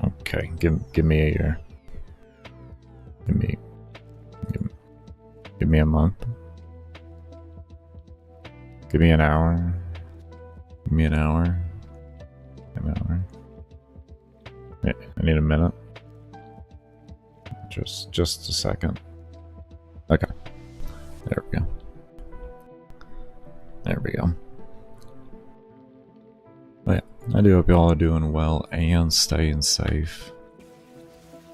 Okay, give me a year. Give me a month. Give me an hour. Give me an hour. An hour. Yeah, I need a minute. Just a second. Okay. There we go. There we go. But yeah, I do hope y'all are doing well and staying safe.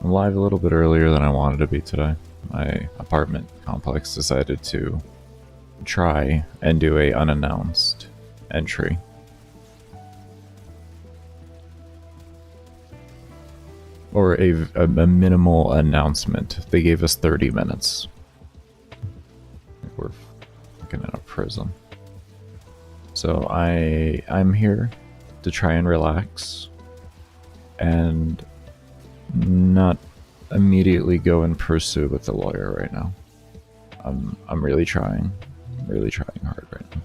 I'm live a little bit earlier than I wanted to be today. My apartment complex decided to try and do a unannounced entry. Or a minimal announcement. They gave us 30 minutes. We're fucking in a prison. So I'm here to try and relax and not immediately go and pursue with the lawyer right now. I'm really trying hard right now.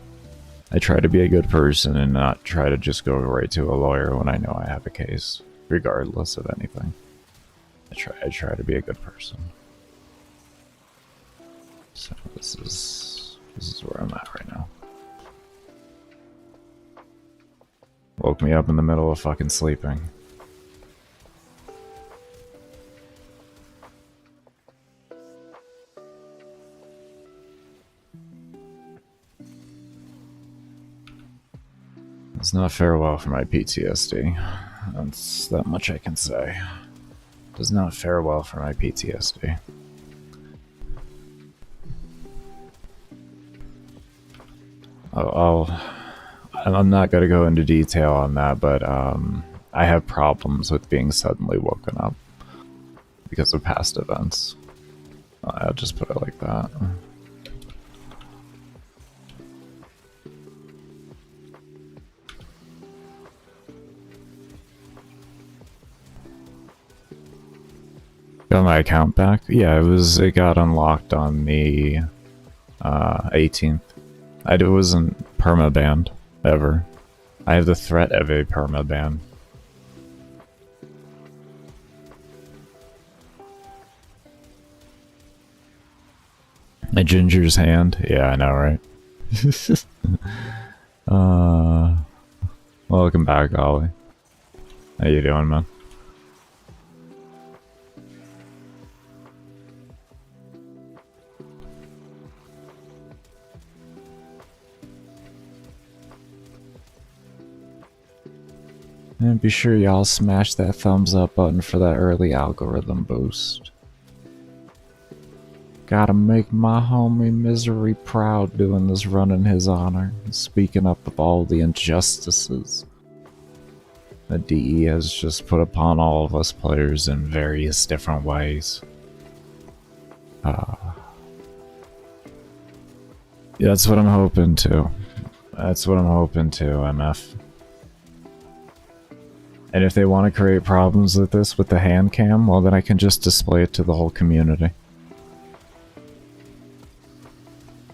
I try to be a good person and not try to just go right to a lawyer when I know I have a case, regardless of anything. I try to be a good person. So this is where I'm at right now. Woke me up in the middle of fucking sleeping. It's not farewell for my PTSD. That's that much I can say. Does not fare well for my PTSD. I'm not going to go into detail on that, but I have problems with being suddenly woken up because of past events. I'll just put it like that. Got my account back? Yeah, it got unlocked on the 18th. It wasn't permabanned, ever. I have the threat of a permaban. A ginger's hand? Yeah, I know, right? Welcome back, Ollie. How you doing, man? And be sure y'all smash that thumbs up button for that early algorithm boost. Gotta make my homie Misery proud doing this run in his honor, speaking up of all the injustices that DE has just put upon all of us players in various different ways. Yeah, that's what I'm hoping to. That's what I'm hoping to, MF. And if they want to create problems with this with the hand cam, well then I can just display it to the whole community.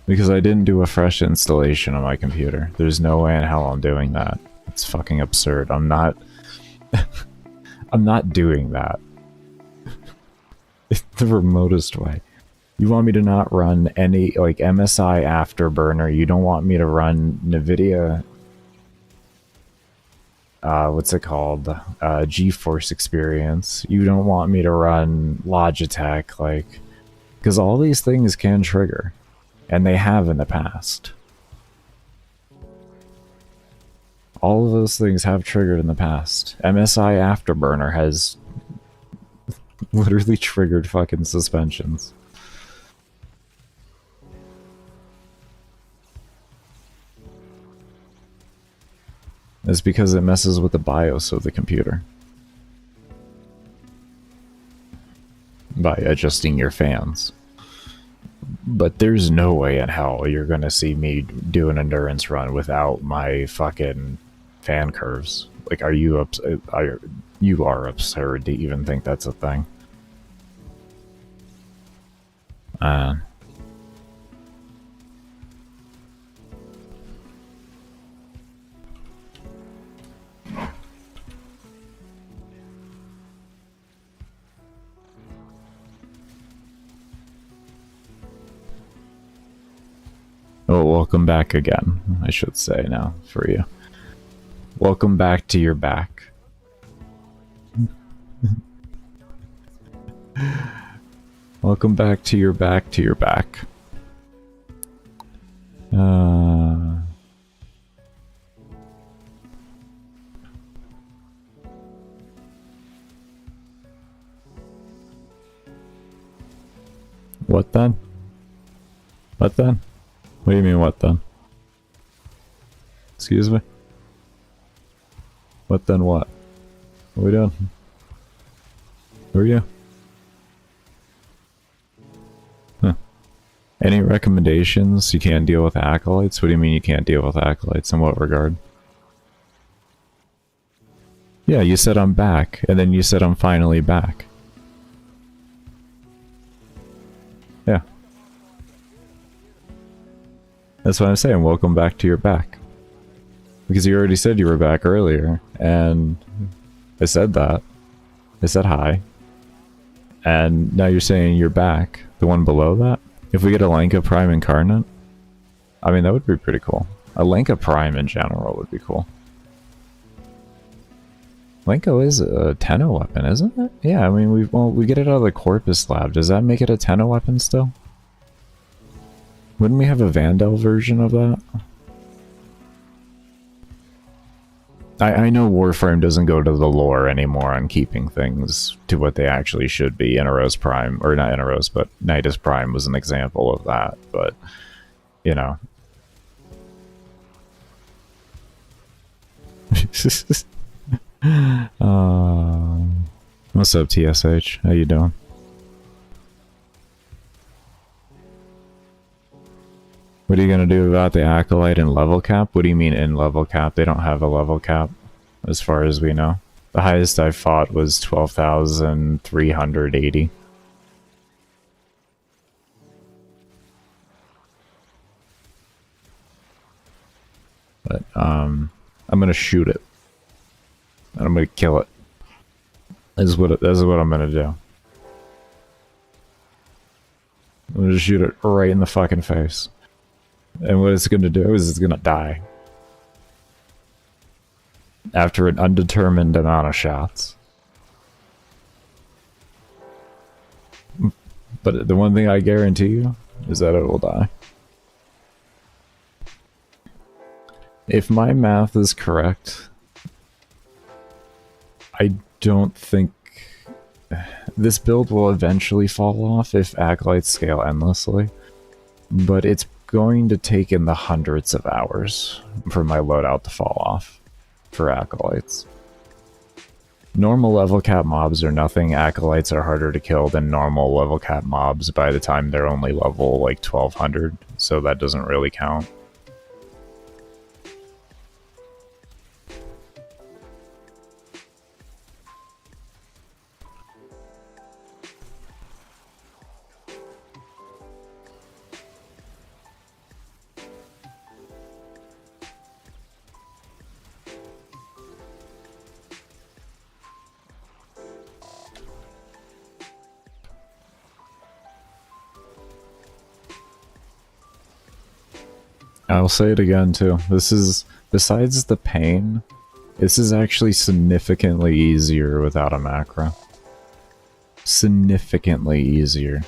Because I didn't do a fresh installation on my computer. There's no way in hell I'm doing that. It's fucking absurd. I'm not... I'm not doing that. It's the remotest way. You want me to not run any, like, MSI Afterburner. You don't want me to run NVIDIA... what's it called? GeForce Experience. You don't want me to run Logitech, like... Because all these things can trigger. And they have in the past. All of those things have triggered in the past. MSI Afterburner has literally triggered fucking suspensions. It's because it messes with the BIOS of the computer. By adjusting your fans. But there's no way in hell you're gonna see me do an endurance run without my fucking fan curves. Like, are you you are absurd to even think that's a thing. Oh, welcome back again, I should say now, for you. Welcome back to your back. Welcome back to your back to your back. What then? What then? What do you mean, what then? Excuse me? What then what? What are we doing? Who are you? Huh. Any recommendations? You can't deal with acolytes? What do you mean you can't deal with acolytes? In what regard? Yeah, you said I'm back, and then you said I'm finally back. Yeah. That's what I'm saying, welcome back to your back. Because you already said you were back earlier, and I said that. I said hi. And now you're saying you're back. The one below that? If we get a Lanka Prime Incarnate? I mean, that would be pretty cool. A Lanka Prime in general would be cool. Lanka is a Tenno weapon, isn't it? Yeah, I mean, we get it out of the Corpus Lab. Does that make it a Tenno weapon still? Wouldn't we have a Vandal version of that? I know Warframe doesn't go to the lore anymore on keeping things to what they actually should be. Inaros Prime, or not Inaros, but Nidus Prime was an example of that, but, you know. What's up, TSH? How you doing? What are you going to do about the Acolyte and level cap? What do you mean in level cap? They don't have a level cap, as far as we know. The highest I fought was 12,380. But, I'm going to shoot it. And I'm going to kill it. This is what I'm going to do. I'm going to shoot it right in the fucking face. And what it's going to do is it's going to die. After an undetermined amount of shots. But the one thing I guarantee you is that it will die. If my math is correct, I don't think this build will eventually fall off if acolytes scale endlessly. But it's going to take in the hundreds of hours for my loadout to fall off for acolytes. Normal level cap mobs are nothing. Acolytes are harder to kill than normal level cap mobs by the time they're only level like 1200, so that doesn't really count. I'll say it again too. This is, besides the pain, this is actually significantly easier without a macro. Significantly easier.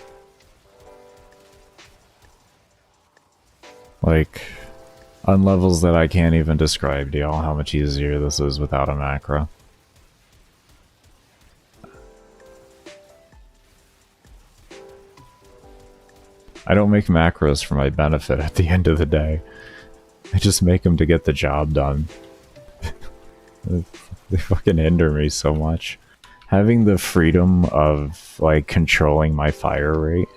Like, on levels that I can't even describe to y'all how much easier this is without a macro. I don't make macros for my benefit at the end of the day. I just make them to get the job done. They fucking hinder me so much. Having the freedom of, like, controlling my fire rate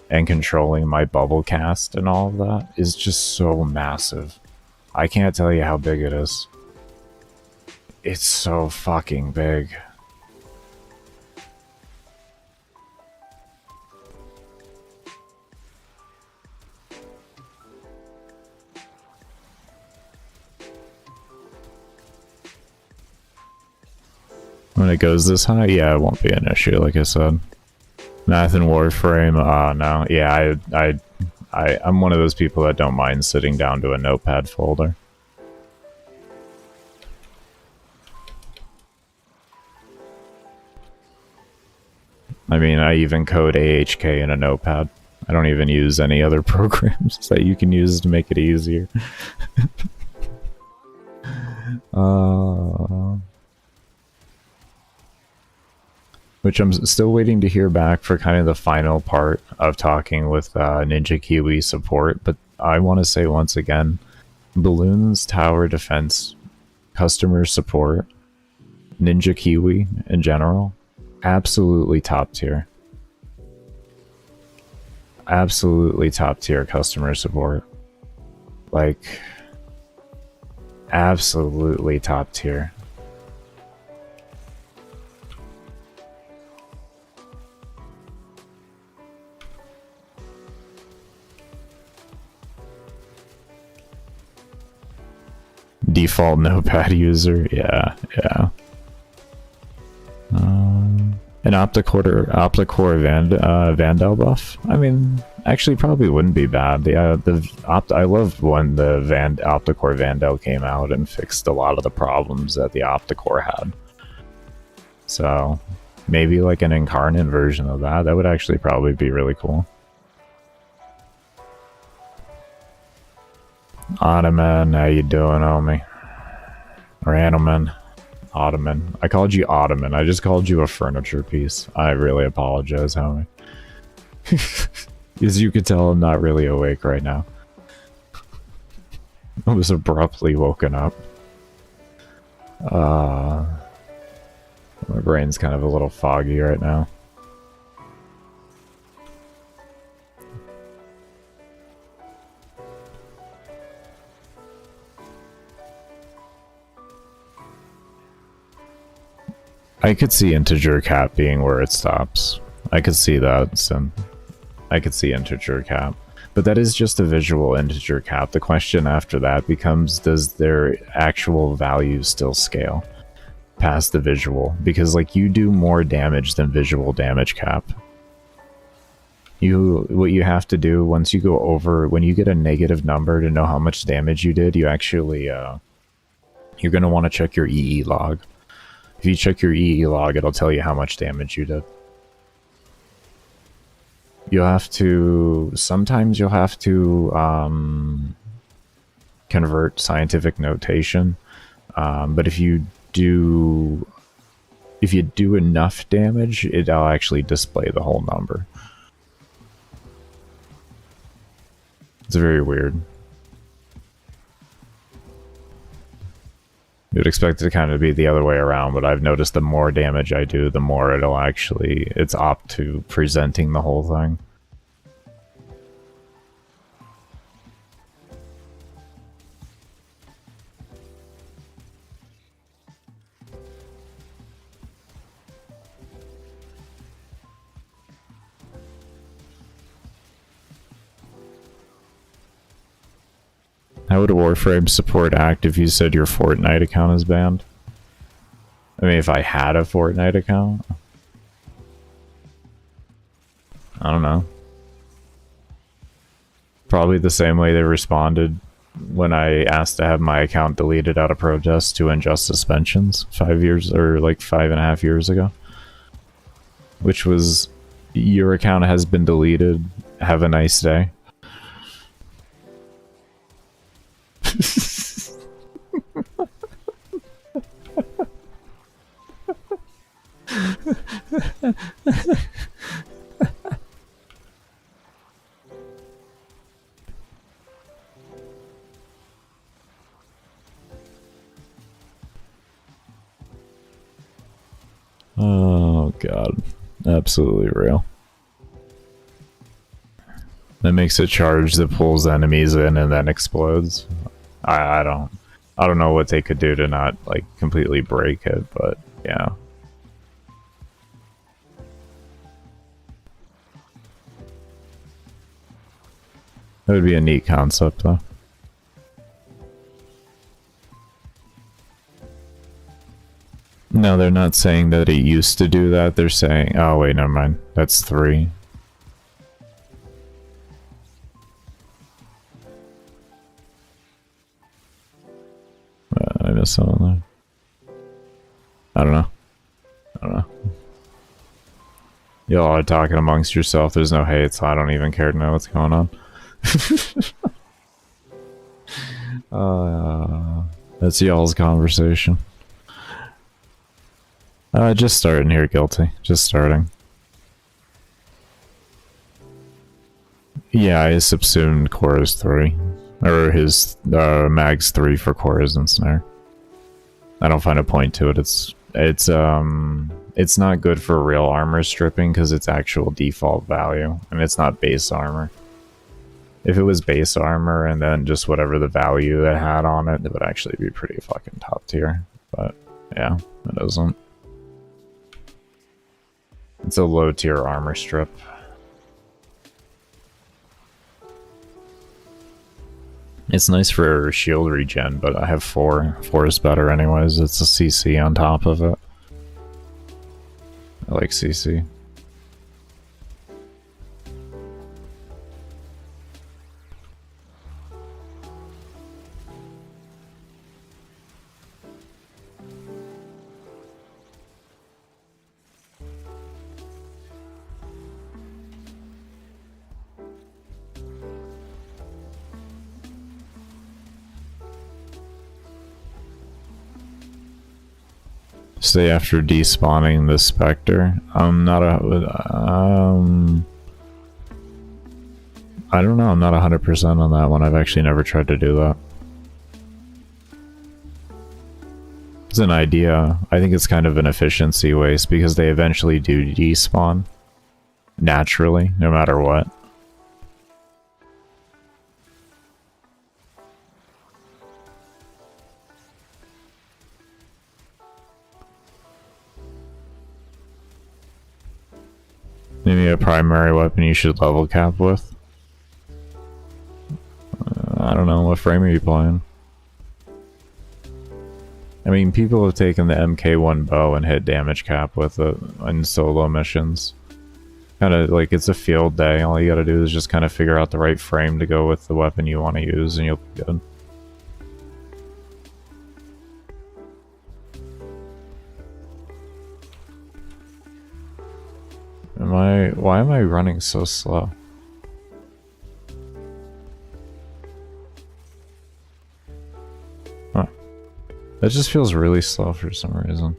and controlling my bubble cast and all of that is just so massive. I can't tell you how big it is. It's so fucking big. When it goes this high, yeah, it won't be an issue, like I said. Math and Warframe, no. Yeah, I'm one of those people that don't mind sitting down to a notepad folder. I mean, I even code AHK in a notepad. I don't even use any other programs that you can use to make it easier. Which I'm still waiting to hear back for kind of the final part of talking with Ninja Kiwi support, but I want to say once again, Balloons, Tower Defense, customer support, Ninja Kiwi in general, absolutely top tier. Absolutely top tier customer support. Like, absolutely top tier. Default notepad user, yeah. An Opticore Vandal buff. I mean, actually, probably wouldn't be bad. I loved when the Opticore Vandal came out and fixed a lot of the problems that the Opticore had. So maybe like an Incarnate version of that. That would actually probably be really cool. Ottoman, how you doing, homie? Or Animan. Ottoman. I called you Ottoman. I just called you a furniture piece. I really apologize, homie. As you could tell, I'm not really awake right now. I was abruptly woken up. My brain's kind of a little foggy right now. I could see integer cap being where it stops. I could see that, so I could see integer cap. But that is just a visual integer cap. The question after that becomes, does their actual value still scale past the visual? Because like, you do more damage than visual damage cap. What you have to do once you go over, when you get a negative number to know how much damage you did, you actually you're going to want to check your EE log. If you check your EE log, it'll tell you how much damage you did. Sometimes you'll have to convert scientific notation, but if you do enough damage, it'll actually display the whole number. It's very weird. You'd expect it to kind of be the other way around, but I've noticed the more damage I do, the more it's opt to presenting the whole thing. How would Warframe support act if you said your Fortnite account is banned? I mean, if I had a Fortnite account? I don't know. Probably the same way they responded when I asked to have my account deleted out of protest to unjust suspensions 5 years, or like 5.5 years ago. Which was, your account has been deleted, have a nice day. Oh god, absolutely real. That makes a charge that pulls enemies in and then explodes. I don't know what they could do to not like completely break it, but yeah. That would be a neat concept though. No, they're not saying that it used to do that. They're saying, oh wait, never mind. That's 3. I don't know. I don't know. Y'all are talking amongst yourself. There's no hate, so I don't even care to know what's going on. That's y'all's conversation. Just starting here, guilty. Just starting. Yeah, I subsumed Chorus 3. Or his Mags 3 for Chorus and Snare. I don't find a point to it. It's not good for real armor stripping because it's actual default value, and it's not base armor. If it was base armor and then just whatever the value it had on it, it would actually be pretty fucking top tier. But yeah, it isn't. It's a low tier armor strip. It's nice for shield regen, but I have 4. 4 is better anyways. It's a CC on top of it. I like CC. Stay after despawning the Specter. I'm not a... I don't know, I'm not 100% on that one. I've actually never tried to do that. It's an idea. I think it's kind of an efficiency waste because they eventually do despawn. Naturally, no matter what. Maybe a primary weapon you should level cap with. I don't know, what frame are you playing? I mean, people have taken the MK1 bow and hit damage cap with it in solo missions. Kind of like it's a field day. All you gotta do is just kind of figure out the right frame to go with the weapon you want to use and you'll be good. Why am I running so slow? Huh. That just feels really slow for some reason.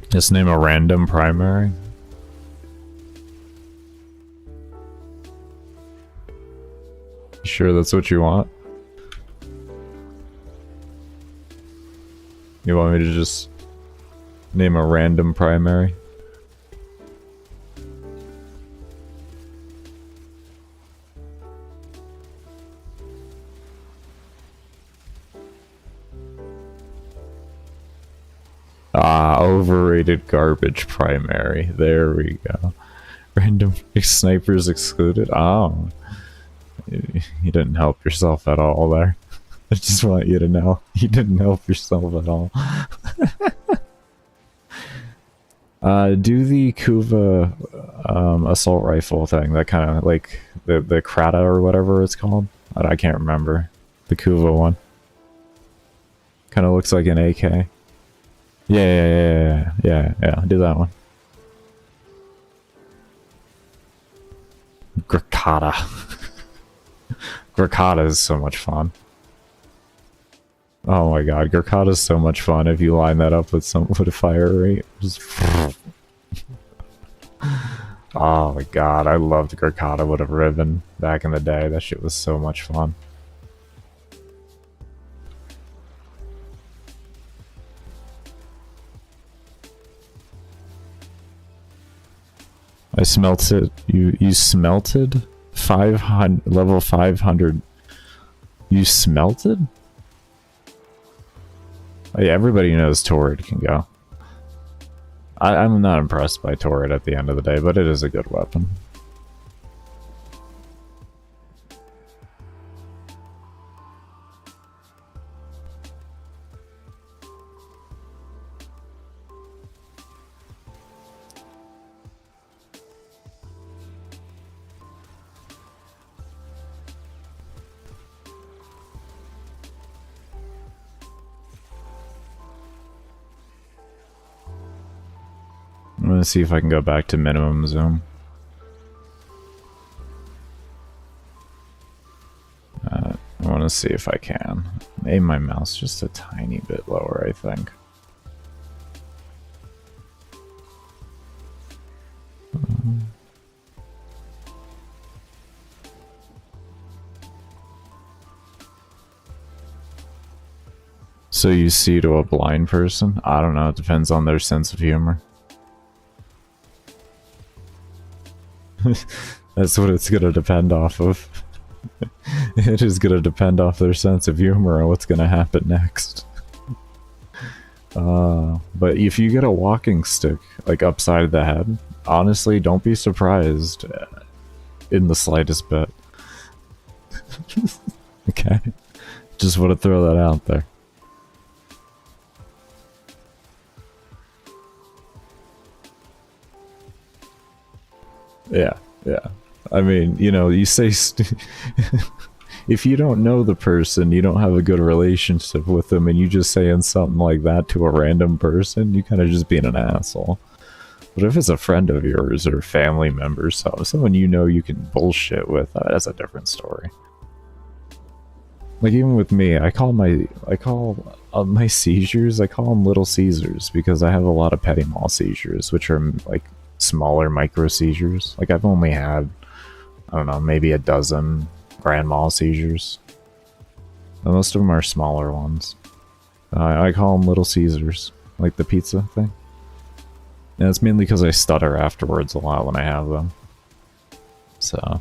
Just name a random primary. You sure that's what you want? You want me to just name a random primary? Ah, overrated garbage primary. There we go. Random snipers excluded. Oh. You didn't help yourself at all there. I just want you to know you didn't help yourself at all. Do the Kuva assault rifle thing, that kind of like the Krata or whatever it's called. I can't remember. The Kuva one. Kind of looks like an AK. Yeah, do that one. Grakata. Grakata is so much fun. Oh my god, Grakata is so much fun if you line that up with a fire rate. Just oh my god, I loved Grakata with a ribbon back in the day. That shit was so much fun. I smelted. You smelted 500 level 500. You smelted? Oh, yeah, everybody knows Torrid can go. I'm not impressed by Torrid at the end of the day, but it is a good weapon. gonna see if I can go back to minimum zoom. I want to see if I can. Aim my mouse just a tiny bit lower, I think. So you see to a blind person? I don't know, it depends on their sense of humor. That's what it's gonna depend off of. It is gonna depend off their sense of humor and what's gonna happen next. But if you get a walking stick, like upside the head, honestly, don't be surprised in the slightest bit. Okay? Just want to throw that out there. Yeah, yeah. I mean, you know, you say if you don't know the person, you don't have a good relationship with them, and you just saying something like that to a random person, you kind of just being an asshole. But if it's a friend of yours or family member, someone you know you can bullshit with, that's a different story. Like even with me, I call my seizures, I call them Little Caesars because I have a lot of petit mal seizures, which are like smaller micro seizures. Like I've only had, I don't know, maybe a dozen grand mal seizures. But most of them are smaller ones. I call them Little Caesars, like the pizza thing. And it's mainly because I stutter afterwards a lot when I have them. So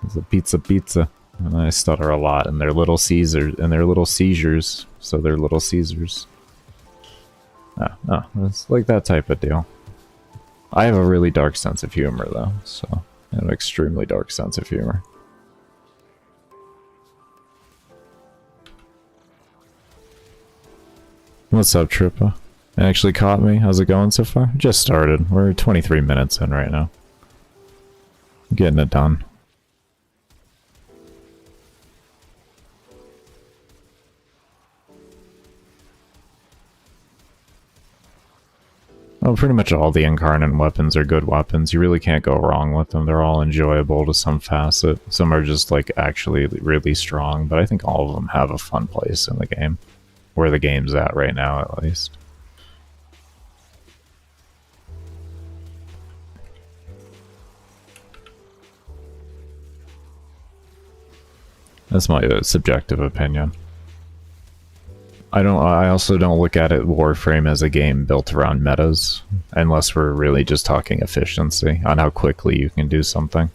it's a pizza, and I stutter a lot, and they're Little Caesars, and they're Little Seizures, so they're Little Caesars. No, it's like that type of deal. I have a really dark sense of humor, though, so I have an extremely dark sense of humor. What's up, Trippa? It actually caught me. How's it going so far? Just started. We're 23 minutes in right now. Getting it done. Well, pretty much all the Incarnate weapons are good weapons. You really can't go wrong with them. They're all enjoyable to some facet. Some are just, like, actually really strong, but I think all of them have a fun place in the game. Where the game's at right now, at least. That's my subjective opinion. I also don't look at it Warframe as a game built around metas, unless we're really just talking efficiency on how quickly you can do something.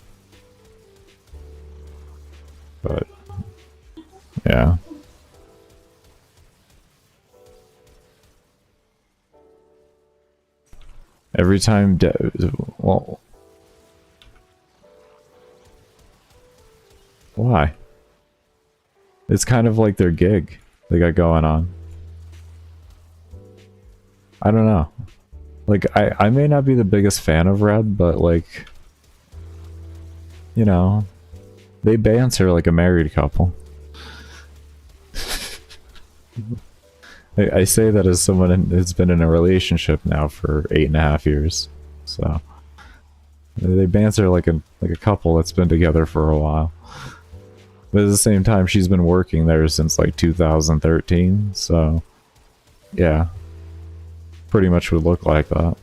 But yeah. Every time well, why? It's kind of like their gig they got going on. I don't know. Like, I may not be the biggest fan of Red, but like, you know, they banter like a married couple. I say that as someone who's been in a relationship now for 8.5 years. So they banter like a couple that's been together for a while. But at the same time, she's been working there since like 2013, so yeah, pretty much would look like that.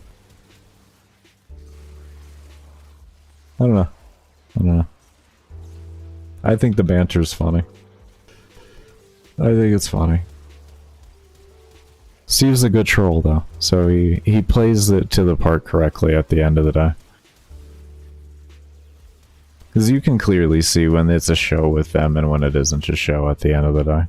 I don't know. I think the banter's funny. I think it's funny. Steve's a good troll though, so he plays it to the part correctly at the end of the day. Because you can clearly see when it's a show with them and when it isn't a show at the end of the day.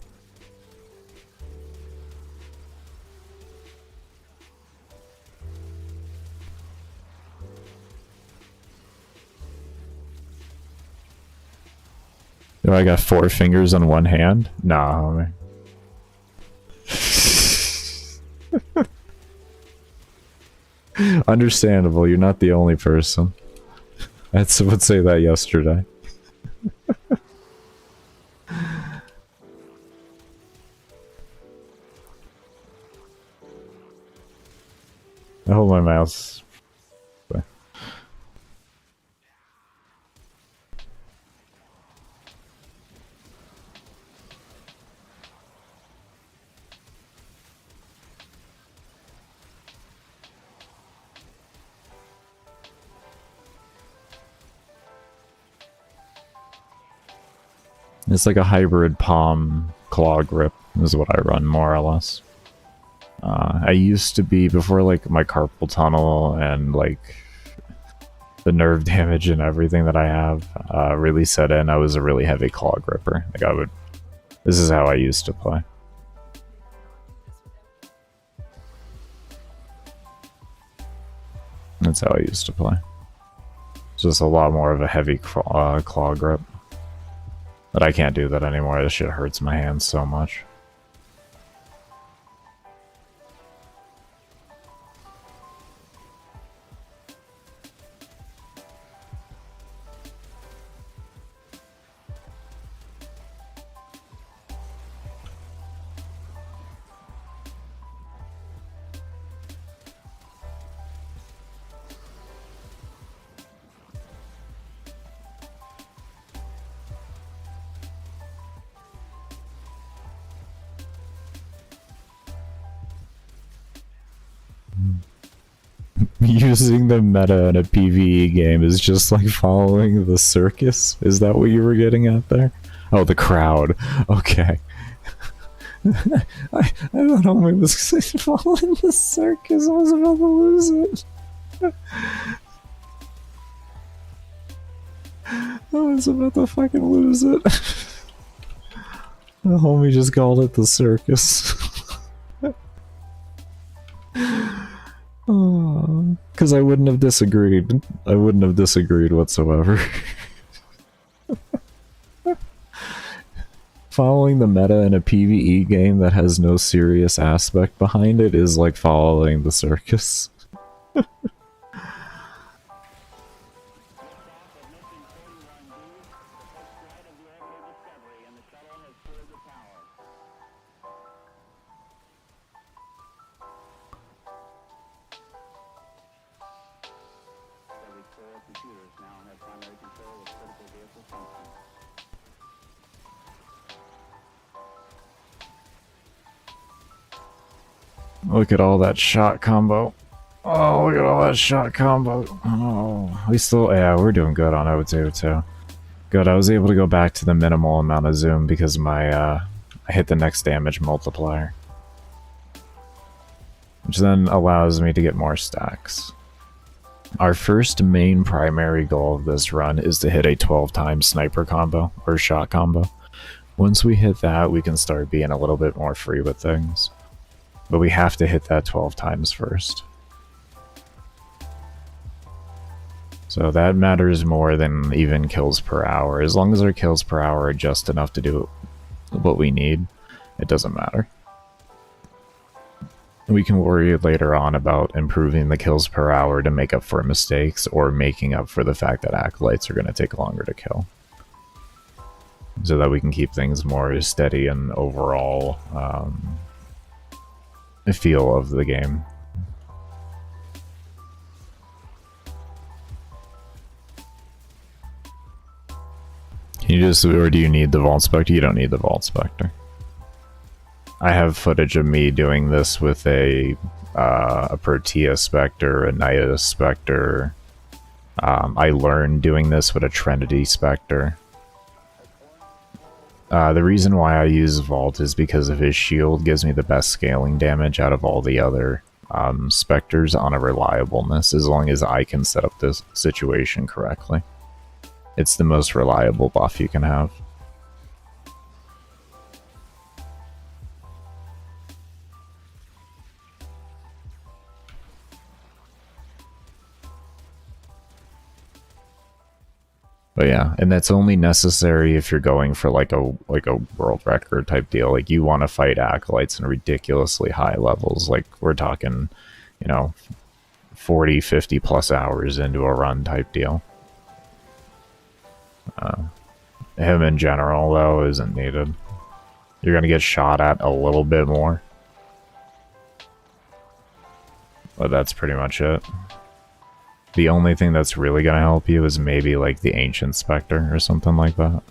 Do I got 4 fingers on one hand? Nah, homie. Understandable, you're not the only person. I would say that yesterday. I hold my mouse. It's like a hybrid palm claw grip is what I run, more or less. I used to be, before like my carpal tunnel and like the nerve damage and everything that I have really set in, I was a really heavy claw gripper. Like this is how I used to play. That's how I used to play. Just a lot more of a heavy claw grip. But I can't do that anymore. This shit hurts my hands so much. Using the meta in a PvE game is just like following the circus? Is that what you were getting at there? Oh, the crowd. Okay. I thought homie was following the circus. I was about to lose it. I was about to fucking lose it. The homie just called it the circus. Because I wouldn't have disagreed. I wouldn't have disagreed whatsoever. Following the meta in a PvE game that has no serious aspect behind it is like following the circus. Look at all that shot combo. Oh, look at all that shot combo. Oh, we still, yeah, we're doing good on O2 too. Good, I was able to go back to the minimal amount of zoom because I hit the next damage multiplier. Which then allows me to get more stacks. Our first main primary goal of this run is to hit a 12 times sniper combo, or shot combo. Once we hit that, we can start being a little bit more free with things. But we have to hit that 12 times first. So that matters more than even kills per hour. As long as our kills per hour are just enough to do what we need, it doesn't matter. We can worry later on about improving the kills per hour to make up for mistakes, or making up for the fact that acolytes are going to take longer to kill. So that we can keep things more steady and overall feel of the game. Can you just, or do you need the Vault Specter? You don't need the Vault Specter. I have footage of me doing this with a Protea Specter, a Nida Specter. I learned doing this with a Trinity Specter. The reason why I use Vault is because of his shield gives me the best scaling damage out of all the other Specters on a reliableness, as long as I can set up this situation correctly. It's the most reliable buff you can have. But yeah, and that's only necessary if you're going for like a world record type deal. Like, you want to fight acolytes in ridiculously high levels. Like, we're talking, you know, 40, 50 plus hours into a run type deal. Him in general, though, isn't needed. You're going to get shot at a little bit more. But that's pretty much it. The only thing that's really gonna help you is maybe like the Ancient Specter or something like that.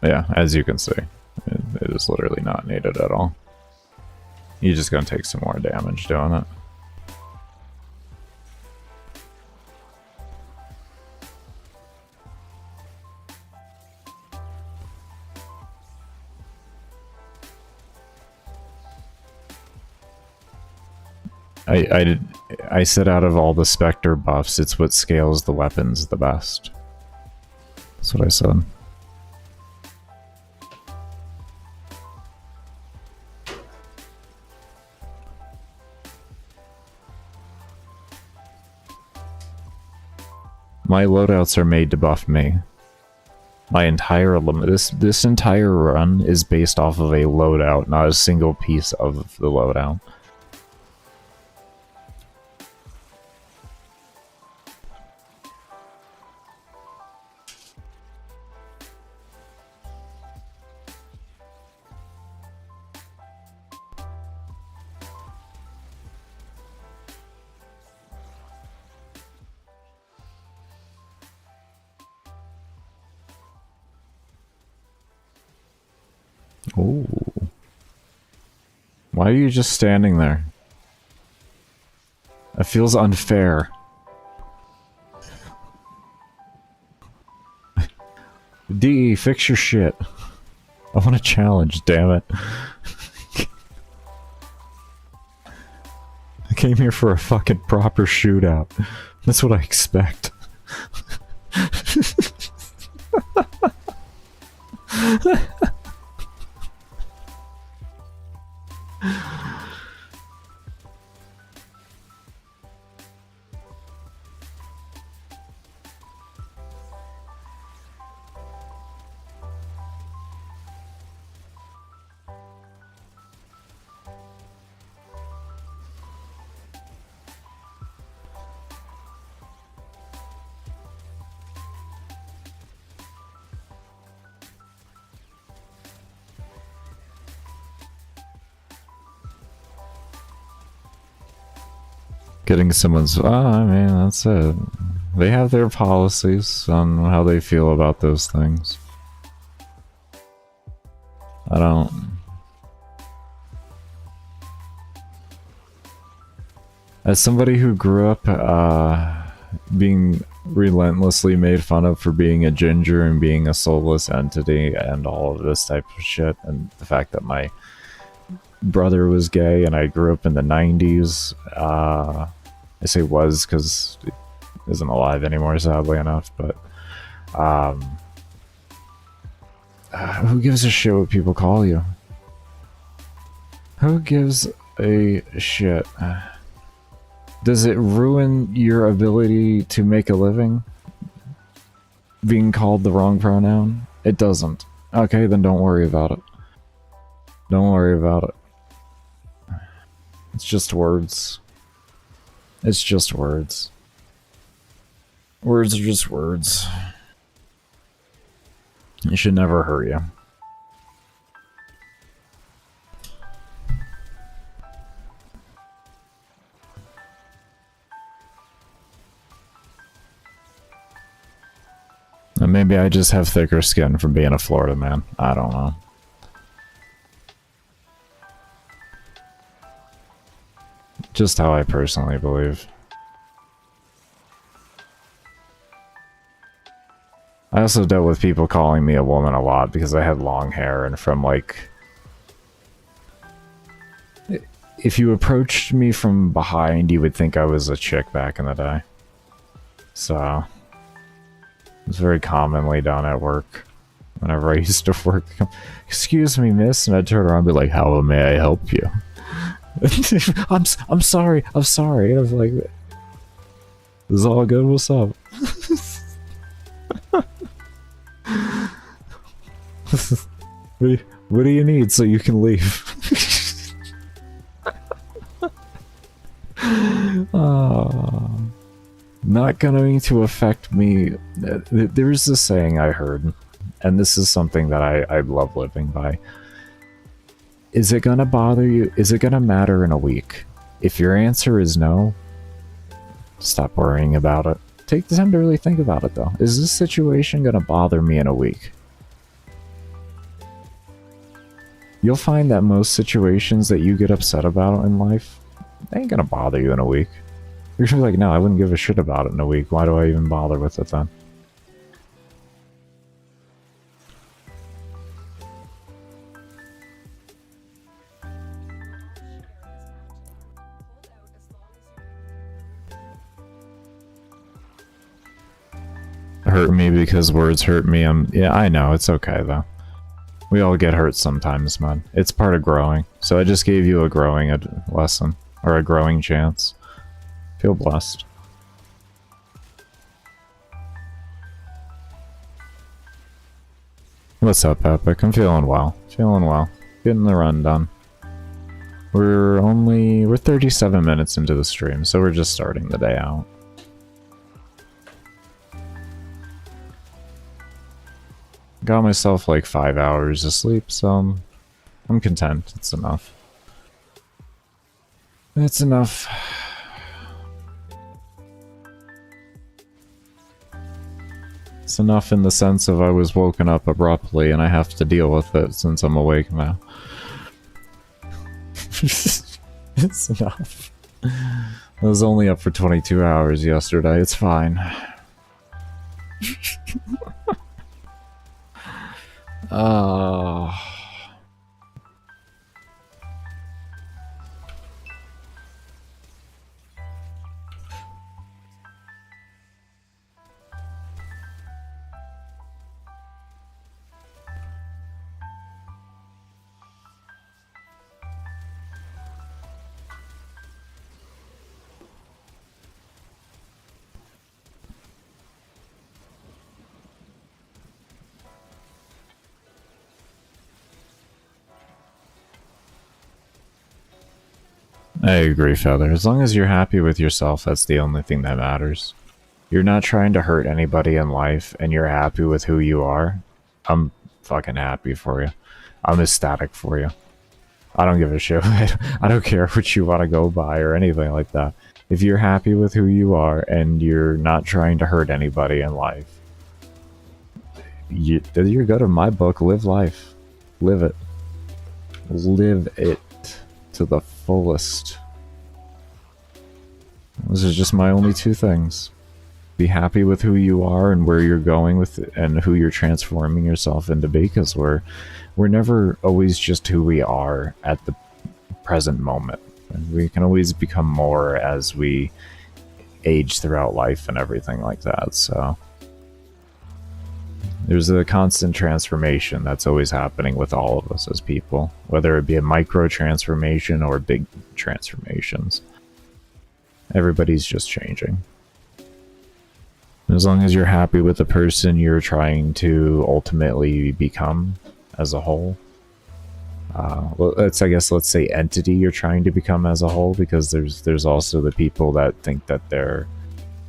Yeah, as you can see, it is literally not needed at all. You're just gonna take some more damage doing it. I said out of all the Specter buffs, it's what scales the weapons the best. That's what I said. My loadouts are made to buff me. My entire this entire run is based off of a loadout, not a single piece of the loadout. Ooh. Why are you just standing there? It feels unfair. DE, fix your shit. I want a challenge, damn it. I came here for a fucking proper shootout. That's what I expect. Getting someone's, I mean, that's it. They have their policies on how they feel about those things. I don't. As somebody who grew up being relentlessly made fun of for being a ginger and being a soulless entity and all of this type of shit, and the fact that my brother was gay and I grew up in the 90s, I say was because he isn't alive anymore, sadly enough, but who gives a shit what people call you? Who gives a shit? Does it ruin your ability to make a living? Being called the wrong pronoun? It doesn't. Okay, then don't worry about it. Don't worry about it. It's just words. It's just words. Words are just words. It should never hurt you. And maybe I just have thicker skin from being a Florida man. I don't know. Just how I personally believe. I also dealt with people calling me a woman a lot because I had long hair, and from like... If you approached me from behind, you would think I was a chick back in the day. So... It was very commonly done at work. Whenever I used to work. Excuse me, miss, and I'd turn around and be like, how may I help you? I'm sorry, I'm sorry. And I was like, this is all good, what's up? What do you need so you can leave? not going to affect me. There's this saying I heard, and this is something that I love living by. Is it gonna bother you? Is it gonna matter in a week? If your answer is no, stop worrying about it. Take the time to really think about it though. Is this situation gonna bother me in a week? You'll find that most situations that you get upset about in life, they ain't gonna bother you in a week. You're just like, no, I wouldn't give a shit about it in a week. Why do I even bother with it then? Hurt me because words hurt me. Yeah, I know. It's okay, though. We all get hurt sometimes, man. It's part of growing. So I just gave you a growing lesson. Or a growing chance. Feel blessed. What's up, Epic? I'm feeling well. Feeling well. Getting the run done. We're 37 minutes into the stream, so we're just starting the day out. Got myself like 5 hours of sleep, so I'm content. It's enough. It's enough. It's enough in the sense of I was woken up abruptly and I have to deal with it since I'm awake now. It's enough. I was only up for 22 hours yesterday. It's fine. I agree, Feather. As long as you're happy with yourself, that's the only thing that matters. You're not trying to hurt anybody in life, and you're happy with who you are. I'm fucking happy for you. I'm ecstatic for you. I don't give a shit. I don't care what you want to go by or anything like that. If you're happy with who you are, and you're not trying to hurt anybody in life, you're good in my book. Live life. Live it. Live it to the fullest. Those are just my only two things. Be happy with who you are and where you're going with it, and who you're transforming yourself into be, because we're never always just who we are at the present moment. And we can always become more as we age throughout life and everything like that. So there's a constant transformation that's always happening with all of us as people, whether it be a micro transformation or big transformations. Everybody's just changing. As long as you're happy with the person you're trying to ultimately become as a whole, let's say entity you're trying to become as a whole, because there's also the people that think that they're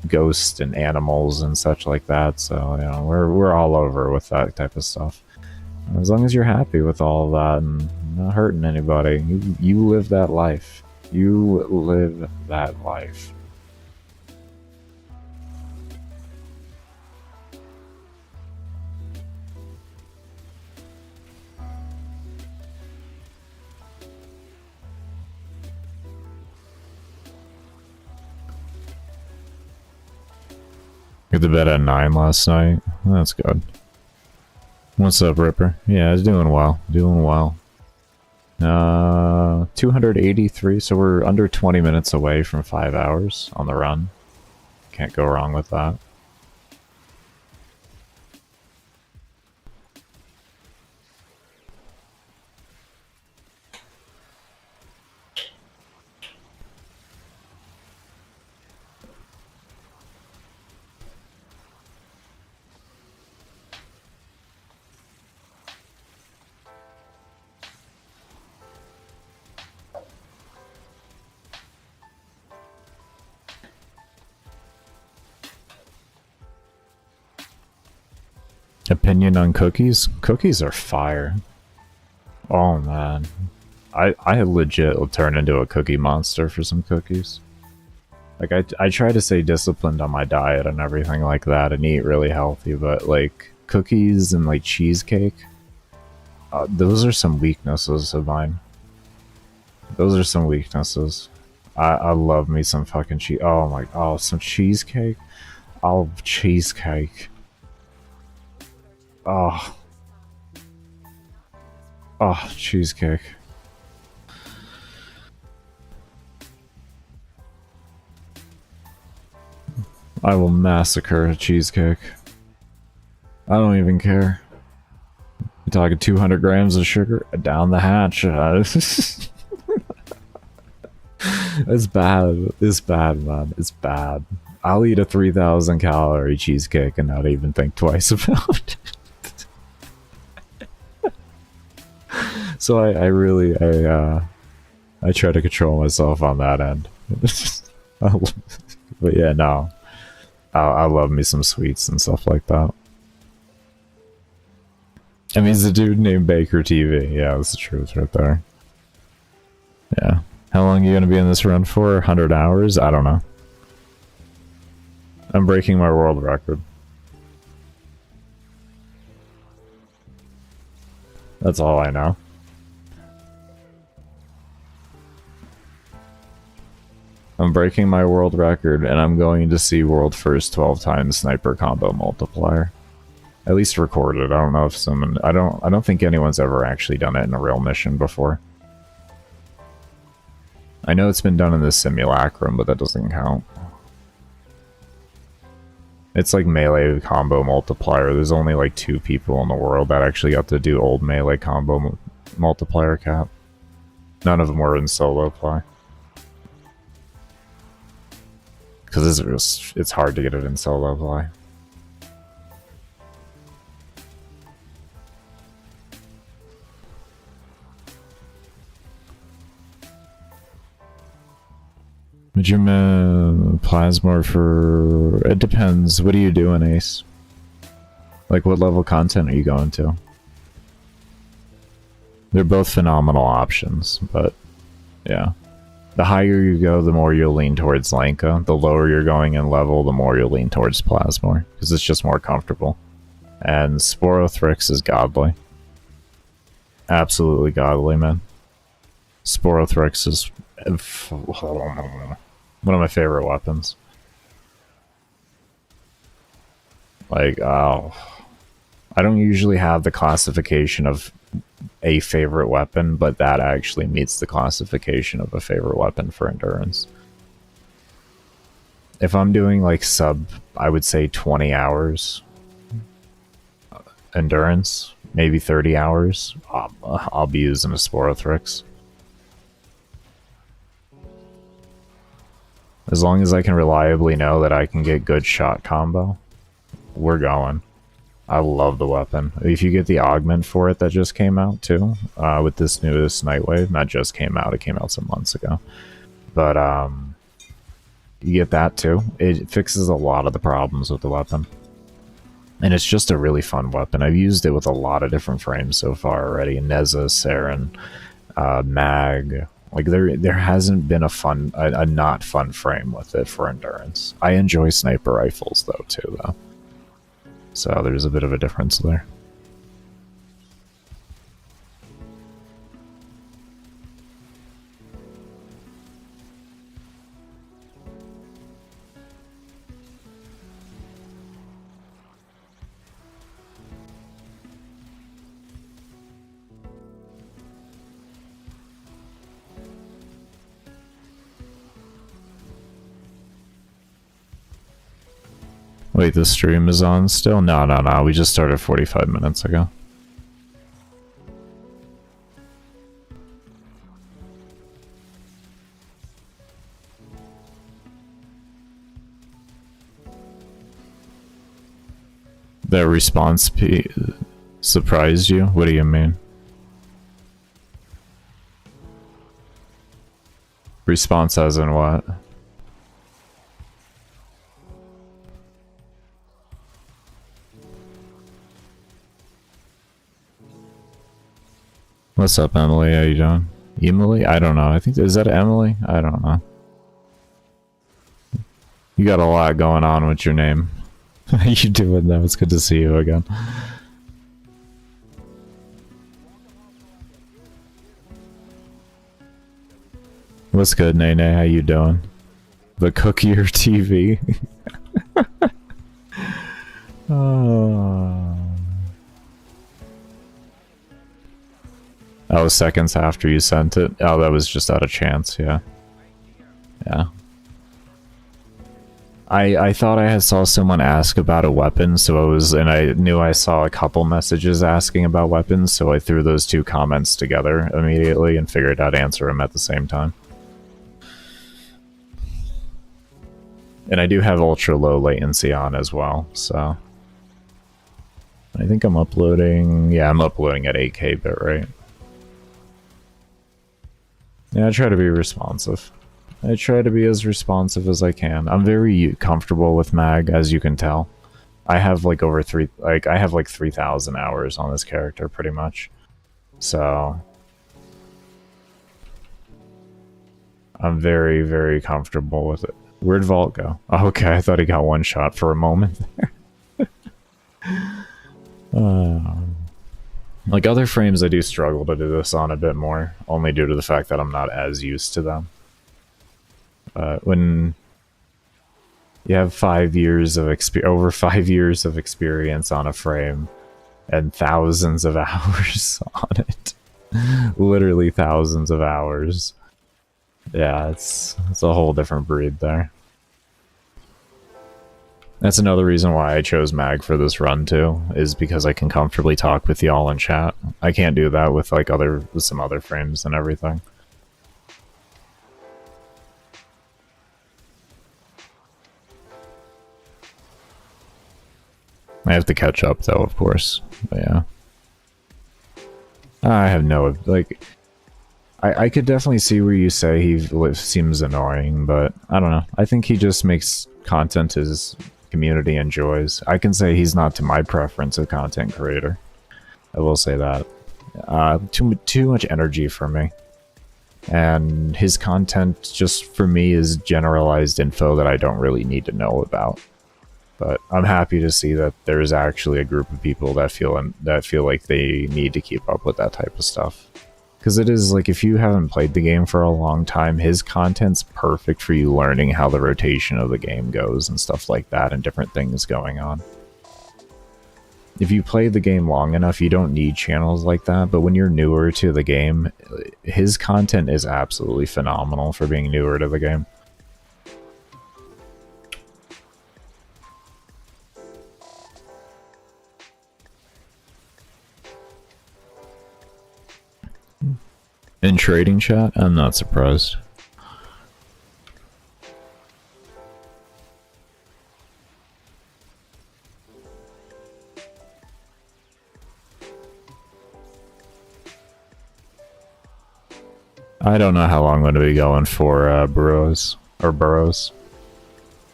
ghosts and animals and such like that. So we're all over with that type of stuff. As long as you're happy with all of that and not hurting anybody, you live that life. You live that life. Get to bed at 9 last night. That's good. What's up, Ripper? Yeah, it's doing well. Doing well. 283, so we're under 20 minutes away from 5 hours on the run. Can't go wrong with that. Opinion on cookies? Cookies are fire. Oh man. I legit will turn into a cookie monster for some cookies. Like, I try to stay disciplined on my diet and everything like that and eat really healthy, but like cookies and like cheesecake, those are some weaknesses of mine. Those are some weaknesses. I love me some fucking cheese. Oh, some cheesecake? Oh, cheesecake. Oh. Oh, cheesecake. I will massacre a cheesecake. I don't even care. You're talking 200 grams of sugar? Down the hatch. It's bad. It's bad, man. It's bad. I'll eat a 3,000 calorie cheesecake and not even think twice about it. So I try to control myself on that end. But yeah, no. I love me some sweets and stuff like that. I mean, it's a dude named Baker TV. Yeah, that's the truth right there. Yeah. How long are you going to be in this run for? 100 hours? I don't know. I'm breaking my world record. That's all I know. I'm breaking my world record, and I'm going to see world first 12 times sniper combo multiplier. At least recorded. I don't know if someone... I don't think anyone's ever actually done it in a real mission before. I know it's been done in the simulacrum, but that doesn't count. It's like melee combo multiplier. There's only like 2 people in the world that actually got to do old melee combo multiplier cap. None of them were in solo play. Because it's hard to get it in solo play. Would you plasma for... It depends. What are you doing, Ace? Like, what level content are you going to? They're both phenomenal options, but yeah. The higher you go, the more you'll lean towards Lanka. The lower you're going in level, the more you'll lean towards Plasmor, because it's just more comfortable. And Sporothrix is godly. Absolutely godly, man. Sporothrix is one of my favorite weapons. Like, oh, I don't usually have the classification of a favorite weapon, but that actually meets the classification of a favorite weapon for endurance. If I'm doing like I would say 20 hours endurance, maybe 30 hours, I'll be using a Sporothrix. As long as I can reliably know that I can get good shot combo, we're going. I love the weapon. If you get the augment for it that just came out too, with this newest Nightwave, not just came out, it came out some months ago. But you get that too. It fixes a lot of the problems with the weapon. And it's just a really fun weapon. I've used it with a lot of different frames so far already. Neza, Saren, Mag. Like there hasn't been a not fun frame with it for endurance. I enjoy sniper rifles though too though. So there's a bit of a difference there. Wait, the stream is on still? No, we just started 45 minutes ago. The response surprised you? What do you mean? Response as in what? What's up, Emily? How you doing? Emily? I don't know. I think, is that Emily? I don't know. You got a lot going on with your name. How you doing though? It's good to see you again. What's good, Nene? How you doing? The Cookier TV. Oh. That was seconds after you sent it. Oh, that was just out of chance, yeah. Yeah. I thought I had saw someone ask about a weapon, so I knew I saw a couple messages asking about weapons, so I threw those two comments together immediately and figured I'd answer them at the same time. And I do have ultra low latency on as well, so... I think I'm uploading... Yeah, I'm uploading at 8K bitrate. Yeah, I try to be responsive. I try to be as responsive as I can. I'm very comfortable with mag, as you can tell. I have like over 3,000 hours on this character, pretty much. So... I'm very, very comfortable with it. Where'd Vault go? Oh, okay, I thought he got one shot for a moment there. Like other frames, I do struggle to do this on a bit more, only due to the fact that I'm not as used to them. When you have 5 years of over 5 years of experience on a frame, and thousands of hours on it, literally thousands of hours. Yeah, it's a whole different breed there. That's another reason why I chose mag for this run too, is because I can comfortably talk with y'all in chat. I can't do that with like some other frames and everything. I have to catch up though, of course. But yeah. I have no, like... I could definitely see where you say he seems annoying, but I don't know. I think he just makes content his community enjoys. I can say he's not to my preference a content creator. I will say that. Too much energy for me. And his content, just for me, is generalized info that I don't really need to know about. But I'm happy to see that there's actually a group of people that feel like they need to keep up with that type of stuff. Because it is, like, if you haven't played the game for a long time, his content's perfect for you learning how the rotation of the game goes and stuff like that, and different things going on. If you play the game long enough, you don't need channels like that, but when you're newer to the game, his content is absolutely phenomenal for being newer to the game. In trading chat? I'm not surprised. I don't know how long I'm going to be going for burrows.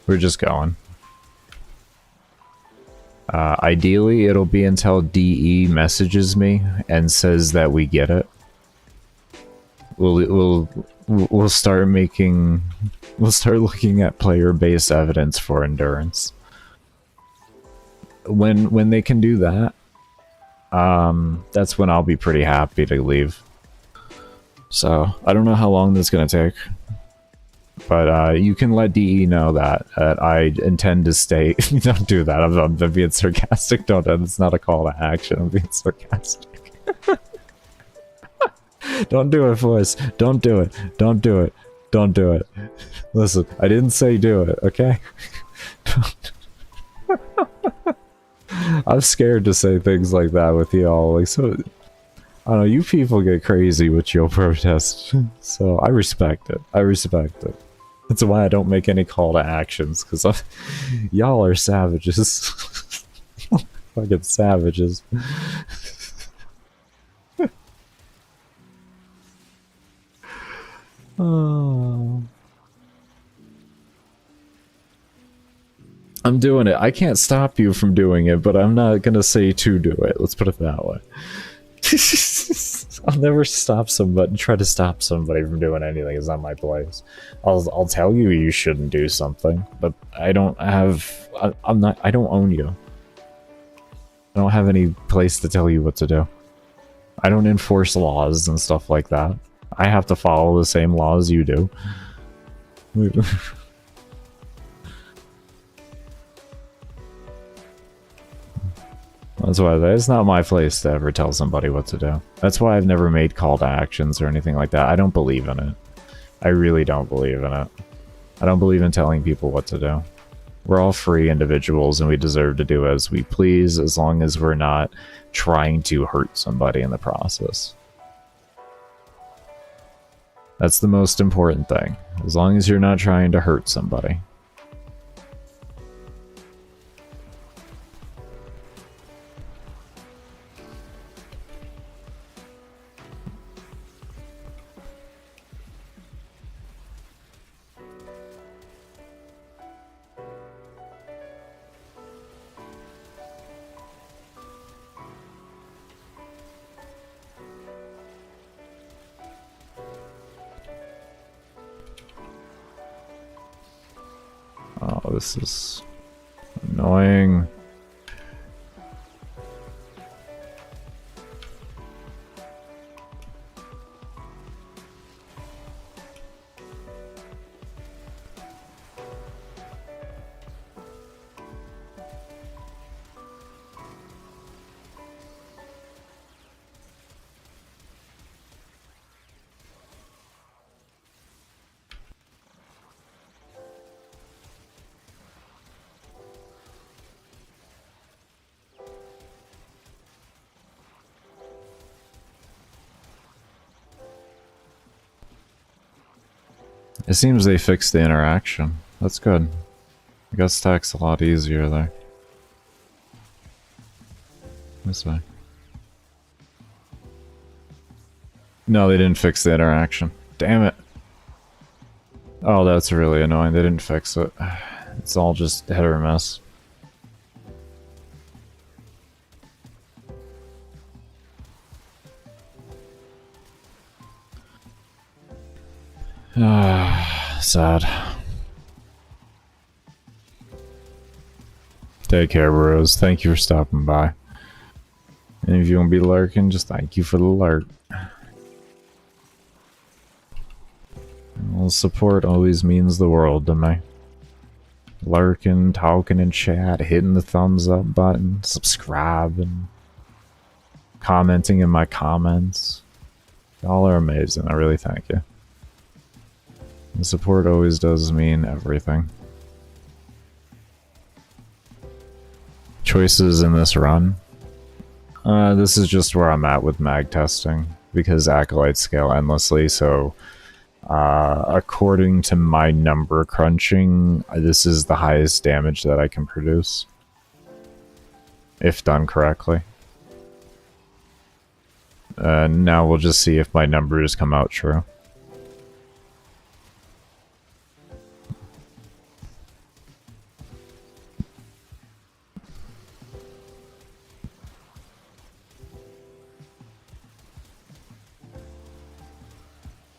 We're just going. Ideally, it'll be until DE messages me and says that we get it. We'll start looking at player-based evidence for endurance. When they can do that, that's when I'll be pretty happy to leave. So I don't know how long this is gonna take, but you can let DE know that I intend to stay. Don't do that. I'm being sarcastic. Don't. It's not a call to action. I'm being sarcastic. Don't do it, Forrest. Don't do it. Don't do it. Don't do it. Listen, I didn't say do it, okay? I'm scared to say things like that with y'all. Like, so, I don't know, you people get crazy with your protest. So, I respect it. I respect it. That's why I don't make any call to actions, because y'all are savages. Fucking savages. Oh. I'm doing it. I can't stop you from doing it, but I'm not gonna say to do it. Let's put it that way. I'll never stop somebody, try to stop somebody from doing anything. It's not my place. I'll tell you you shouldn't do something, but I don't have, I don't own you. I don't have any place to tell you what to do. I don't enforce laws and stuff like that. I have to follow the same laws you do. That's why it's not my place to ever tell somebody what to do. That's why I've never made call to actions or anything like that. I don't believe in it. I really don't believe in it. I don't believe in telling people what to do. We're all free individuals and we deserve to do as we please as long as we're not trying to hurt somebody in the process. That's the most important thing. As long as you're not trying to hurt somebody. Oh, this is annoying. It seems they fixed the interaction. That's good. I guess stack's a lot easier there. This way. No, they didn't fix the interaction. Damn it. Oh, that's really annoying. They didn't fix it. It's all just hit or miss. Sad. Take care, bros. Thank you for stopping by. And if you won't be lurking, just thank you for the lurk. Well, support always means the world to me. Lurking, talking in chat, hitting the thumbs up button, subscribing, commenting in my comments. Y'all are amazing. I really thank you. The support always does mean everything. Choices in this run. This is just where I'm at with mag testing, because acolytes scale endlessly, so according to my number crunching, this is the highest damage that I can produce. If done correctly. Now we'll just see if my numbers come out true.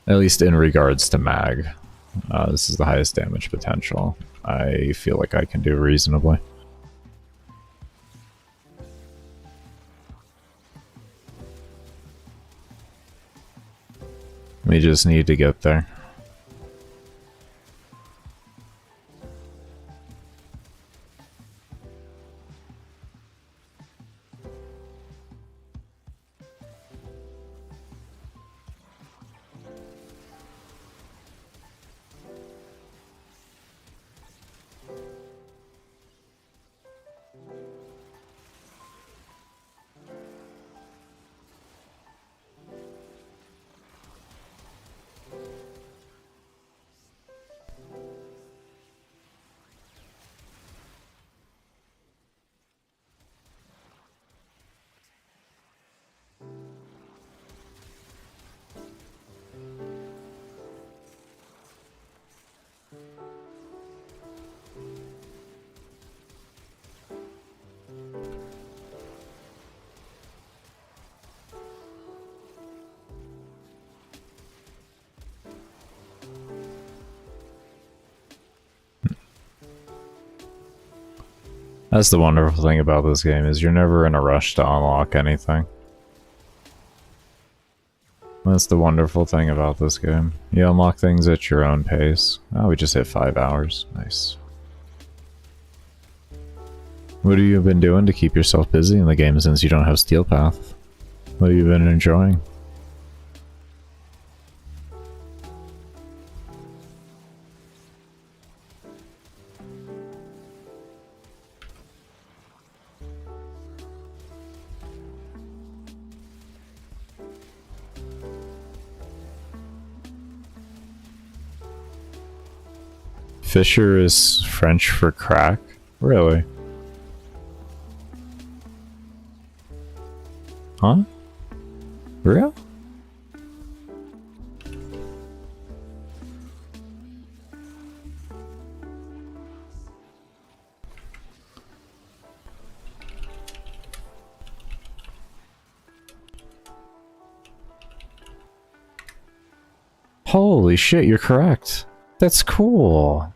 At least in regards to mag. This is the highest damage potential. I feel like I can do reasonably. We just need to get there. That's the wonderful thing about this game, is you're never in a rush to unlock anything. That's the wonderful thing about this game. You unlock things at your own pace. Oh, we just hit 5 hours. Nice. What have you been doing to keep yourself busy in the game since you don't have Steel Path? What have you been enjoying? Fisher is French for crack? Really? Huh? Real? Holy shit, you're correct. That's cool.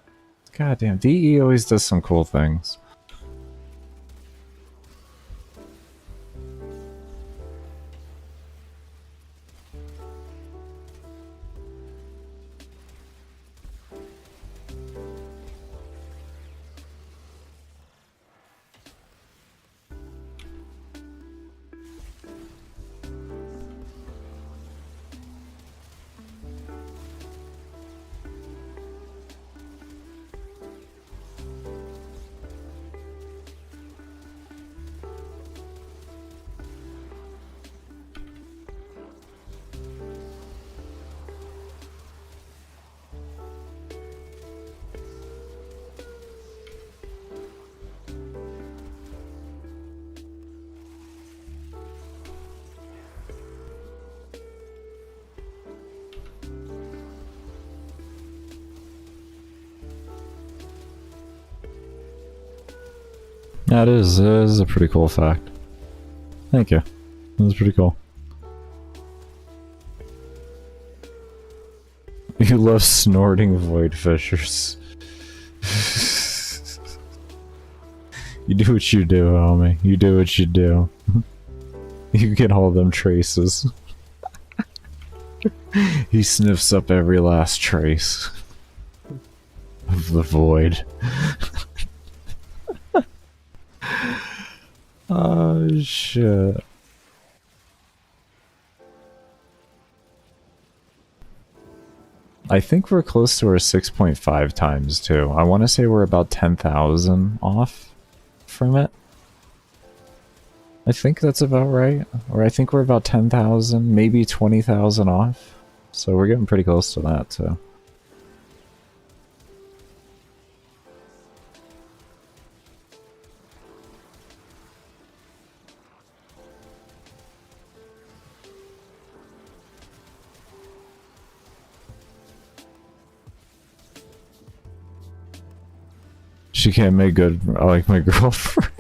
Goddamn, DE always does some cool things. That is a pretty cool fact. Thank you. That's pretty cool. You love snorting void fishers. You do what you do, homie. You do what you do. You get all them traces. He sniffs up every last trace of the void. Oh shit. I think we're close to our 6.5 times too. I want to say we're about 10,000 off from it. I think that's about right. Or I think we're about 10,000, maybe 20,000 off. So we're getting pretty close to that too. She can't make good, like my girlfriend.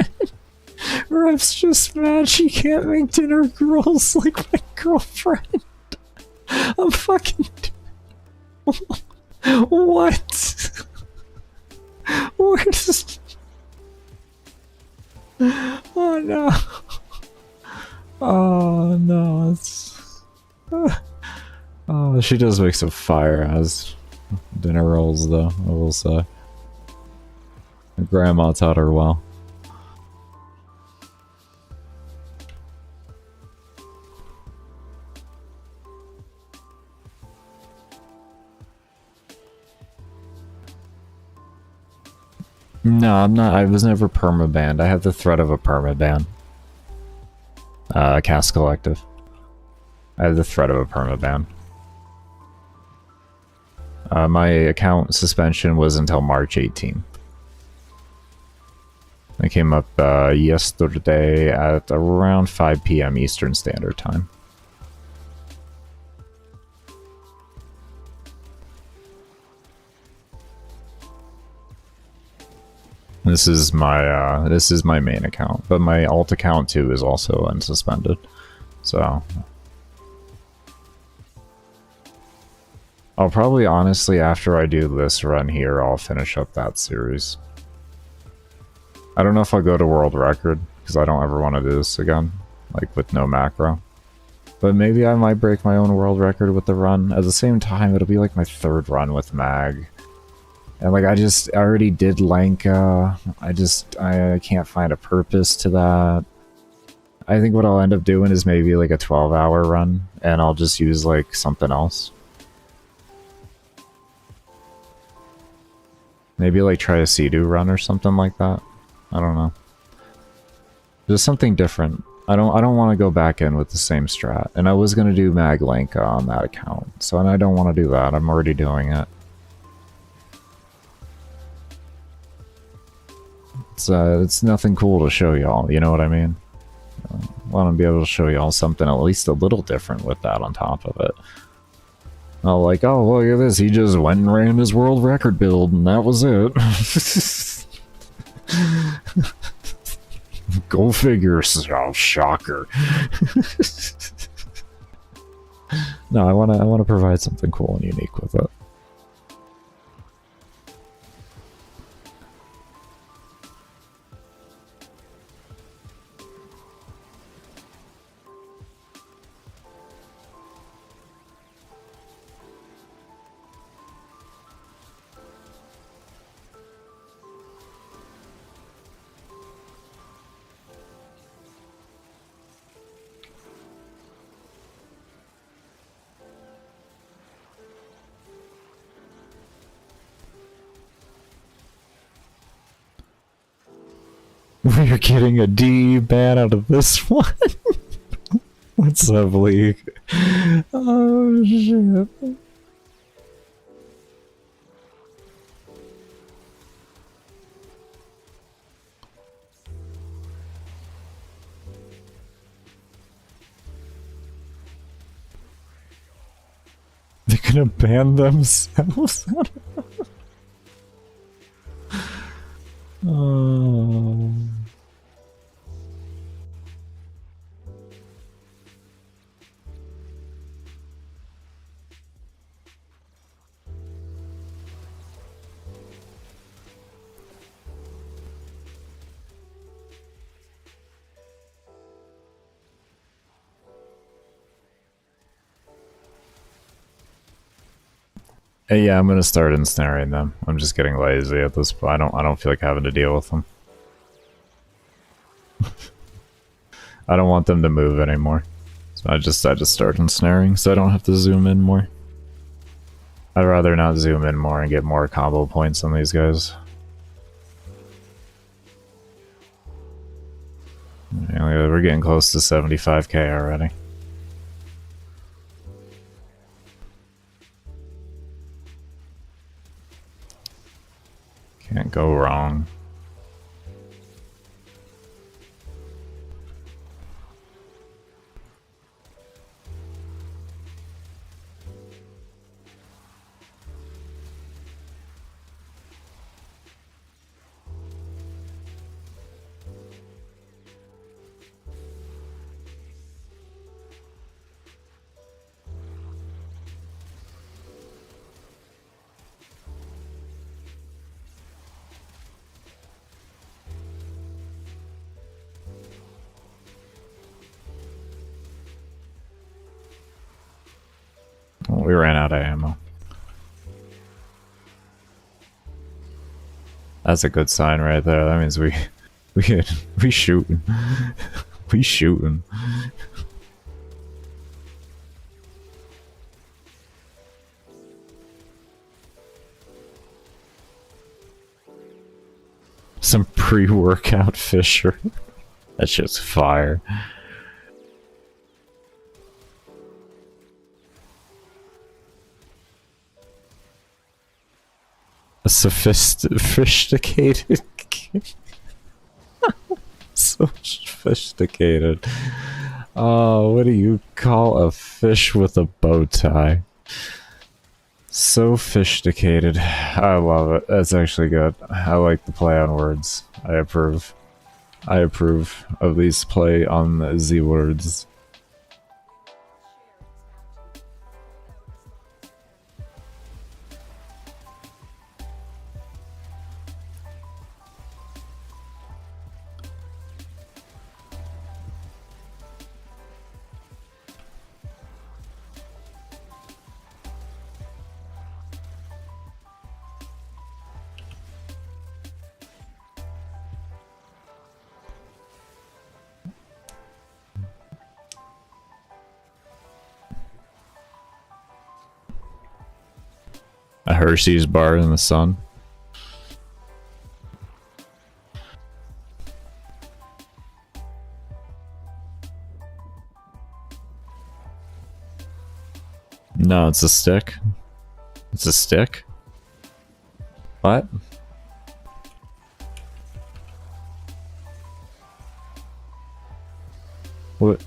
Ref's just mad she can't make dinner rolls like my girlfriend. I'm fucking... What? Where does... Oh no. Oh no, it's... Oh, she does make some fire-ass dinner rolls though, I will say. Her grandma taught her well. No, I'm not. I was never permabanned. I have the threat of a permaban. Cast Collective. I have the threat of a permaban. My account suspension was until March 18th. It came up yesterday at around 5 PM Eastern Standard Time. This is my main account, but my alt account too is also unsuspended. So I'll probably honestly, after I do this run here, I'll finish up that series. I don't know if I'll go to world record, because I don't ever want to do this again, like with no macro. But maybe I might break my own world record with the run. At the same time, it'll be like my 3rd run with mag. And like, I already did Lanka. I can't find a purpose to that. I think what I'll end up doing is maybe like a 12-hour run, and I'll just use like something else. Maybe like try a Sea-Doo run or something like that. I don't know. Just something different. I don't want to go back in with the same strat. And I was gonna do Mag Lanka on that account. So, and I don't want to do that. I'm already doing it. It's nothing cool to show y'all, you know what I mean? I want to be able to show y'all something at least a little different with that on top of it. Oh, like, oh, look at this, he just went and ran his world record build, and that was it. Go figure, oh, shocker. No, I wanna provide something cool and unique with it. We're getting a D ban out of this one. What's up, League? Oh, shit. They're gonna ban themselves? Oh. Yeah, I'm gonna start ensnaring them. I'm just getting lazy at this point. I don't feel like having to deal with them. I don't want them to move anymore. So I just start ensnaring so I don't have to zoom in more. I'd rather not zoom in more and get more combo points on these guys. Yeah, we're getting close to 75k already. Can't go wrong. Well, we ran out of ammo. That's a good sign right there. That means we shooting. We shooting. Some pre-workout Fisher. That shit's fire. A sophisticated so sophisticated. Oh, what do you call a fish with a bow tie? Sophisticated. I love it. That's actually good. I like the play on words. I approve. I approve of these play on the words. A Hershey's bar in the sun. No, it's a stick. It's a stick? What? What?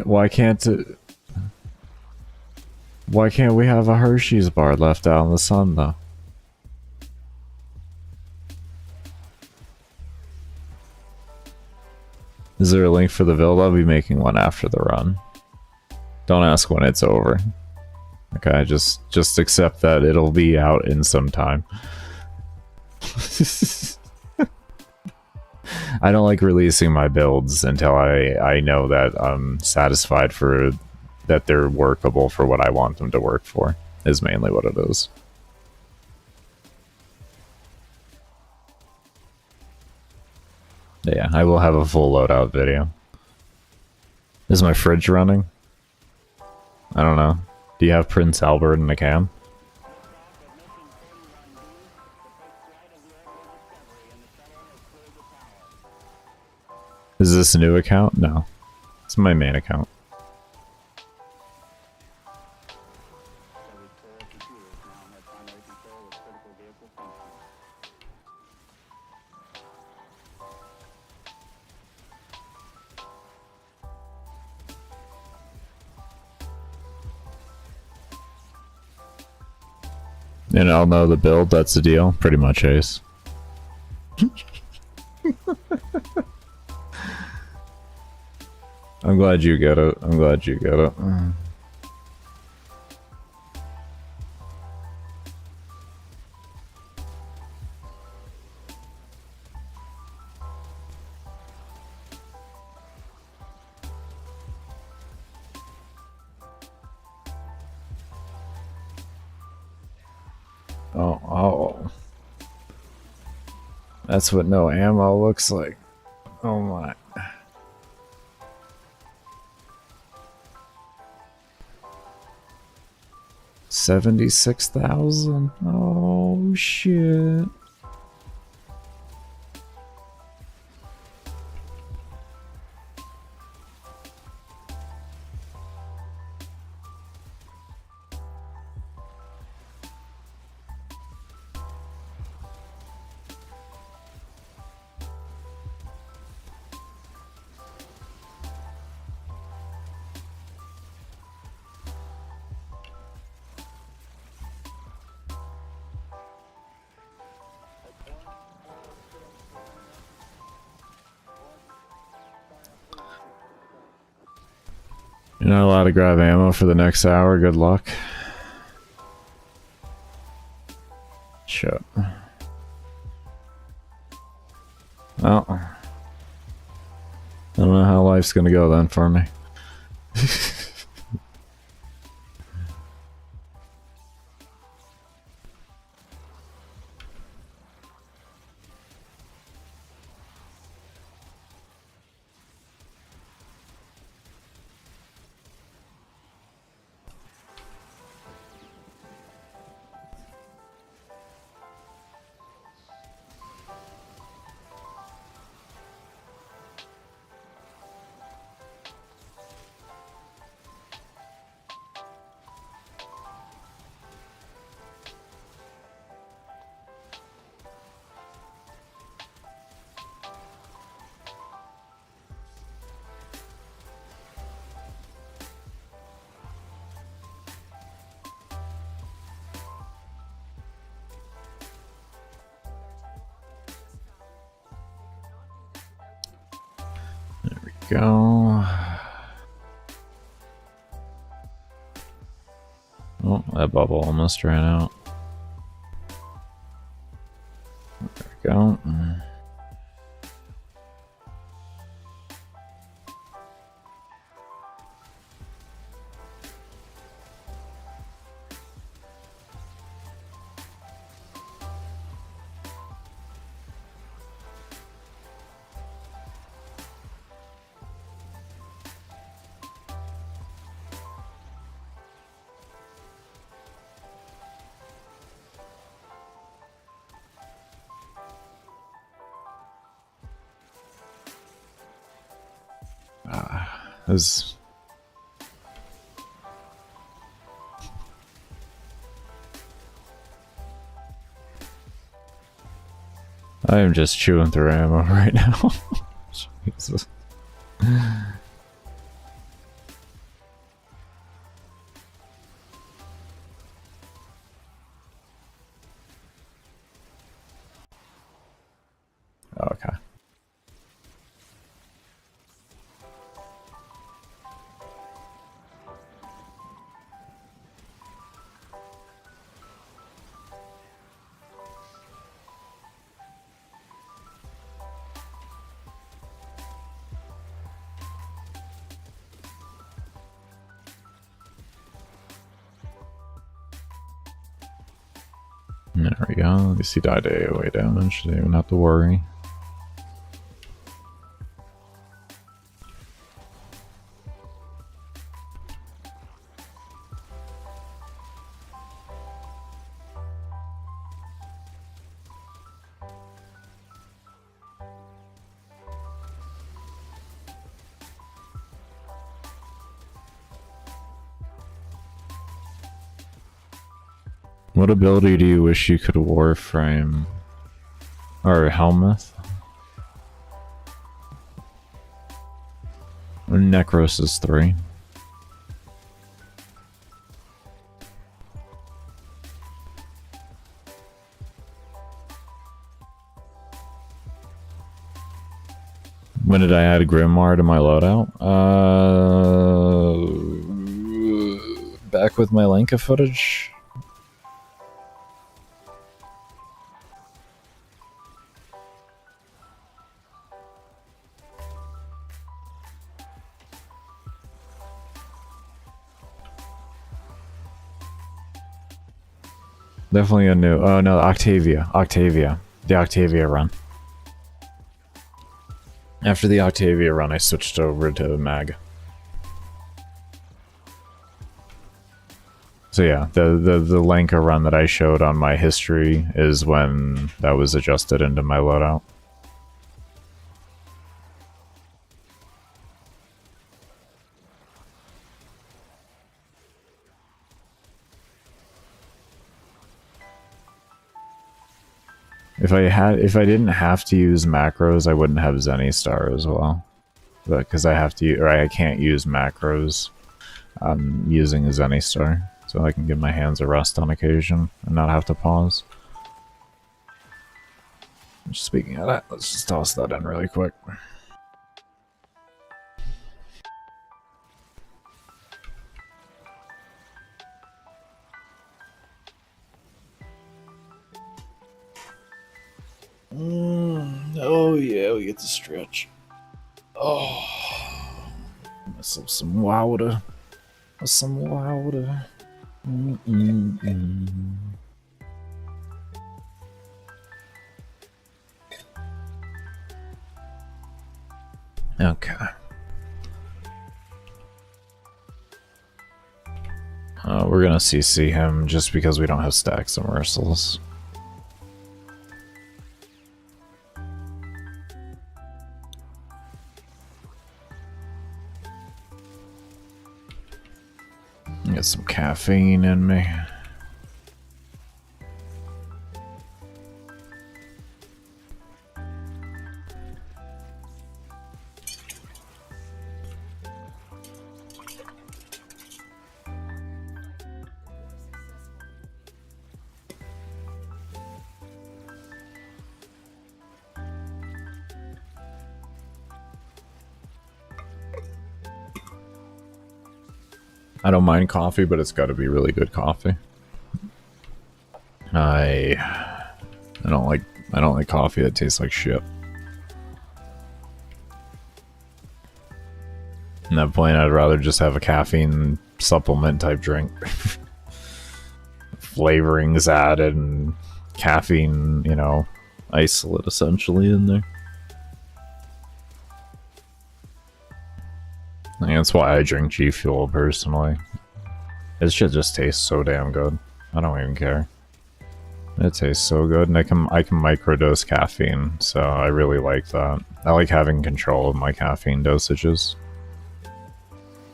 Why can't it... Why can't we have a Hershey's bar left out in the sun, though? Is there a link for the build? I'll be making one after the run. Don't ask when it's over. Okay, just accept that it'll be out in some time. I don't like releasing my builds until I know that I'm satisfied for that they're workable for what I want them to work for, is mainly what it is. Yeah, I will have a full loadout video. Is my fridge running? I don't know. Do you have Prince Albert in the cam? Is this a new account? No. It's my main account. And I'll know the build, that's the deal. Pretty much, Ace. I'm glad you get it. I'm glad you get it. Oh. That's what no ammo looks like. Oh my. $76,000. Oh shit. You're not allowed to grab ammo for the next hour. Good luck. Shit. Well, I don't know how life's gonna go then for me. Go. Oh, that bubble almost ran out. There we go. as I am just chewing through ammo right now. Jesus. Okay. There we go. At least he died AOA damage. Didn't even have to worry. What ability do you wish you could Warframe? Or Helmuth? Necros is 3. When did I add Grimoire to my loadout? Back with my Lanka footage? Definitely a new. Oh no, Octavia. The Octavia run. After the Octavia run, I switched over to Mag. So yeah, the Lanka run that I showed on my history is when that was adjusted into my loadout. If I didn't have to use macros, I wouldn't have Zenny Star as well, because I have to, or I can't use macros. Using a Zenny Star, so I can give my hands a rest on occasion and not have to pause. Speaking of that, let's just toss that in really quick. Oh yeah, we get to stretch. Oh, myself some water. Some water. Okay. We're gonna CC him just because we don't have stacks of Merciless. Get some caffeine in me. I don't mind coffee, but it's got to be really good coffee. I don't like coffee that tastes like shit. At that point, I'd rather just have a caffeine supplement type drink. Flavorings added and caffeine, you know, isolate essentially in there. I think that's why I drink G Fuel personally. This shit just tastes so damn good. I don't even care. It tastes so good, and I can microdose caffeine, so I really like that. I like having control of my caffeine dosages.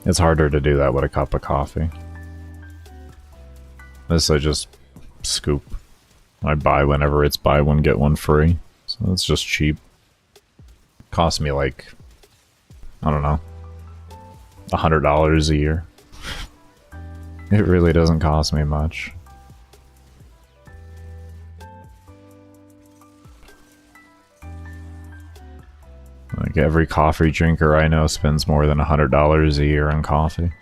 It's harder to do that with a cup of coffee. This I just scoop. I buy whenever it's buy one get one free. So it's just cheap. Cost me like, I don't know, $100 a year. It really doesn't cost me much. Like every coffee drinker I know spends more than $100 a year on coffee.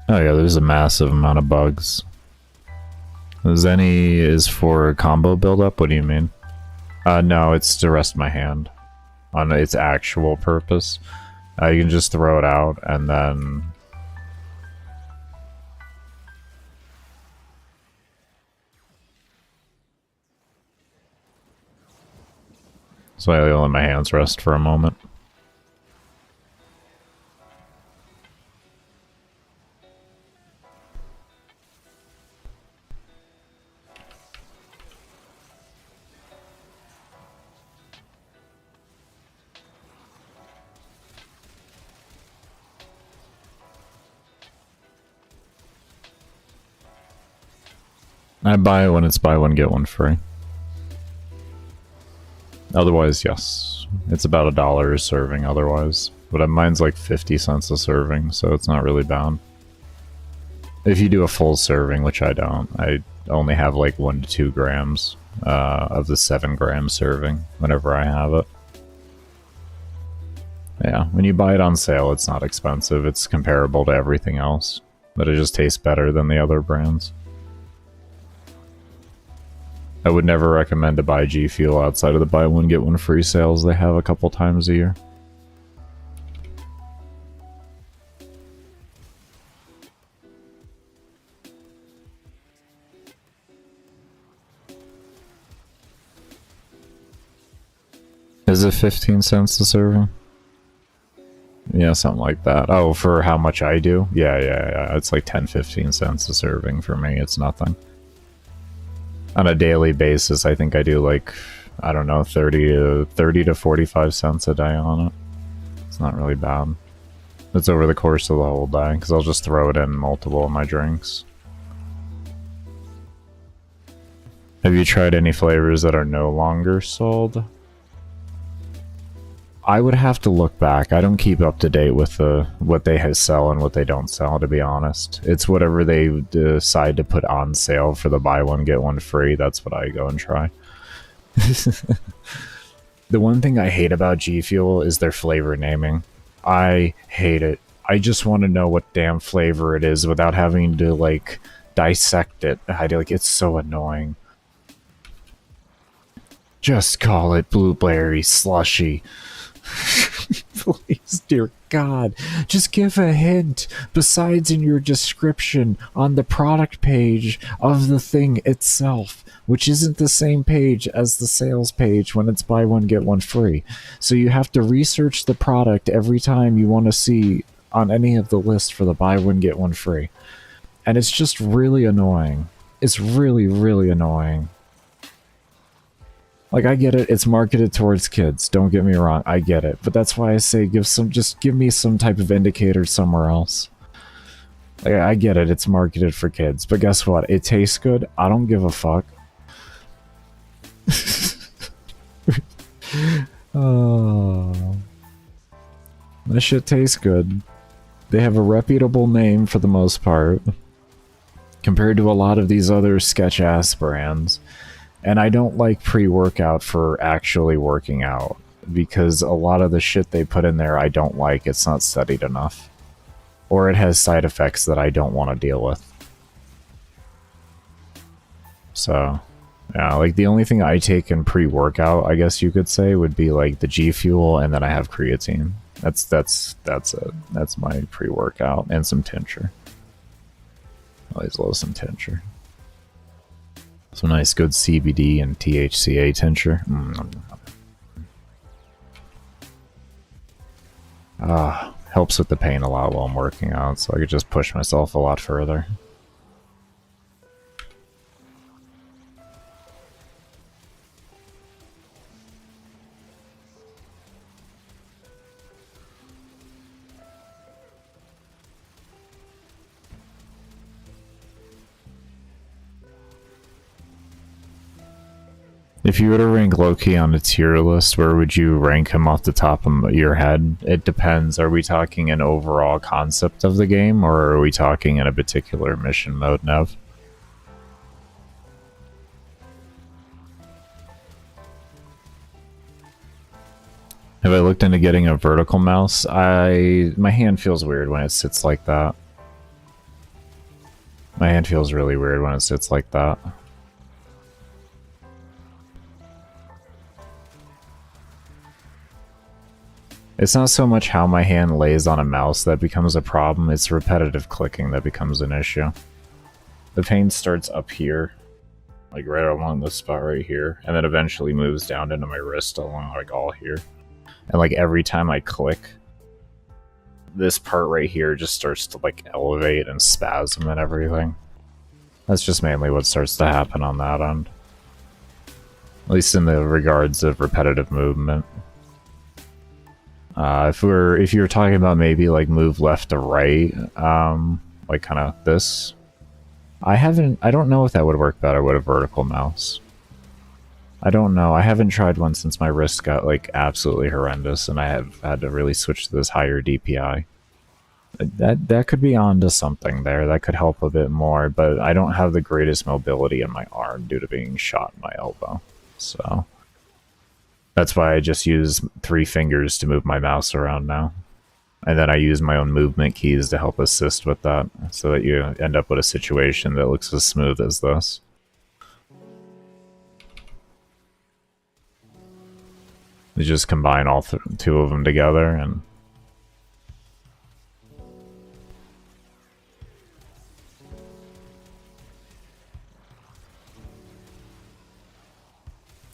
Oh yeah, there's a massive amount of bugs. Zenny is for combo buildup? What do you mean? No, it's to rest my hand on its actual purpose. You can just throw it out and then... So I let my hands rest for a moment. I buy it when it's buy one get one free. Otherwise, yes. It's about $1 a serving otherwise. But mine's like 50 cents a serving, so it's not really bad. If you do a full serving, which I don't, I only have like 1 to 2 grams of the 7-gram serving whenever I have it. Yeah, when you buy it on sale, it's not expensive. It's comparable to everything else, but it just tastes better than the other brands. I would never recommend to buy G Fuel outside of the buy one get one free sales they have a couple times a year. Is it 15 cents a serving? Yeah, something like that. Oh, for how much I do? Yeah. It's like 10-15 cents a serving for me. It's nothing. On a daily basis, I think I do like, I don't know, 30 to 45 cents a day on it. It's not really bad. It's over the course of the whole day, because I'll just throw it in multiple of my drinks. Have you tried any flavors that are no longer sold? I would have to look back. I don't keep up to date with what they sell and what they don't sell, to be honest. It's whatever they decide to put on sale for the buy one, get one free. That's what I go and try. The one thing I hate about G Fuel is their flavor naming. I hate it. I just want to know what damn flavor it is without having to, like, dissect it. It's so annoying. Just call it blueberry slushy. Please, dear God, just give a hint besides in your description on the product page of the thing itself, which isn't the same page as the sales page when it's buy one get one free. So you have to research the product every time you want to see on any of the lists for the buy one get one free. And it's just really annoying. It's really, really annoying. Like, I get it, it's marketed towards kids, don't get me wrong, I get it. But that's why I say just give me some type of indicator somewhere else. Like, I get it, it's marketed for kids, but guess what? It tastes good, I don't give a fuck. Oh. That shit tastes good. They have a reputable name for the most part, compared to a lot of these other sketch-ass brands. And I don't like pre-workout for actually working out, because a lot of the shit they put in there I don't like. It's not studied enough. Or it has side effects that I don't want to deal with. So, yeah, like the only thing I take in pre-workout, I guess you could say, would be like the G Fuel, and then I have creatine. That's it. That's my pre-workout, and some tincture. Always love some tincture. Some nice good CBD and THCA tincture. Helps with the pain a lot while I'm working out, so I could just push myself a lot further. If you were to rank Loki on a tier list, where would you rank him off the top of your head? It depends. Are we talking an overall concept of the game, or are we talking in a particular mission mode, Nev? Have I looked into getting a vertical mouse? My hand feels weird when it sits like that. My hand feels really weird when it sits like that. It's not so much how my hand lays on a mouse that becomes a problem, it's repetitive clicking that becomes an issue. The pain starts up here, like right along this spot right here, and then eventually moves down into my wrist along like all here. And like every time I click, this part right here just starts to like elevate and spasm and everything. That's just mainly what starts to happen on that end. At least in the regards of repetitive movement. If you're talking about maybe like move left to right, like kind of this, I don't know if that would work better with a vertical mouse. I don't know. I haven't tried one since my wrist got like absolutely horrendous, and I have had to really switch to this higher DPI. That could be onto something there. That could help a bit more, but I don't have the greatest mobility in my arm due to being shot in my elbow, so. That's why I just use 3 fingers to move my mouse around now. And then I use my own movement keys to help assist with that, so that you end up with a situation that looks as smooth as this. You just combine all 2 of them together and...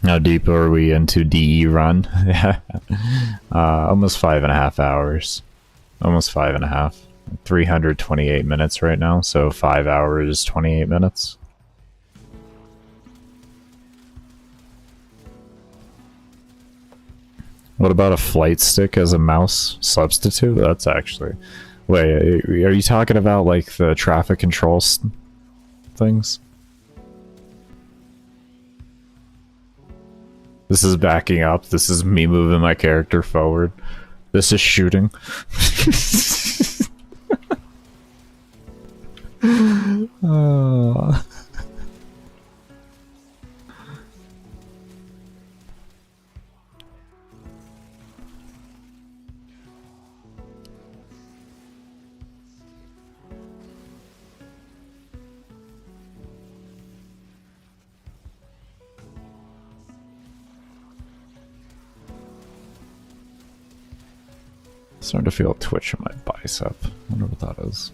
How deep are we into DE run? Yeah. Almost 5.5 hours. Almost 5.5. 328 minutes right now, so 5 hours, 28 minutes. What about a flight stick as a mouse substitute? That's actually... Wait, are you talking about like the traffic control things? This is backing up. This is me moving my character forward. This is shooting. Starting to feel a twitch in my bicep. I wonder what that is.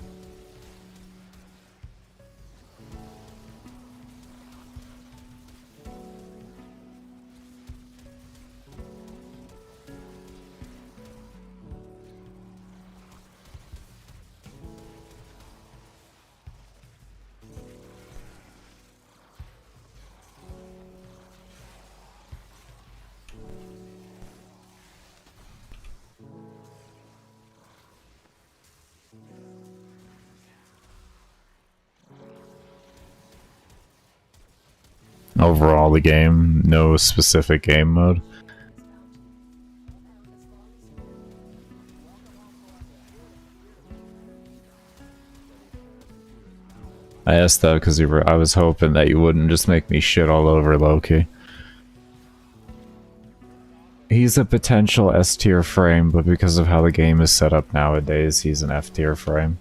Overall, the game, no specific game mode. I asked that because I was hoping that you wouldn't just make me shit all over Loki. He's a potential S tier frame, but because of how the game is set up nowadays, he's an F tier frame.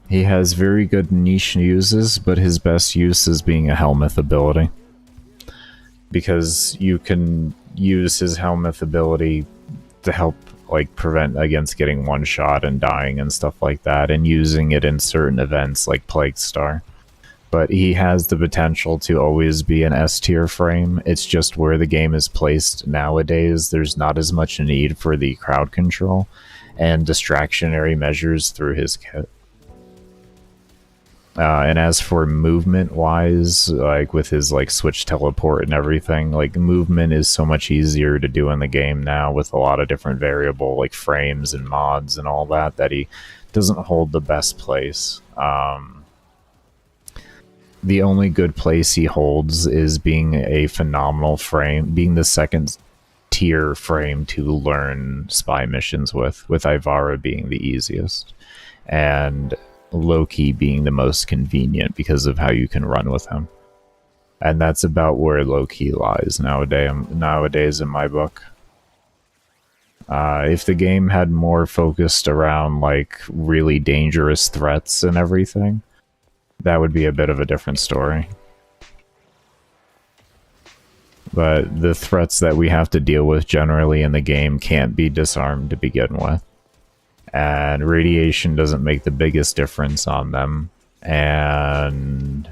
He has very good niche uses, but his best use is being a Helmuth ability. Because you can use his Helmuth ability to help like prevent against getting one shot and dying and stuff like that, and using it in certain events like Plague Star. But he has the potential to always be an S tier frame. It's just where the game is placed nowadays, there's not as much need for the crowd control and distractionary measures through his kit. And as for movement wise, like with his like switch teleport and everything, like movement is so much easier to do in the game now with a lot of different variable like frames and mods and all that, that he doesn't hold the best place. The only good place he holds is being a phenomenal frame, being the second tier frame to learn spy missions with Ivara being the easiest, and Loki being the most convenient because of how you can run with him. And that's about where Loki lies nowadays in my book. If the game had more focused around like really dangerous threats and everything, that would be a bit of a different story. But the threats that we have to deal with generally in the game can't be disarmed to begin with. And radiation doesn't make the biggest difference on them. And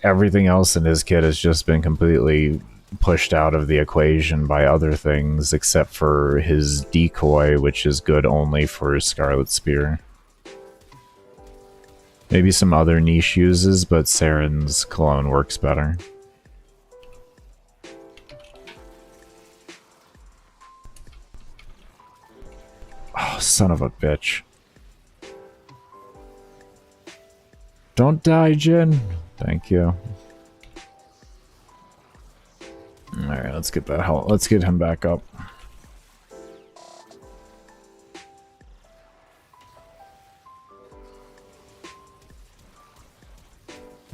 everything else in his kit has just been completely pushed out of the equation by other things, except for his decoy, which is good only for Scarlet Spear. Maybe some other niche uses, but Saren's cologne works better. Oh, son of a bitch. Don't die, Jin. Thank you. Alright, let's get that hell. Let's get him back up.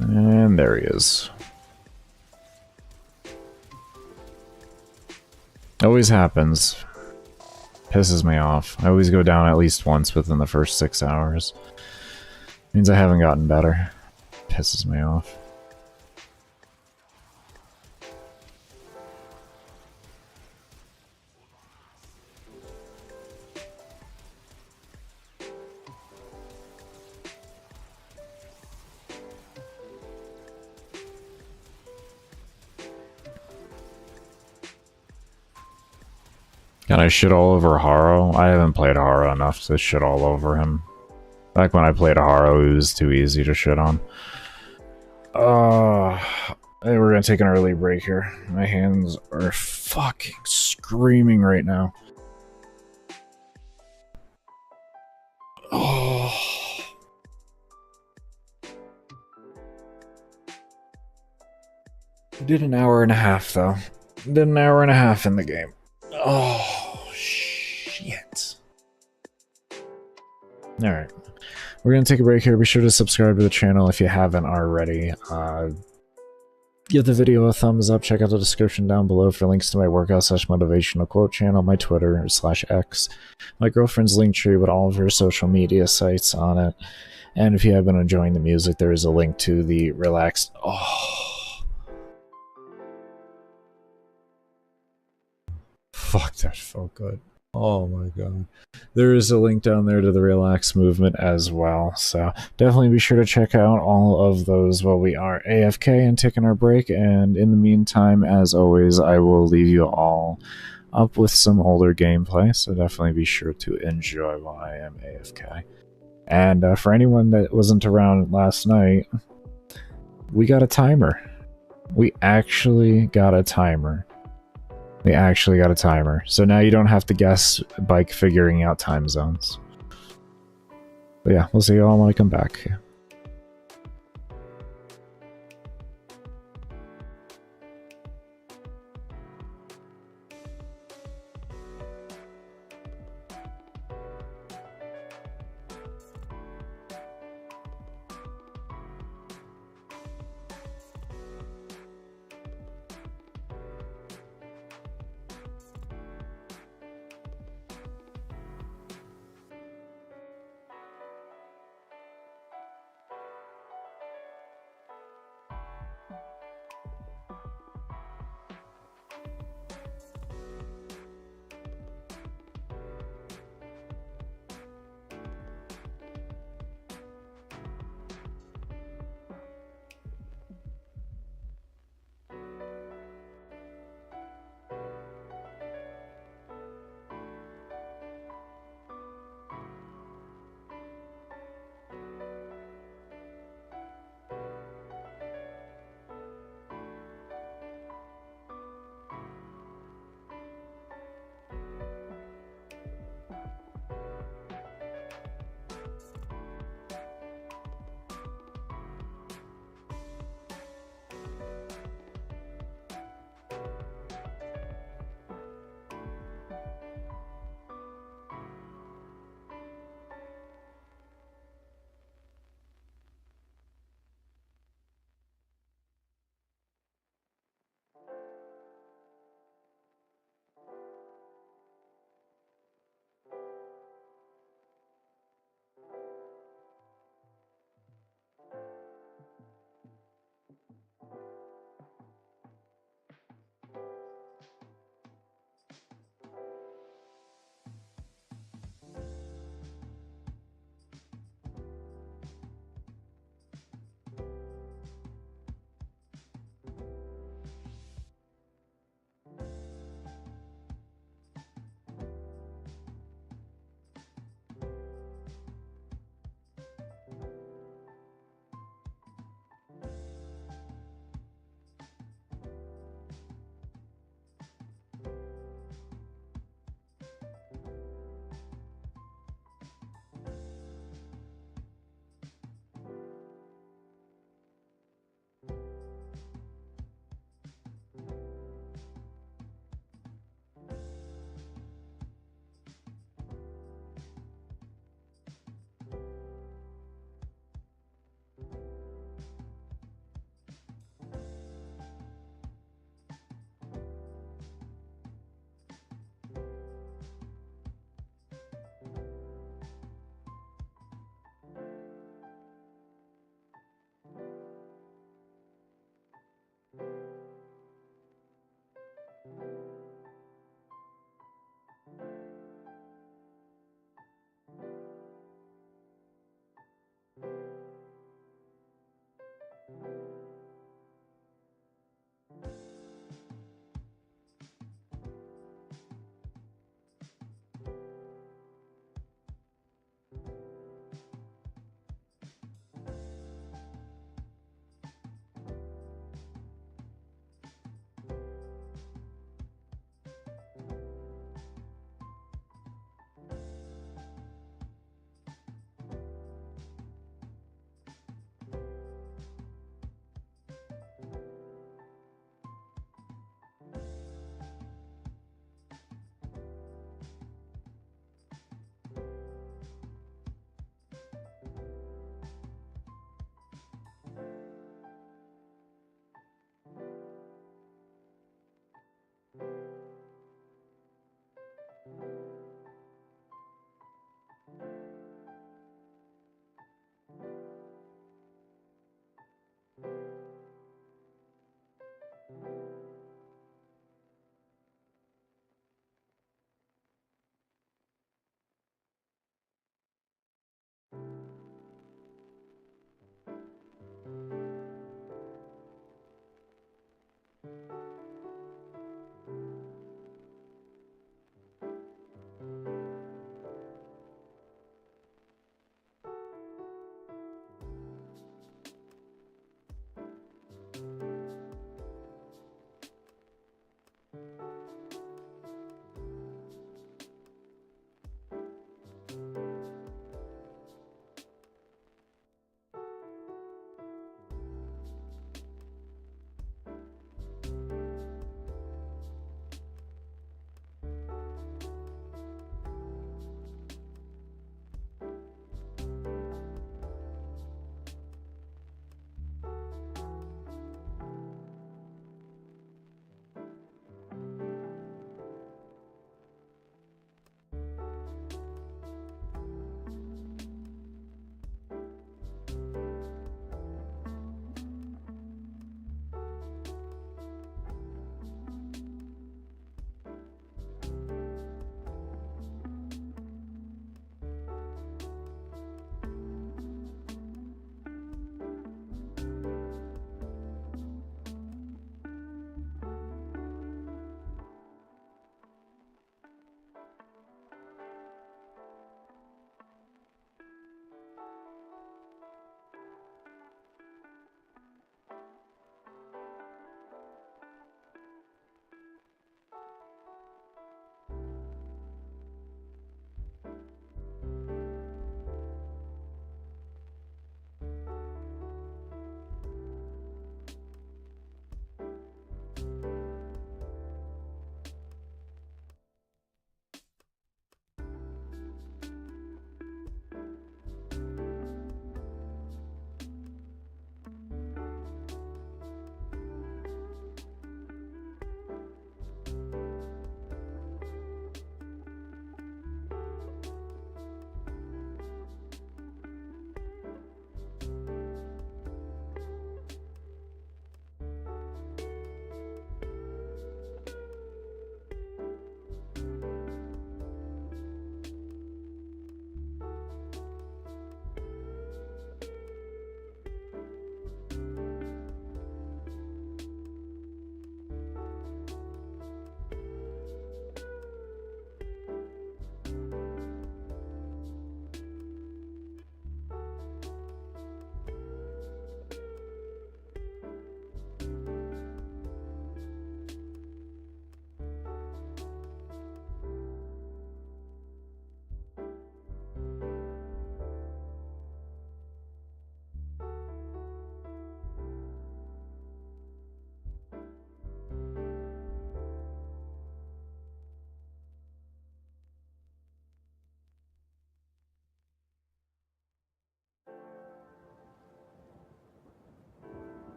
And there he is. Always happens. Pisses me off. I always go down at least once within the first 6 hours. Means I haven't gotten better. Pisses me off. Can I shit all over Haro? I haven't played Haro enough to shit all over him. Back when I played Haro, it was too easy to shit on. Hey, we're gonna take an early break here. My hands are fucking screaming right now. Oh. Did an hour and a half, though. Did an hour and a half in the game. Oh, shit. Alright. We're going to take a break here. Be sure to subscribe to the channel if you haven't already. Give the video a thumbs up. Check out the description down below for links to my workout/motivational quote channel, my Twitter/X, my girlfriend's link tree with all of her social media sites on it. And if you have been enjoying the music, there is a link to the relaxed... Oh. Fuck, that felt good. Oh my god. There is a link down there to the relax movement as well, so definitely be sure to check out all of those while we are AFK and taking our break. And in the meantime, as always, I will leave you all up with some older gameplay, so definitely be sure to enjoy while I am AFK. And for anyone that wasn't around last night, we got a timer. We actually got a timer. We actually got a timer. So now you don't have to guess by figuring out time zones. But yeah, we'll see you all when I come back.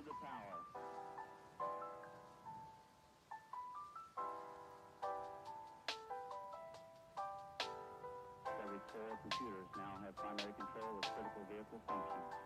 to the tower. Every 4 computers now have primary control of critical vehicle functions.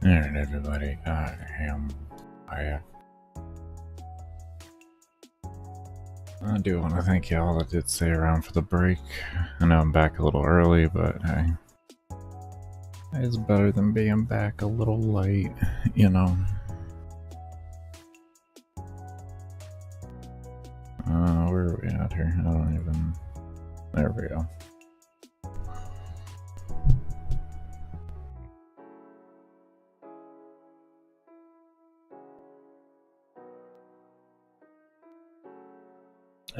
Alright, everybody. I do want to thank y'all that did stay around for the break. I know I'm back a little early, but hey, it's better than being back a little late, you know. Where are we at here? I don't even... There we go.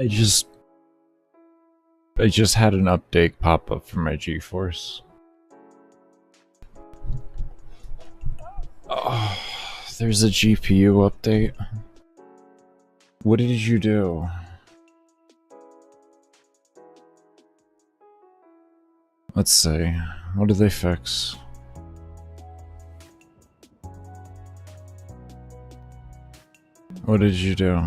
I just had an update pop up for my GeForce. Oh, there's a GPU update. What did you do? Let's see. What did they fix? What did you do?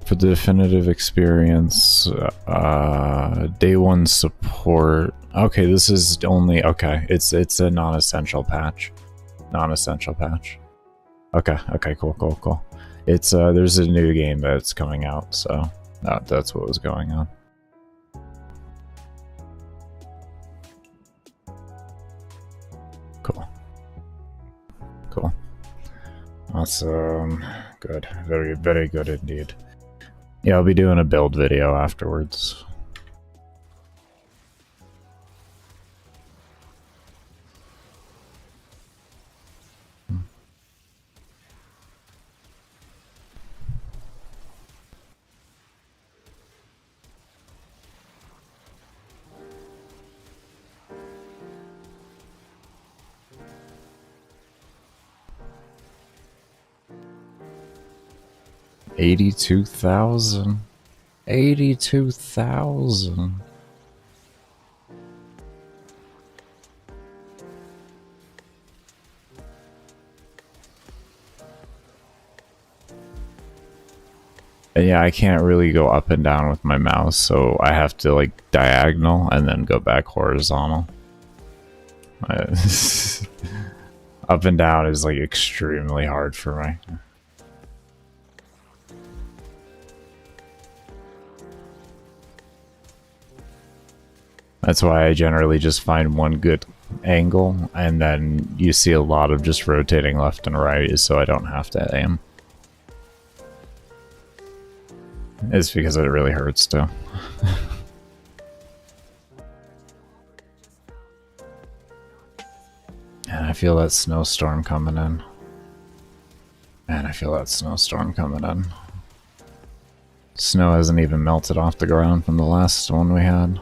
For the definitive experience, day one support. Okay, this is only okay. It's a non-essential patch. Non-essential patch. Okay, cool. It's there's a new game that's coming out, so that's what was going on. Cool. Awesome. Good. Very good indeed. Yeah, I'll be doing a build video afterwards. $82,000. 82,000. And yeah, I can't really go up and down with my mouse, so I have to like diagonal and then go back horizontal. Up and down is like extremely hard for me. That's why I generally just find one good angle, and then you see a lot of just rotating left and right, so I don't have to aim. It's because it really hurts too. And I feel that snowstorm coming in. Snow hasn't even melted off the ground from the last one we had.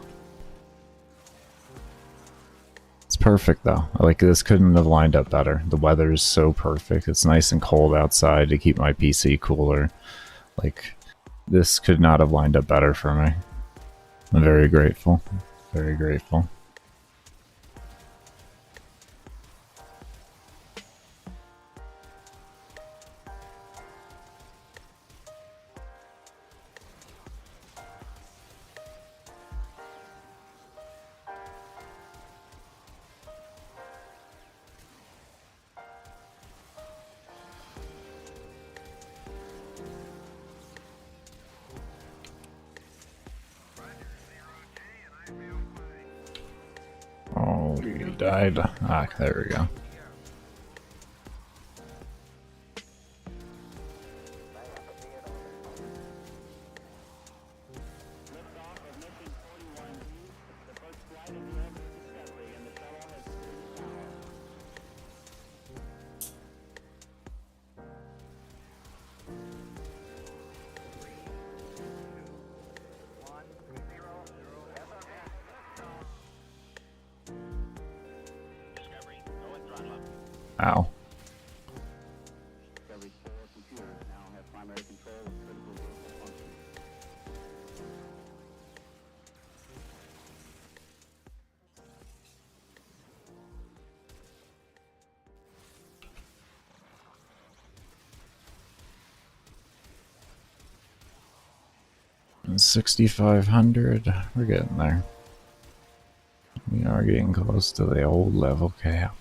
It's perfect though. Like, this couldn't have lined up better. The weather is so perfect. It's nice and cold outside to keep my PC cooler. Like, this could not have lined up better for me. I'm very grateful. Very grateful. Oh, he died. Ah, there we go. Ow. Discovery's 4 computers now have primary control of critical vehicle functions. 6,500. We're getting there. We are getting close to the old level cap.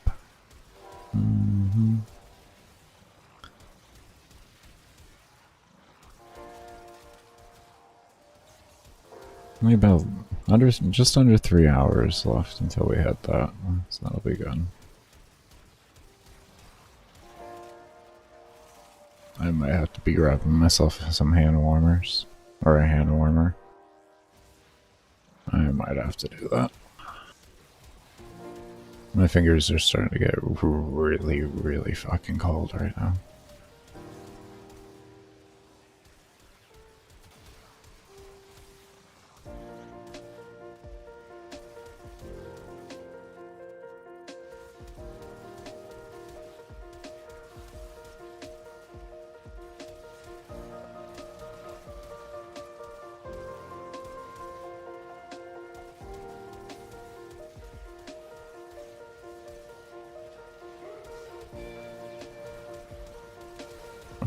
Only about just under 3 hours left until we hit that, so that'll be good. I might have to be grabbing myself some hand warmers, or a hand warmer. I might have to do that. My fingers are starting to get really, really fucking cold right now.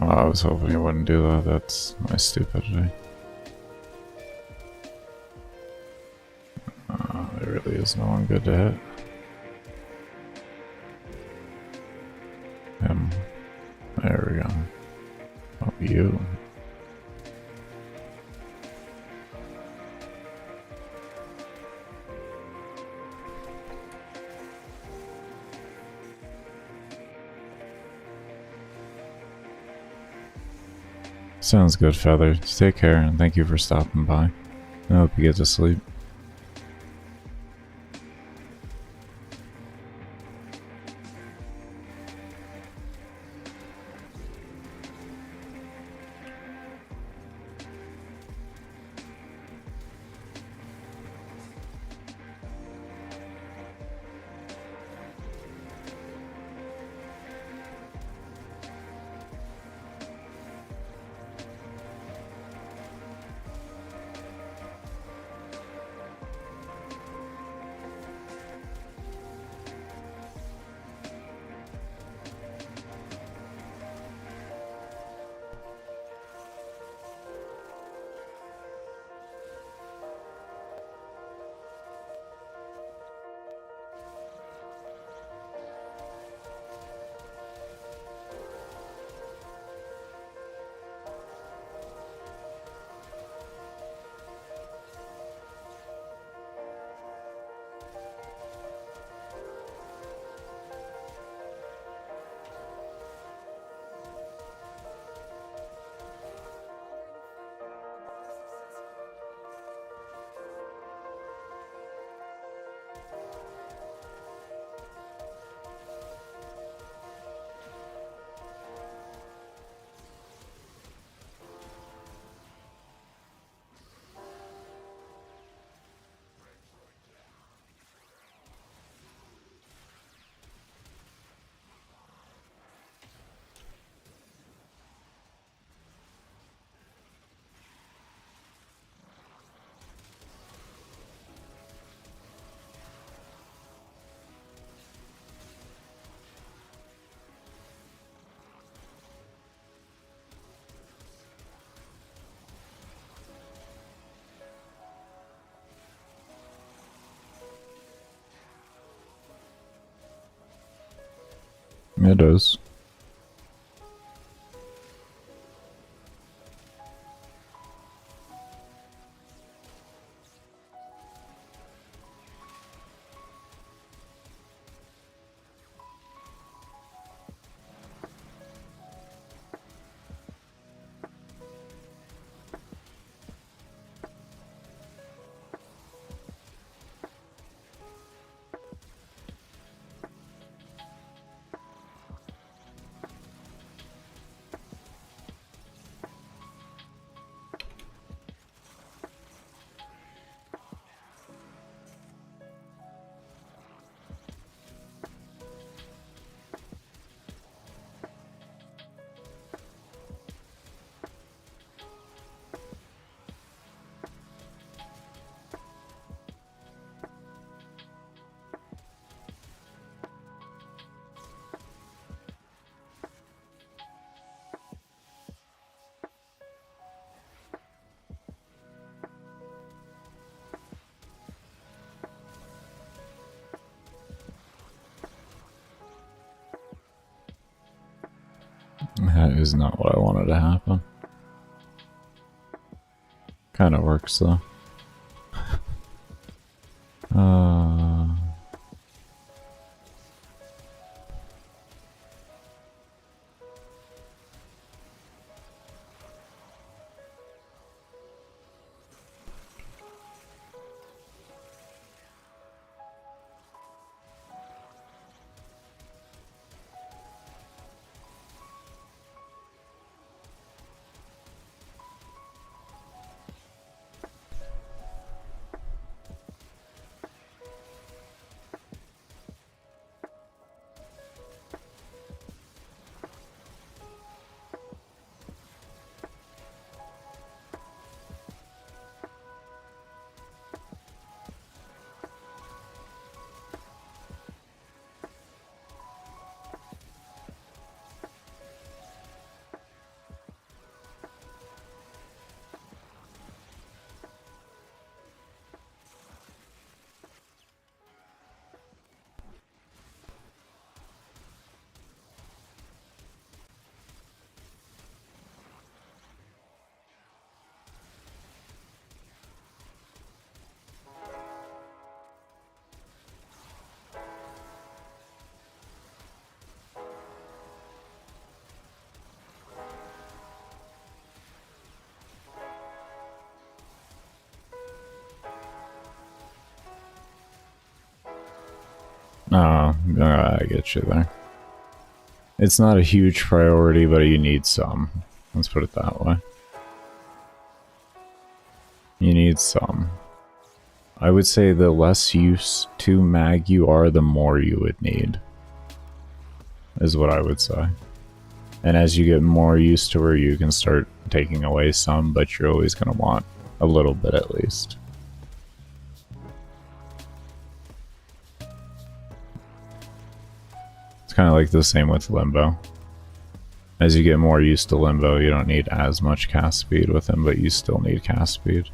Oh, I was hoping you wouldn't do that. That's my stupidity. There really is no one good to hit. Him. There we go. Oh, you. Sounds good, Feather. Take care, and thank you for stopping by. I hope you get to sleep. It does. That is not what I wanted to happen. Kind of works though. Uh... Oh, I get you there. It's not a huge priority, but you need some. Let's put it that way. You need some. I would say the less used to mag you are, the more you would need. Is what I would say. And as you get more used to where you can start taking away some, but you're always going to want a little bit at least. It's kind of like the same with Limbo. As you get more used to Limbo, you don't need as much cast speed with him, but you still need cast speed.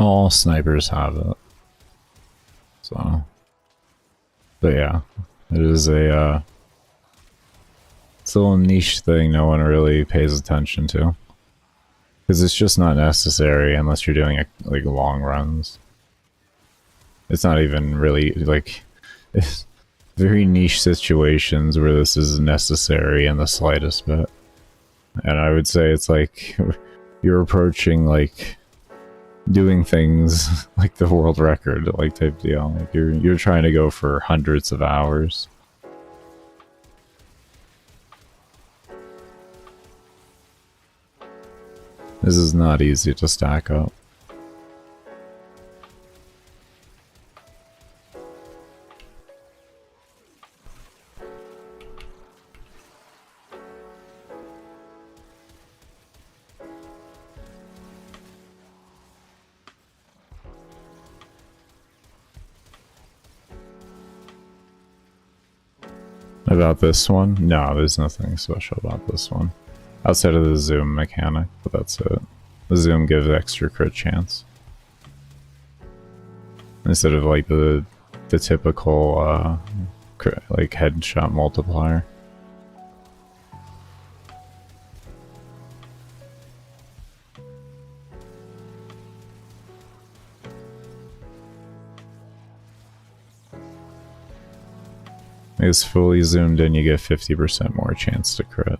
All snipers have it. So, but yeah, it is it's a little niche thing no one really pays attention to. Because it's just not necessary unless you're doing like long runs. It's not even really like it's very niche situations where this is necessary in the slightest bit. And I would say it's like you're approaching like doing things like the world record like type deal. Like you're trying to go for hundreds of hours. This is not easy to stack up. About this one? No, there's nothing special about this one. Outside of the zoom mechanic, but that's it. The zoom gives extra crit chance. Instead of like the typical like headshot multiplier. It's fully zoomed in, you get 50% more chance to crit.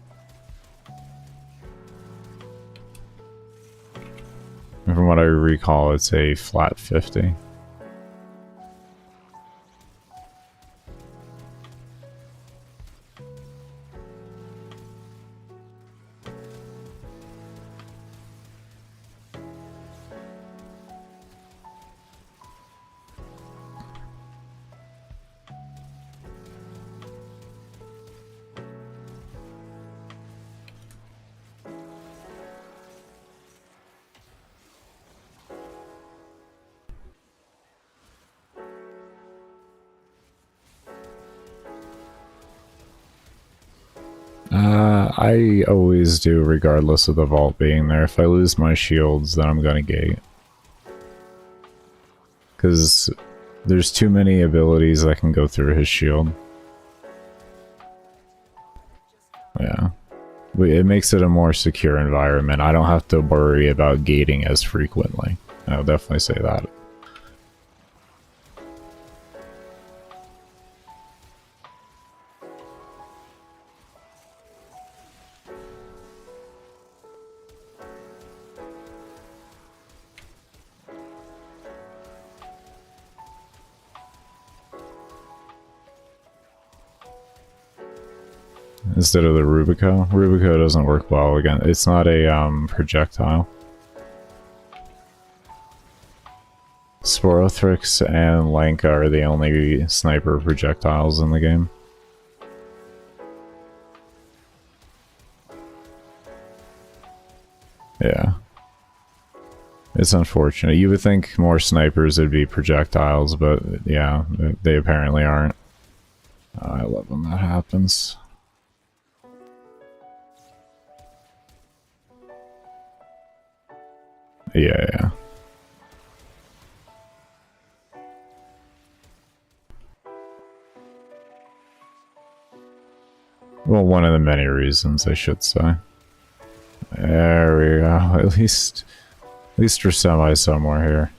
And from what I recall, it's a flat 50. I always do, regardless of the vault being there. If I lose my shields, then I'm gonna gate. Because there's too many abilities that can go through his shield. Yeah. It makes it a more secure environment. I don't have to worry about gating as frequently. I'll definitely say that. Instead of the Rubico. Rubico doesn't work well again. It's not a projectile. Sporothrix and Lanka are the only sniper projectiles in the game. Yeah. It's unfortunate. You would think more snipers would be projectiles, but yeah, they apparently aren't. I love when that happens. Yeah. Well, one of the many reasons, I should say. There we go. At least we're semi somewhere here.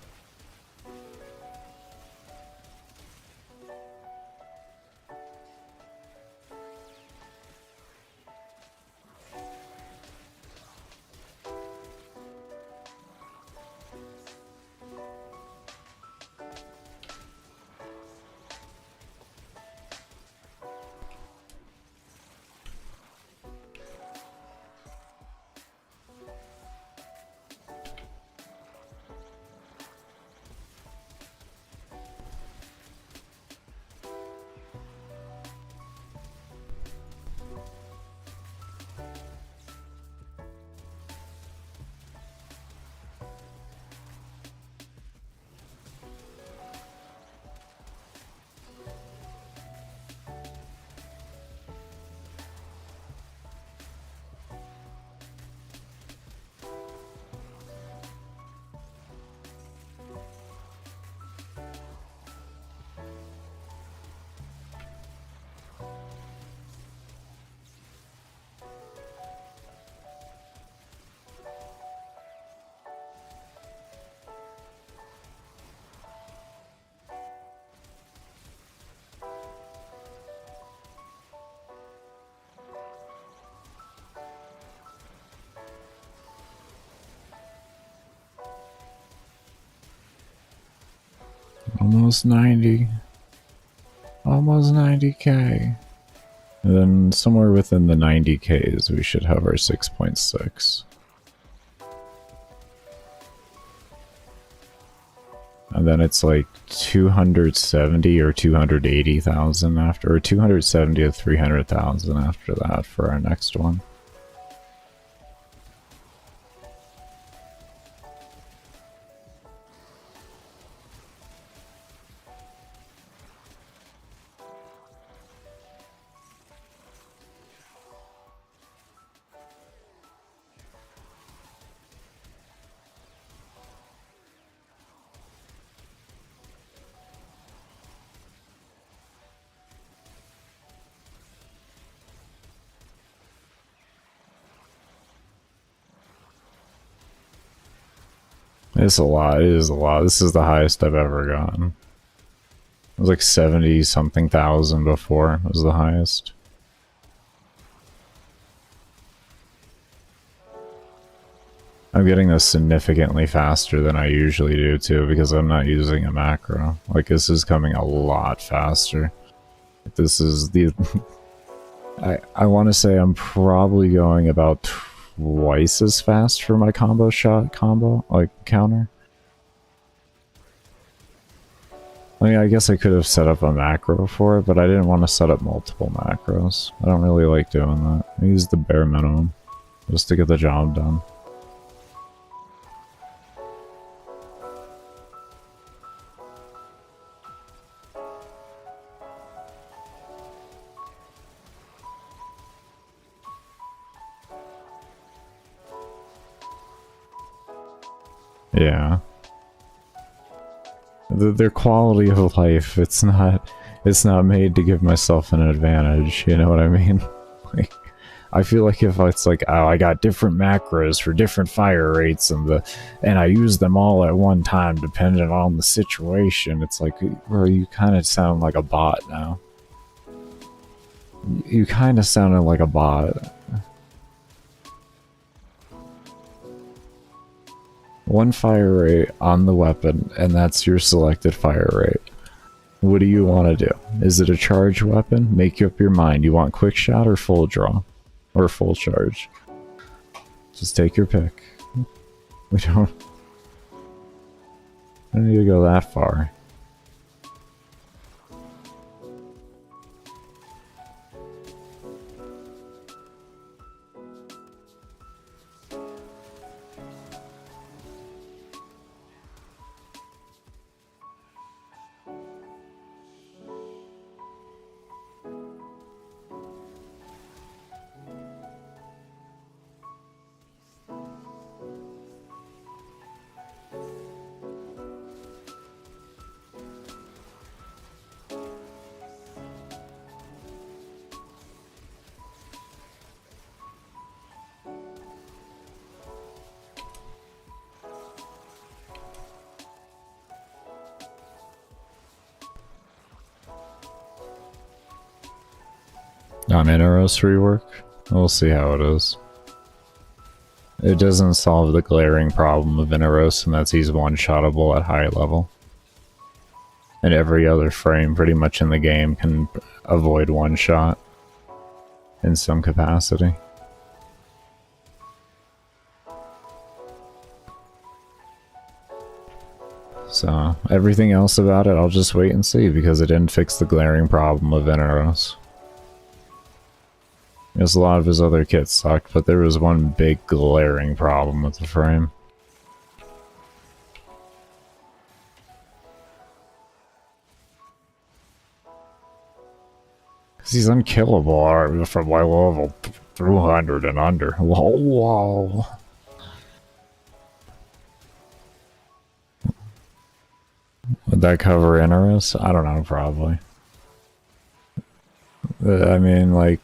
Almost 90. Almost 90k. And then somewhere within the 90ks we should have our 6.6. And then it's like 270 or 280,000 after, or 270 to 300,000 after that for our next one. It's a lot. It is a lot. This is the highest I've ever gotten. It was like 70 something thousand before was the highest. I'm getting this significantly faster than I usually do too because I'm not using a macro. Like this is coming a lot faster. This is the... I want to say I'm probably going about twice as fast for my combo shot like counter. I mean, I guess I could have set up a macro for it, but I didn't want to set up multiple macros. I don't really like doing that. I use the bare minimum just to get the job done. Yeah. Their quality of life, it's not made to give myself an advantage, you know what I mean? Like, I feel like if it's like, oh, I got different macros for different fire rates and I use them all at one time depending on the situation, it's like, bro, you kind of sound like a bot now. You kind of sounded like a bot. One fire rate on the weapon, and that's your selected fire rate. What do you want to do? Is it a charge weapon? Make up your mind. You want quick shot or full draw? Or full charge? Just take your pick. We don't need to go that far. On Inaros rework? We'll see how it is. It doesn't solve the glaring problem of Inaros, and that's he's one-shottable at high level. And every other frame pretty much in the game can avoid one shot in some capacity. So, everything else about it, I'll just wait and see, because it didn't fix the glaring problem of Inaros. Because a lot of his other kits sucked, but there was one big glaring problem with the frame. Because he's unkillable from my level 200 and under. Whoa. Would that cover Inaros? I don't know, probably. I mean, like...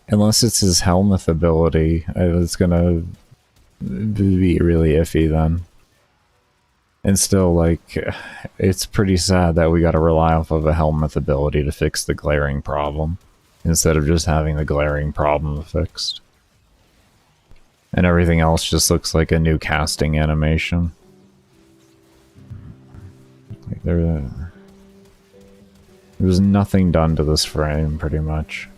Unless it's his Helmuth ability, it's gonna be really iffy then. And still, like, it's pretty sad that we gotta rely off of a Helmuth ability to fix the glaring problem, instead of just having the glaring problem fixed. And everything else just looks like a new casting animation. There was nothing done to this frame, pretty much.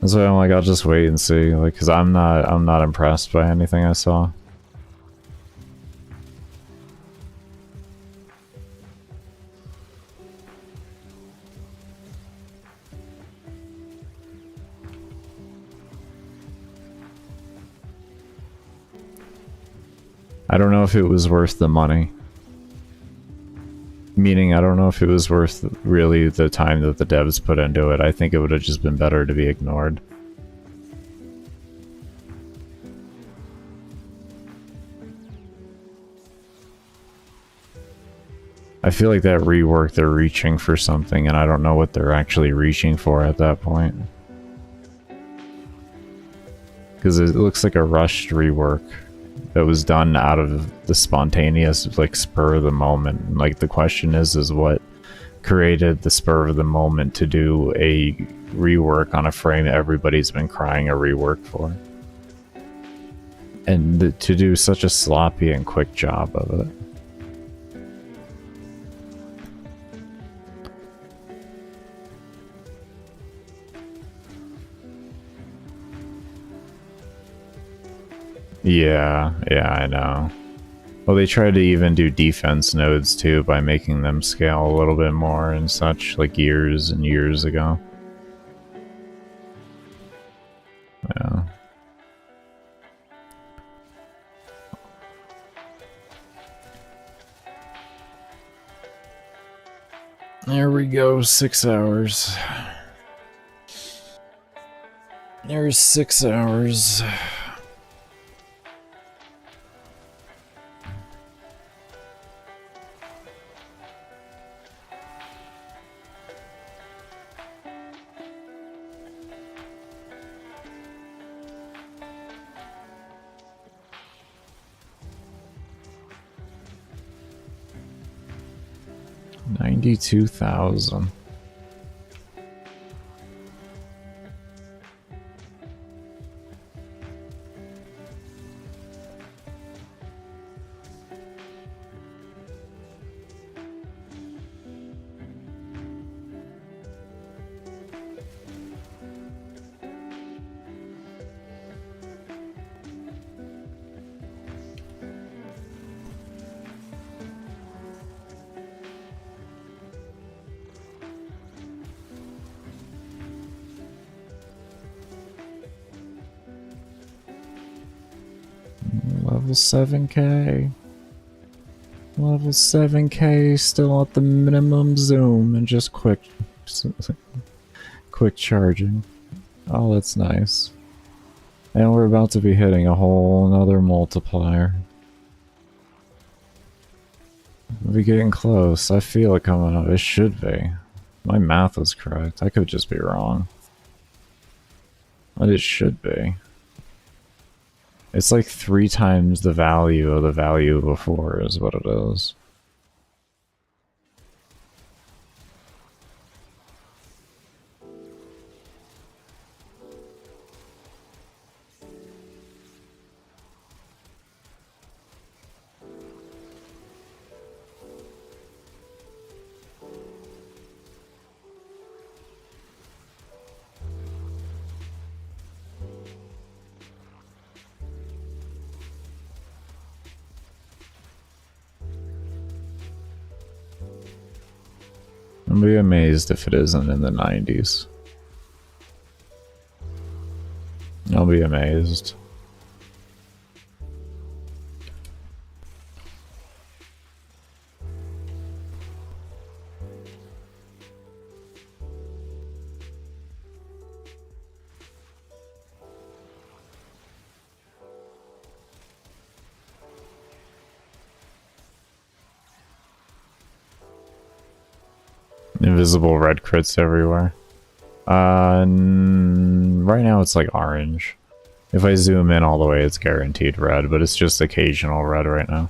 That's why I'm like, I'll just wait and see, like, because I'm not impressed by anything I saw. I don't know if it was worth the money. Meaning, I don't know if it was worth really the time that the devs put into it. I think it would have just been better to be ignored. I feel like that rework, they're reaching for something, and I don't know what they're actually reaching for at that point. Because it looks like a rushed rework that was done out of the spontaneous, like, spur of the moment. Like, the question is what created the spur of the moment to do a rework on a frame that everybody's been crying a rework for? And to do such a sloppy and quick job of it. Yeah, I know. Well, they tried to even do defense nodes too by making them scale a little bit more and such, like years and years ago. Yeah. There we go, 6 hours. There's 6 hours. $92,000. Level 7K. Level 7K, still at the minimum zoom and just quick charging. Oh, that's nice. And we're about to be hitting a whole nother multiplier. We're getting close. I feel it coming up. It should be. My math was correct. I could just be wrong. But it should be. It's like 3 times the value before is what it is. I'll be amazed if it isn't in the 90s. I'll be amazed. Invisible red crits everywhere. Right now it's like orange. If I zoom in all the way, it's guaranteed red, but it's just occasional red right now.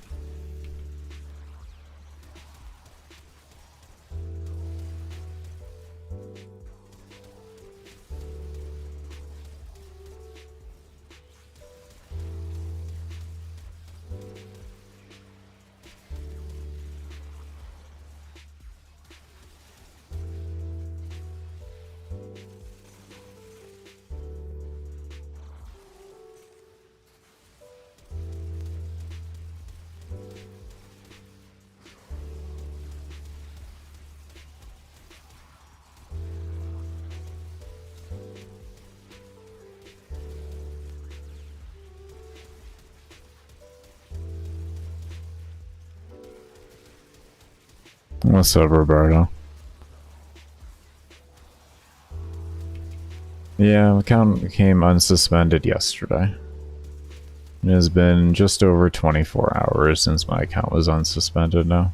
What's up, Roberto? Yeah, my account became unsuspended yesterday. It has been just over 24 hours since my account was unsuspended now.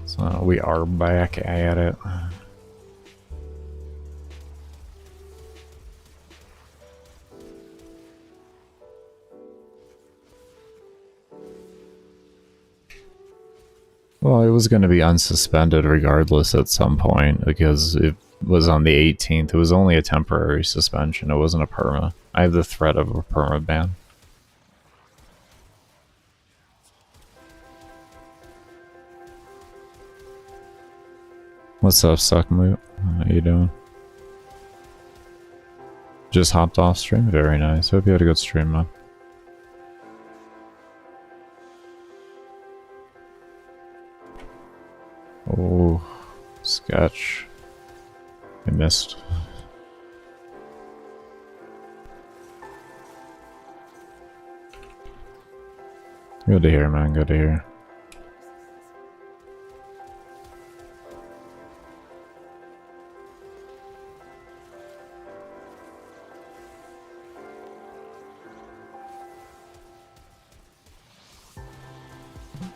So we are back at it. Well, it was going to be unsuspended regardless at some point because it was on the 18th. It was only a temporary suspension. It wasn't a perma. I have the threat of a perma ban. What's up, Suckmoot? How you doing? Just hopped off stream? Very nice. Hope you had a good stream, man. Oh, sketch. I missed. Good to hear, man. Good to hear.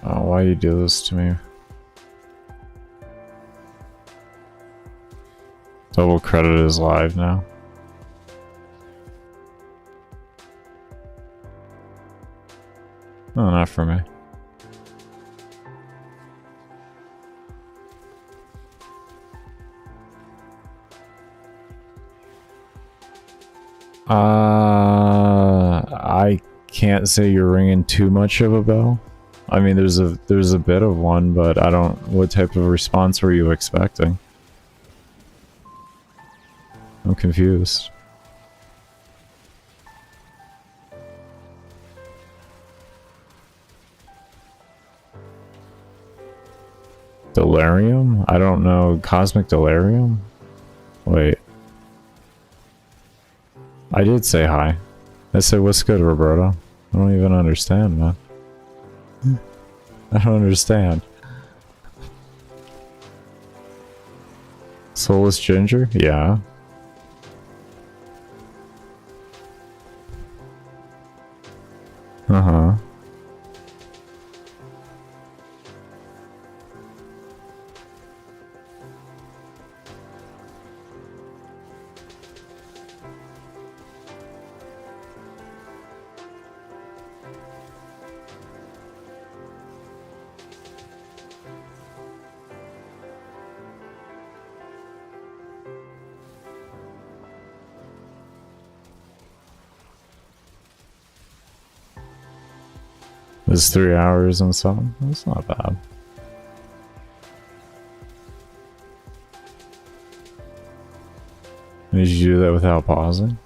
Oh, why you do this to me? Double credit is live now. No, not for me. I can't say you're ringing too much of a bell. I mean, there's a bit of one, but I don't. What type of response were you expecting? I'm confused. Delirium? I don't know. Cosmic Delirium? Wait. I did say hi. I said, what's good, Roberto? I don't even understand, man. I don't understand. Soulless Ginger? Yeah. Uh-huh. It's 3 hours and something. That's not bad. Did you do that without pausing?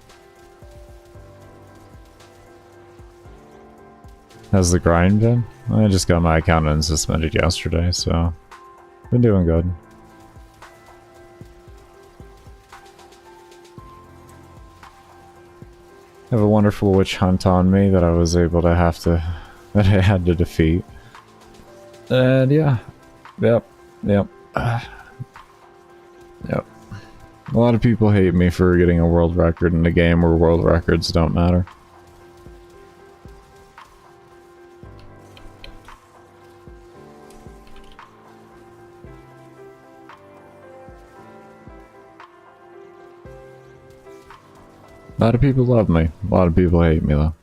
How's the grind been? I just got my account unsuspended yesterday, so been doing good. I have a wonderful witch hunt on me that I was able to that I had to defeat. And yeah. Yep. Yep. Yep. A lot of people hate me for getting a world record in a game where world records don't matter. A lot of people love me. A lot of people hate me though.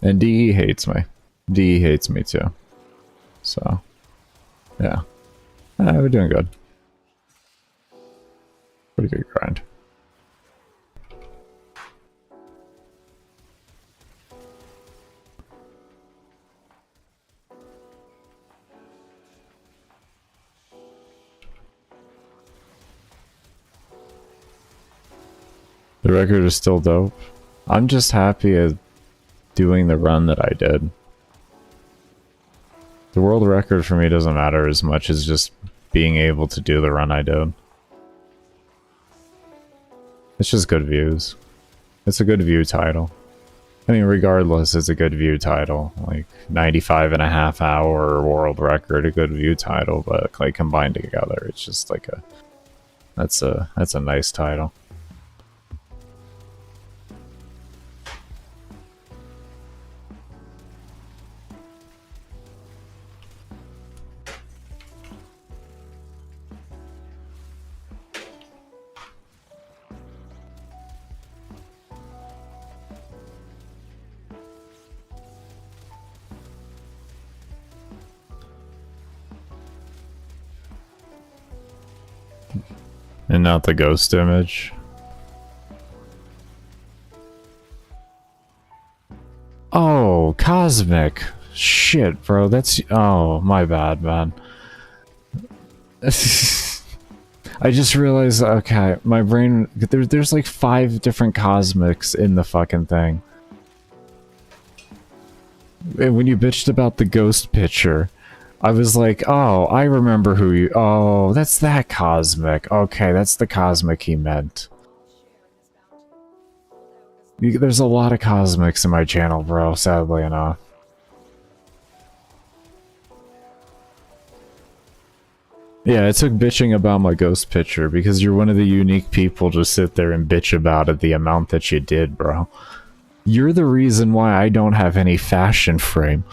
And DE hates me. DE hates me too. So, yeah. We're doing good. Pretty good grind. The record is still dope. I'm just happy at doing the run that I did. The world record for me doesn't matter as much as just being able to do the run I did. It's just good views. It's a good view title. I mean, regardless, it's a good view title. Like 95.5 hour world record, a good view title, but like combined together, it's just like a that's a nice title. And not the ghost image. Oh, cosmic. Shit, bro. That's... Oh, my bad, man. I just realized, okay, my brain... There's like 5 different cosmics in the fucking thing. And when you bitched about the ghost picture, I was like, oh, I remember who you... Oh, that's that cosmic. Okay, that's the cosmic he meant. There's a lot of cosmics in my channel, bro, sadly enough. Yeah, it took bitching about my ghost picture because you're one of the unique people to sit there and bitch about it the amount that you did, bro. You're the reason why I don't have any fashion frame.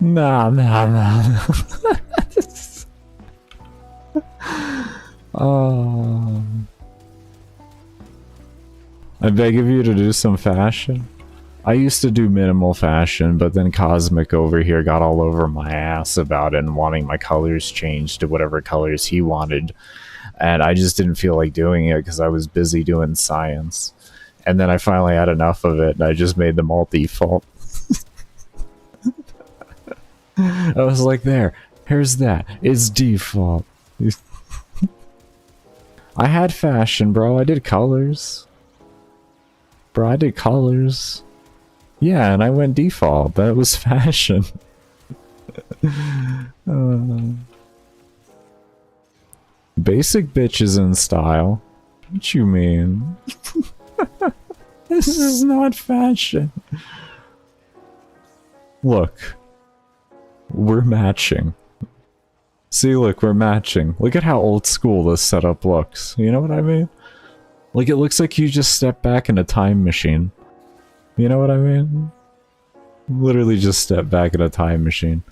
Nah. Oh. I beg of you to do some fashion. I used to do minimal fashion, but then Cosmic over here got all over my ass about it and wanting my colors changed to whatever colors he wanted. And I just didn't feel like doing it because I was busy doing science. And then I finally had enough of it and I just made them all default. I was like, here's that. It's default. I had fashion, bro. I did colors. Bro, I did colors. Yeah, and I went default. That was fashion. Basic bitches in style. What you mean? This is not fashion. Look. We're matching. See, look, we're matching. Look at how old school this setup looks. You know what I mean? Like, it looks like you just stepped back in a time machine. You know what I mean? Literally just stepped back in a time machine.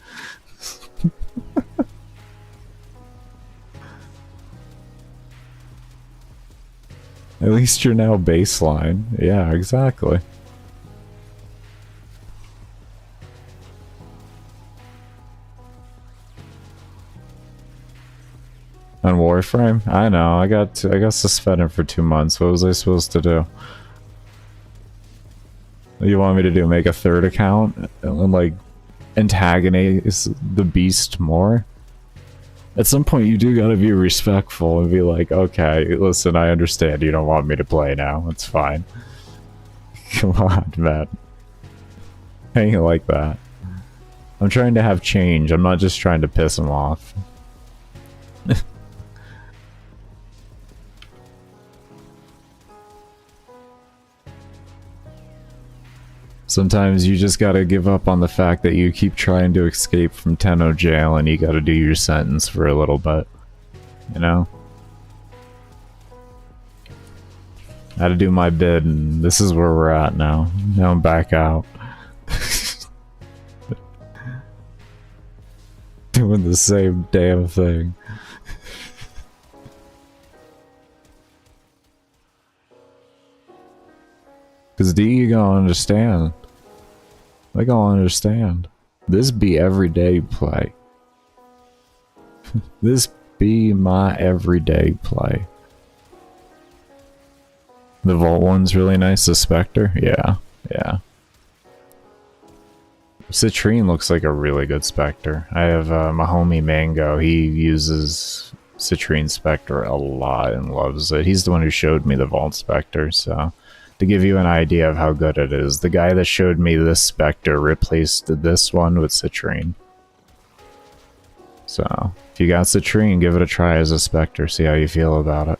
At least you're now baseline. Yeah, exactly. On Warframe? I know, I got suspended for 2 months. What was I supposed to do? You want me to do make a third account and like antagonize the beast more? At some point you do gotta be respectful and be like, okay, listen, I understand you don't want me to play now. It's fine. Come on, man. I ain't like that. I'm trying to have change. I'm not just trying to piss him off. Sometimes you just gotta give up on the fact that you keep trying to escape from Tenno jail and you gotta do your sentence for a little bit. You know? I had to do my bid and this is where we're at now. Now I'm back out. Doing the same damn thing. Cause D, you gonna understand. I gonna understand. This be everyday play. This be my everyday play. The Vault one's really nice, the Specter. Yeah, yeah. Citrine looks like a really good Specter. I have my homie Mango, he uses Citrine Specter a lot and loves it. He's the one who showed me the Vault Specter, so... To give you an idea of how good it is, the guy that showed me this Specter replaced this one with Citrine. So, if you got Citrine, give it a try as a Specter, see how you feel about it.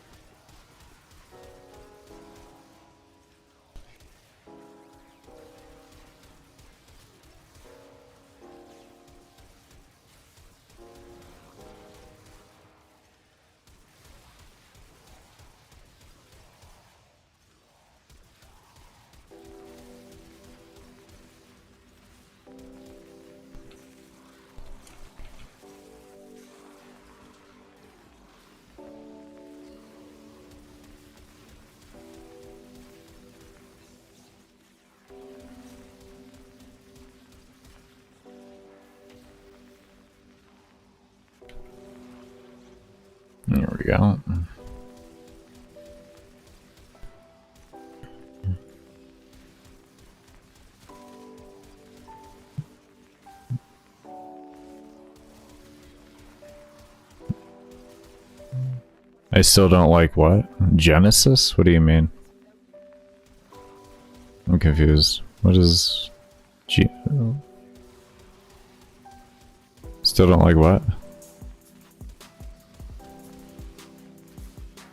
There we go. I still don't like what? Genesis? What do you mean? I'm confused. What is... Still don't like what?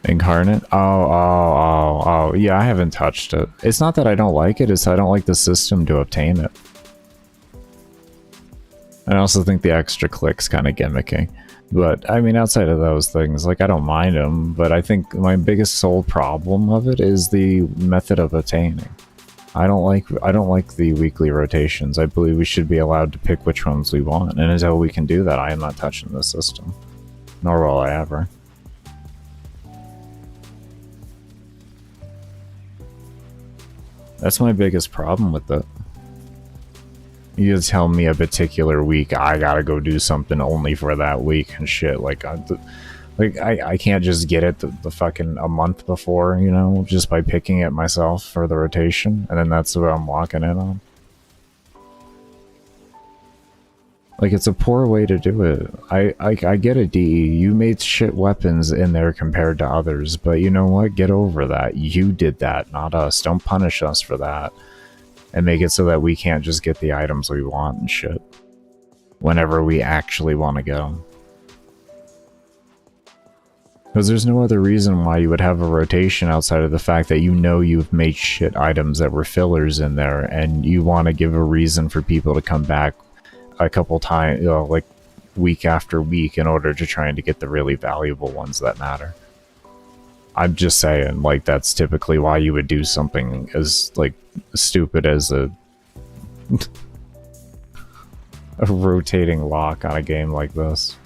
Incarnate? Oh. Yeah, I haven't touched it. It's not that I don't like it, it's I don't like the system to obtain it. I also think the extra click's kind of gimmicky. But, I mean, outside of those things, like, I don't mind them, but I think my biggest sole problem of it is the method of attaining. I don't like the weekly rotations. I believe we should be allowed to pick which ones we want, and until we can do that, I am not touching the system. Nor will I ever. That's my biggest problem with it. You tell me a particular week, I gotta go do something only for that week and shit. Like, I can't just get it the fucking a month before, you know, just by picking it myself for the rotation, and then that's what I'm locking in on. Like, it's a poor way to do it. I get it, DE. You made shit weapons in there compared to others, but you know what? Get over that. You did that, not us. Don't punish us for that. And make it so that we can't just get the items we want and shit. Whenever we actually want to get them. Because there's no other reason why you would have a rotation outside of the fact that you know you've made shit items that were fillers in there, and you want to give a reason for people to come back a couple times, you know, like week after week, in order to try and to get the really valuable ones that matter. I'm just saying, like, that's typically why you would do something as, like, stupid as a rotating lock on a game like this.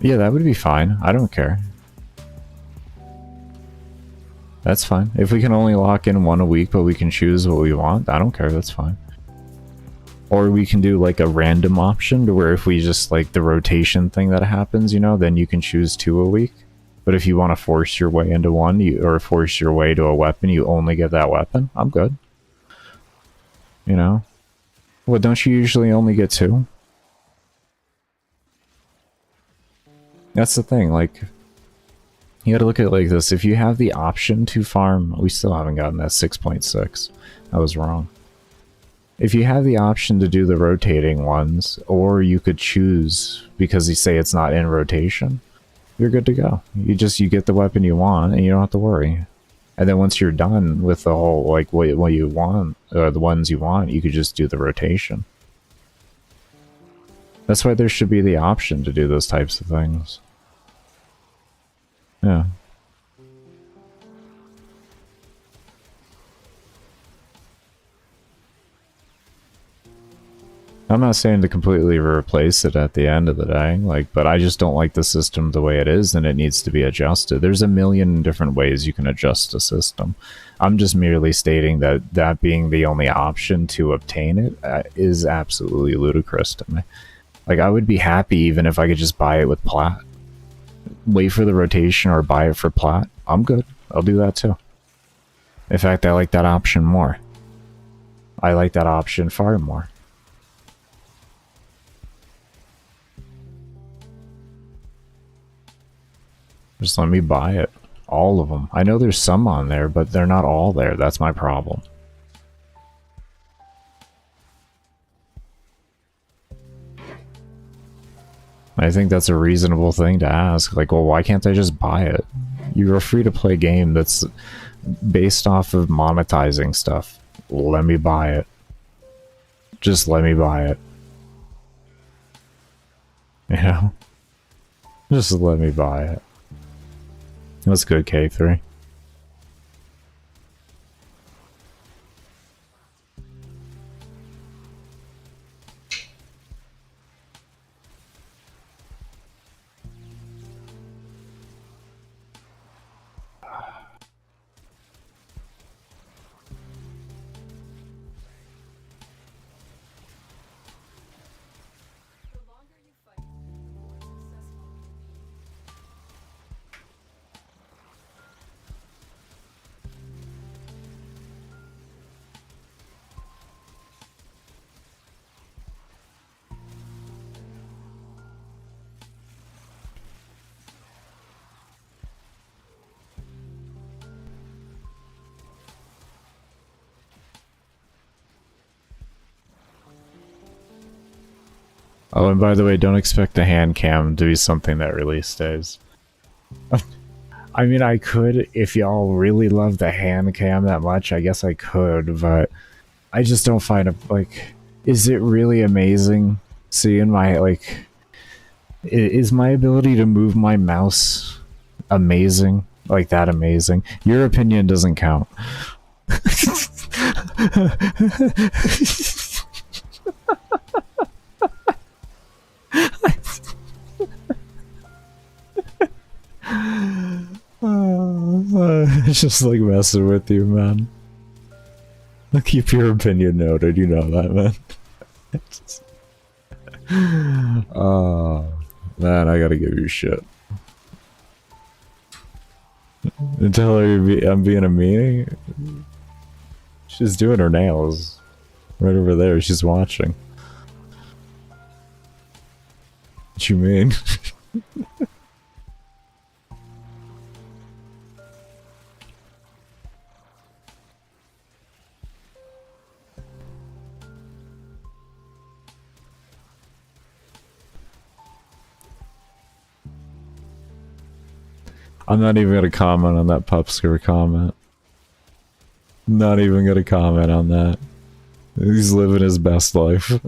Yeah, that would be fine. I don't care. That's fine. If we can only lock in one a week, but we can choose what we want, I don't care. That's fine. Or we can do like a random option to where if we just like the rotation thing that happens, you know, then you can choose 2 a week. But if you want to force your way into one, or force your way to a weapon, you only get that weapon. I'm good. You know? Well, don't you usually only get 2? That's the thing, like... You gotta look at it like this. If you have the option to farm... We still haven't gotten that 6.6. I was wrong. If you have the option to do the rotating ones, or you could choose, because you say it's not in rotation, you're good to go. You get the weapon you want, and you don't have to worry. And then once you're done with the whole, like, what you want, or the ones you want, you could just do the rotation. That's why there should be the option to do those types of things. Yeah. I'm not saying to completely replace it at the end of the day, like, but I just don't like the system the way it is, and it needs to be adjusted. There's a million different ways you can adjust a system. I'm just merely stating that that being the only option to obtain it is absolutely ludicrous to me. Like, I would be happy even if I could just buy it with plat. Wait for the rotation or buy it for plat. I'm good. I'll do that too. In fact, I like that option more. I like that option far more. Just let me buy it. All of them. I know there's some on there, but they're not all there. That's my problem. I think that's a reasonable thing to ask. Like, well, why can't I just buy it? You're a free-to-play game that's based off of monetizing stuff. Let me buy it. Just let me buy it. You know? Just let me buy it. That's good, K3. Oh, and by the way, don't expect the hand cam to be something that release stays. I mean, I could, if y'all really love the hand cam that much, I guess I could, but I just don't find it, like, is it really amazing seeing my, like, is my ability to move my mouse amazing? Like, that amazing? Your opinion doesn't count. It's just like messing with you, man. I'll keep your opinion noted, you know that, man. Oh, man, I gotta give you shit. And tell her I'm being a meanie? She's doing her nails. Right over there, she's watching. What you mean? I'm not even gonna comment on that pupsker comment. Not even gonna comment on that. He's living his best life.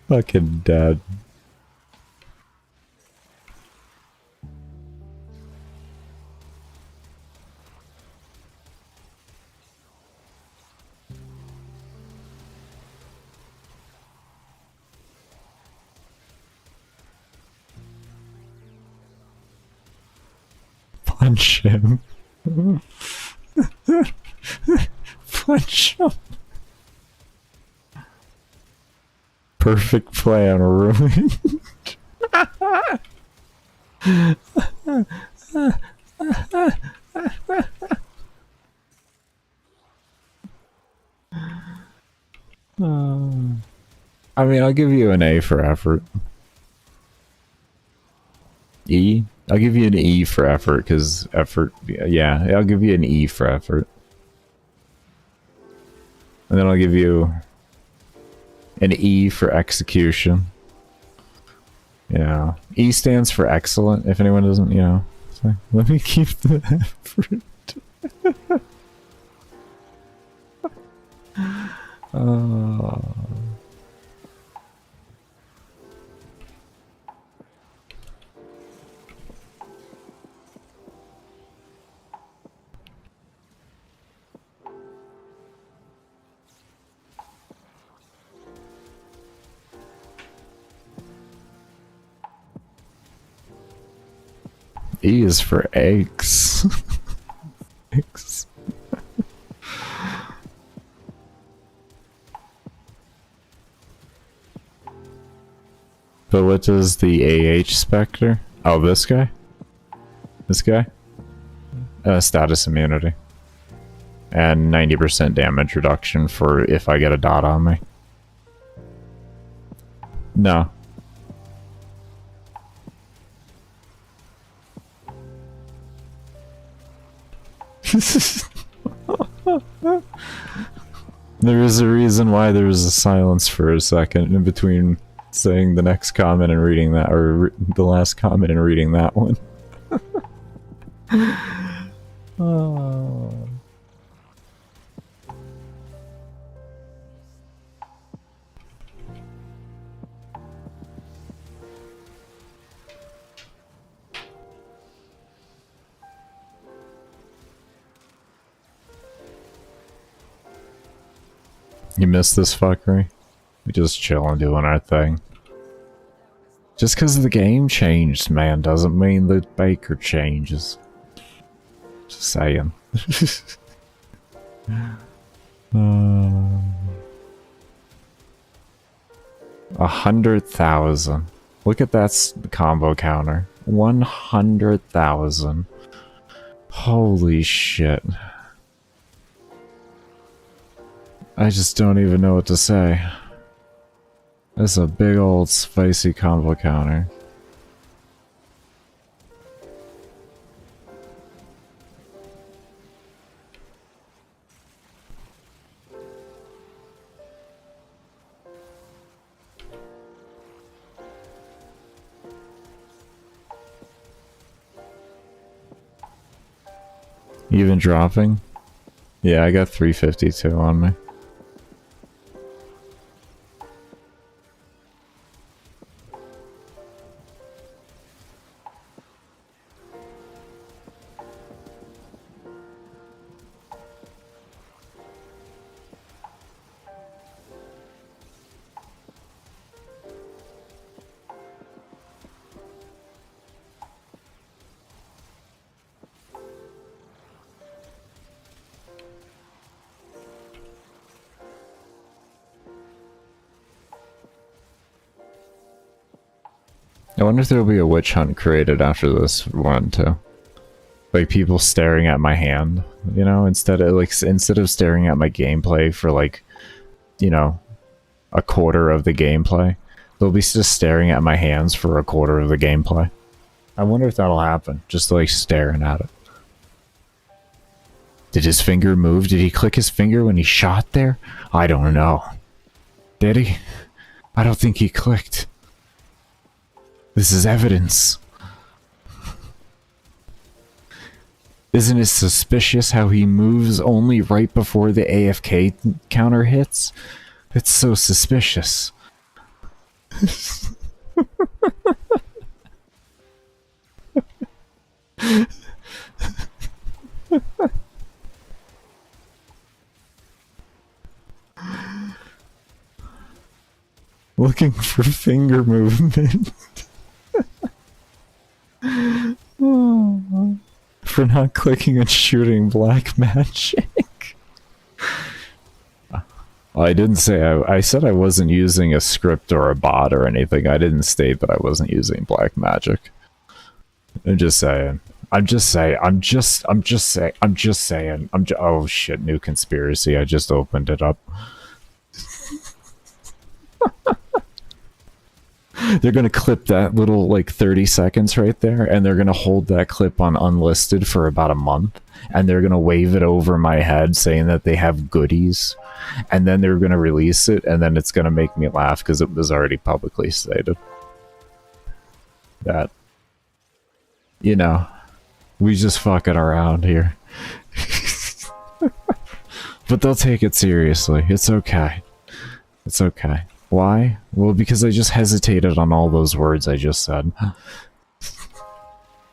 Fucking dead. Punch him. Punch him. Perfect plan ruined. I mean, I'll give you an A for effort. E? I'll give you an E for effort, because effort... Yeah, I'll give you an E for effort. And then I'll give you an E for execution. Yeah. E stands for excellent, if anyone doesn't, you know. So let me keep the effort. E is for eggs. Eggs. But what does the AH Specter? Oh, this guy? This guy? Status immunity. And 90% damage reduction for if I get a dot on me. No. There is a reason why there was a silence for a second in between saying the next comment and reading that, or the last comment and reading that one. Oh. You missed this fuckery? We just chillin' doing our thing. Just because the game changed, man, doesn't mean the baker changes. Just saying. 100,000. Look at that combo counter. 100,000. Holy shit. I just don't even know what to say. That's a big old spicy combo counter. Even dropping? Yeah, I got 352 on me. I wonder if there'll be a witch hunt created after this one too. Like people staring at my hand, you know, instead of staring at my gameplay for like, you know, a quarter of the gameplay, they'll be just staring at my hands for a quarter of the gameplay. I wonder if that'll happen, just like staring at it. Did his finger move? Did he click his finger when he shot there? I don't know. Did he? I don't think he clicked. This is evidence. Isn't it suspicious how he moves only right before the AFK counter hits? It's so suspicious. Looking for finger movement. Oh, for not clicking and shooting black magic. I didn't say I said I wasn't using a script or a bot or anything. I didn't state that I wasn't using black magic. I'm just saying. Oh shit, new conspiracy. I just opened it up. They're gonna clip that little like 30 seconds right there, and they're gonna hold that clip on unlisted for about a month, and they're gonna wave it over my head saying that they have goodies, and then they're gonna release it, and then it's gonna make me laugh because it was already publicly stated that, you know, we just fucking around here. But they'll take it seriously. It's okay. It's okay. Why? Well, because I just hesitated on all those words I just said.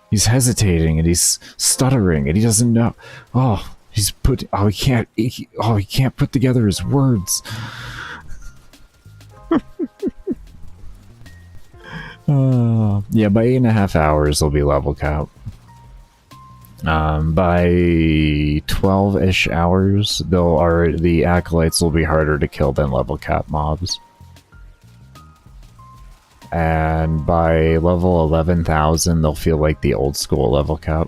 He's hesitating and he's stuttering and he doesn't know. Oh, he can't put together his words. Yeah, by 8.5 hours they'll be level cap. By 12-ish hours, the acolytes will be harder to kill than level cap mobs. And by level 11,000, they'll feel like the old school level cap.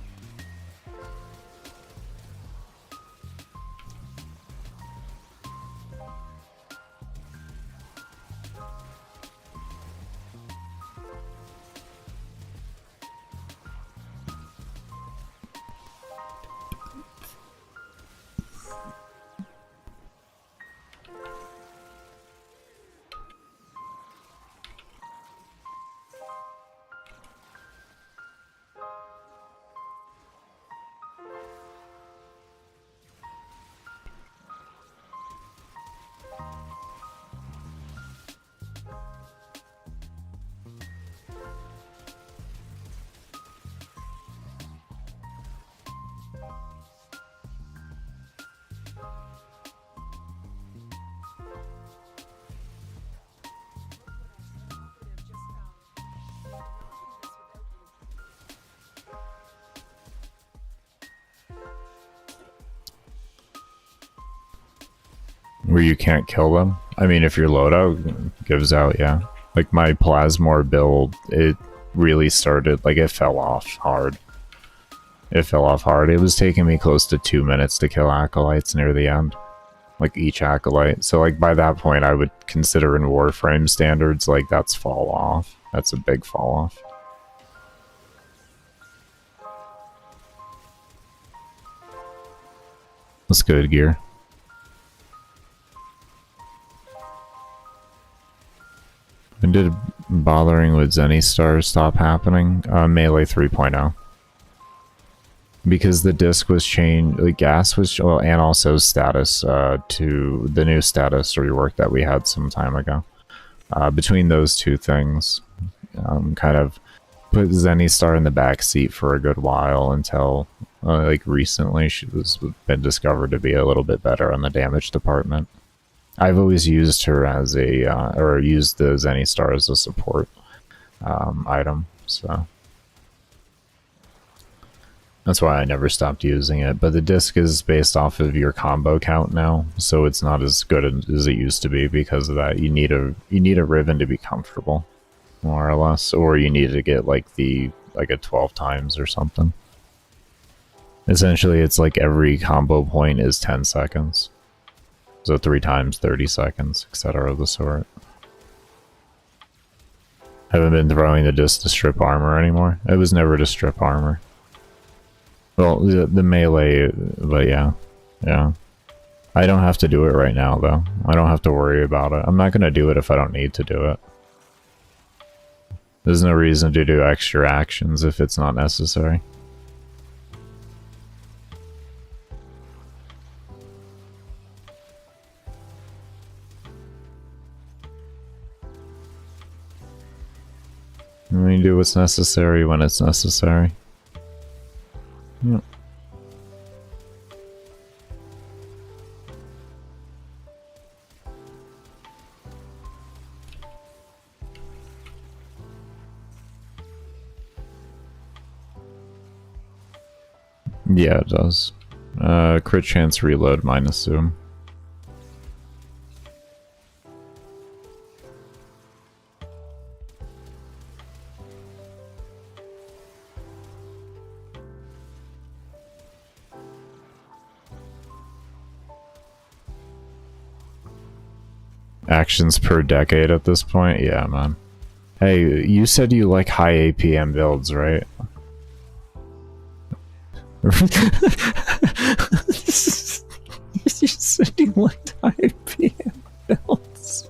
Where you can't kill them? I mean, if your loadout gives out, yeah. Like my Plasmor build, it really started, like it fell off hard. It fell off hard. It was taking me close to 2 minutes to kill acolytes near the end. Like each acolyte. So like by that point I would consider in Warframe standards, like that's fall off. That's a big fall off. That's good gear. When did bothering with Zenny stars stop happening? Melee 3.0. Because the disc was changed, the gas was, well, and also status to the new status rework that we had some time ago. Between those two things, kind of put Zenny Star in the back seat for a good while until, like recently, she was been discovered to be a little bit better on the damage department. I've always used her as a, or used the Zenny Star as a support item, so. That's why I never stopped using it, but the disc is based off of your combo count now, so it's not as good as it used to be because of that. You need a Riven to be comfortable, more or less, or you need to get like a 12 times or something. Essentially, it's like every combo point is 10 seconds, so 3 times 30 seconds, etc. of the sort. I haven't been throwing the disc to strip armor anymore. It was never to strip armor. Well, the melee, but yeah. I don't have to do it right now, though. I don't have to worry about it. I'm not going to do it if I don't need to do it. There's no reason to do extra actions if it's not necessary. We do what's necessary when it's necessary. Yep. Yeah, it does. Crit chance reload minus zoom. Actions per decade at this point? Yeah, man. Hey, you said you like high APM builds, right? You said you liked high APM builds.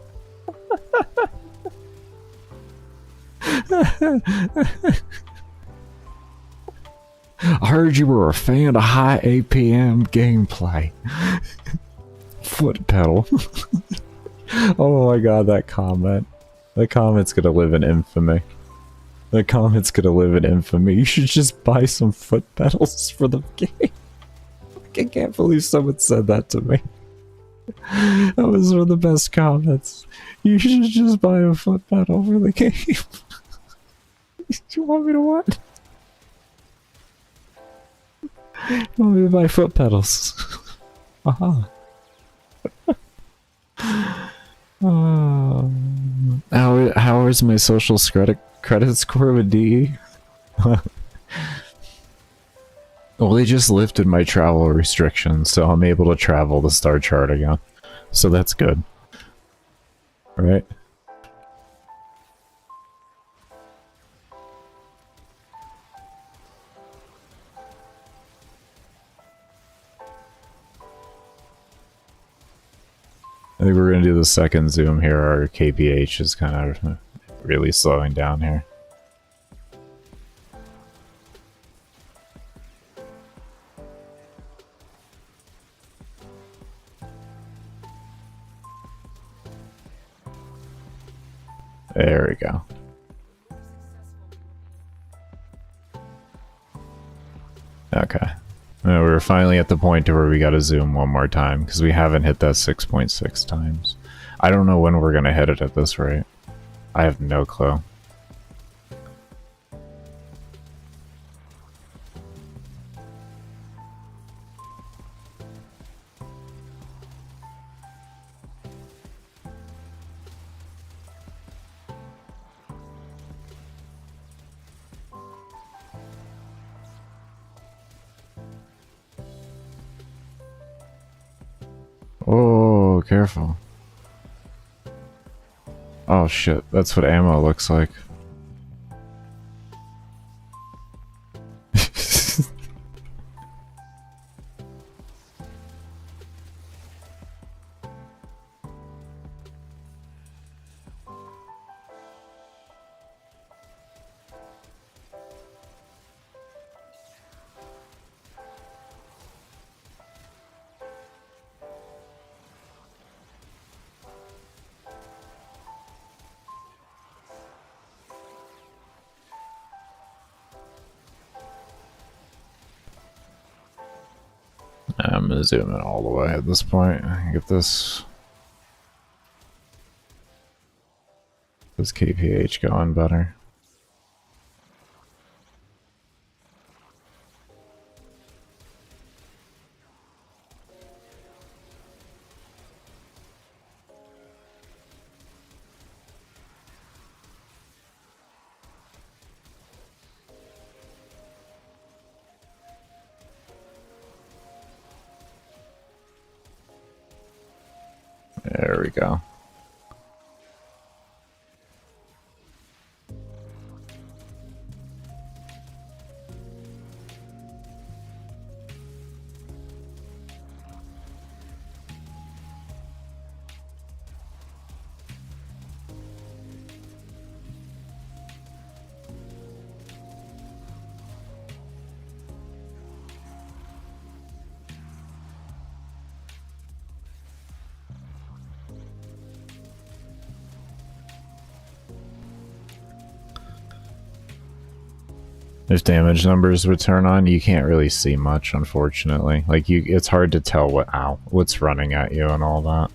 I heard you were a fan of high APM gameplay. Foot pedal. Oh my god, that comment. That comment's gonna live in infamy. That comment's gonna live in infamy. You should just buy some foot pedals for the game. I can't believe someone said that to me. That was one of the best comments. You should just buy a foot pedal for the game. Do you want me to what? You want me to buy foot pedals? Aha. How is my social credit score with DE? Well, they just lifted my travel restrictions, so I'm able to travel the star chart again. So that's good. Right? I think we're gonna do the second zoom here. Our KPH is kind of really slowing down here. There we go. Okay. We're finally at the point where we gotta zoom one more time, because we haven't hit that 6.6 times. I don't know when we're gonna hit it at this rate. I have no clue. Oh, careful. Oh shit, that's what ammo looks like. I'm gonna zoom in all the way at this point. Get this KPH going better. There we go. If damage numbers would turn on, you can't really see much, unfortunately. Like, it's hard to tell what's running at you and all that.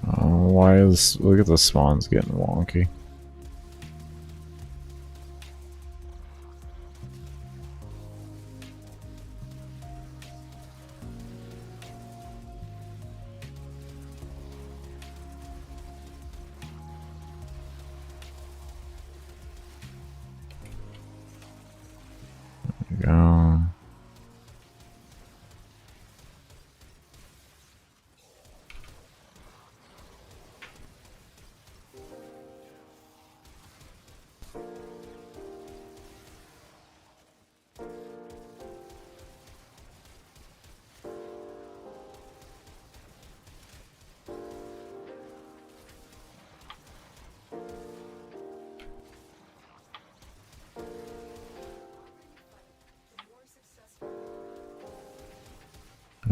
Why is... Look at the spawns getting wonky. There we go.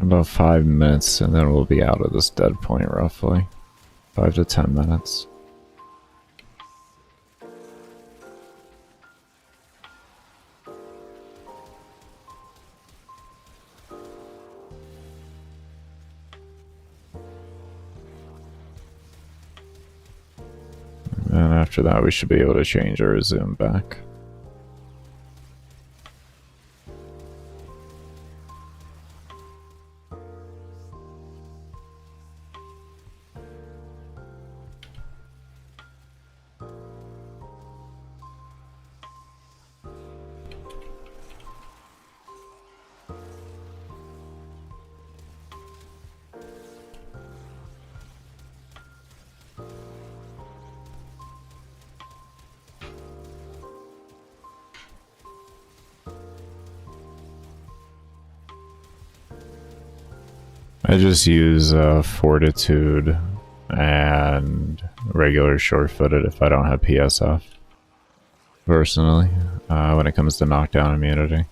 About 5 minutes, and then we'll be out of this dead point, roughly. 5 to 10 minutes. And after that, we should be able to change our zoom back. I just use fortitude and regular sure-footed if I don't have PSF. Personally, when it comes to knockdown immunity.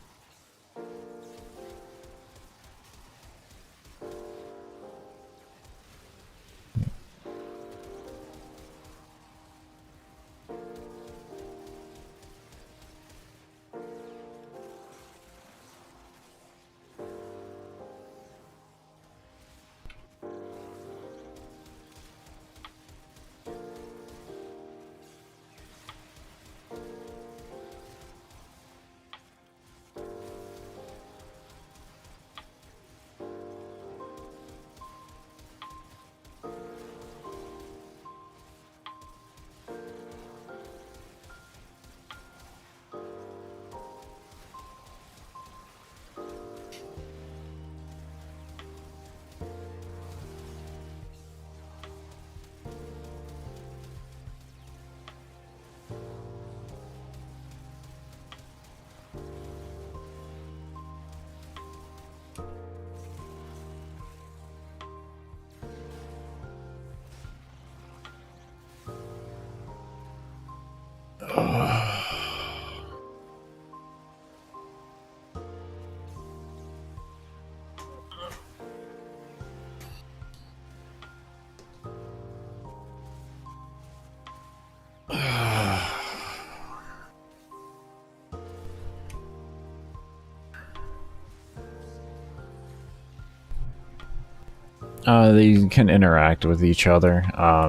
They can interact with each other.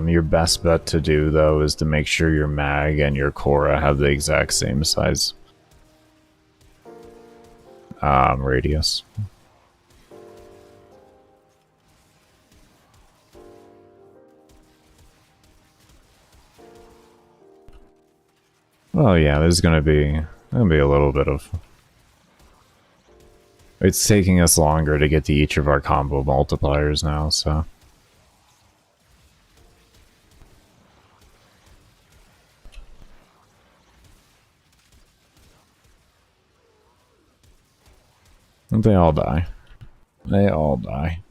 Your best bet to do, though, is to make sure your mag and your Cora have the exact same size radius. Well, yeah, there's gonna be a little bit of. It's taking us longer to get to each of our combo multipliers now, so. They all die. They all die.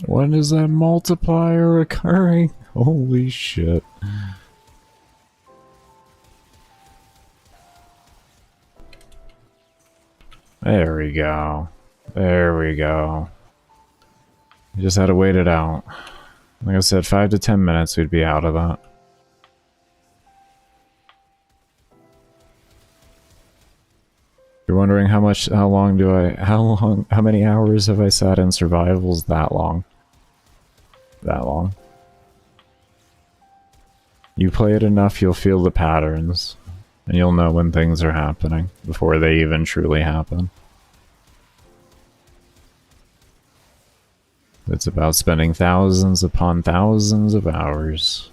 When is that multiplier occurring? Holy shit. There we go. There we go. You just had to wait it out. Like I said, 5 to 10 minutes we'd be out of that. You're wondering how many hours have I sat in survivals? That long. That long. You play it enough, you'll feel the patterns. And you'll know when things are happening before they even truly happen. It's about spending thousands upon thousands of hours.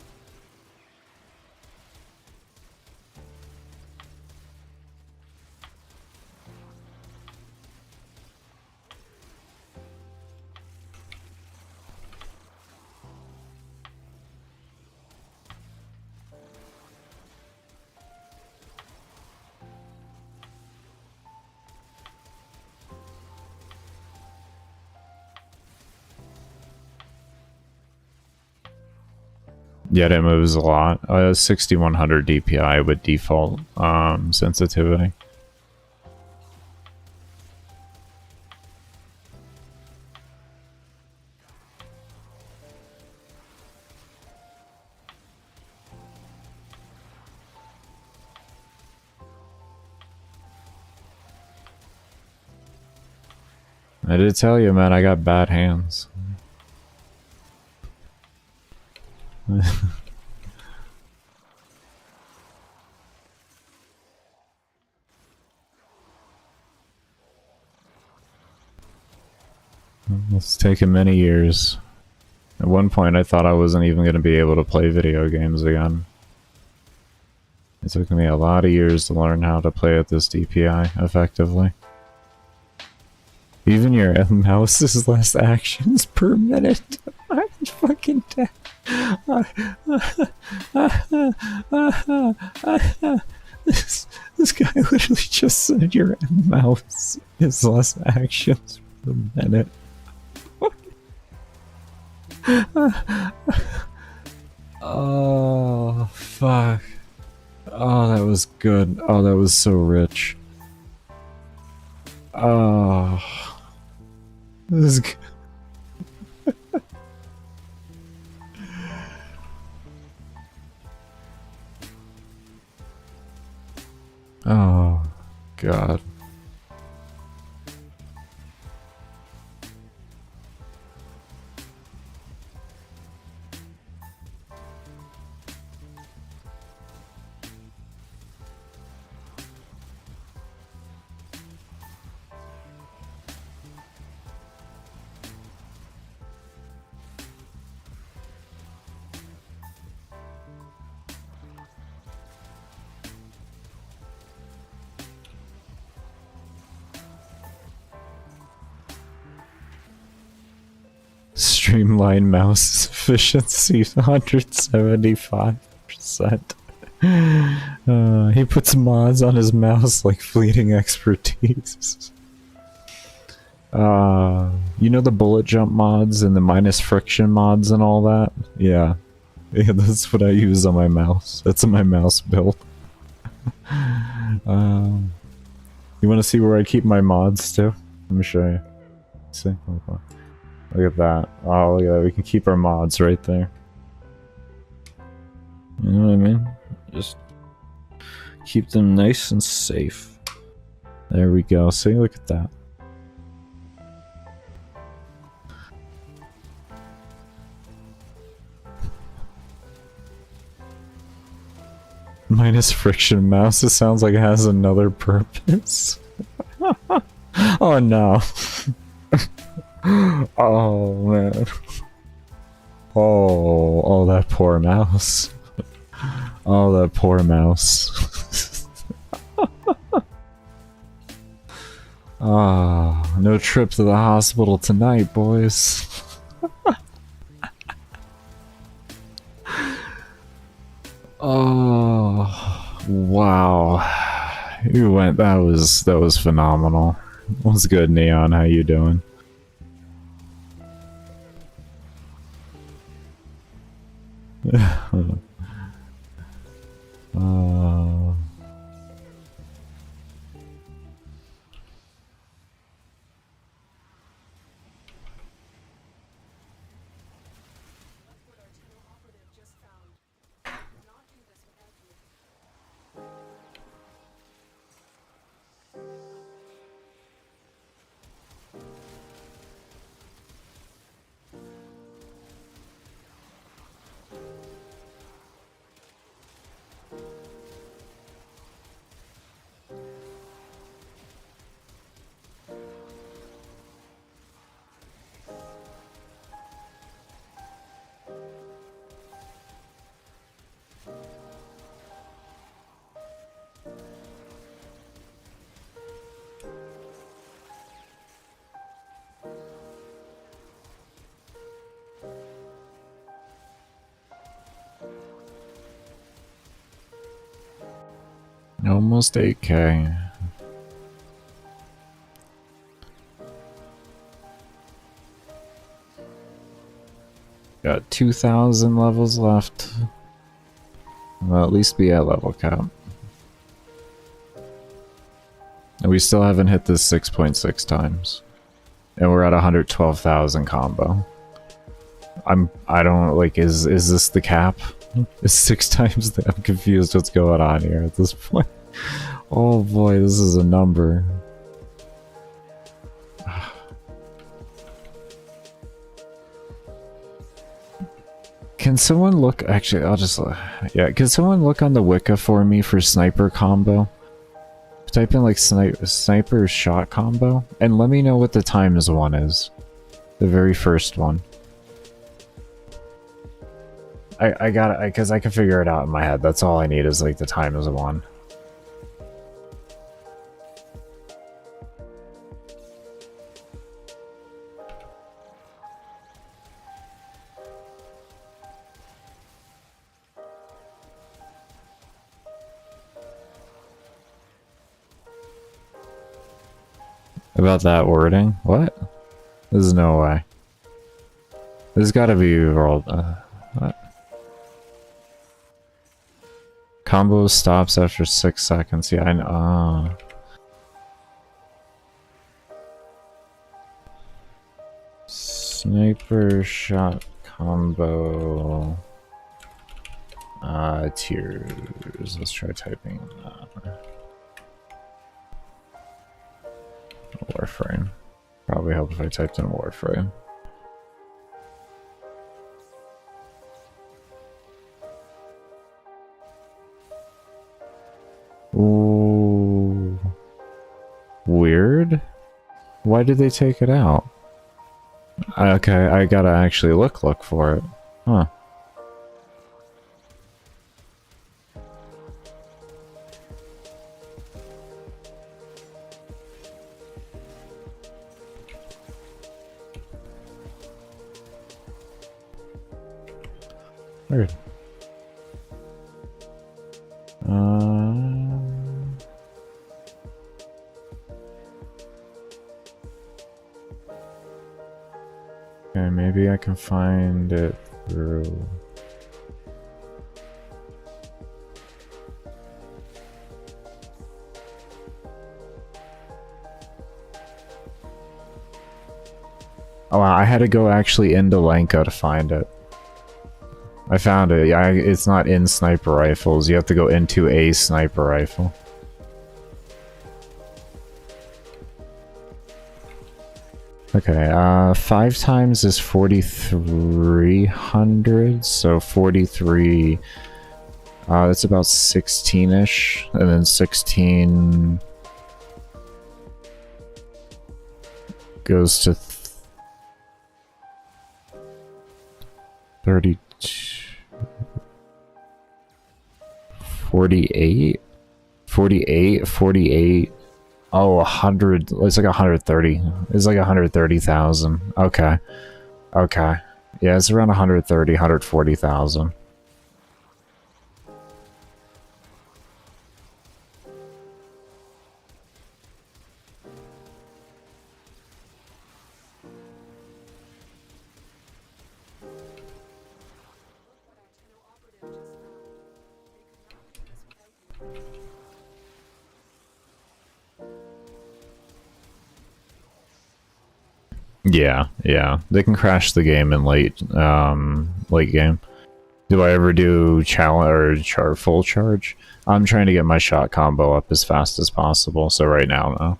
Yet it moves a lot. 6100 DPI with default sensitivity. I did tell you, man, I got bad hands. It's taken many years. At one point, I thought I wasn't even going to be able to play video games again. It took me a lot of years to learn how to play at this DPI effectively. Even your mouse is less actions per minute. I'm fucking dead. This guy literally just said your mouse is less actions per minute. Oh, fuck. Oh, that was good. Oh, that was so rich. Oh. This is good. Oh, God. Streamline mouse efficiency 175%. He puts mods on his mouse like fleeting expertise. You know the bullet jump mods and the minus friction mods and all that? Yeah. Yeah, that's what I use on my mouse. That's my mouse build. You want to see where I keep my mods too? Let me show you. See? Look at that. Oh, look at that. We can keep our mods right there. You know what I mean? Just keep them nice and safe. There we go. See? Look at that. Minus friction mouse. It sounds like it has another purpose. Oh no. Oh man. Oh, that poor mouse. Oh, that poor mouse. Ah, no trip to the hospital tonight, boys. Oh, wow. You went. That was phenomenal. What's good, Neon? How you doing? Almost 8K. Got 2,000 levels left. Well, at least be at level cap. And we still haven't hit this 6.6 times. And we're at 112,000 combo. I don't, like, is this the cap? Is 6 times the, I'm confused what's going on here at this point. Oh boy, this is a number. Can someone look, actually, I'll just, yeah, can someone look on the Wicca for me for sniper combo? Type in, like, sniper shot combo, and let me know what the times one is. The very first one. I got it, because I can figure it out in my head. That's all I need is, like, the times one. About that wording? What? There's no way. There's gotta be rolled. What? Combo stops after 6 seconds. Yeah, I know. Sniper shot combo. Tiers. Let's try typing that. Warframe. Probably help if I typed in Warframe. Ooh. Weird? Why did they take it out? Okay, I gotta actually look for it. Huh. Weird. Okay, maybe I can find it through... Oh, I had to go actually into Lanka to find it. I found it. Yeah, it's not in sniper rifles. You have to go into a sniper rifle. Okay, 5 times is 4,300, so 43... that's about 16-ish, and then 16... goes to 32... 48? 48? Oh, 100. It's like 130. It's like 130,000. Okay. Okay. Yeah, it's around 130, 140,000. Yeah. They can crash the game in late game. Do I ever do challenge or full charge? I'm trying to get my shot combo up as fast as possible, so right now, no.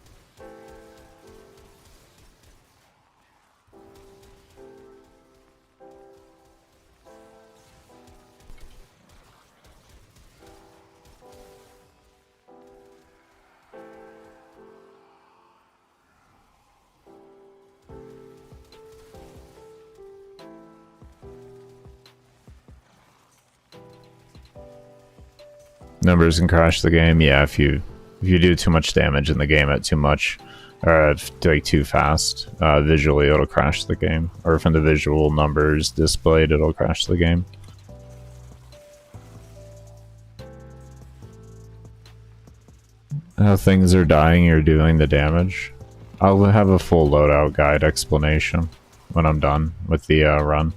Numbers can crash the game. Yeah, if you do too much damage in the game at too much, or like too fast, visually it'll crash the game. Or if in the visual numbers displayed, it'll crash the game. How things are dying or doing the damage. I'll have a full loadout guide explanation when I'm done with the run.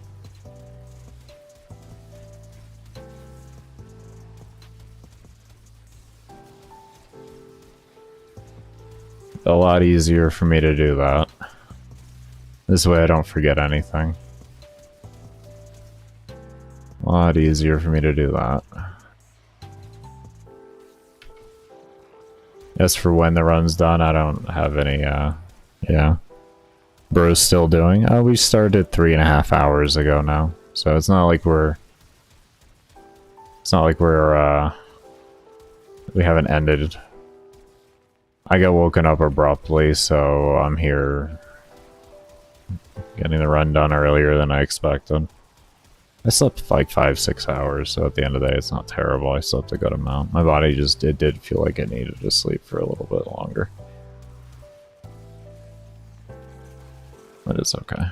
lot easier for me to do that. This way I don't forget anything. A lot easier for me to do that. As for when the run's done, I don't have any, yeah. Bro's still doing? We started 3.5 hours ago now. So it's not like we're... It's not like we're, we haven't ended. I got woken up abruptly, so I'm here getting the run done earlier than I expected. I slept like 5-6 hours, so at the end of the day it's not terrible. I slept a good amount. My body just, it did feel like it needed to sleep for a little bit longer. But it's okay.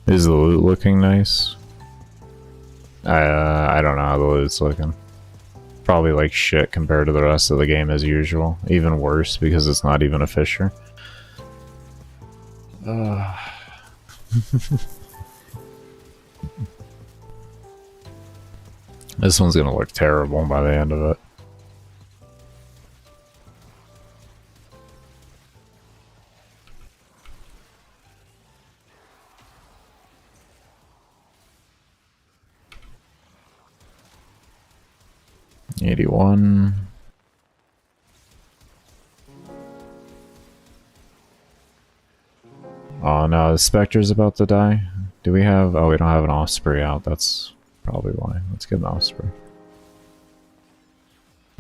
Is the loot looking nice? I don't know how the loot's looking. Probably like shit compared to the rest of the game as usual. Even worse because it's not even a fisher. This one's gonna look terrible by the end of it. $81. Oh no, the Specter's about to die. Do we have... Oh, we don't have an Osprey out. That's probably why. Let's get an Osprey.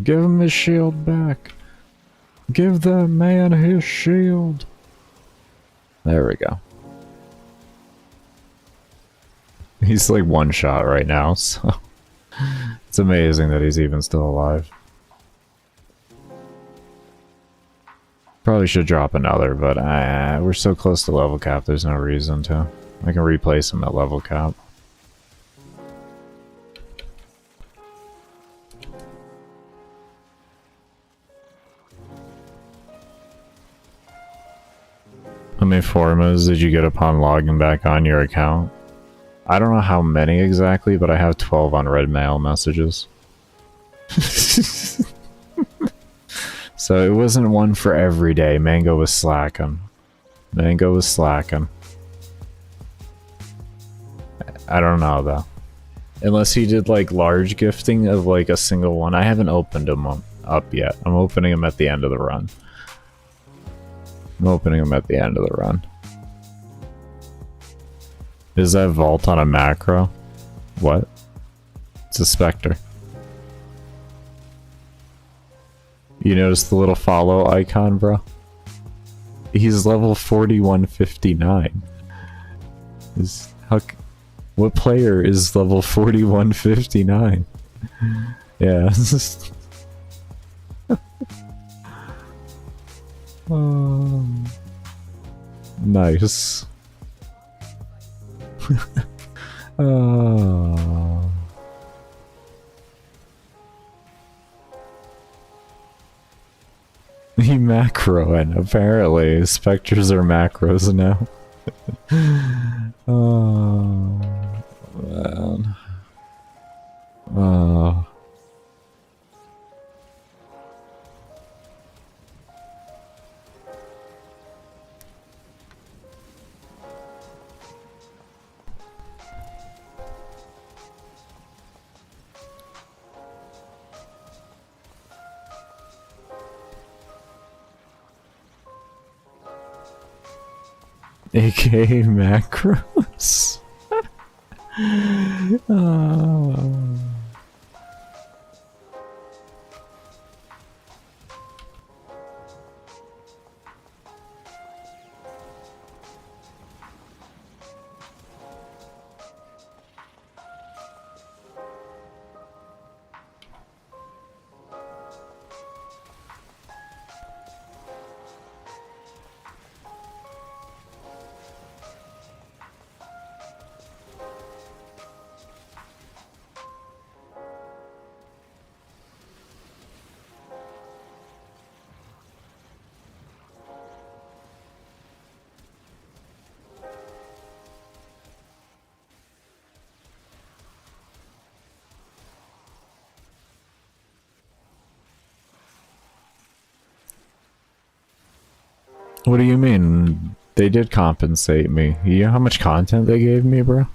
Give him his shield back. Give that man his shield. There we go. He's like one shot right now, so... It's amazing that he's even still alive. Probably should drop another, but we're so close to level cap, there's no reason to. I can replace him at level cap. How many formas did you get upon logging back on your account? I don't know how many exactly, but I have 12 unread mail messages. So it wasn't one for every day. Mango was slacking. Mango was slacking. I don't know though. Unless he did like large gifting of like a single one. I haven't opened them up yet. I'm opening them at the end of the run. I'm opening them at the end of the run. Is that vault on a macro? What? It's a Specter. You notice the little follow icon, bro? He's level 4159. What player is level 4159? Yeah. Nice. Oh. He macroing, apparently. Specters are macros now. Oh, man. Oh. AKA macros. Oh. What do you mean? They did compensate me. You know how much content they gave me, bro?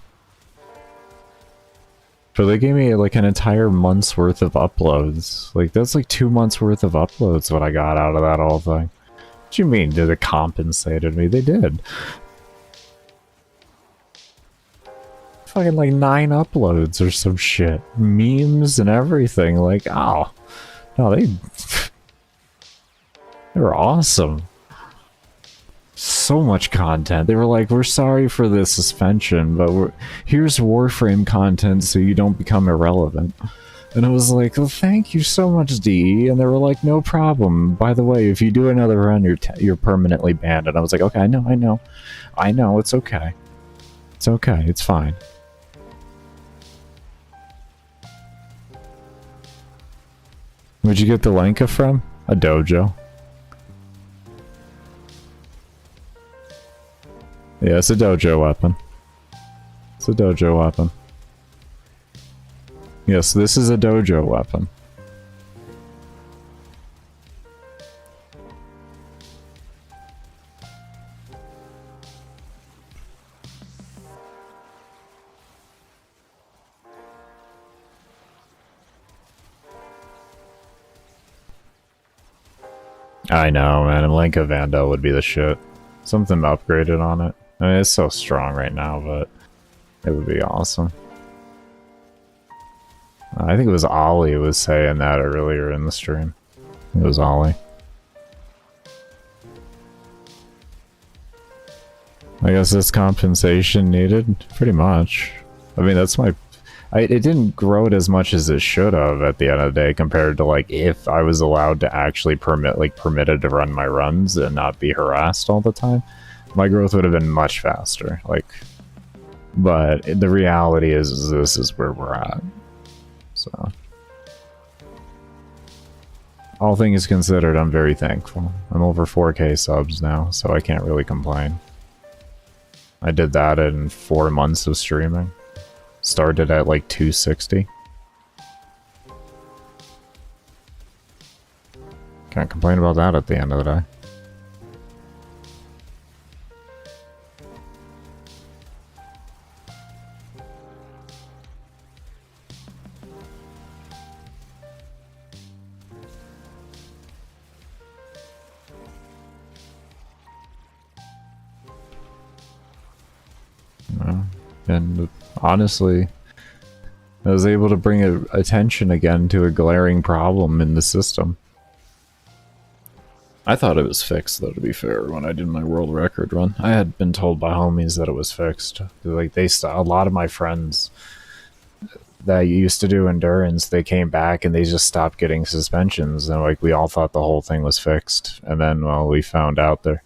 So they gave me like an entire month's worth of uploads. Like, that's like 2 months worth of uploads what I got out of that whole thing. What do you mean, did it compensated me? They did. Fucking like 9 uploads or some shit. Memes and everything. Like, oh. No, they were awesome. So much content. They were like, we're sorry for the suspension, but here's Warframe content so you don't become irrelevant. And I was like, well, thank you so much, DE. And they were like, no problem. By the way, if you do another run, you're permanently banned. And I was like, okay, I know, it's okay. It's okay, it's fine. Where'd you get the Lanka from? A dojo. Yeah, it's a dojo weapon. It's a dojo weapon. Yes, this is a dojo weapon. I know, man. A Lanka Vandal would be the shit. Something upgraded on it. I mean, it's so strong right now, but it would be awesome. I think it was Ollie who was saying that earlier in the stream. It was Ollie. I guess this compensation needed? Pretty much. I mean, that's my... it didn't grow it as much as it should have at the end of the day compared to, like, if I was allowed to actually permitted to run my runs and not be harassed all the time. My growth would have been much faster, like, but the reality is this is where we're at. So, all things considered, I'm very thankful. I'm over 4K subs now, so I can't really complain. I did that in 4 months of streaming. Started at like 260. Can't complain about that at the end of the day. And honestly, I was able to bring attention again to a glaring problem in the system. I thought it was fixed, though, to be fair, when I did my world record run. I had been told by homies that it was fixed. Like, a lot of my friends that used to do endurance, they came back and they just stopped getting suspensions, and like we all thought the whole thing was fixed. And then, well, we found out there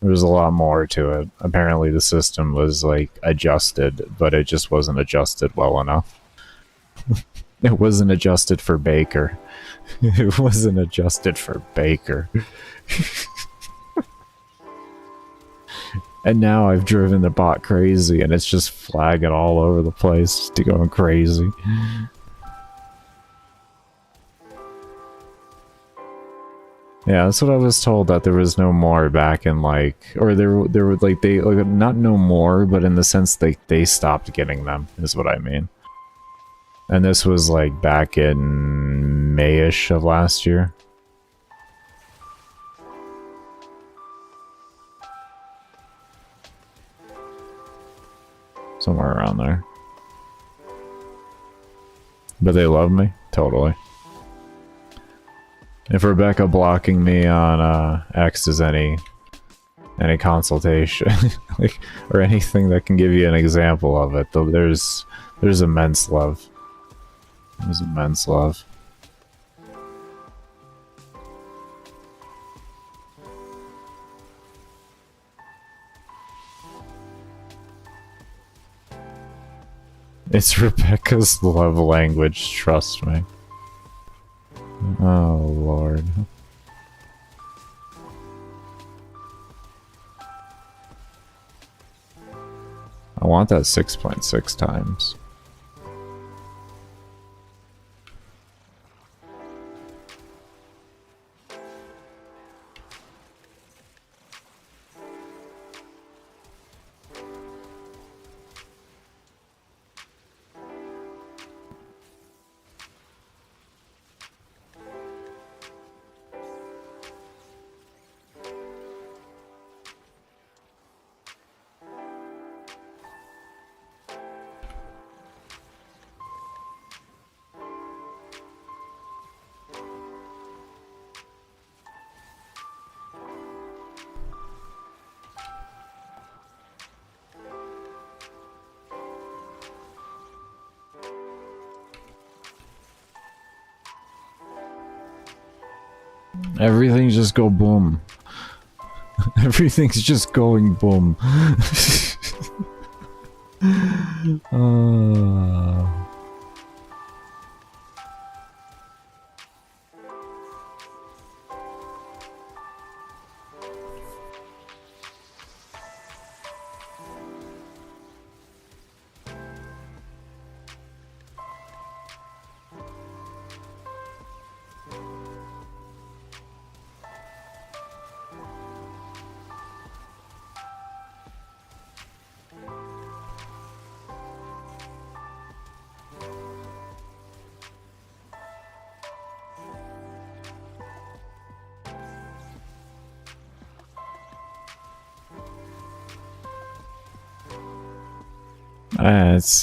was a lot more to it. Apparently the system was like adjusted, but it just wasn't adjusted well enough. It wasn't adjusted for Baker. It wasn't adjusted for Baker. And now I've driven the bot crazy and it's just flagging all over the place, just going crazy. Yeah, that's what I was told, that there was no more back in like, or there were like, they, like, not no more, but in the sense they stopped getting them, is what I mean. And this was like back in May-ish of last year. Somewhere around there. But they love me? Totally. If Rebecca blocking me on X is any consultation, like, or anything that can give you an example of it, though, there's immense love. There's immense love. It's Rebecca's love language, trust me. Oh, Lord. I want that 6.6 times. Everything's just go boom. Everything's just going boom. uh...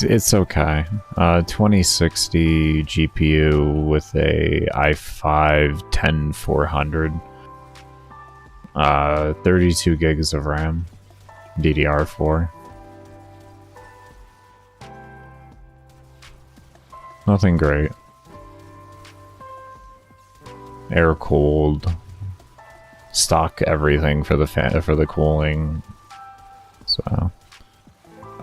It's okay. 2060 GPU with a i5-10400. 32 gigs of RAM. DDR4. Nothing great. Air cooled. Stock everything for the for the cooling. So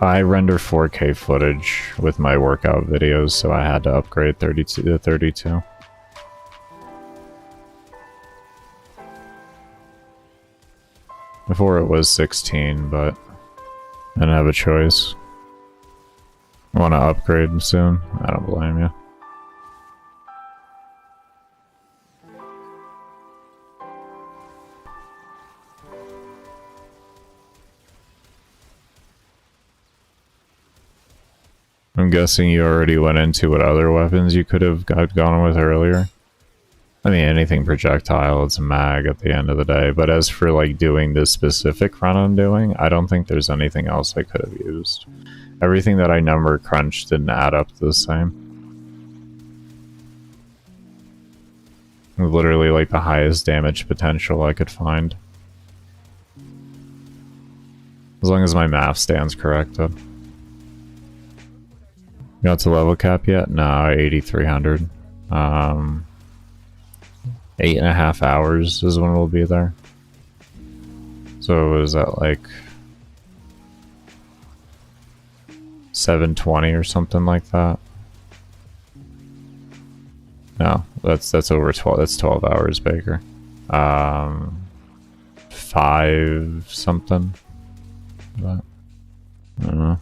I render 4K footage with my workout videos, so I had to upgrade 32 to 32. Before it was 16, but I didn't have a choice. I want to upgrade soon. I don't blame you. I'm guessing you already went into what other weapons you could have gone with earlier. I mean, anything projectile, it's a mag at the end of the day. But as for like doing this specific run I'm doing, I don't think there's anything else I could have used. Everything that I number crunched didn't add up to the same. Literally like the highest damage potential I could find. As long as my math stands corrected. Got to level cap yet? No, 8,300. 8.5 hours is when we'll be there. So was that like 720 or something like that? No, that's over 12. That's 12 hours, Baker. 5 something. But I don't know.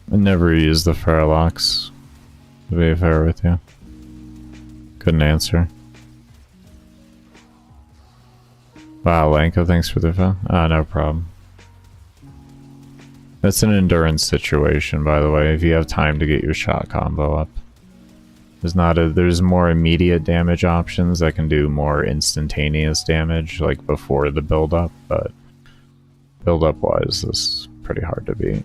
I never used the Faralox, to be fair with you. Couldn't answer. Wow, Lanka, thanks for the phone. No problem. That's an endurance situation, by the way, if you have time to get your shot combo up. There's more immediate damage options that can do more instantaneous damage, like before the build-up, but build-up wise, this is pretty hard to beat.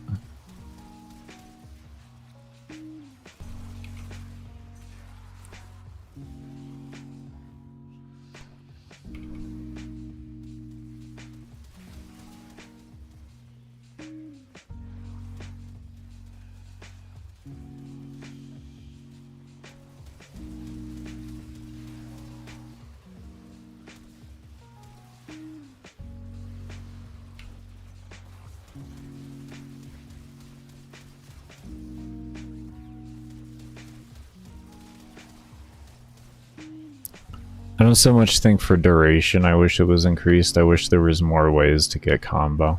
I don't so much think for duration, I wish it was increased. I wish there was more ways to get combo.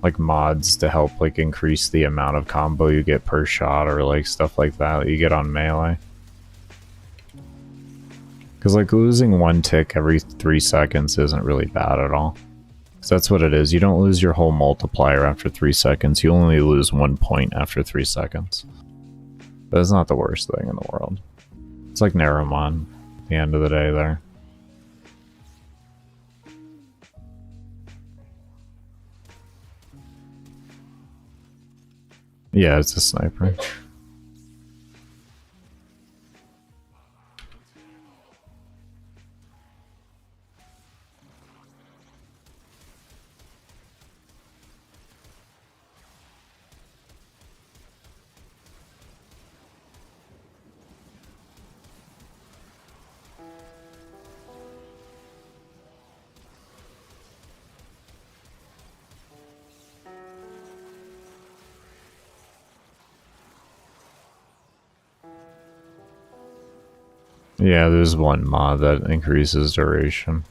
Like mods to help like increase the amount of combo you get per shot, or like stuff like that you get on melee. Because like losing 1 tick every 3 seconds isn't really bad at all. Because that's what it is. You don't lose your whole multiplier after 3 seconds. You only lose 1 point after 3 seconds. But it's not the worst thing in the world. It's like Naramon. The end of the day there. Yeah, it's a sniper. Yeah, there's one mod that increases duration.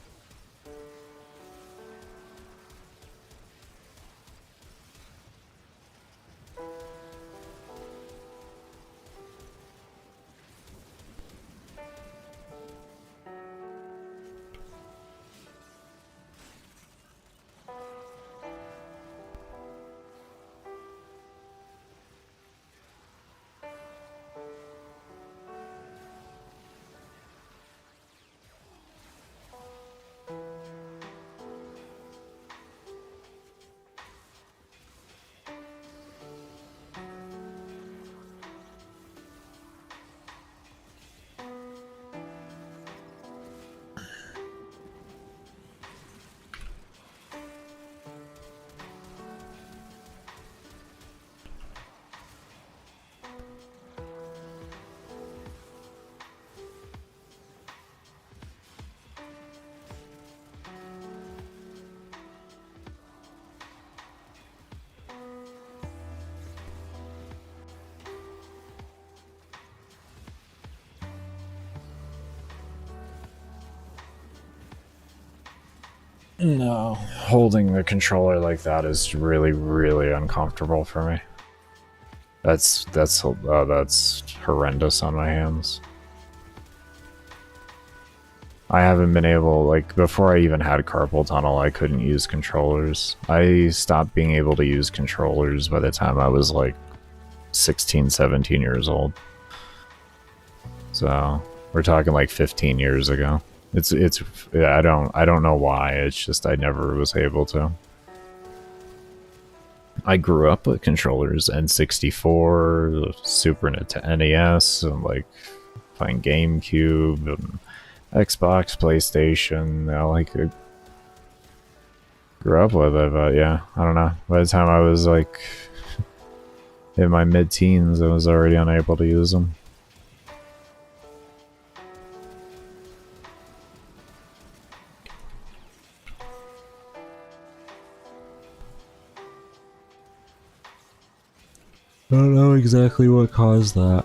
No, holding the controller like that is really, really uncomfortable for me. That's horrendous on my hands. I haven't been able, like, before I even had carpal tunnel, I couldn't use controllers. I stopped being able to use controllers by the time I was like 16, 17 years old. So, we're talking like 15 years ago. I don't know why, it's just I never was able to. I grew up with controllers, N64, Super Nintendo, NES, and like playing GameCube, and Xbox, PlayStation. I grew up with it, but yeah, I don't know. By the time I was like in my mid-teens, I was already unable to use them. I don't know exactly what caused that.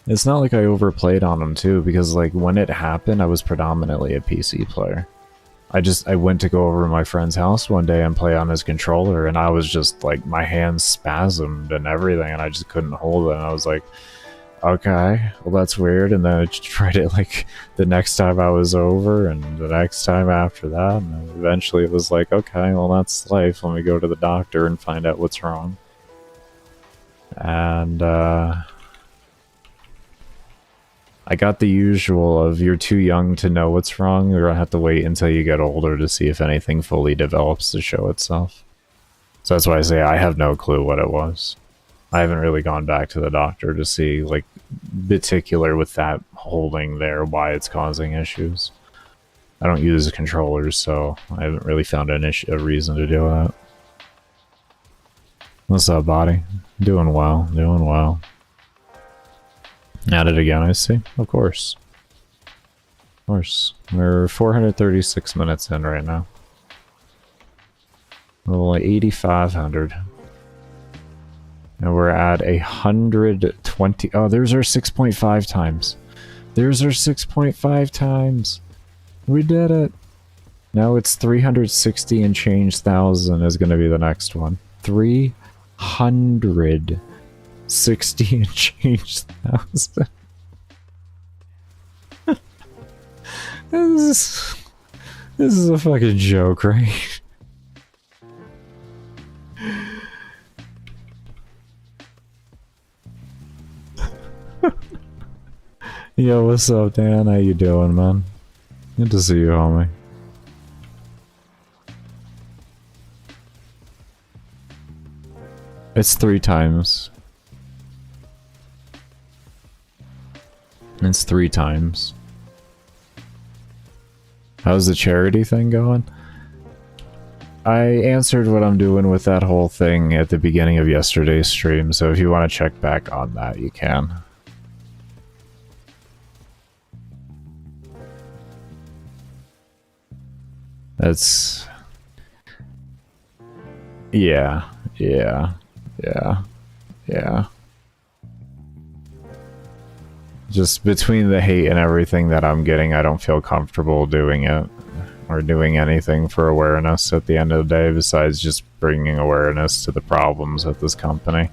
It's not like I overplayed on them too, because like when it happened, I was predominantly a PC player. I went to go over to my friend's house one day and play on his controller, and I was just like, my hands spasmed and everything, and I just couldn't hold it. And I was like, okay, well that's weird. And then I tried it like the next time I was over, and the next time after that, and then eventually it was like, okay, well that's life. Let me go to the doctor and find out what's wrong. And I got the usual of, you're too young to know what's wrong, you're gonna have to wait until you get older to see if anything fully develops to show itself. So that's why I say I have no clue what it was. I haven't really gone back to the doctor to see, like, particular with that holding there, why it's causing issues. I don't use controllers, so I haven't really found a reason to do that. What's up, body? Doing well, doing well. At it again, I see. Of course. Of course. We're 436 minutes in right now. Level 8,500. And we're at 120. Oh, there's our 6.5 times. There's our 6.5 times. We did it. Now it's 360 and change thousand is going to be the next one. 360 and change thousand. This is a fucking joke, right? Yo, what's up, Dan? How you doing, man? Good to see you, homie. It's 3 times. It's 3 times. How's the charity thing going? I answered what I'm doing with that whole thing at the beginning of yesterday's stream, so if you want to check back on that, you can. That's... Yeah. Just between the hate and everything that I'm getting, I don't feel comfortable doing it. Or doing anything for awareness at the end of the day besides just bringing awareness to the problems at this company.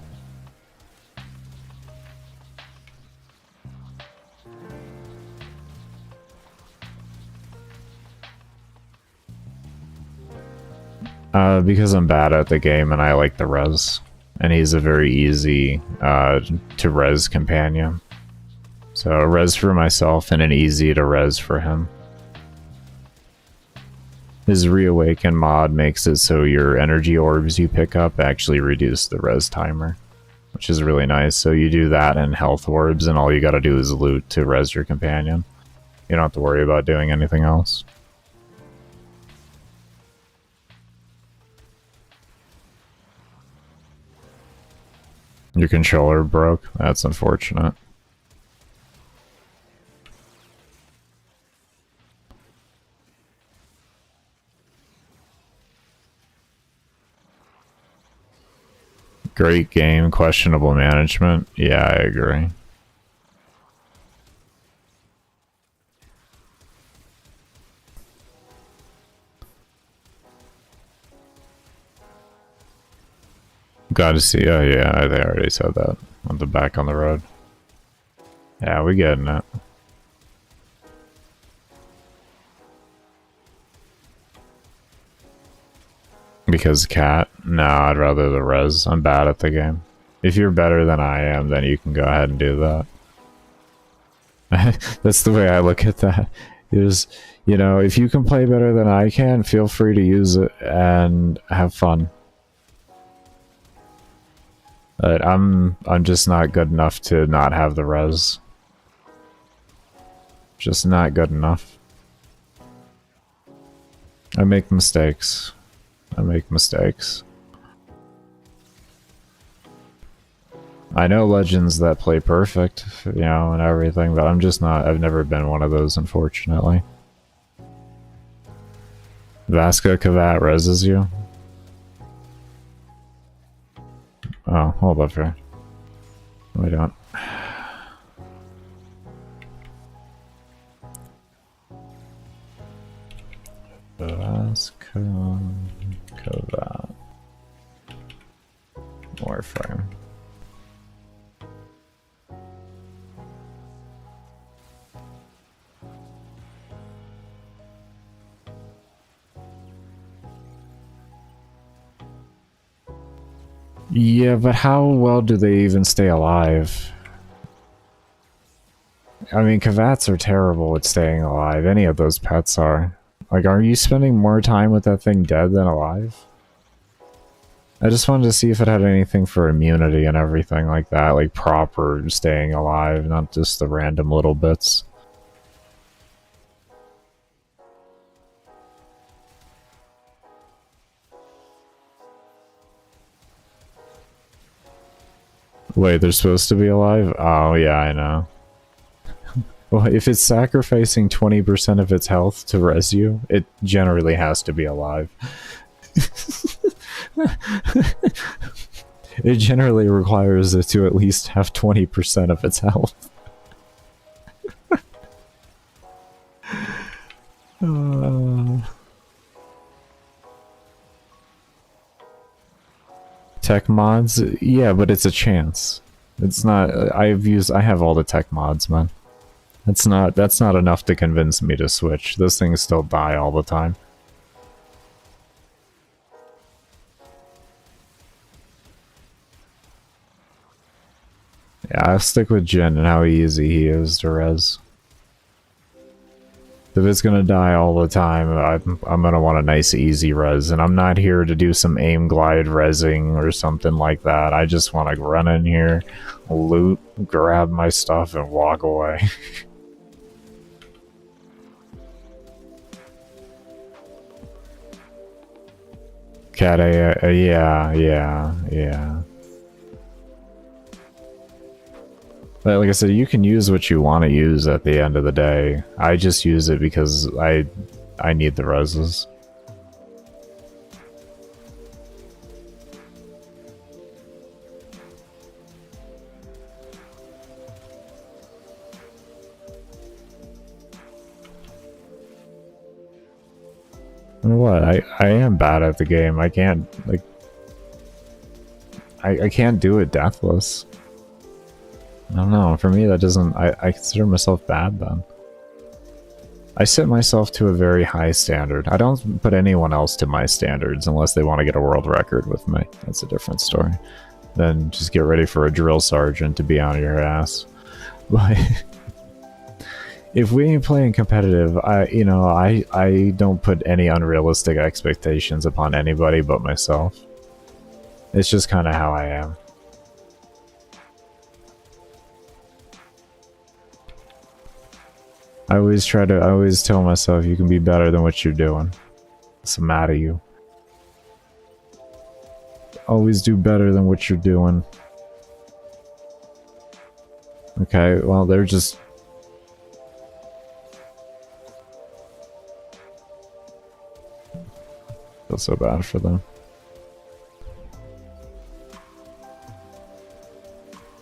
Because I'm bad at the game and I like the res. And he's a very easy to res companion. So a res for myself and an easy to res for him. His Reawaken mod makes it so your energy orbs you pick up actually reduce the res timer, which is really nice. So you do that and health orbs, and all you gotta do is loot to res your companion. You don't have to worry about doing anything else. Your controller broke? That's unfortunate. Great game, questionable management. Yeah, I agree. Got to see. Oh, yeah, they already said that. On the back on the road. Yeah, we getting it. Because cat? No, I'd rather the res. I'm bad at the game. If you're better than I am, then you can go ahead and do that. That's the way I look at that. Is, you know, if you can play better than I can, feel free to use it and have fun. But I'm just not good enough to not have the res. Just not good enough. I make mistakes. I make mistakes. I know legends that play perfect, you know, and everything, but I'm just not, I've never been one of those, unfortunately. Vasca Kavat reses you? Oh, hold up here. We don't. Vasca Kavat. Warframe. Yeah, but how well do they even stay alive? I mean, Kavats are terrible at staying alive. Any of those pets are. Like, are you spending more time with that thing dead than alive? I just wanted to see if it had anything for immunity and everything like that, like proper staying alive, not just the random little bits. Wait, they're supposed to be alive? Oh, yeah, I know. Well, if it's sacrificing 20% of its health to res you, it generally has to be alive. It generally requires it to at least have 20% of its health. Tech mods? Yeah, but it's a chance. It's not. I have all the tech mods, man. That's not enough to convince me to switch. Those things still die all the time. Yeah, I'll stick with Jin and how easy he is to res. If it's gonna die all the time, I'm gonna want a nice easy res, and I'm not here to do some aim glide resing or something like that. I just want to run in here, loot, grab my stuff, and walk away. Cat A, yeah. But like I said, you can use what you want to use at the end of the day. I just use it because I need the reses. What? I am bad at the game. I can't, like... I can't do it deathless. I don't know, for me that doesn't... I consider myself bad then. I set myself to a very high standard. I don't put anyone else to my standards unless they want to get a world record with me. That's a different story. Then just get ready for a drill sergeant to be on your ass. But if we ain't playing competitive, I don't put any unrealistic expectations upon anybody but myself. It's just kind of how I am. I always tell myself you can be better than what you're doing. What's the matter, you? Always do better than what you're doing. Okay, well, they're just... feel so bad for them.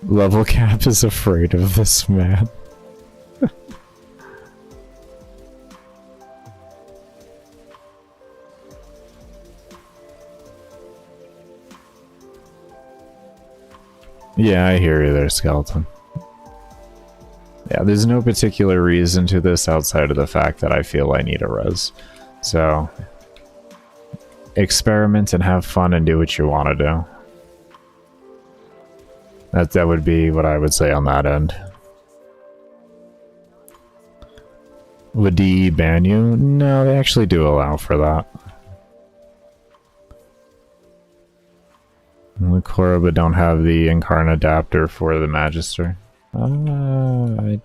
Level cap is afraid of this man. Yeah, I hear you there, Skeleton. Yeah, there's no particular reason to this outside of the fact that I feel I need a res. So, experiment and have fun and do what you want to do. That would be what I would say on that end. Would DE ban you? No, they actually do allow for that. The Koroba don't have the Incarnate adapter for the Magister. I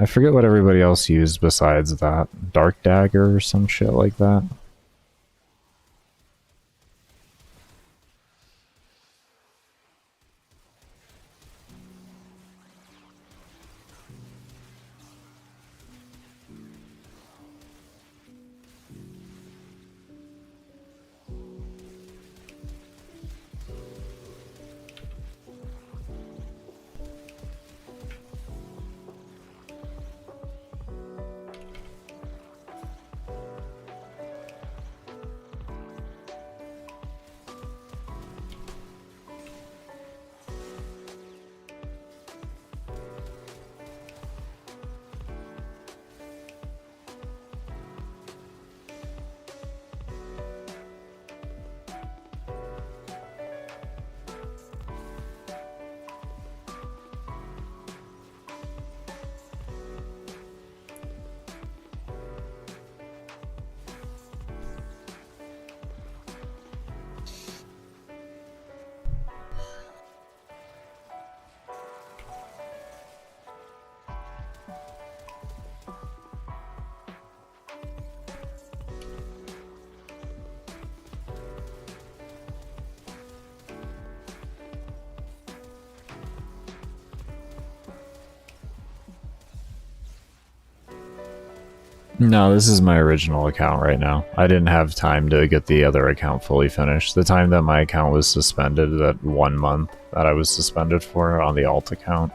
forget what everybody else used besides that. Dark Dagger or some shit like that. No, this is my original account right now. I didn't have time to get the other account fully finished. The time that my account was suspended, that 1 month that I was suspended for on the alt account,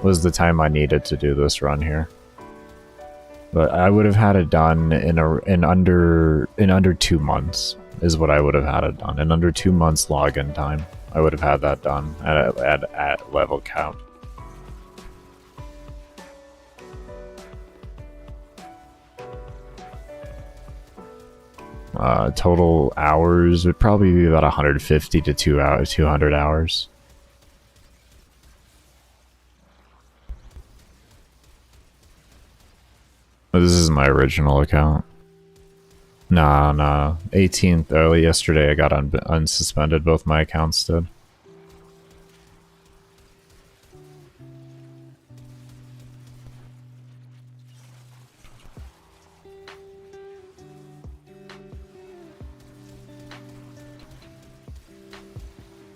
was the time I needed to do this run here. But I would have had it done in under 2 months is what I would have had it done. In under 2 months login time, I would have had that done at level count. Total hours would probably be about 150 to 200 hours. But this is my original account. Nah. 18th, early yesterday I got unsuspended, both my accounts did.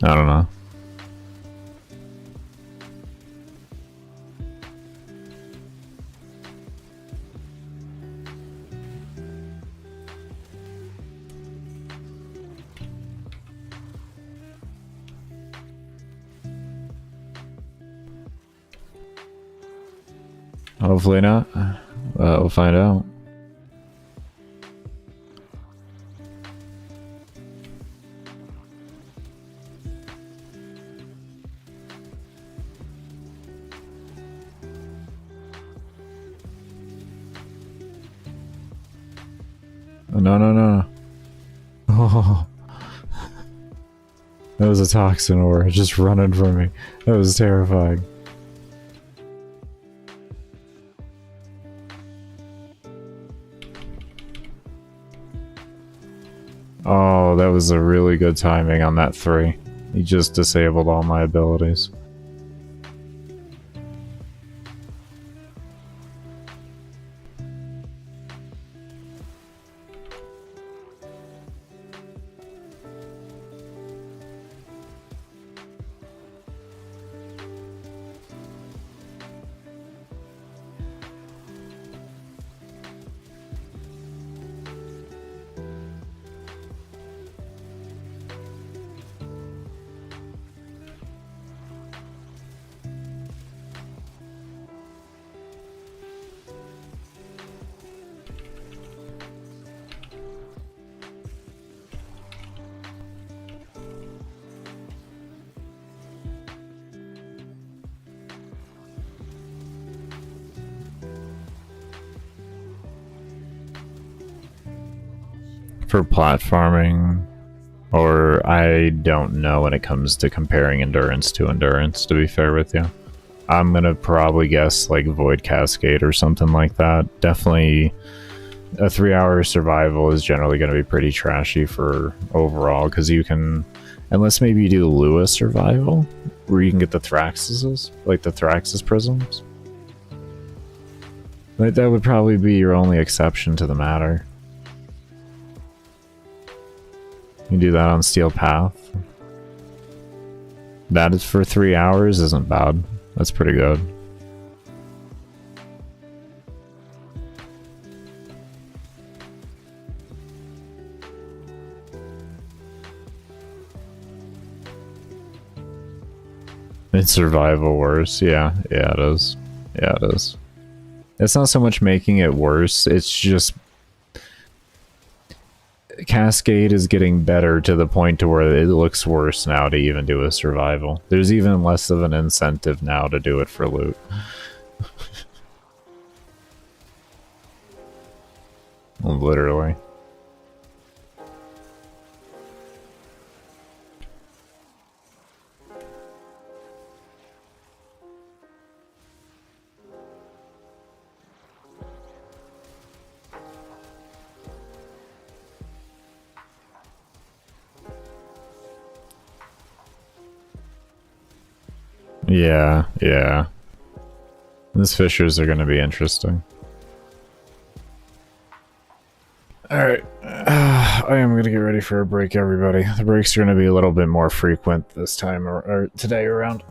I don't know. Hopefully not. We'll find out. No, no, no. Oh, that was a toxin ore just running from me. That was terrifying. Oh, that was a really good timing on that 3. He just disabled all my abilities. For platforming, or I don't know when it comes to comparing endurance to endurance, to be fair with you. I'm gonna probably guess like Void Cascade or something like that. Definitely a 3-hour survival is generally going to be pretty trashy for overall, because you can, unless maybe you do Lua survival, where you can get the Thraxuses, like the Thraxus prisms. But that would probably be your only exception to the matter. You do that on Steel Path. That is for 3 hours, isn't bad. That's pretty good. It's survival worse. Yeah, it is. Yeah, it is. It's not so much making it worse, it's just Cascade is getting better to the point to where it looks worse now to even do a survival. There's even less of an incentive now to do it for loot. Literally. Yeah. These fissures are going to be interesting. Alright, I am going to get ready for a break, everybody. The breaks are going to be a little bit more frequent this time, or today around.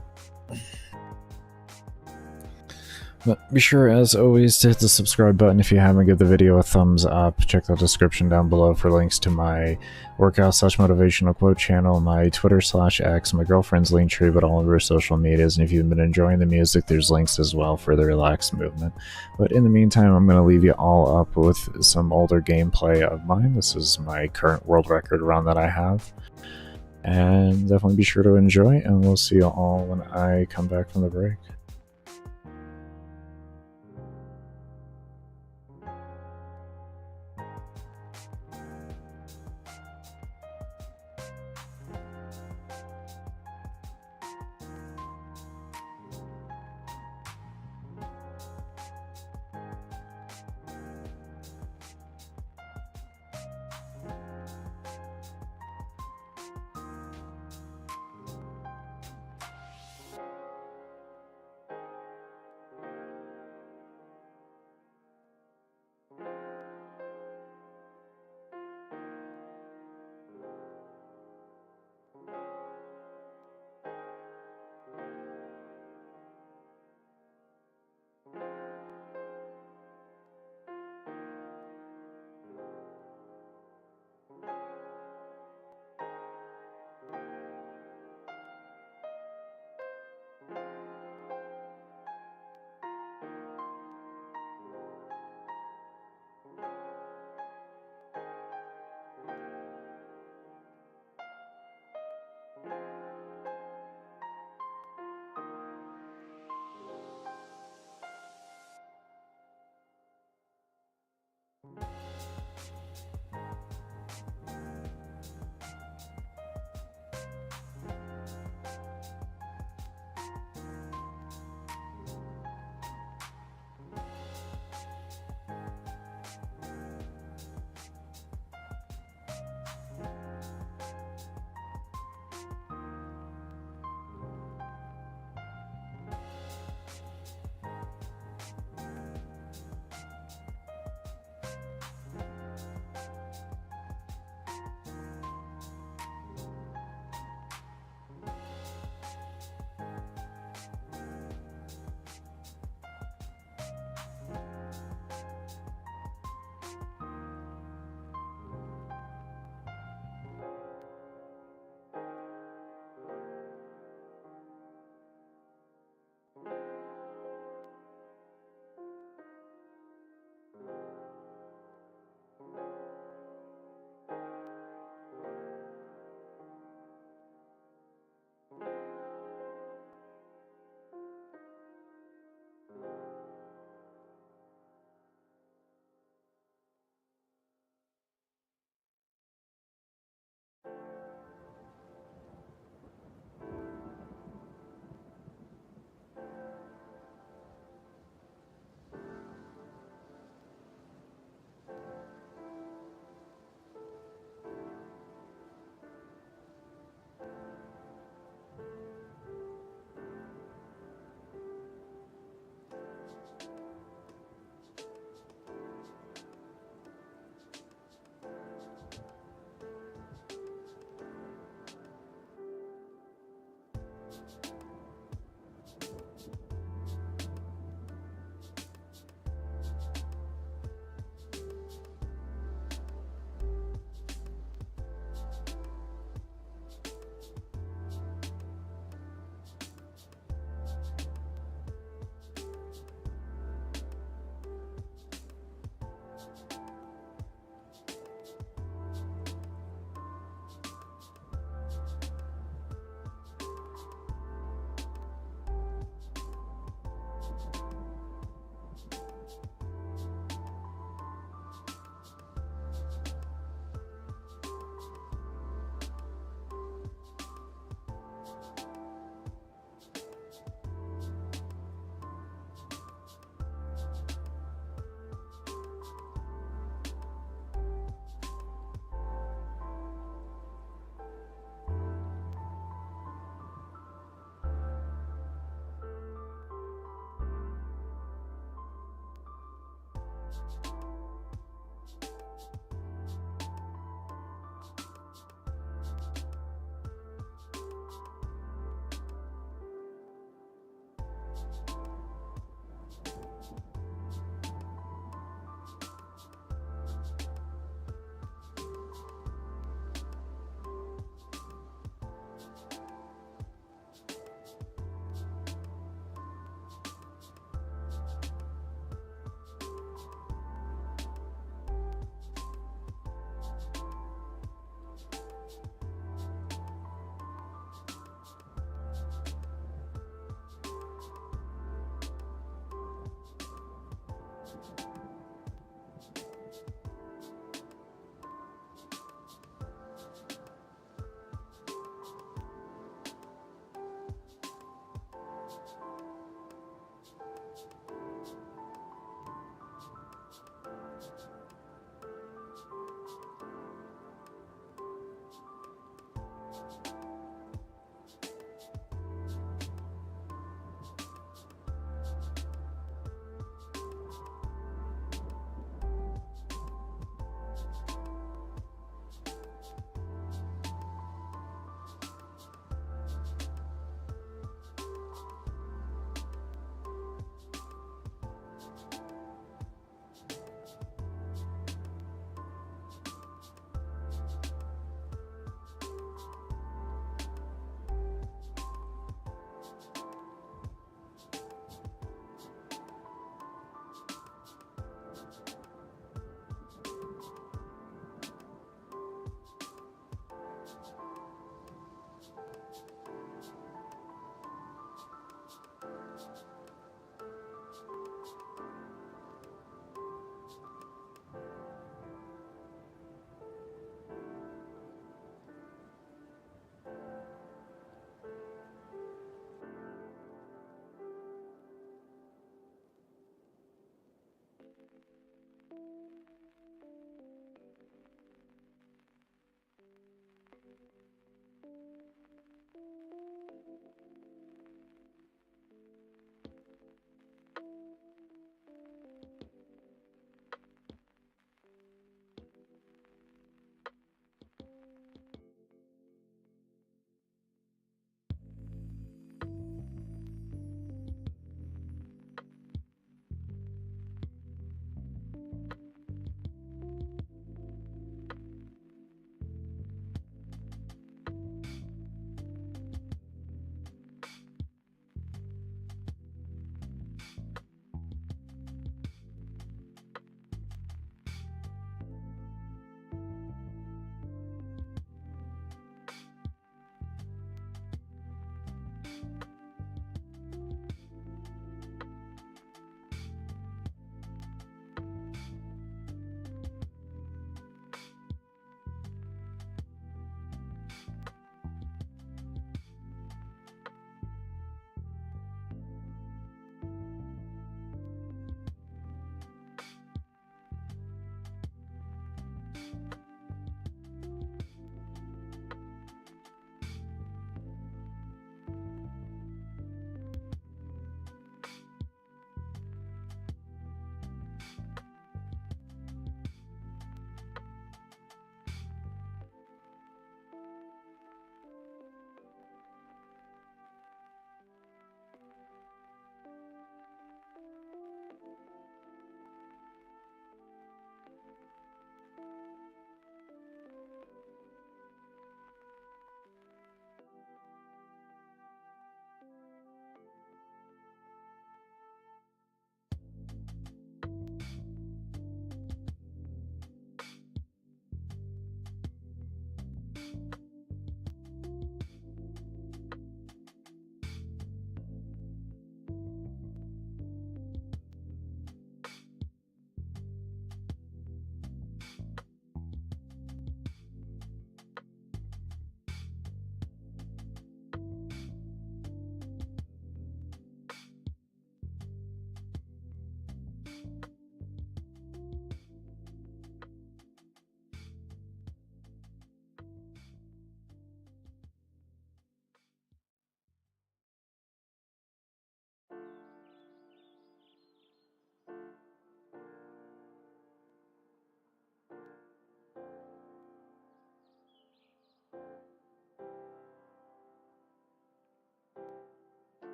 But be sure, as always, to hit the subscribe button if you haven't. Give the video a thumbs up. Check the description down below for links to my workout/motivational quote channel, my Twitter/X, my girlfriend's Linktree, but all of her social medias. And if you've been enjoying the music, there's links as well for the relaxed movement. But in the meantime, I'm going to leave you all up with some older gameplay of mine. This is my current world record run that I have. And definitely be sure to enjoy, and we'll see you all when I come back from the break.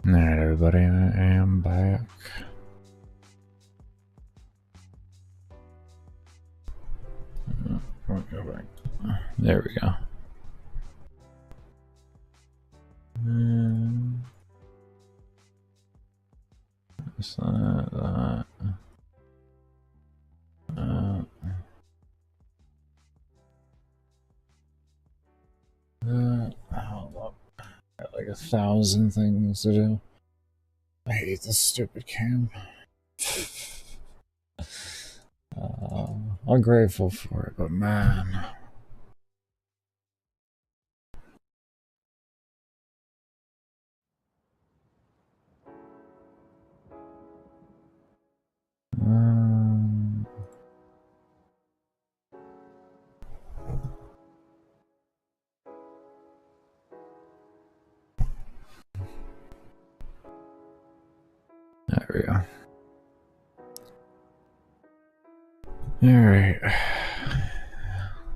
Alright, everybody, I am back. Go back. There we go. Hold up. Got like 1,000 things to do. I hate this stupid cam. I'm grateful for it, but man. There we go. Alright.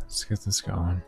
Let's get this going.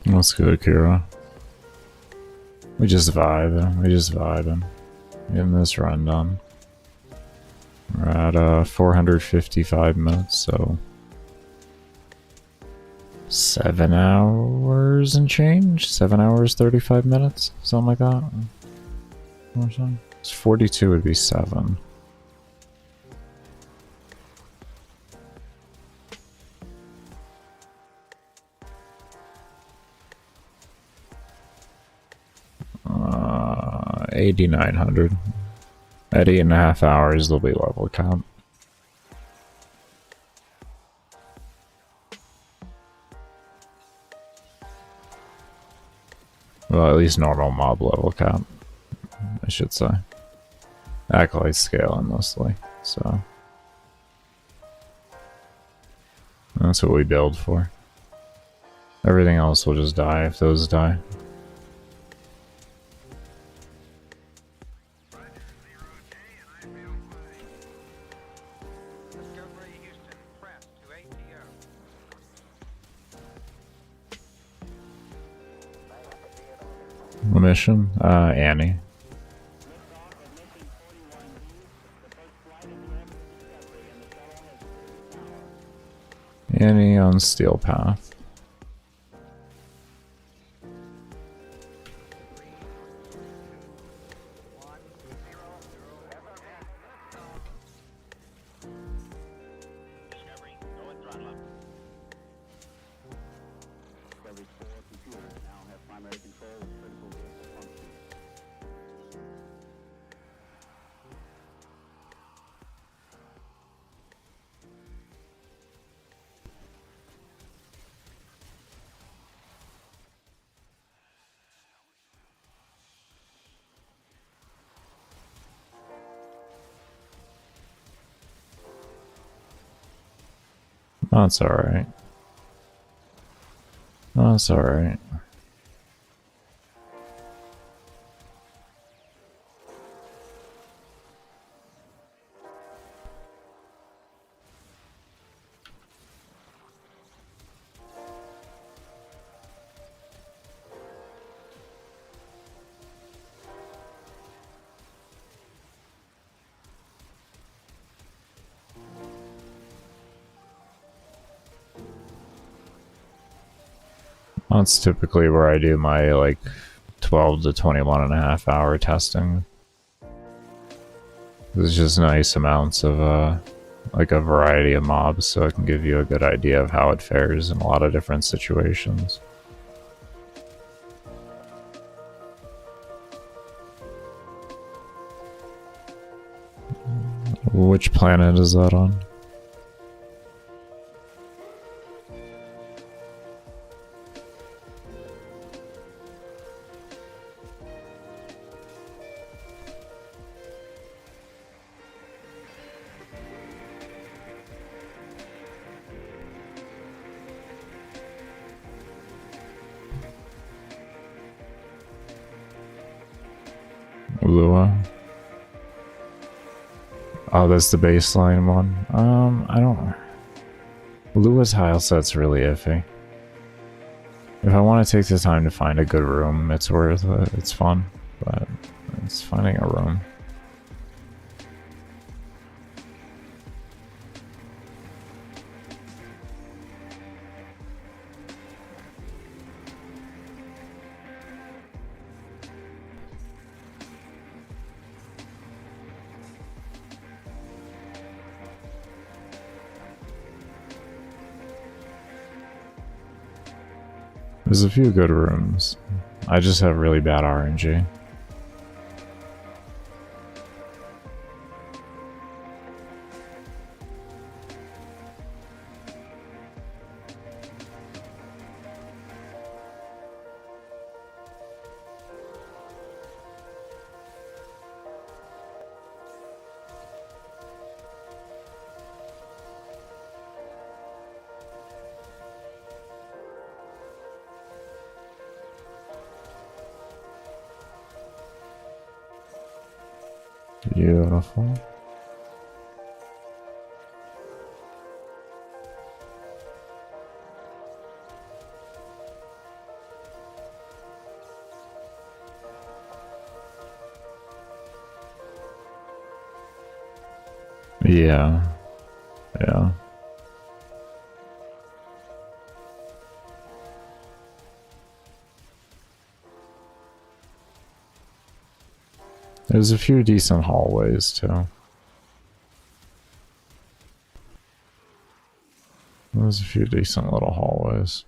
What's good, Kira? We just vibing. We just vibing. Getting this run done. We're at 455 minutes, so 7 hours and change? 7 hours, 35 minutes? Something like that? Or something? It's 42 would be 7. Uh, 8,900. At 8.5 hours, there'll be level count. Well, at least normal mob level count, I should say. Acolytes scaling mostly, so that's what we build for. Everything else will just die if those die. The mission? Annie. Annie on Steel Path. That's alright. That's alright. That's typically where I do my like 12 to 21.5 hour testing. There's just nice amounts of like a variety of mobs, so I can give you a good idea of how it fares in a lot of different situations. Which planet is that on? Lua. Oh, that's the baseline one. I don't... Lua's tile set's really iffy. If I want to take the time to find a good room, it's worth it. It's fun, but it's finding a room. There's a few good rooms. I just have really bad RNG. Beautiful. Yeah. Yeah. There's a few decent hallways too. There's a few decent little hallways.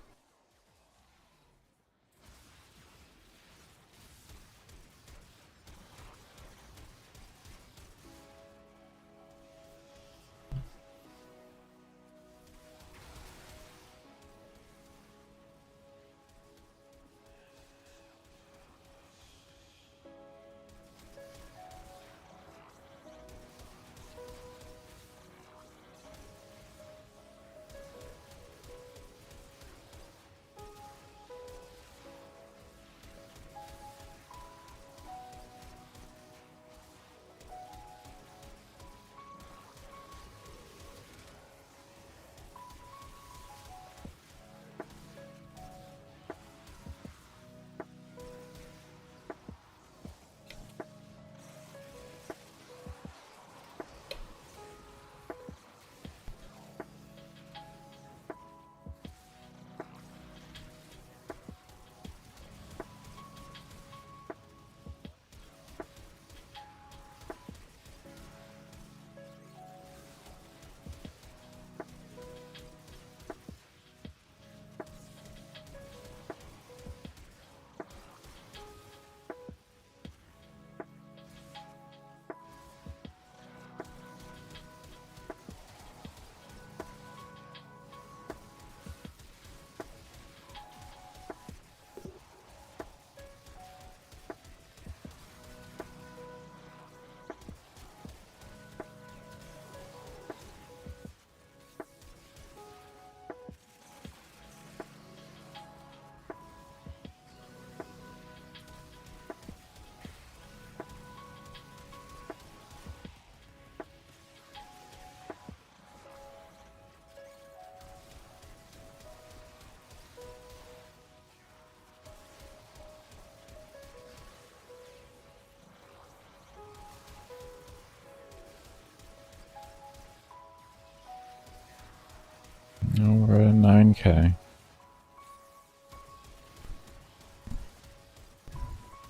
No, we're at 9K.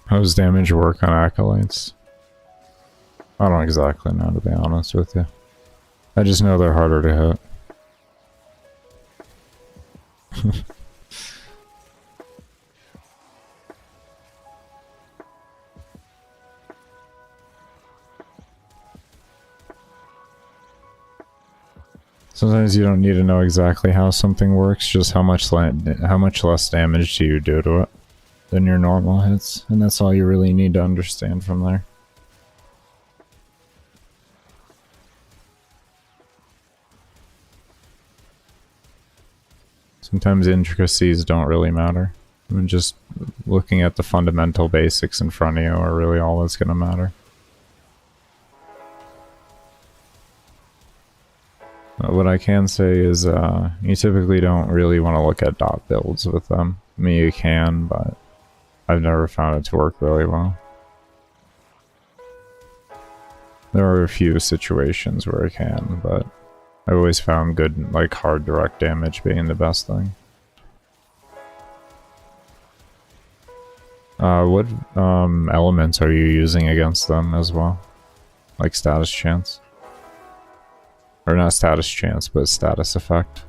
How's damage work on acolytes? I don't exactly know, to be honest with you. I just know they're harder to hit. Sometimes you don't need to know exactly how something works, just how much less damage do you do to it than your normal hits, and that's all you really need to understand from there. Sometimes intricacies don't really matter. I mean, just looking at the fundamental basics in front of you are really all that's going to matter. What I can say is you typically don't really want to look at dot builds with them. I mean, you can, but I've never found it to work really well. There are a few situations where it can, but I've always found good, like, hard direct damage being the best thing. What elements are you using against them as well? Like status chance? Or not status chance, but status effect.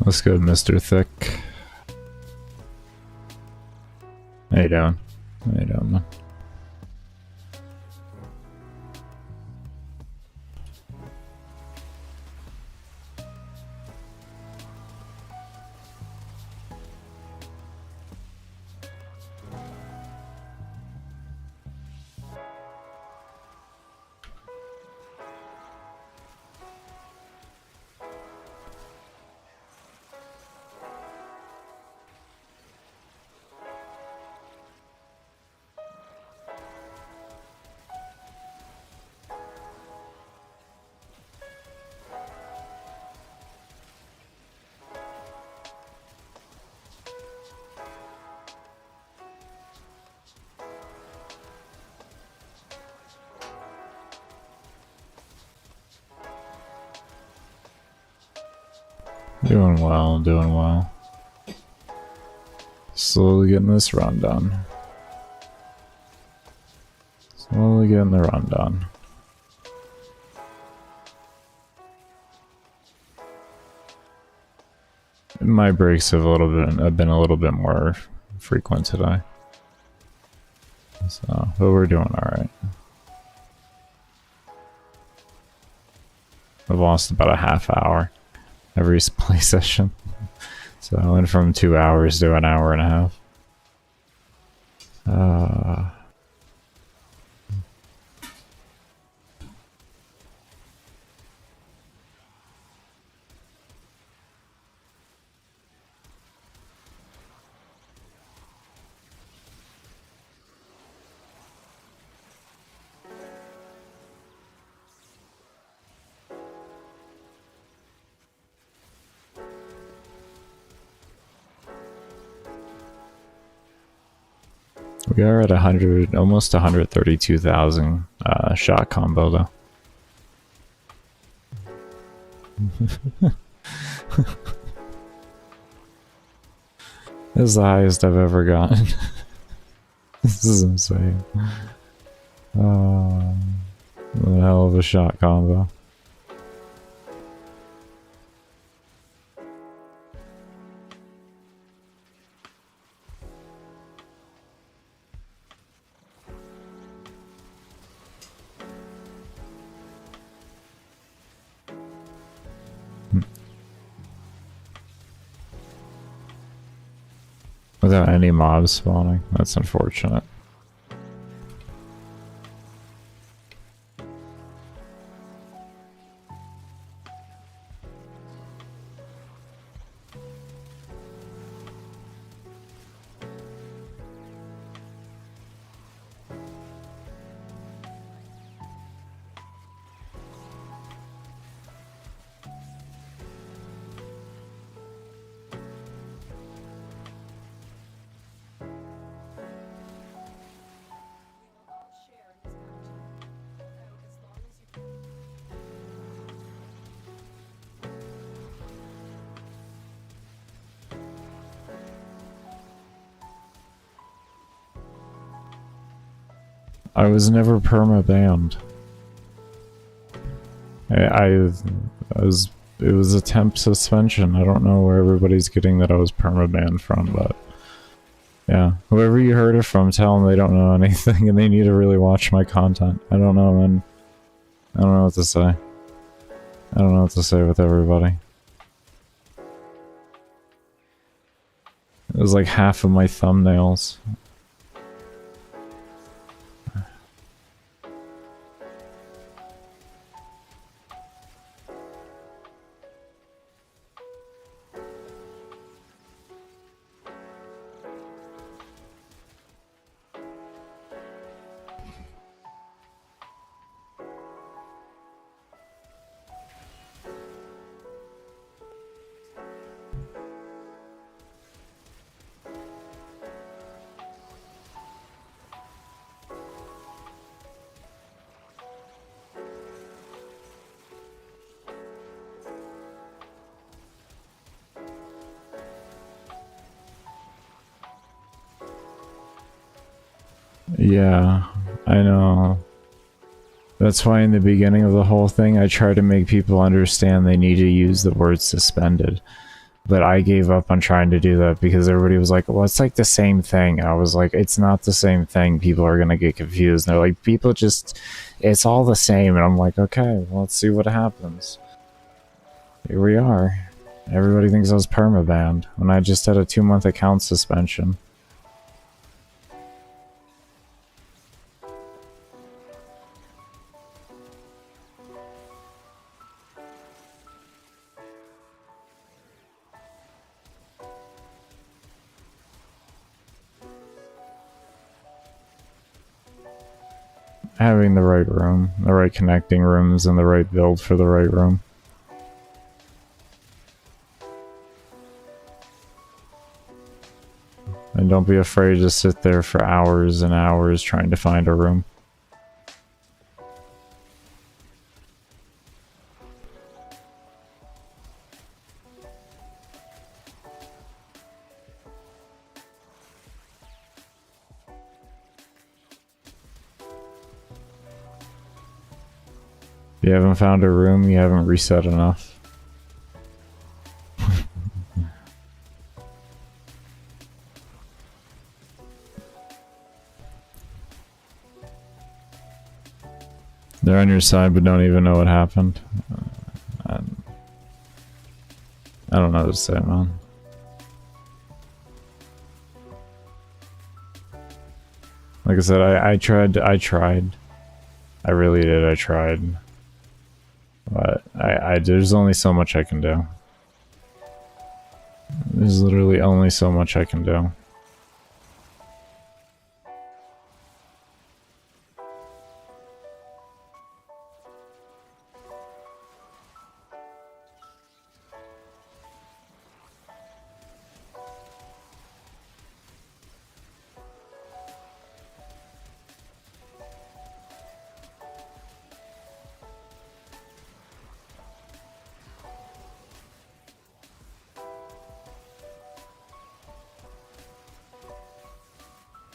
Let's go, Mr. Thick. How you doing? How you doing, man? Doing well, doing well. Slowly getting this run done. Slowly getting the run done. My breaks have been a little bit more frequent today. So, but we're doing alright. I've lost about a half hour every play session. So I went from 2 hours to an hour and a half. We are at 100, almost 132,000 shot combo though. This is the highest I've ever gotten. This is insane. What a hell of a shot combo. Without any mobs spawning. That's unfortunate. I was never perma-banned. It was a temp suspension. I don't know where everybody's getting that I was perma-banned from, but yeah. Whoever you heard it from, tell them they don't know anything and they need to really watch my content. I don't know, man. I don't know what to say. I don't know what to say with everybody. It was like half of my thumbnails. Yeah, I know. That's why in the beginning of the whole thing I try to make people understand they need to use the word suspended. But I gave up on trying to do that because everybody was like, well, it's like the same thing. I was like, it's not the same thing. People are going to get confused. And they're like, people just, it's all the same. And I'm like, okay, well, let's see what happens. Here we are. Everybody thinks I was permabanned when I just had a 2-month account suspension. Having the right room, the right connecting rooms, and the right build for the right room. And don't be afraid to sit there for hours and hours trying to find a room. If you haven't found a room, you haven't reset enough. They're on your side but don't even know what happened. I don't know what to say, man. Like I said, I tried. I really did, I tried. But there's only so much I can do. There's literally only so much I can do.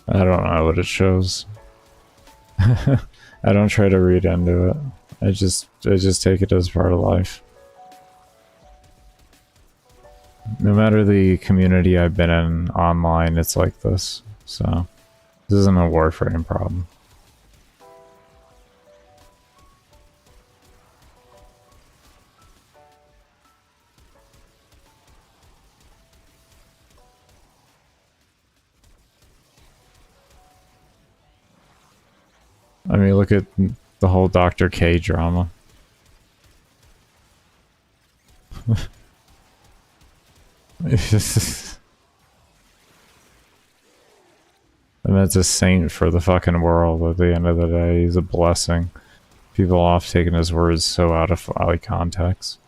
I don't know what it shows. I don't try to read into it. I just take it as part of life. No matter the community I've been in online, it's like this. So this isn't a Warframe problem. I mean, look at the whole Dr. K drama. And that's a saint for the fucking world at the end of the day. He's a blessing. People off taking his words so out of context.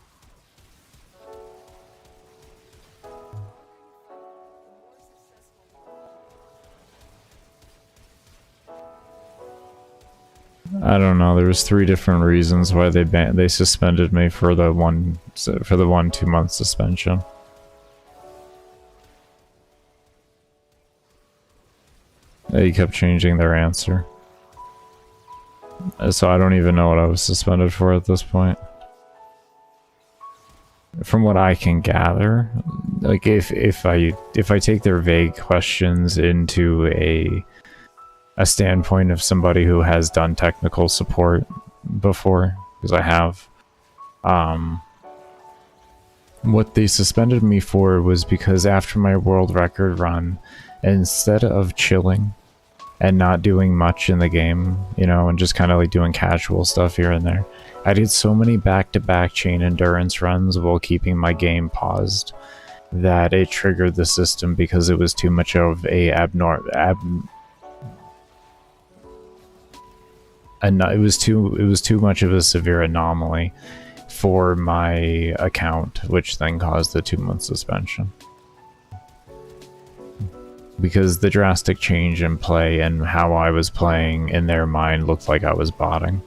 I don't know. There was 3 different reasons why they suspended me for the 2-month suspension. They kept changing their answer. So I don't even know what I was suspended for at this point. From what I can gather, like if I take their vague questions into a standpoint of somebody who has done technical support before, because I have, what they suspended me for was because after my world record run, instead of chilling and not doing much in the game, you know, and just kind of like doing casual stuff here and there, I did so many back-to-back chain endurance runs while keeping my game paused that it triggered the system because it was too much of a it was too much of a severe anomaly for my account, which then caused the 2-month suspension. Because the drastic change in play and how I was playing in their mind looked like I was botting.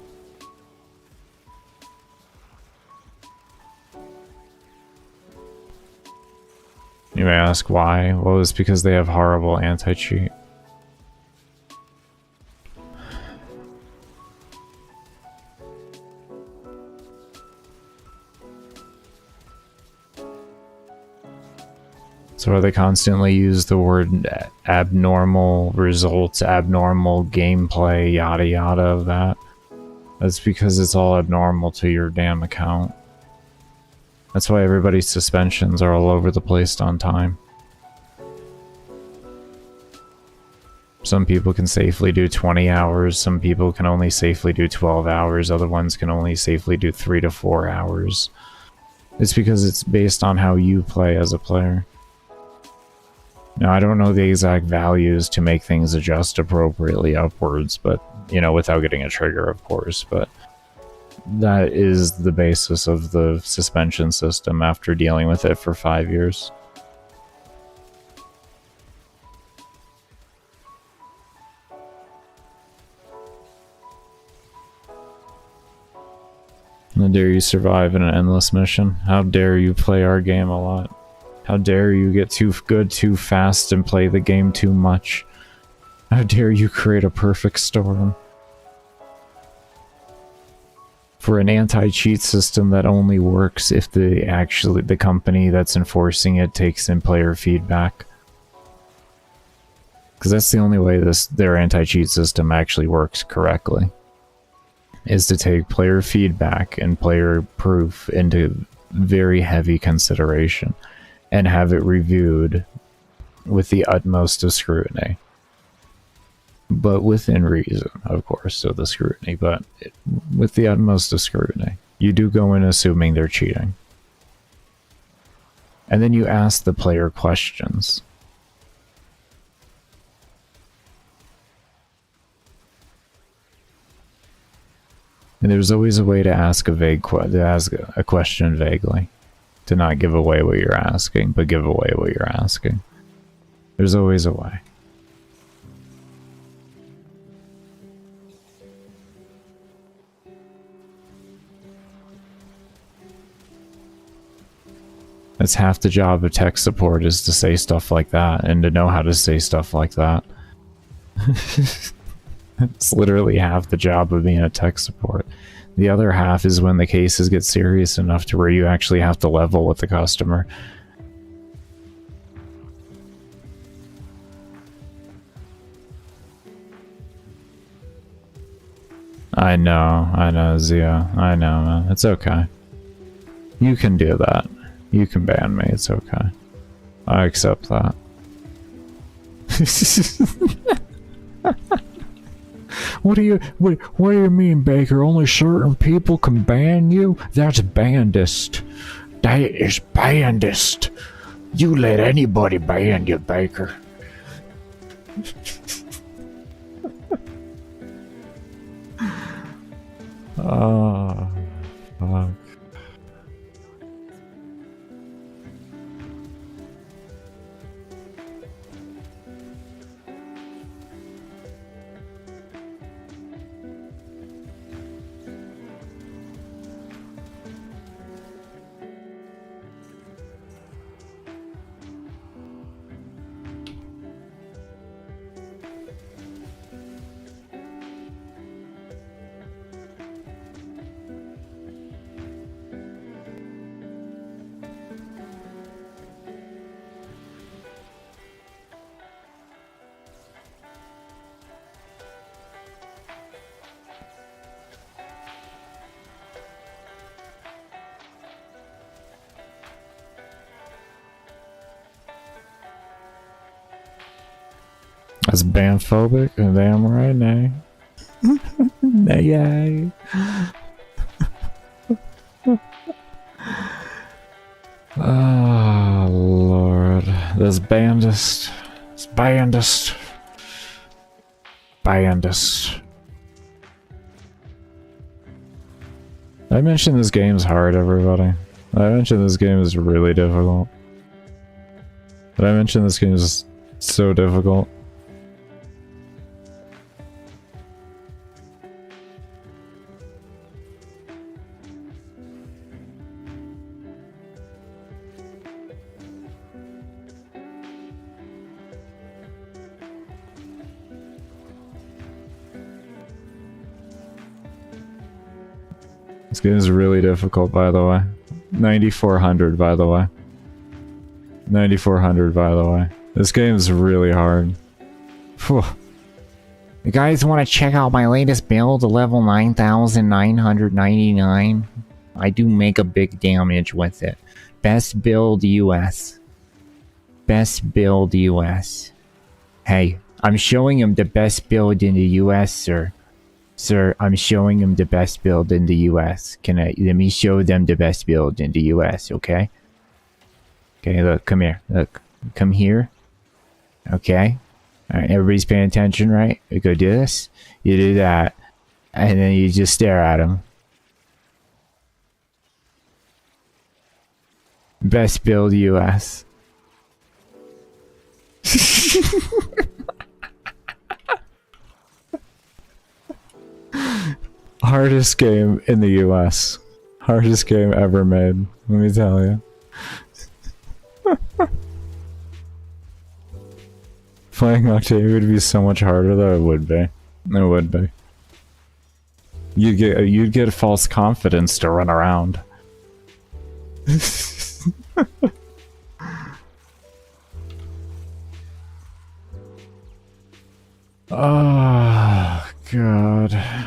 You may ask why? Well, it's because they have horrible anti-cheat. That's why they constantly use the word abnormal results, abnormal gameplay, yada yada of that. That's because it's all abnormal to your damn account. That's why everybody's suspensions are all over the place on time. Some people can safely do 20 hours, some people can only safely do 12 hours, other ones can only safely do 3 to 4 hours. It's because it's based on how you play as a player. Now, I don't know the exact values to make things adjust appropriately upwards, but, you know, without getting a trigger, of course, but that is the basis of the suspension system after dealing with it for 5 years. How dare you survive in an endless mission? How dare you play our game a lot? How dare you get too good too fast and play the game too much? How dare you create a perfect storm? For an anti-cheat system that only works if the company that's enforcing it takes in player feedback. Because that's the only way their anti-cheat system actually works correctly. Is to take player feedback and player proof into very heavy consideration and have it reviewed with the utmost of scrutiny. But within reason, of course, of the scrutiny, but with the utmost of scrutiny. You do go in assuming they're cheating. And then you ask the player questions. And there's always a way to ask a question vaguely. To not give away what you're asking, but give away what you're asking. There's always a way. That's half the job of tech support, is to say stuff like that, and to know how to say stuff like that. It's literally half the job of being a tech support. The other half is when the cases get serious enough to where you actually have to level with the customer. I know, Zia. I know, man. It's okay. You can do that. You can ban me, it's okay. I accept that. What do you mean, Baker? Only certain people can ban you? That's bandist. That is bandist. You let anybody ban you, Baker. Oh, fuck. That's banphobic? Damn right, nay. Nay. Oh, Lord. This bandist. This bandist. Bandist. I mentioned this game's hard, everybody. I mentioned this game is really difficult. But I mentioned this game is so difficult. This game is really difficult, by the way. 9400, by the way. 9400, by the way. This game's really hard. Whew. You guys want to check out my latest build, level 9999? I do make a big damage with it. Best build US. Best build US. Hey, I'm showing him the best build in the US, sir. Sir, I'm showing him the best build in the US. Let me show them the best build in the US, okay? Okay, look, come here. Look, come here. Okay. Alright, everybody's paying attention, right? You go do this, you do that, and then you just stare at him. Best build US. Hardest game in the US. Hardest game ever made, let me tell you. Playing Octave would be so much harder though. It would be. It would be. You'd get false confidence to run around. Oh God.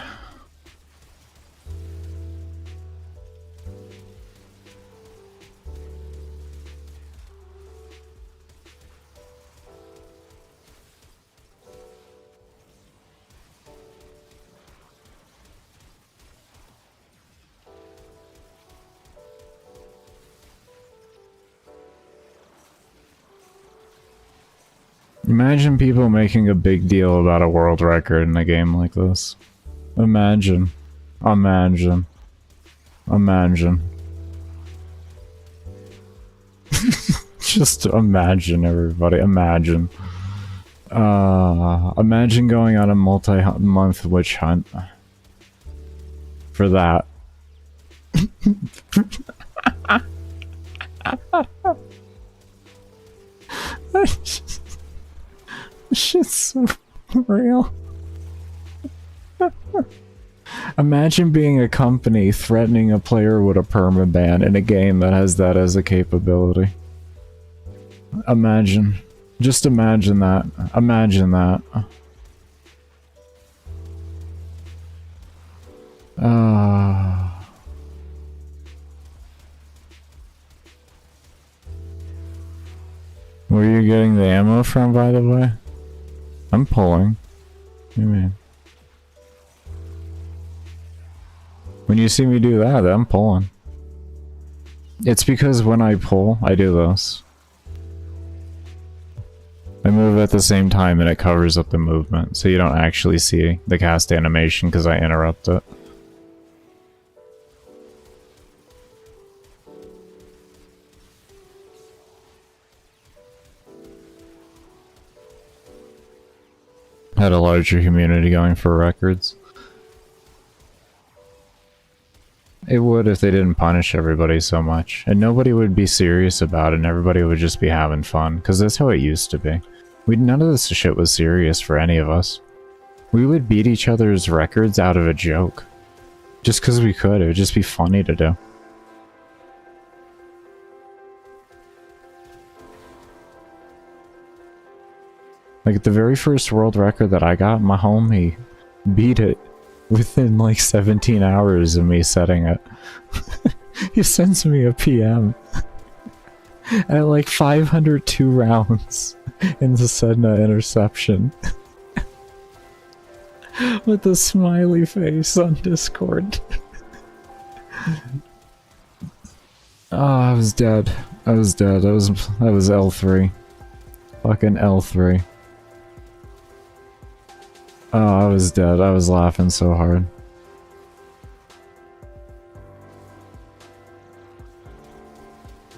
Imagine people making a big deal about a world record in a game like this. Imagine. Imagine. Imagine. Just imagine, everybody. Imagine. Imagine going on a multi-month witch hunt. For that. Shit's so real. Imagine being a company threatening a player with a permaban in a game that has that as a capability. Imagine. Just imagine that. Imagine that. Where are you getting the ammo from, by the way? I'm pulling. What do you mean? When you see me do that, I'm pulling. It's because when I pull, I do this. I move at the same time and it covers up the movement, so you don't actually see the cast animation because I interrupt it. Had a larger community going for records. It would if they didn't punish everybody so much. And nobody would be serious about it and everybody would just be having fun. Because that's how it used to be. None of this shit was serious for any of us. We would beat each other's records out of a joke. Just because we could. It would just be funny to do. Like, the very first world record that I got, my homie beat it within like 17 hours of me setting it. He sends me a PM at like 502 rounds in the Sedna interception. With a smiley face on Discord. Oh, I was dead. I was dead. I was L3. Fucking L3. Oh, I was dead. I was laughing so hard.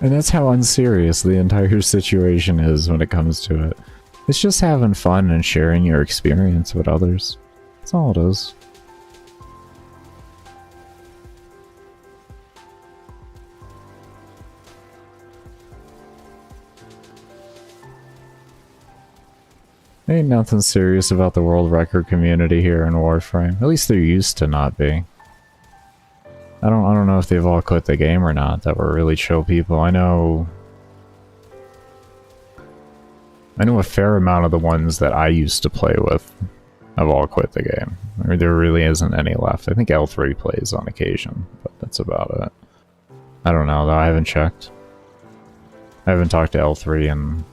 And that's how unserious the entire situation is when it comes to it. It's just having fun and sharing your experience with others. That's all it is. Ain't nothing serious about the world record community here in Warframe. At least there used to not be. I don't know if they've all quit the game or not, that were really chill people. I know I know a fair amount of the ones that I used to play with have all quit the game. There really isn't any left. I think L3 plays on occasion, but that's about it. I don't know, though. I haven't checked. I haven't talked to L3 in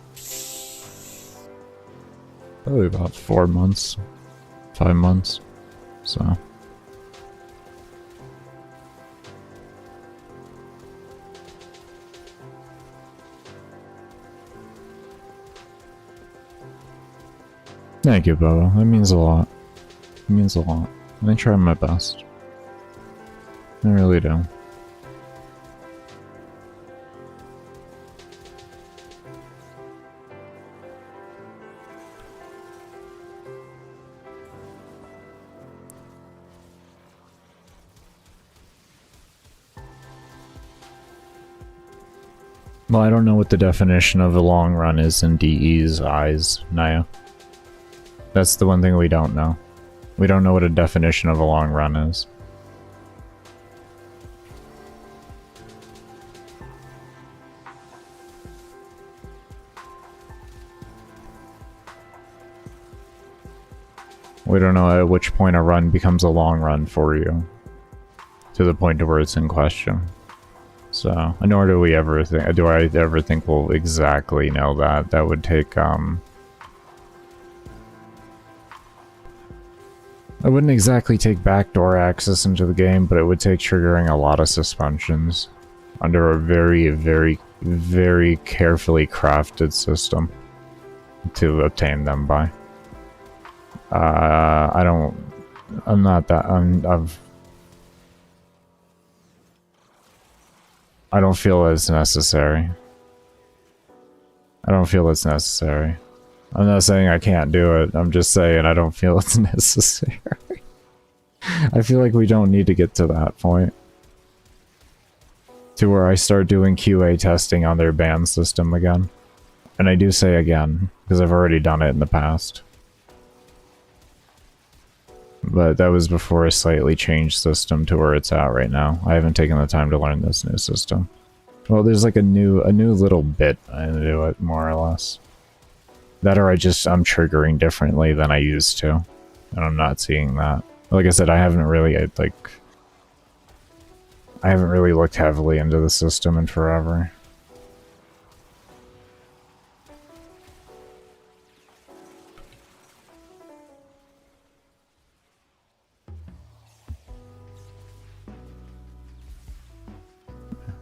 probably about 4 months, 5 months, so. Thank you, Bobo. That means a lot. It means a lot. I try my best. I really do. Well, I don't know what the definition of a long run is in DE's eyes, Naya. That's the one thing we don't know. We don't know what a definition of a long run is. We don't know at which point a run becomes a long run for you. To the point to where it's in question. So, nor do we ever think, do I ever think we'll exactly know that. That would take, I wouldn't exactly take backdoor access into the game, but it would take triggering a lot of suspensions under a very, very, very carefully crafted system to obtain them by. I'm not that, I don't feel it's necessary. I don't feel it's necessary. I'm not saying I can't do it, I'm just saying I don't feel it's necessary. I feel like we don't need to get to that point. To where I start doing QA testing on their ban system again. And I do say again, because I've already done it in the past. But that was before a slightly changed system to where it's at right now. I haven't taken the time to learn this new system. Well, there's like a new little bit into it, more or less. That or I'm triggering differently than I used to. And I'm not seeing that. Like I said, I haven't really looked heavily into the system in forever.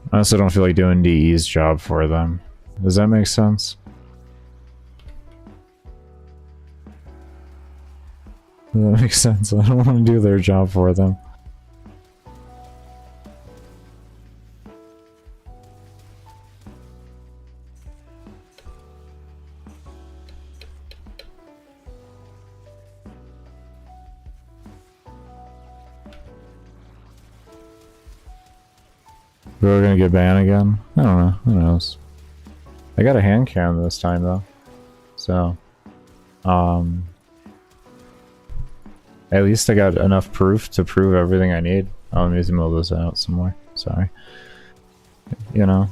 I also don't feel like doing DE's job for them. Does that make sense? Does that make sense? I don't want to do their job for them. We're gonna get banned again? I don't know. Who knows? I got a hand cam this time though. So, at least I got enough proof to prove everything I need. Oh, let me just move this out some more. Sorry. You know.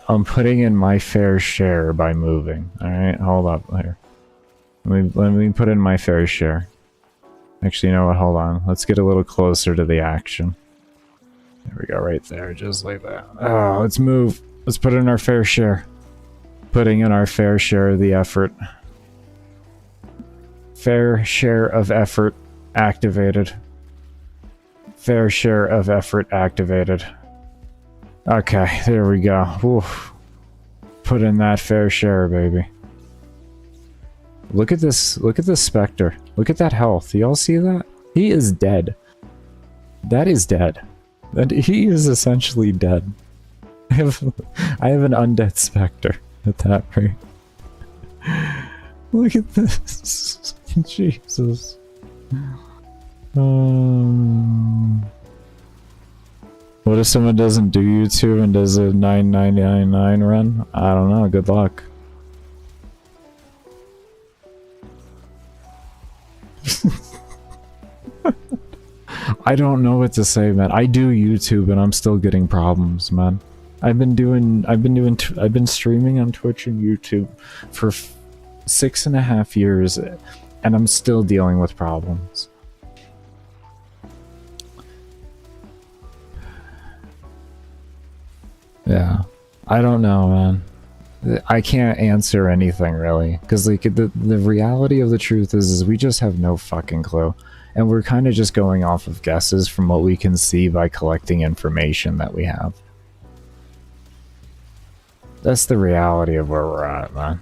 I'm putting in my fair share by moving. Alright, hold up here. Let me put in my fair share. Actually, you know what, hold on. Let's get a little closer to the action. There we go, right there, just like that. Oh, let's move. Let's put in our fair share. Putting in our fair share of the effort. Fair share of effort activated. Fair share of effort activated. Okay, there we go. Oof. Put in that fair share, baby. Look at this Specter. Look at that health. Y'all see that? He is dead. That is dead. He is essentially dead. I have an undead Specter at that rate. Look at this. Jesus. What if someone doesn't do YouTube and does a 9999 run? I don't know. Good luck. I don't know what to say, man. I do YouTube and I'm still getting problems, man. I've been streaming on Twitch and YouTube for 6.5 years, and I'm still dealing with problems. Yeah, I don't know, man. I can't answer anything really, because like the reality of the truth is we just have no fucking clue, and we're kind of just going off of guesses from what we can see by collecting information that we have. That's the reality of where we're at, man.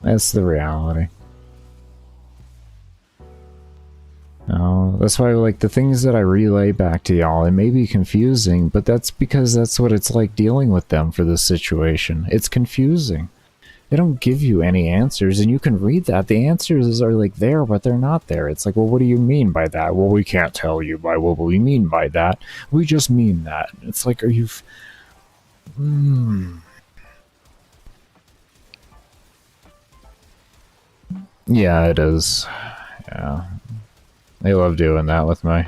That's the reality. No, that's why, like, the things that I relay back to y'all, it may be confusing, but that's because that's what it's like dealing with them for this situation. It's confusing. They don't give you any answers, and you can read that. The answers are, like, there, but they're not there. It's like, well, what do you mean by that? Well, we can't tell you by what we mean by that. We just mean that. It's like, are you... Yeah, it is. Yeah. They love doing that with me.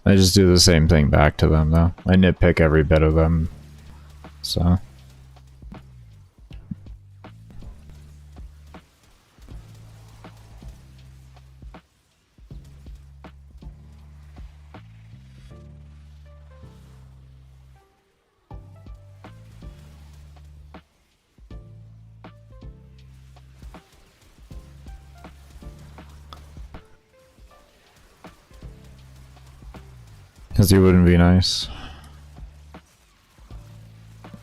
I just do the same thing back to them, though. I nitpick every bit of them. So... Because you wouldn't be nice.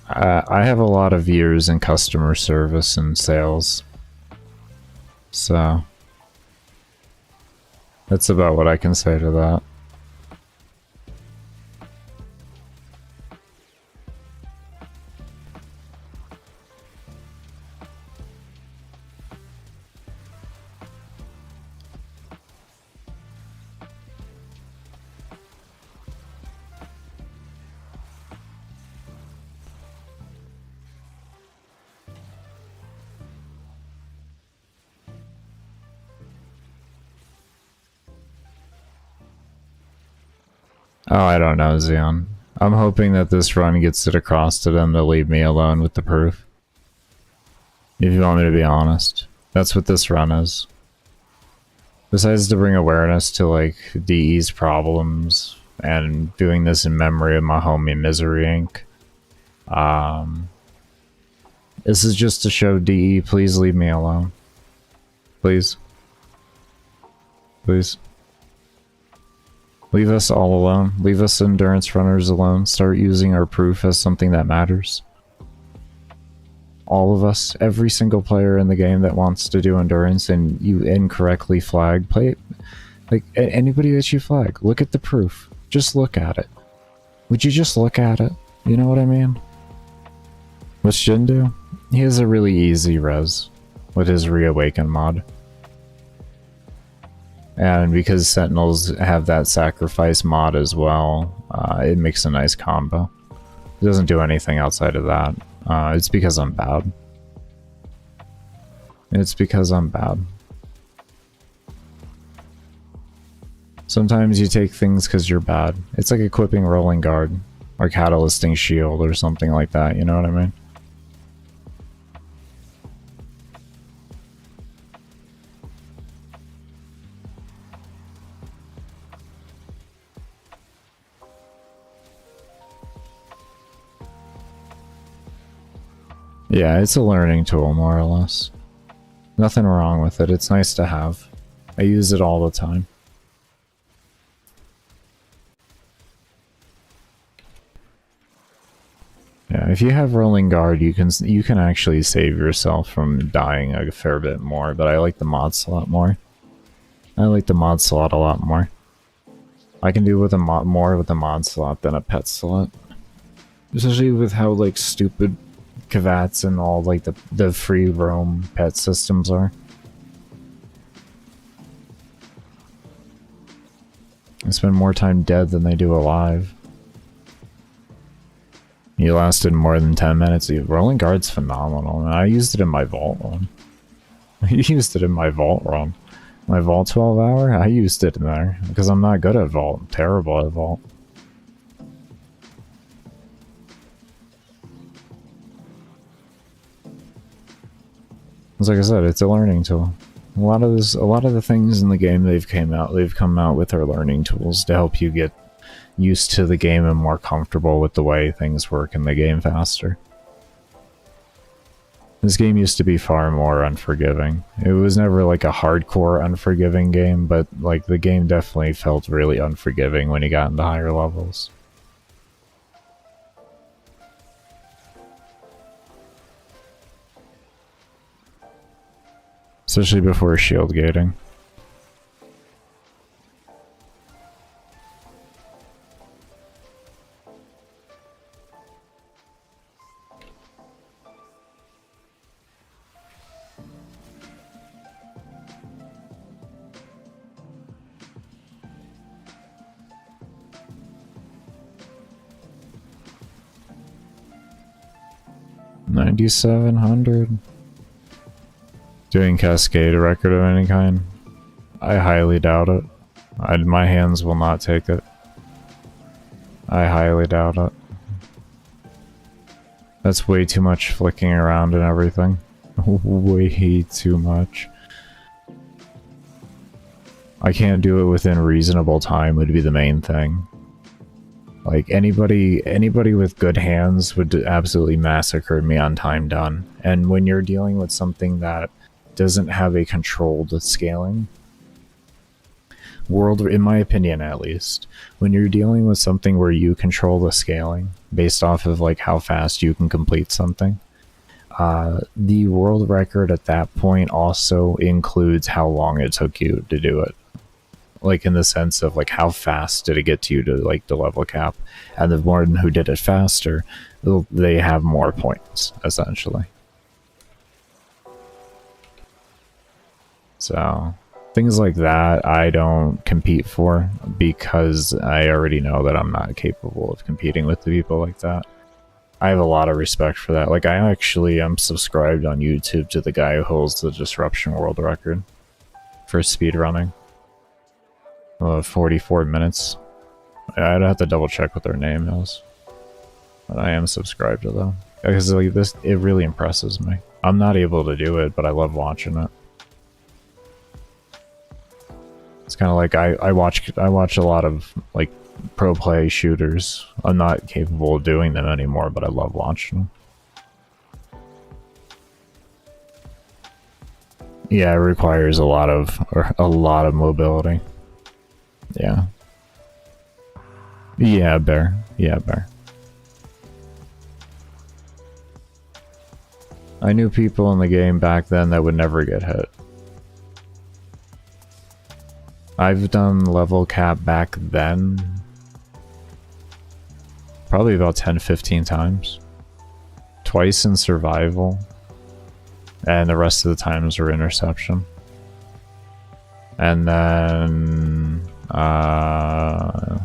I have a lot of years in customer service and sales. So... that's about what I can say to that. Oh, I don't know, Xeon. I'm hoping that this run gets it across to them to leave me alone with the proof. If you want me to be honest. That's what this run is. Besides to bring awareness to, like, DE's problems, and doing this in memory of my homie Misery Inc. This is just to show DE, please leave me alone. Please. Please. Leave us all alone. Leave us endurance runners alone. Start using our proof as something that matters. All of us, every single player in the game that wants to do endurance and you incorrectly flag, play it. Like, anybody that you flag, look at the proof. Just look at it. Would you just look at it? You know what I mean? What's Jin do? He has a really easy res with his Reawaken mod. And because Sentinels have that sacrifice mod as well, it makes a nice combo. It doesn't do anything outside of that. It's because I'm bad. It's because I'm bad. Sometimes you take things because you're bad. It's like equipping Rolling Guard, or Catalysting Shield, or something like that, you know what I mean? Yeah, it's a learning tool, more or less. Nothing wrong with it, it's nice to have. I use it all the time. Yeah, if you have Rolling Guard, you can actually save yourself from dying a fair bit more, but I like the mod slot more. I like the mod slot a lot more. I can do with a more with a mod slot than a pet slot. Especially with how, like, stupid Kavats and all, like, the free roam pet systems are. They spend more time dead than they do alive. You lasted more than 10 minutes. Rolling guard's phenomenal. And I used it in my vault run. I used it in my vault run. My vault 12 hour? I used it in there. Because I'm not good at vault. I'm terrible at vault. It's like I said, it's a learning tool. A lot of the things in the game they've come out with are learning tools to help you get used to the game and more comfortable with the way things work in the game faster. This game used to be far more unforgiving. It was never like a hardcore unforgiving game, but like the game definitely felt really unforgiving when you got into higher levels. Especially before shield gating. $9,700. Doing Cascade a record of any kind? I highly doubt it. My hands will not take it. I highly doubt it. That's way too much flicking around and everything. Way too much. I can't do it within reasonable time would be the main thing. Like anybody with good hands would absolutely massacre me on time done. And when you're dealing with something that doesn't have a controlled scaling, in my opinion at least, when you're dealing with something where you control the scaling based off of like how fast you can complete something, the world record at that point also includes how long it took you to do it. Like in the sense of like how fast did it get to you to like the level cap, and the one who did it faster, they have more points essentially. So things like that I don't compete for because I already know that I'm not capable of competing with the people like that. I have a lot of respect for that. Like I actually am subscribed on YouTube to the guy who holds the Disruption world record for speedrunning. 44 minutes. I'd have to double check what their name is. But I am subscribed to them. Because like this, it really impresses me. I'm not able to do it, but I love watching it. It's kind of like I watch a lot of like pro play shooters. I'm not capable of doing them anymore, but I love watching them. Yeah, it requires a lot of mobility. Yeah. Yeah, bear. Yeah, bear. I knew people in the game back then that would never get hit. I've done level cap back then probably about 10-15 times. Twice in survival, and the rest of the times were interception. And then a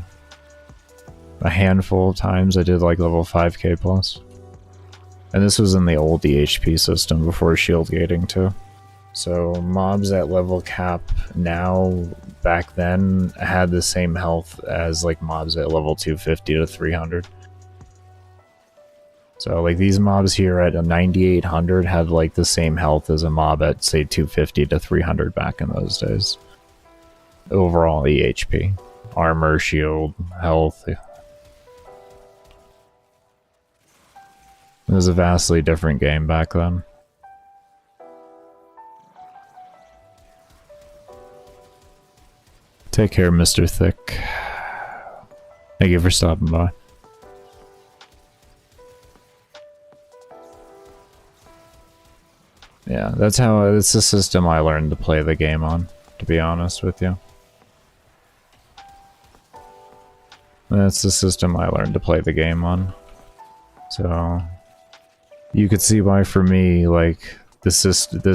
handful of times I did like level 5k plus. And this was in the old DHP system before shield gating too. So mobs at level cap now, back then, had the same health as like mobs at level 250 to 300. So like these mobs here at a 9800 had like the same health as a mob at say 250 to 300 back in those days. Overall EHP, armor, shield, health. It was a vastly different game back then. Take care, Mr. Thick. Thank you for stopping by. Yeah, it's the system I learned to play the game on, to be honest with you. That's the system I learned to play the game on. So, you could see why for me, like, this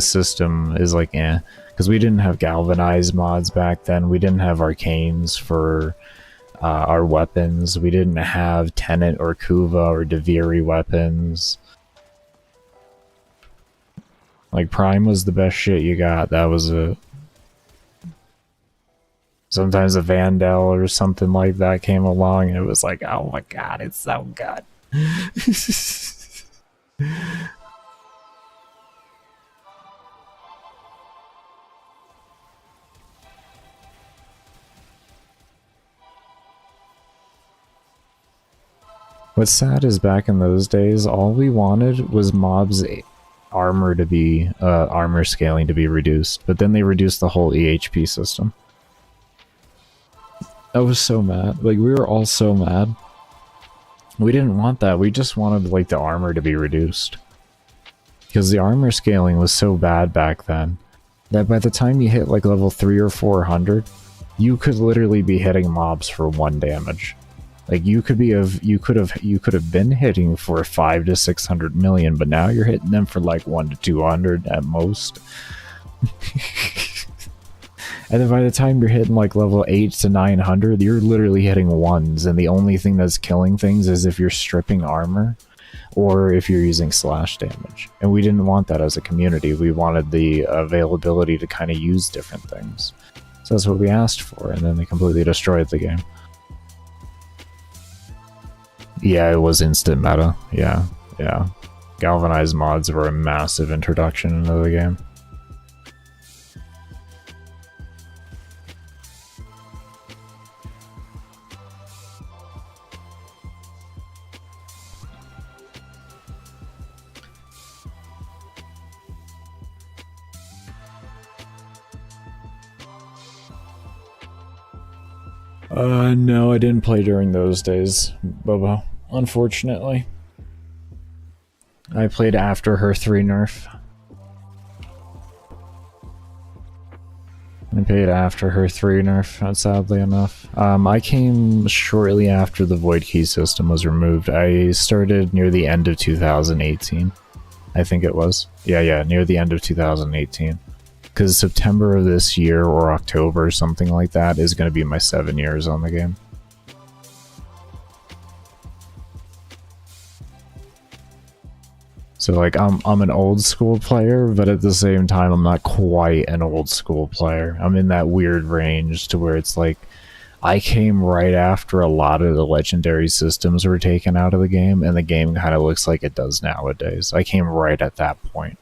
system is like because we didn't have galvanized mods back then. We didn't have arcanes for our weapons. We didn't have Tenet or Kuva or Deviri weapons. Like, Prime was the best shit you got. That was it. Sometimes a Vandal or something like that came along and it was like, oh my god, it's so good. What's sad is back in those days, all we wanted was mobs' armor to be, armor scaling to be reduced, but then they reduced the whole EHP system. I was so mad. Like, we were all so mad. We didn't want that. We just wanted, like, the armor to be reduced. Because the armor scaling was so bad back then that by the time you hit, like, level 3 or 400, you could literally be hitting mobs for 1 damage. Like, you could have been hitting for 500 to 600 million, but now you're hitting them for like 1 to 200 at most. And then by the time you're hitting like level 8 to 900, you're literally hitting ones, and the only thing that's killing things is if you're stripping armor or if you're using slash damage. And we didn't want that as a community. We wanted the availability to kind of use different things. So that's what we asked for, and then they completely destroyed the game. Yeah, it was instant meta. Yeah. Galvanized mods were a massive introduction into the game. No, I didn't play during those days, Bobo. Unfortunately. I played after her 3 nerf. I played after her 3 nerf, sadly enough. I came shortly after the Void Key system was removed. I started near the end of 2018. I think it was. Yeah, near the end of 2018. Because September of this year, or October, something like that, is going to be my 7 years on the game. So, like, I'm an old school player, but at the same time, I'm not quite an old school player. I'm in that weird range to where it's like, I came right after a lot of the legendary systems were taken out of the game, and the game kind of looks like it does nowadays. I came right at that point.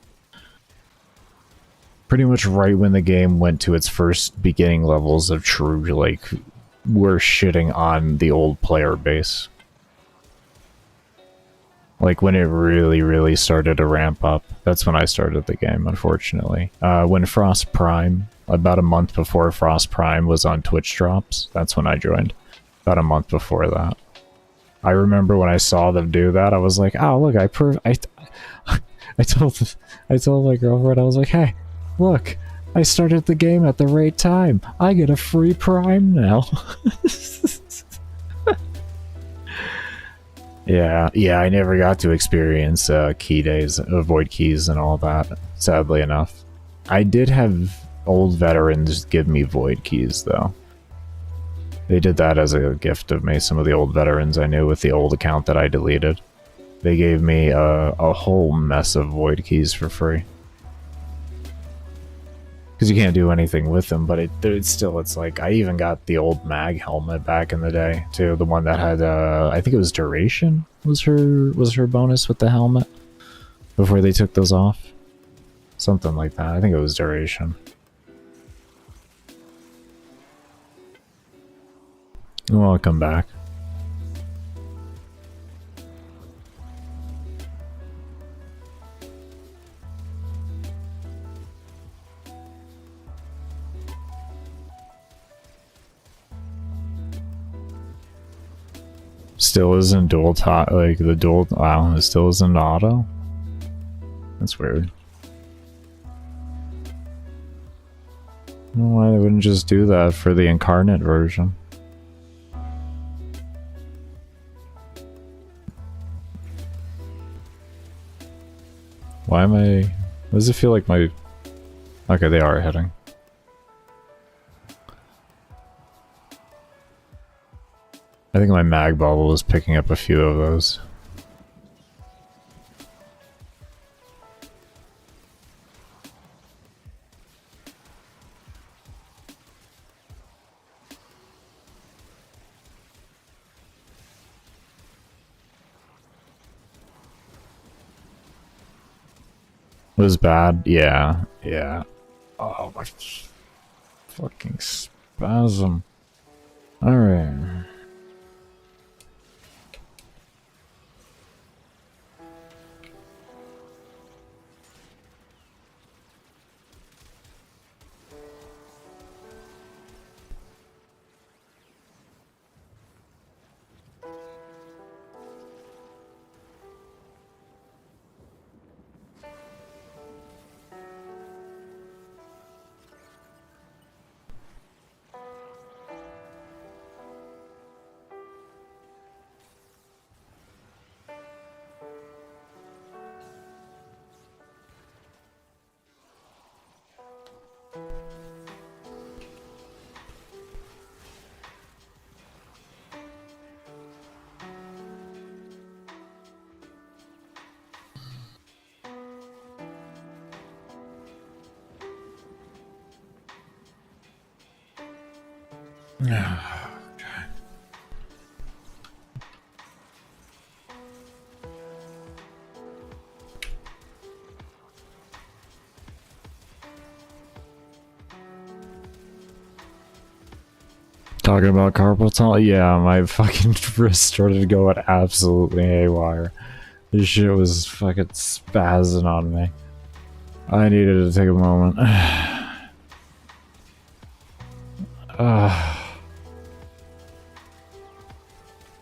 Pretty much right when the game went to its first beginning levels of true, like, we're shitting on the old player base. Like, when it really started to ramp up. That's when I started the game, unfortunately. When Frost Prime, about a month before Frost Prime was on Twitch drops, that's when I joined. About a month before that. I remember when I saw them do that, I was like, oh, look, I told my girlfriend, I was like, hey, look, I started the game at the right time. I get a free Prime now. Yeah, I never got to experience key days, void keys and all that, sadly enough. I did have old veterans give me void keys, though. They did that as a gift of me, some of the old veterans I knew with the old account that I deleted. They gave me a whole mess of void keys for free. Because you can't do anything with them, but it's like, I even got the old mag helmet back in the day, too. The one that had, I think it was duration was her bonus with the helmet, before they took those off. Something like that. I think it was duration. Well, I'll come back. Still isn't dual like the dual. Wow, it still isn't auto. That's weird. Why they wouldn't just do that for the Incarnate version? Why am I Does it feel like my... Okay, they are hitting. I think my mag bubble is picking up a few of those. It was bad? Yeah, yeah. Oh, my fucking spasm. Alright. Talking about carpal tunnel? Yeah, my fucking wrist started going absolutely haywire. This shit was fucking spazzing on me. I needed to take a moment.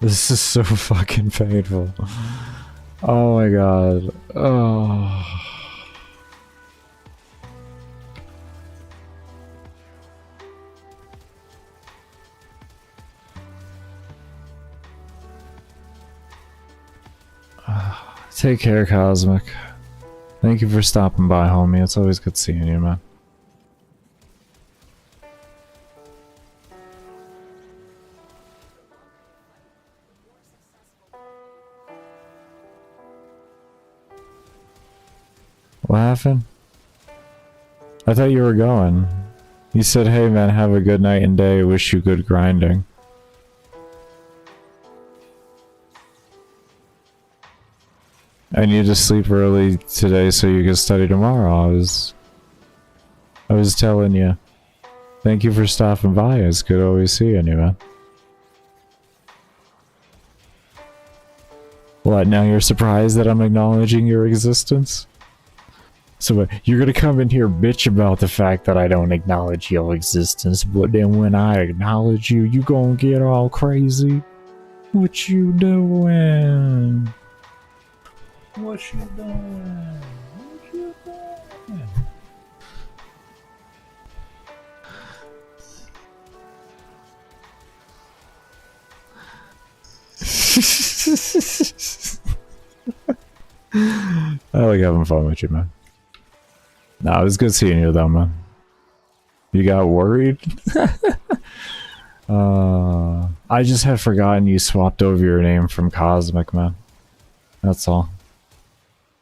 This is so fucking painful. Oh my god. Oh. Take care, Cosmic. Thank you for stopping by, homie. It's always good seeing you, man. What happened? I thought you were going. You said, hey man, have a good night and day. Wish you good grinding. I need to sleep early today so you can study tomorrow. I was telling you. Thank you for stopping by. It's good always seeing you, man. What, now you're surprised that I'm acknowledging your existence? So you're gonna come in here bitch about the fact that I don't acknowledge your existence, but then when I acknowledge you, you gonna get all crazy? What you doing? What you doing? What you doing? I like having fun with you, man. Nah, it was good seeing you though, man. You got worried? I just had forgotten you swapped over your name from Cosmic, man. That's all.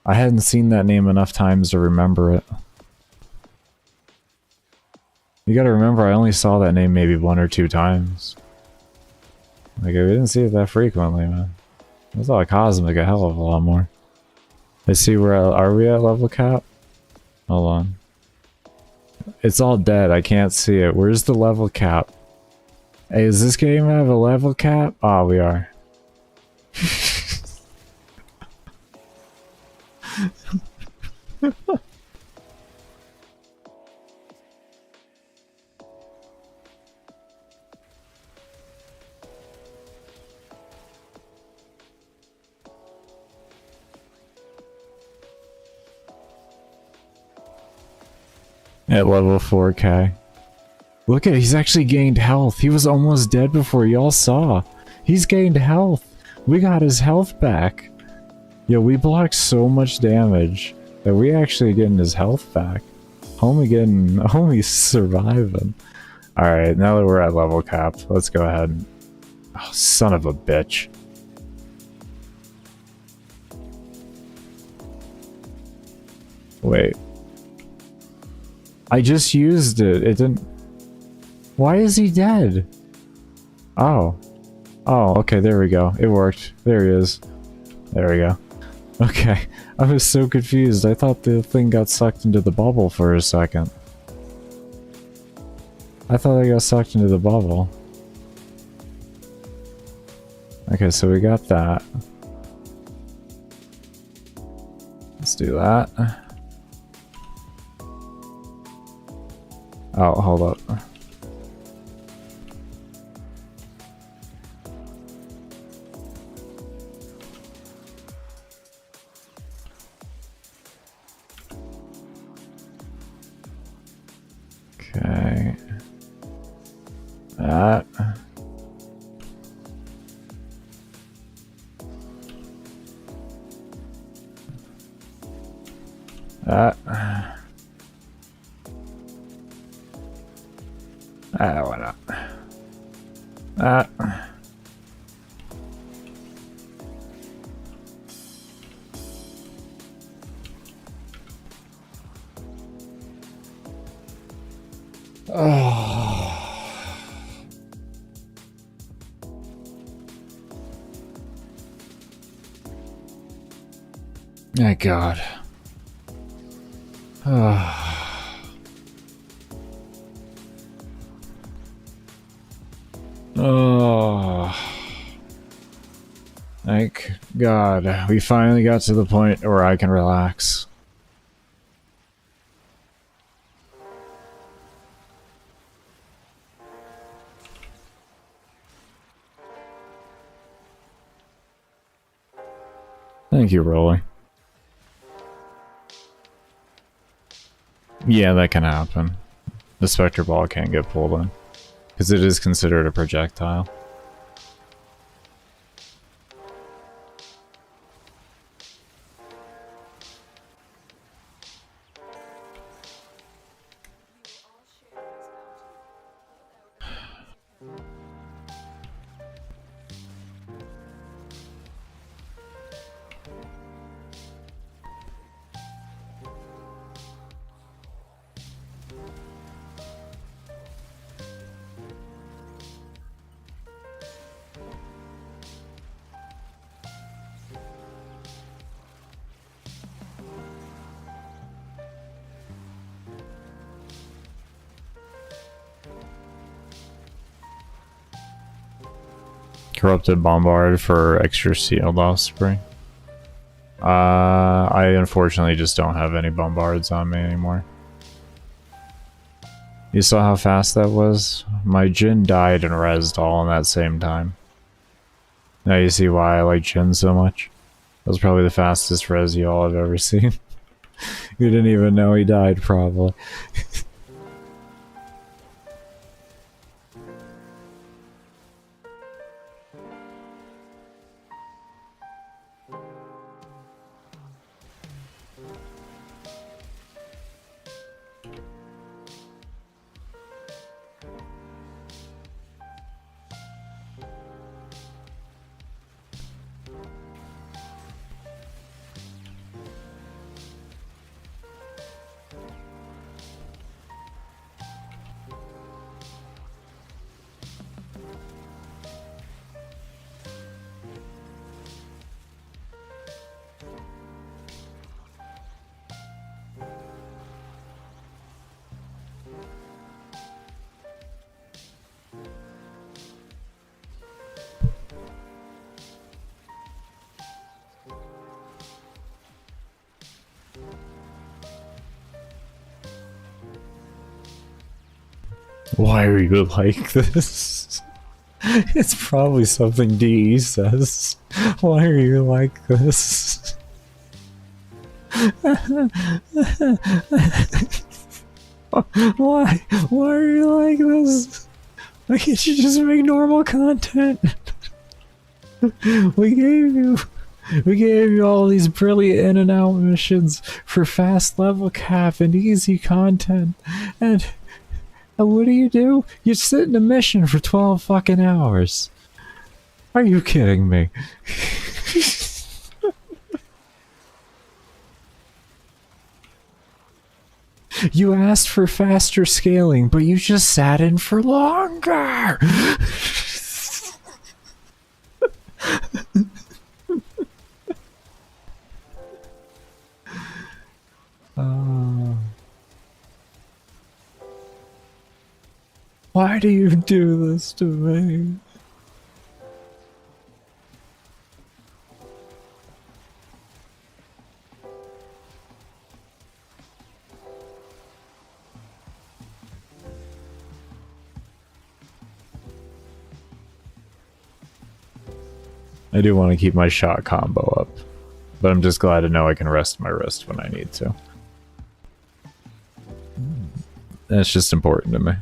I hadn't seen that name enough times to remember it. You gotta remember, I only saw that name maybe 1 or 2 times. Like, I didn't see it that frequently, man. I saw Cosmic a hell of a lot more. Let's see, are we at level cap? Hold on. It's all dead, I can't see it. Where's the level cap? Hey, does this game have a level cap? Ah, we are. At level 4K. Look at it, he's actually gained health. He was almost dead before y'all saw. He's gained health. We got his health back. Yo, we blocked so much damage. that we actually getting his health back. Homie surviving. Alright, now that we're at level cap, let's go ahead. Oh, son of a bitch. Wait. I just used it. It didn't... Why is he dead? Oh. Oh, okay, there we go. It worked. There he is. There we go. Okay. I was so confused. I thought the thing got sucked into the bubble for a second. I thought I got sucked into the bubble. Okay, so we got that. Let's do that. Oh, hold up. Okay. That. That. Why not? That. Oh. My God. Oh. Thank God. We finally got to the point where I can relax. Thank you, Rolly. Yeah, that can happen. The Specter ball can't get pulled in, because it is considered a projectile. Corrupted Bombard for extra sealed offspring. I unfortunately just don't have any bombards on me anymore. You saw how fast that was? My Jin died and rezzed all in that same time. Now you see why I like Jin so much. That was probably the fastest res y'all I've ever seen. You didn't even know he died, probably. Why are you like this? It's probably something DE says. Why are you like this? Why? Why are you like this? Why can't you just make normal content? We gave you We gave you all these brilliant in and out missions for fast level cap and easy content. And what do? You sit in a mission for 12 fucking hours. Are you kidding me? You asked for faster scaling, but you just sat in for longer. Why do you do this to me? I do want to keep my shot combo up, but I'm just glad to know I can rest my wrist when I need to. That's just important to me.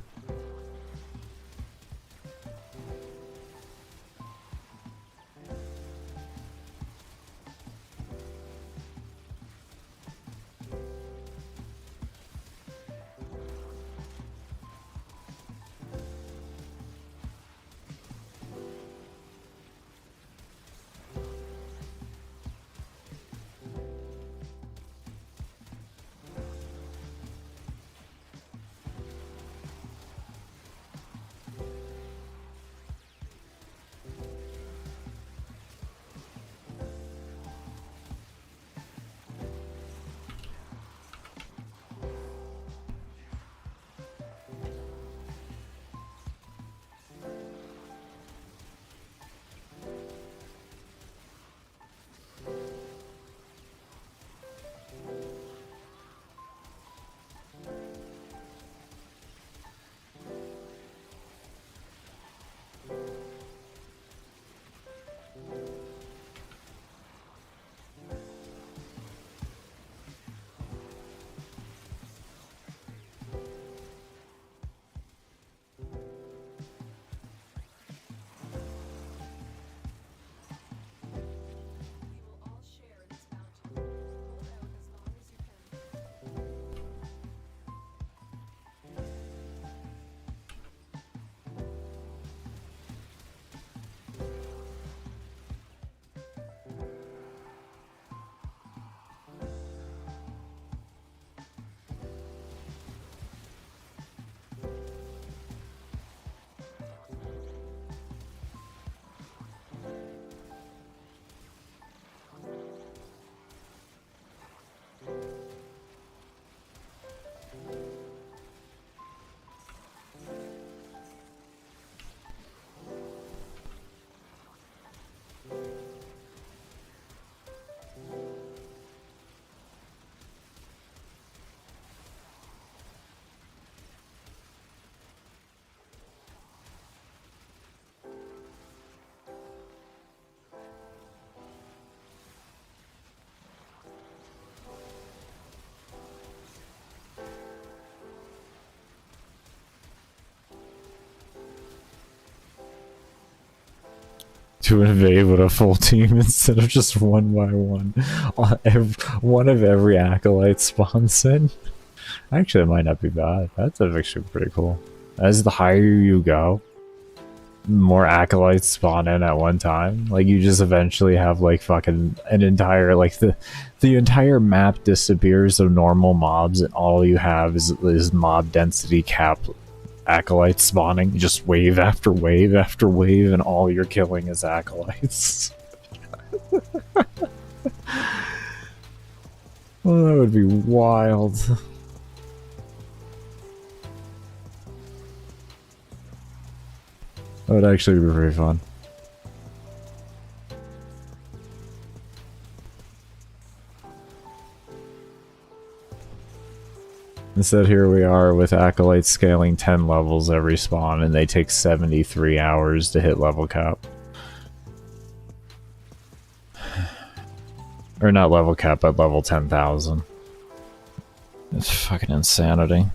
To invade with a full team instead of just one by one. One of every acolyte spawns in. Actually, it might not be bad. That's actually pretty cool. As the higher you go, more acolytes spawn in at one time. Like, you just eventually have, like, fucking an entire, like, the entire map disappears of normal mobs, and all you have is mob density cap acolytes spawning, just wave after wave after wave, and all you're killing is acolytes. Well, that would be wild. That would actually be pretty fun. Instead, here we are with acolytes scaling 10 levels every spawn, and they take 73 hours to hit level cap. Or not level cap, but level 10,000. It's fucking insanity.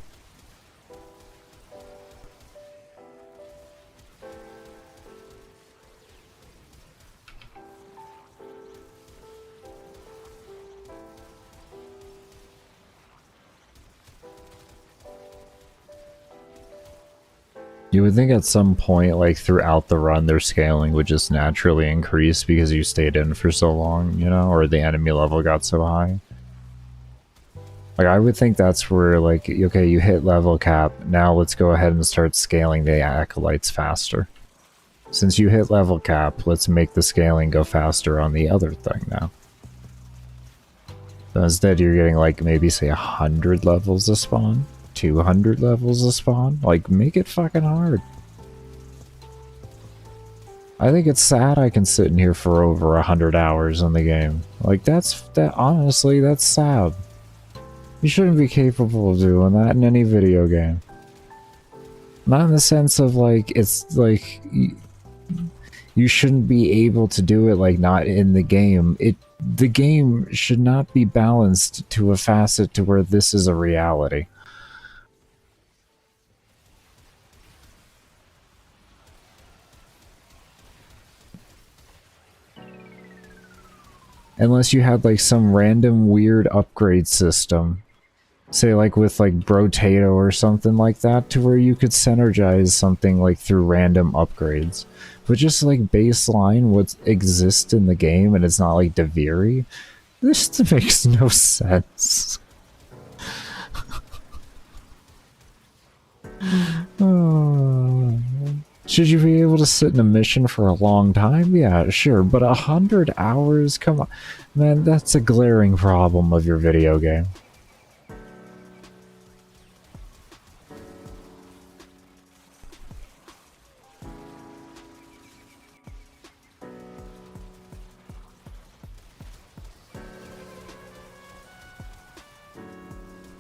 You would think at some point, like throughout the run, their scaling would just naturally increase because you stayed in for so long, you know, or the enemy level got so high. Like, I would think that's where, like, okay, you hit level cap, now let's go ahead and start scaling the acolytes faster. Since you hit level cap, let's make the scaling go faster on the other thing now. So instead, you're getting, like, maybe, say, 100 levels a spawn? 200 levels a spawn? Like, make it fucking hard. I think it's sad I can sit in here for over 100 hours in the game. Like, honestly, that's sad. You shouldn't be capable of doing that in any video game. Not in the sense of, like, it's, like, you shouldn't be able to do it, like, not in the game. The game should not be balanced to a facet to where this is a reality. Unless you had, like, some random weird upgrade system. Say, like, with, like, Brotato or something like that, to where you could synergize something, like, through random upgrades. But just, like, baseline what exists in the game, and it's not, like, Deviri, this makes no sense. Should you be able to sit in a mission for a long time? Yeah, sure, but 100 hours? Come on. Man, that's a glaring problem of your video game.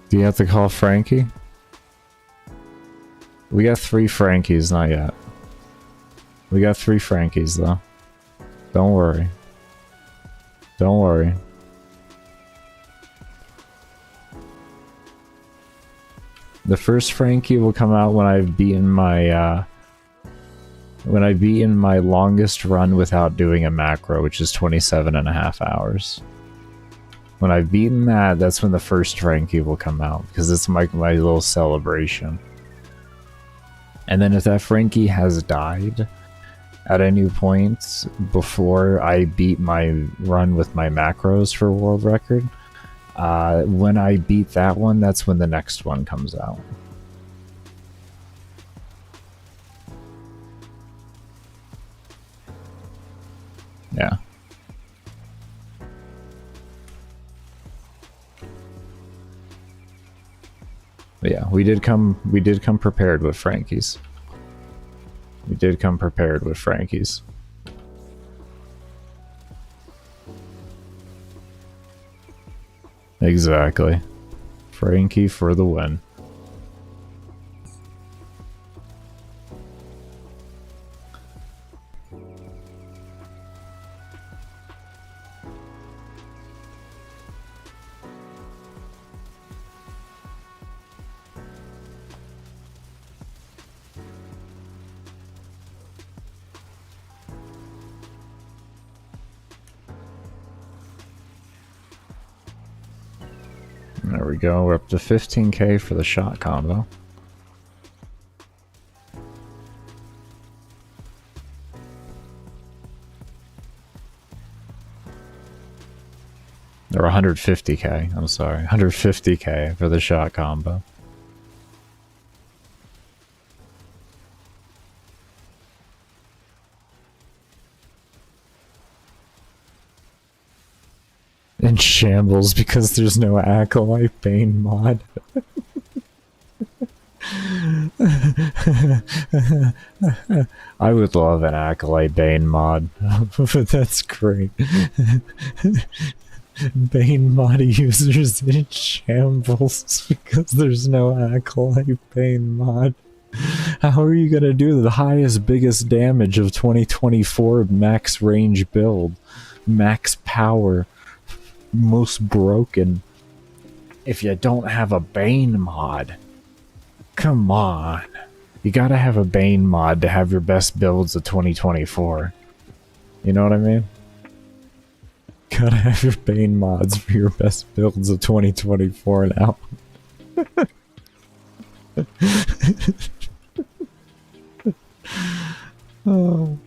Do you have to call Frankie? We got 3 Frankies, not yet. We got 3 Frankies, though. Don't worry. Don't worry. The first Frankie will come out when I've beaten my, longest run without doing a macro, which is 27.5 hours. When I've beaten that, that's when the first Frankie will come out, because it's my little celebration. And then if that Frankie has died at any point before I beat my run with my macros for world record, when I beat that one, that's when the next one comes out. Yeah. But yeah, we did come prepared with Frankies. We did come prepared with Frankies. Exactly. Frankie for the win. There we go, we're up to 15k for the shot combo. Or 150k, I'm sorry, 150k for the shot combo. In shambles because there's no acolyte Bane mod. I would love an acolyte Bane mod, but that's great. Bane mod users in shambles because there's no acolyte Bane mod. How are you gonna do the highest, biggest damage of 2024 max range build? Max power. Most broken if you don't have a Bane mod? Come on, you gotta have a Bane mod to have your best builds of 2024. You know what I mean? Gotta have your Bane mods for your best builds of 2024 now. Oh.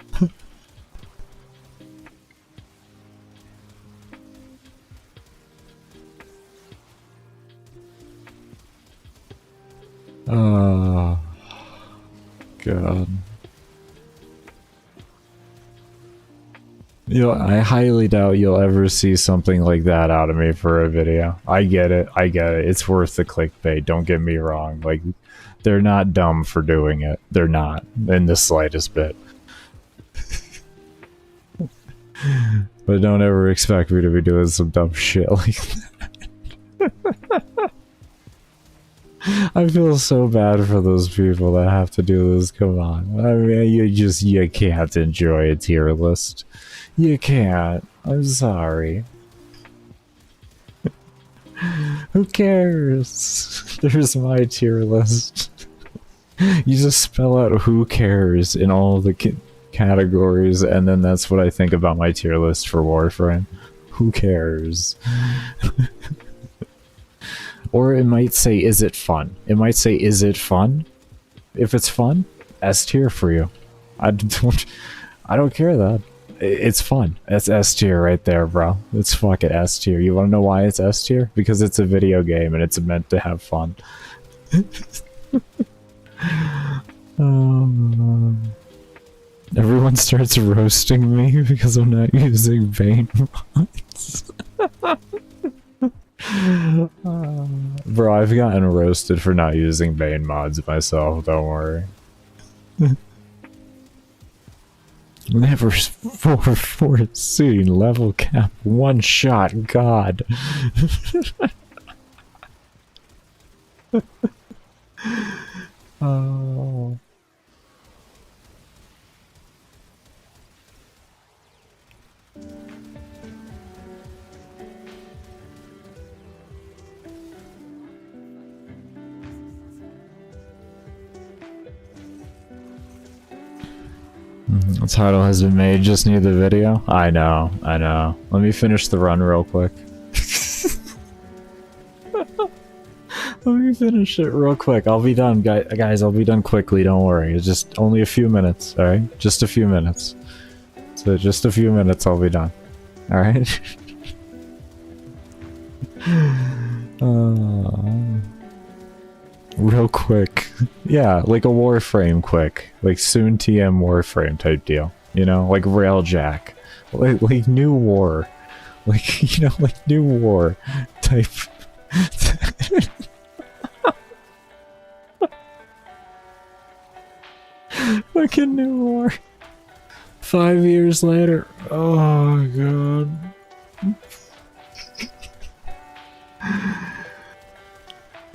Oh, God. I highly doubt you'll ever see something like that out of me for a video. I get it. It's worth the clickbait. Don't get me wrong. Like, they're not dumb for doing it. They're not, in the slightest bit. But don't ever expect me to be doing some dumb shit like that. I feel so bad for those people that have to do this. Come on. I mean, you can't enjoy a tier list. You can't. I'm sorry. Who cares? There's my tier list. You just spell out who cares in all the categories, and then that's what I think about my tier list for Warframe. Who cares? Or it might say, is it fun? It might say, is it fun? If it's fun, S tier for you. I don't care that. It's fun. That's S tier right there, bro. It's fucking S tier. You wanna know why it's S tier? Because it's a video game and it's meant to have fun. Everyone starts roasting me because I'm not using Bane mods. Bro, I've gotten roasted for not using Bane mods myself, don't worry. Never foreseen level cap one shot, god. Oh. The title has been made, just need the video. I know. Let me finish the run real quick. Let me finish it real quick. I'll be done, guys. I'll be done quickly, don't worry. It's just only a few minutes, alright? Just a few minutes. So just a few minutes, I'll be done. Alright? Real quick. Yeah, like a Warframe quick. Like soon TM Warframe type deal. You know, like Railjack. Like new war. Like, you know, like new war type. Fucking new war. 5 years later. Oh, God.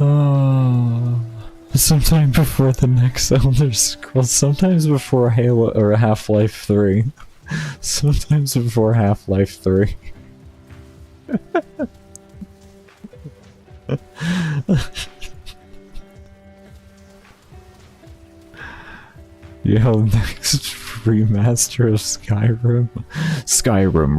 Oh, sometime before the next Elder Scrolls, sometimes before Halo or Half-Life 3. Sometimes before Half-Life 3. Yo, next remaster of Skyrim. Skyrim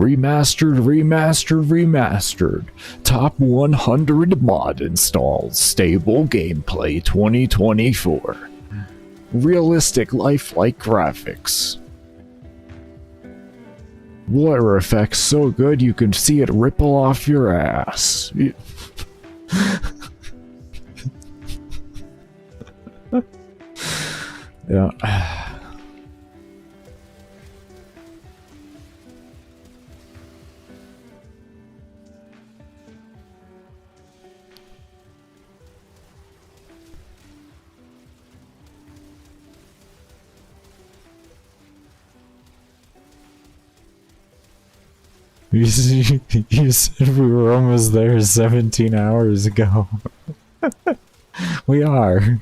remastered. Top 100 mod installs. Stable gameplay 2024. Realistic lifelike graphics. Water effects so good you can see it ripple off your ass. Yeah. You said we were almost there 17 hours ago. We are.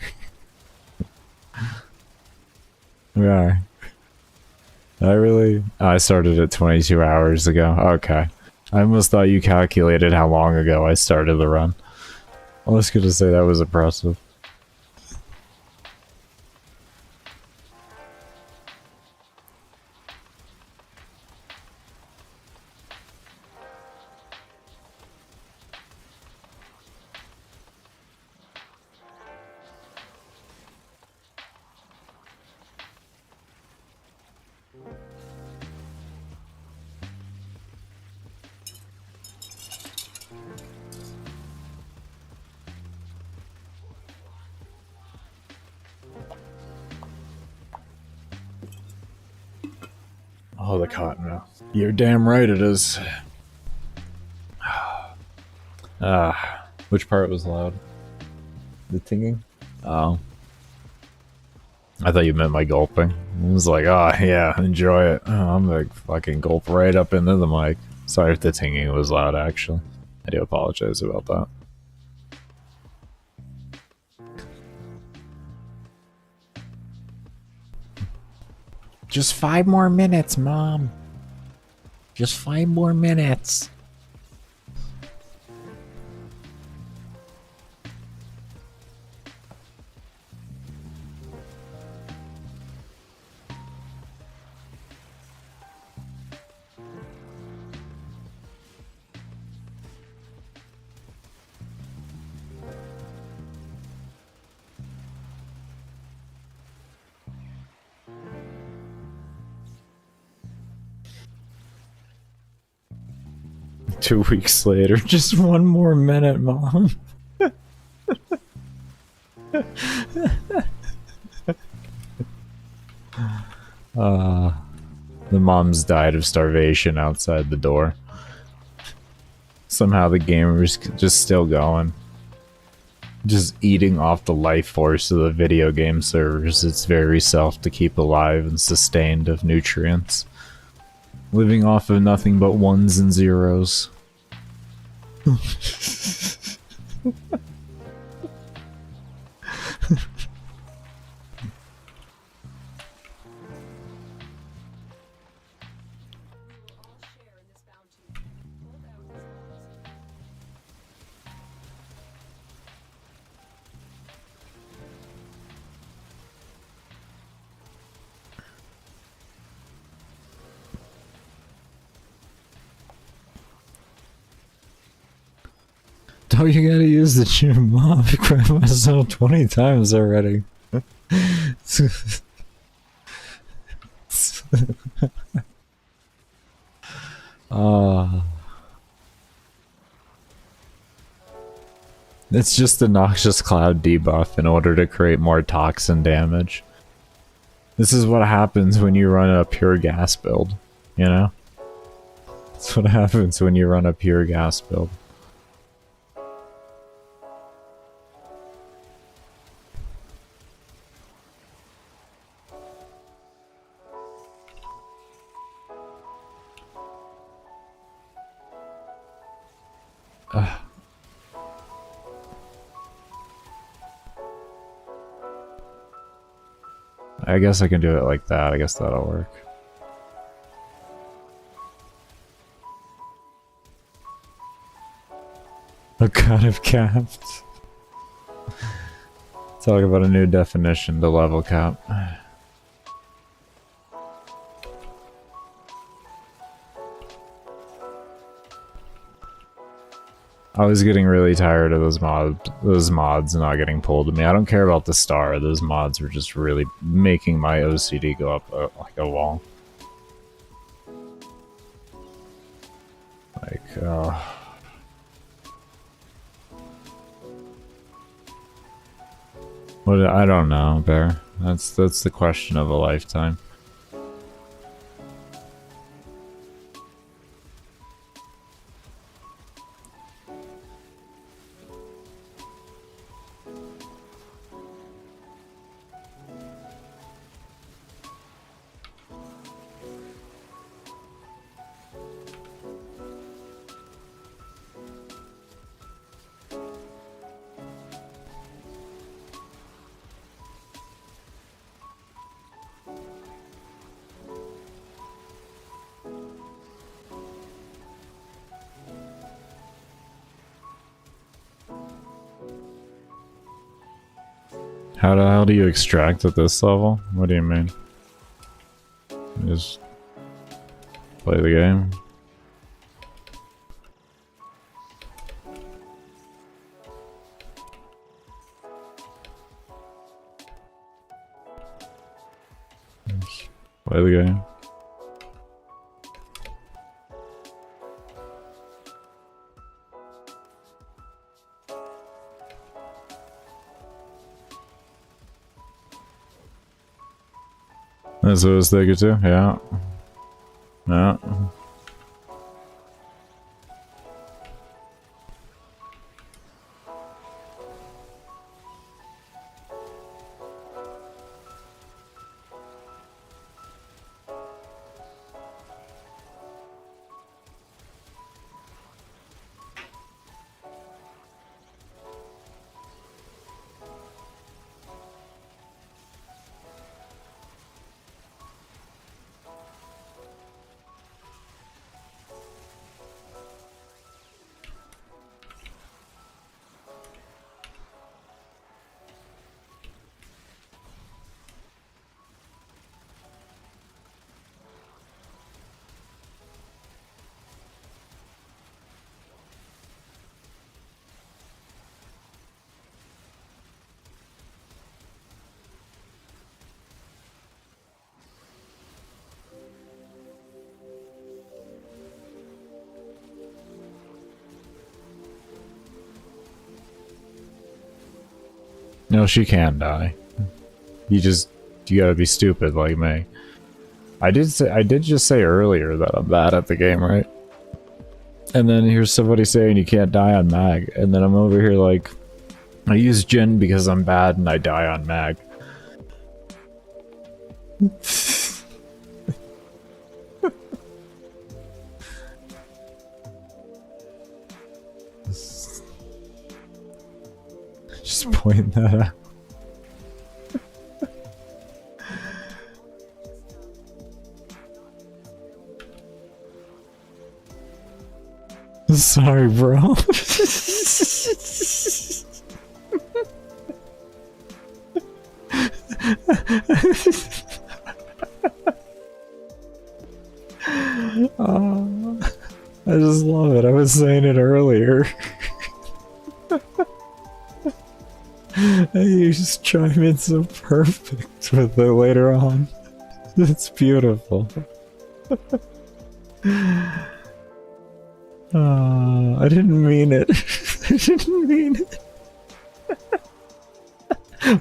We are. I started at 22 hours ago. Okay. I almost thought you calculated how long ago I started the run. I was gonna say that was impressive. Oh, the cotton mouth. You're damn right it is. Which part was loud? The tinging? Oh. I thought you meant my gulping. I was like, oh yeah, enjoy it. Oh, I'm like fucking gulp right up into the mic. Sorry if the tinging was loud, actually. I do apologize about that. Just 5 more minutes, Mom. Just 5 more minutes. Two weeks later, just 1 more minute, Mom. The moms died of starvation outside the door. Somehow the gamer's just still going. Just eating off the life force of the video game servers, its very self to keep alive and sustained of nutrients. Living off of nothing but ones and zeros. Oh, you gotta use the gym, Mom. I cried myself 20 times already. It's just a noxious cloud debuff in order to create more toxin damage. This is what happens when you run a pure gas build, you know? That's what happens when you run a pure gas build. I guess I can do it like that. I guess that'll work. A god of caps. Talk about a new definition to level cap. I was getting really tired of those mods not getting pulled to me. I don't care about the star. Those mods were just really making my OCD go up like a wall. Like, what? I don't know, Bear. That's the question of a lifetime. How the hell do you extract at this level? What do you mean? You just play the game? Just play the game. That's what I was thinking too, yeah. No. No, she can die. You gotta be stupid like me. I did just say earlier that I'm bad at the game, right? And then here's somebody saying you can't die on mag, and then I'm over here like, I use Jin because I'm bad and I die on mag. Just point that out. Sorry, bro. I just love it. I was saying it earlier. You just chime in so perfect with it later on. It's beautiful. I didn't mean it. I didn't mean it.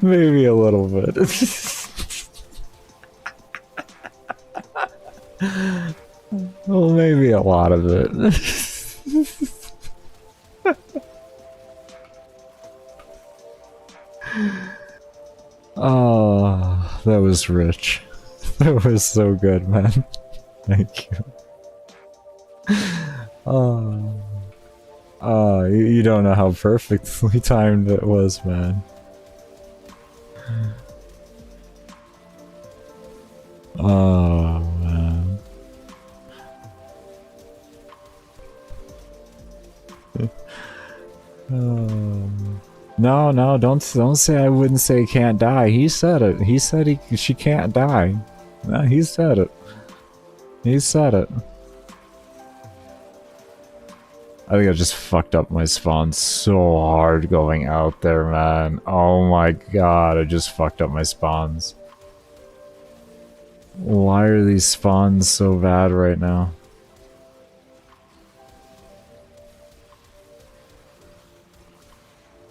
Maybe a little bit. Well, maybe a lot of it. Oh, that was rich. That was so good, man. Thank you. You don't know how perfectly timed it was, man. Oh, man. No, don't say I wouldn't say can't die. He said it. He said she can't die. No, he said it. He said it. I think I just fucked up my spawn so hard going out there, man. Oh my god, I just fucked up my spawns. Why are these spawns so bad right now?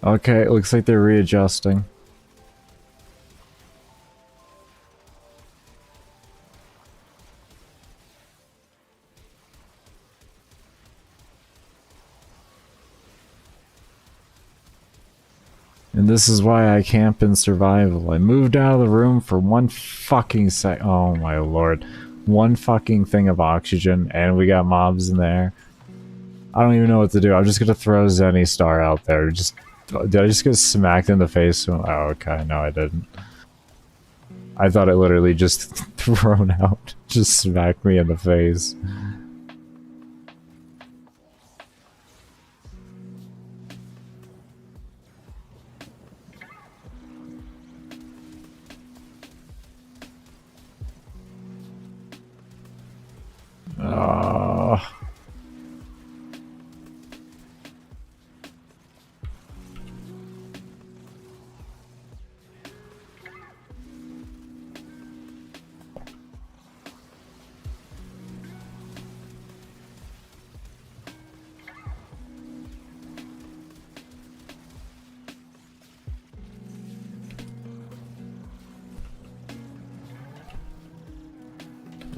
Okay, it looks like they're readjusting. And this is why I camp in survival. I moved out of the room for one fucking sec. Oh my lord. One fucking thing of oxygen, and we got mobs in there. I don't even know what to do. I'm just gonna throw Zenny Star out there. Did I just get smacked in the face? Oh, okay. No, I didn't. I thought it literally just thrown out. Just smacked me in the face.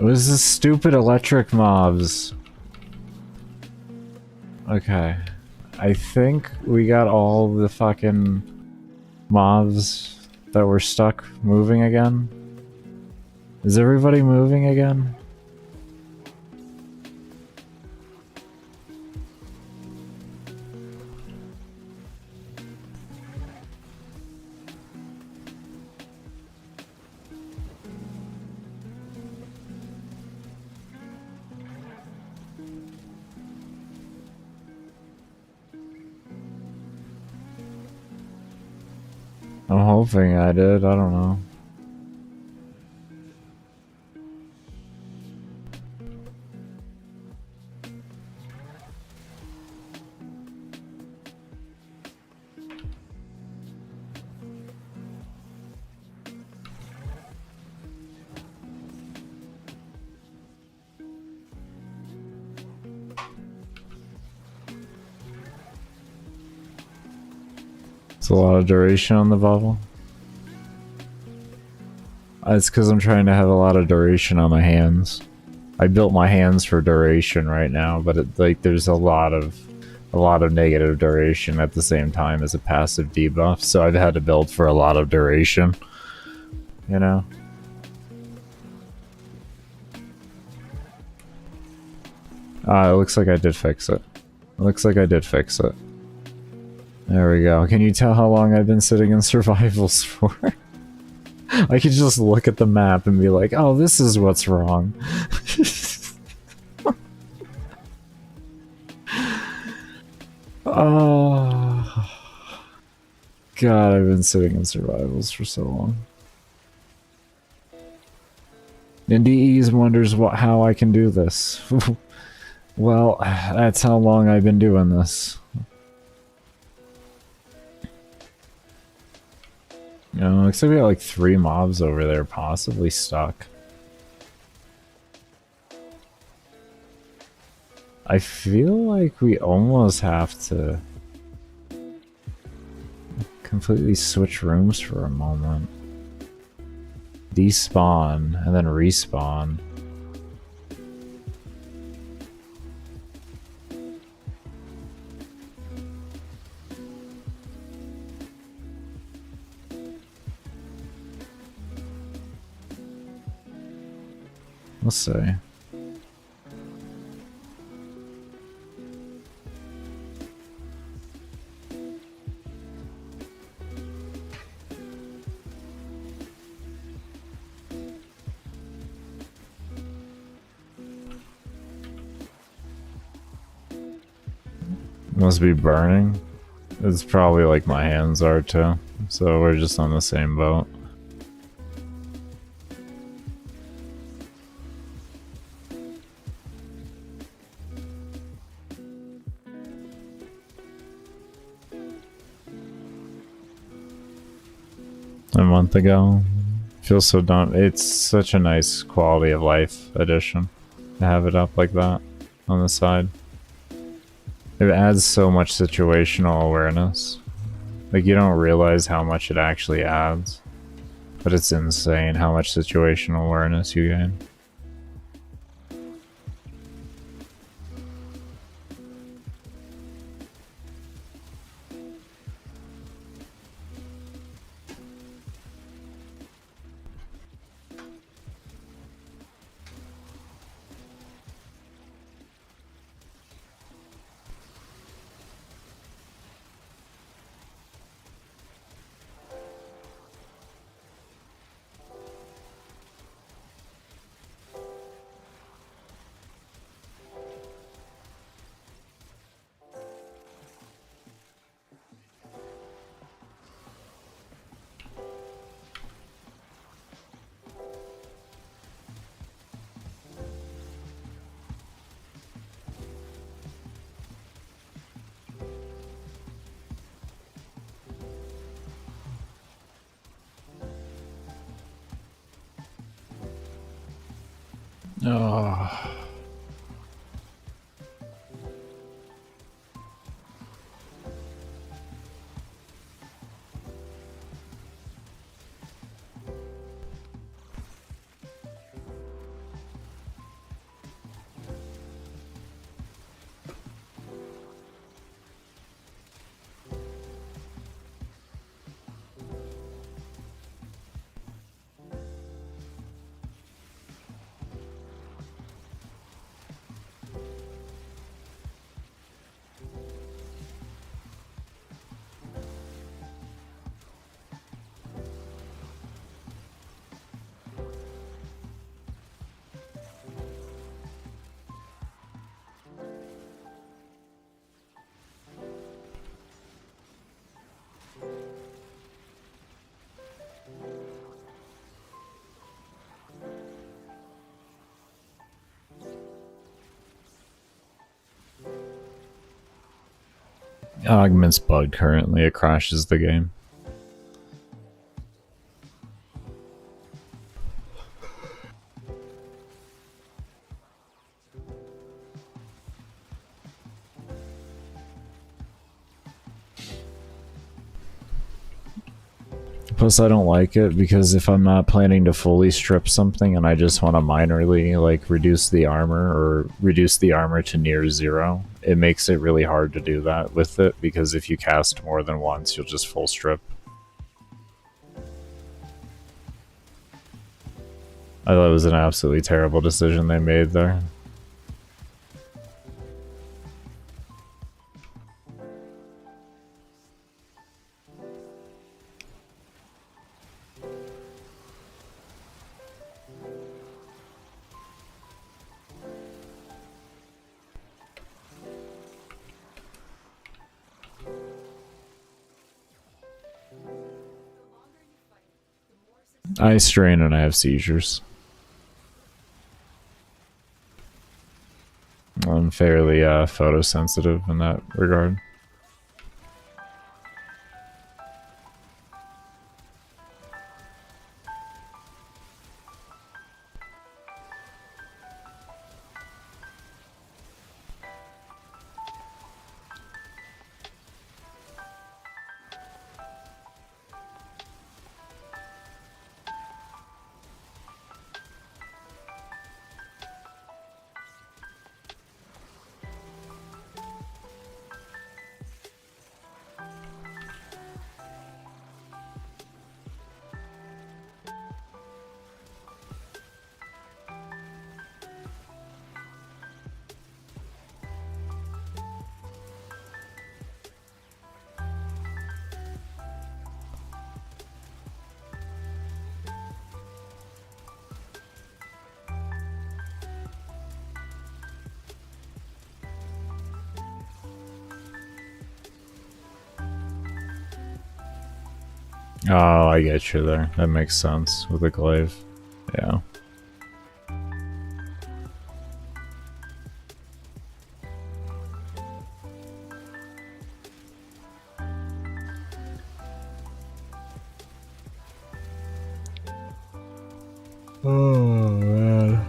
It was the stupid electric mobs. Okay. I think we got all the fucking mobs that were stuck moving again. Is everybody moving again? I'm hoping I did, I don't know. It's a lot of duration on the bubble. It's because I'm trying to have a lot of duration on my hands. I built my hands for duration right now, but there's a lot of negative duration at the same time as a passive debuff, so I've had to build for a lot of duration. You know? It looks like I did fix it. There we go. Can you tell how long I've been sitting in survivals for? I could just look at the map and be like, oh, this is what's wrong. Oh. God, I've been sitting in survivals for so long. NDEs wonders how I can do this. Well, that's how long I've been doing this. You know, looks like we got like 3 mobs over there possibly stuck. I feel like we almost have to completely switch rooms for a moment. Despawn and then respawn. Let's see. Must be burning. It's probably like my hands are too. So we're just on the same boat. A month ago. Feels so done. It's such a nice quality of life addition to have it up like that on the side. It adds so much situational awareness. Like, you don't realize how much it actually adds, but it's insane how much situational awareness you gain. Oh. Augment's bugged currently, it crashes the game. Plus, I don't like it because if I'm not planning to fully strip something and I just want to minorly like reduce the armor or reduce the armor to near zero, it makes it really hard to do that with it because if you cast more than once, you'll just full strip. I thought it was an absolutely terrible decision they made there. I strain and I have seizures. I'm fairly photosensitive in that regard. Oh, I get you there. That makes sense with the glaive. Yeah. Oh, man.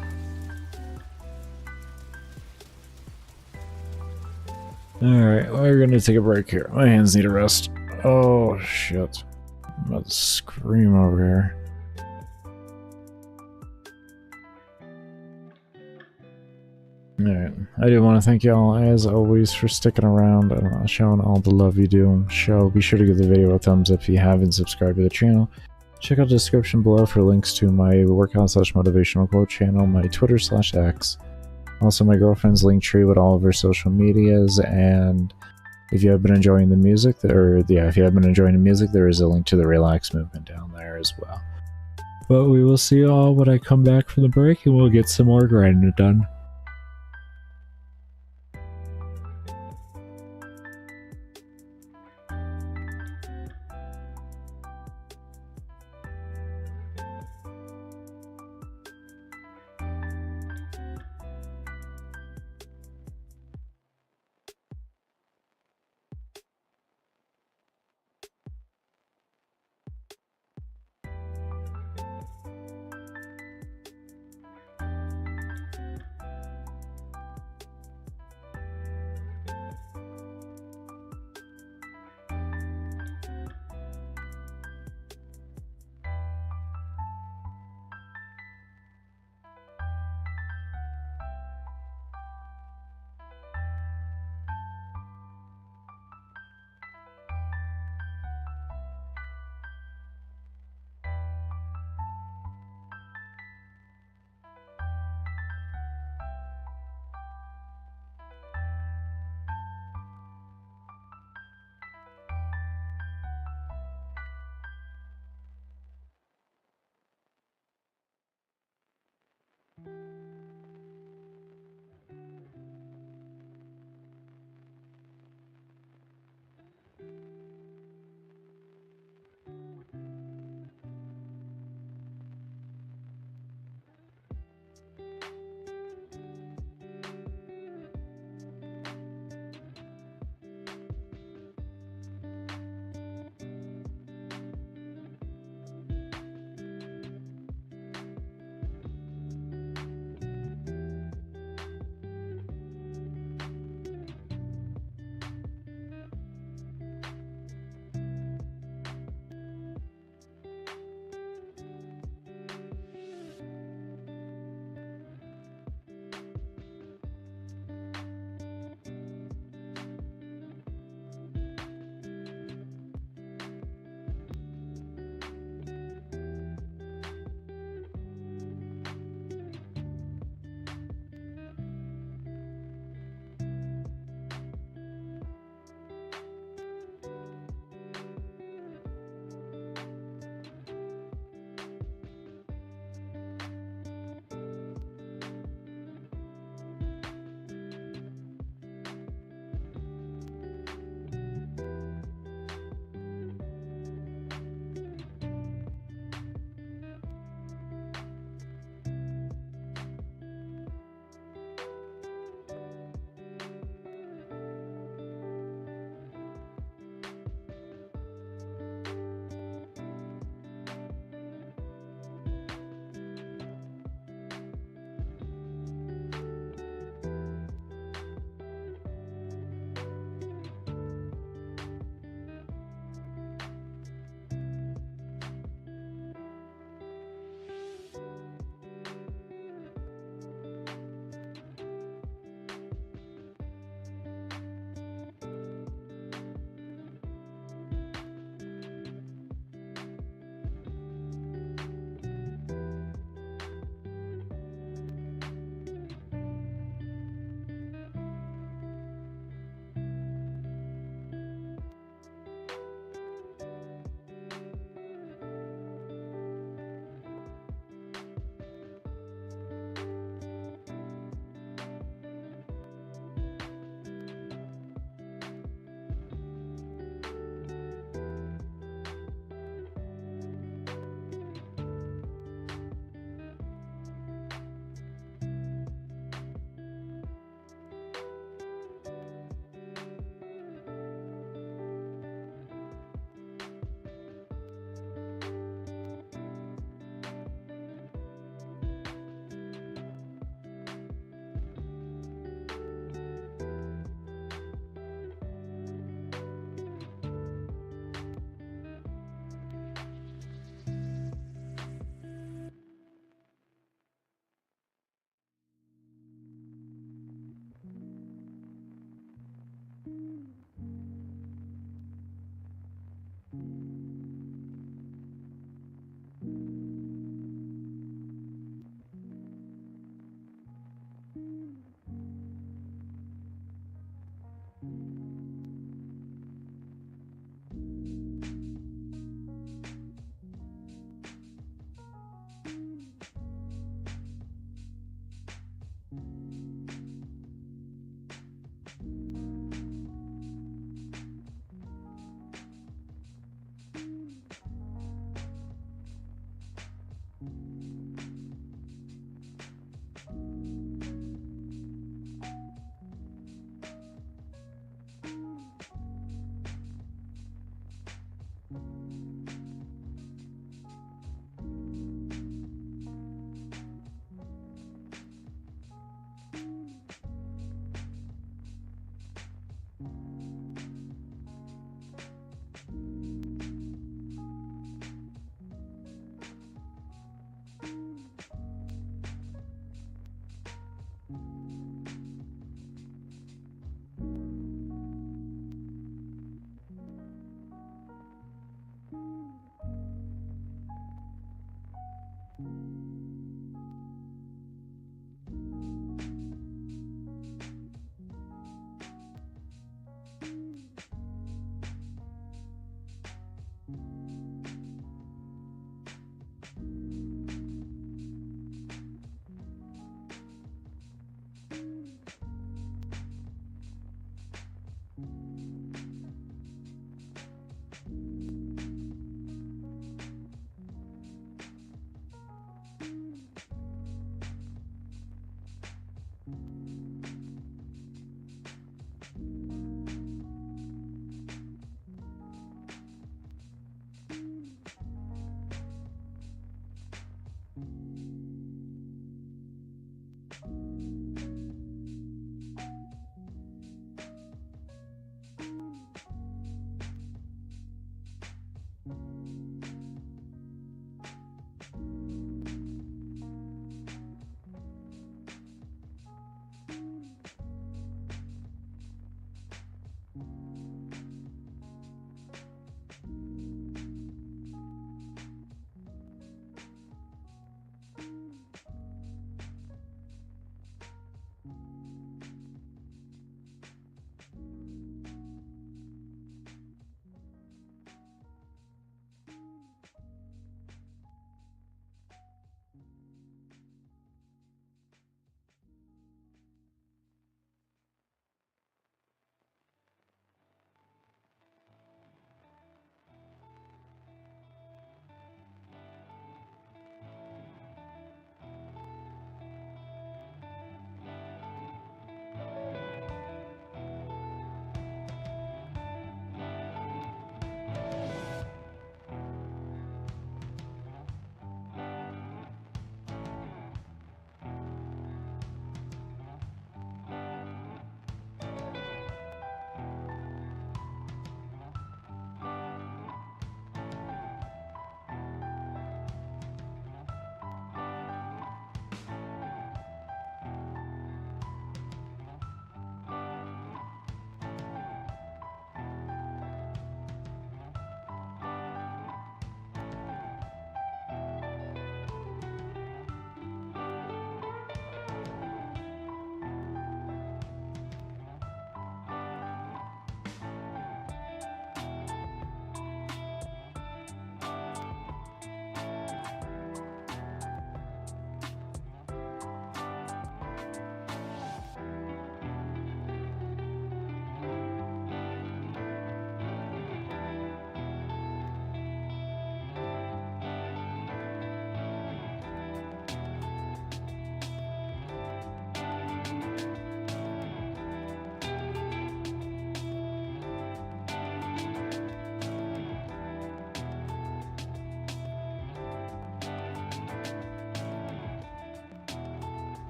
Alright, we're gonna take a break here. My hands need a rest. Oh, shit. I'm about to scream over here. Alright, I do want to thank y'all, as always, for sticking around and showing all the love you do. Be sure to give the video a thumbs up if you haven't subscribed to the channel. Check out the description below for links to my workout/motivational quote channel, my Twitter/X, also my girlfriend's link tree with all of her social medias, and if you have been enjoying the music, if you have been enjoying the music, there is a link to the relax movement down there as well. But we will see you all when I come back from the break, and we'll get some more grinding done.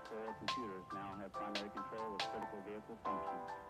4 computers now have primary control of critical vehicle functions.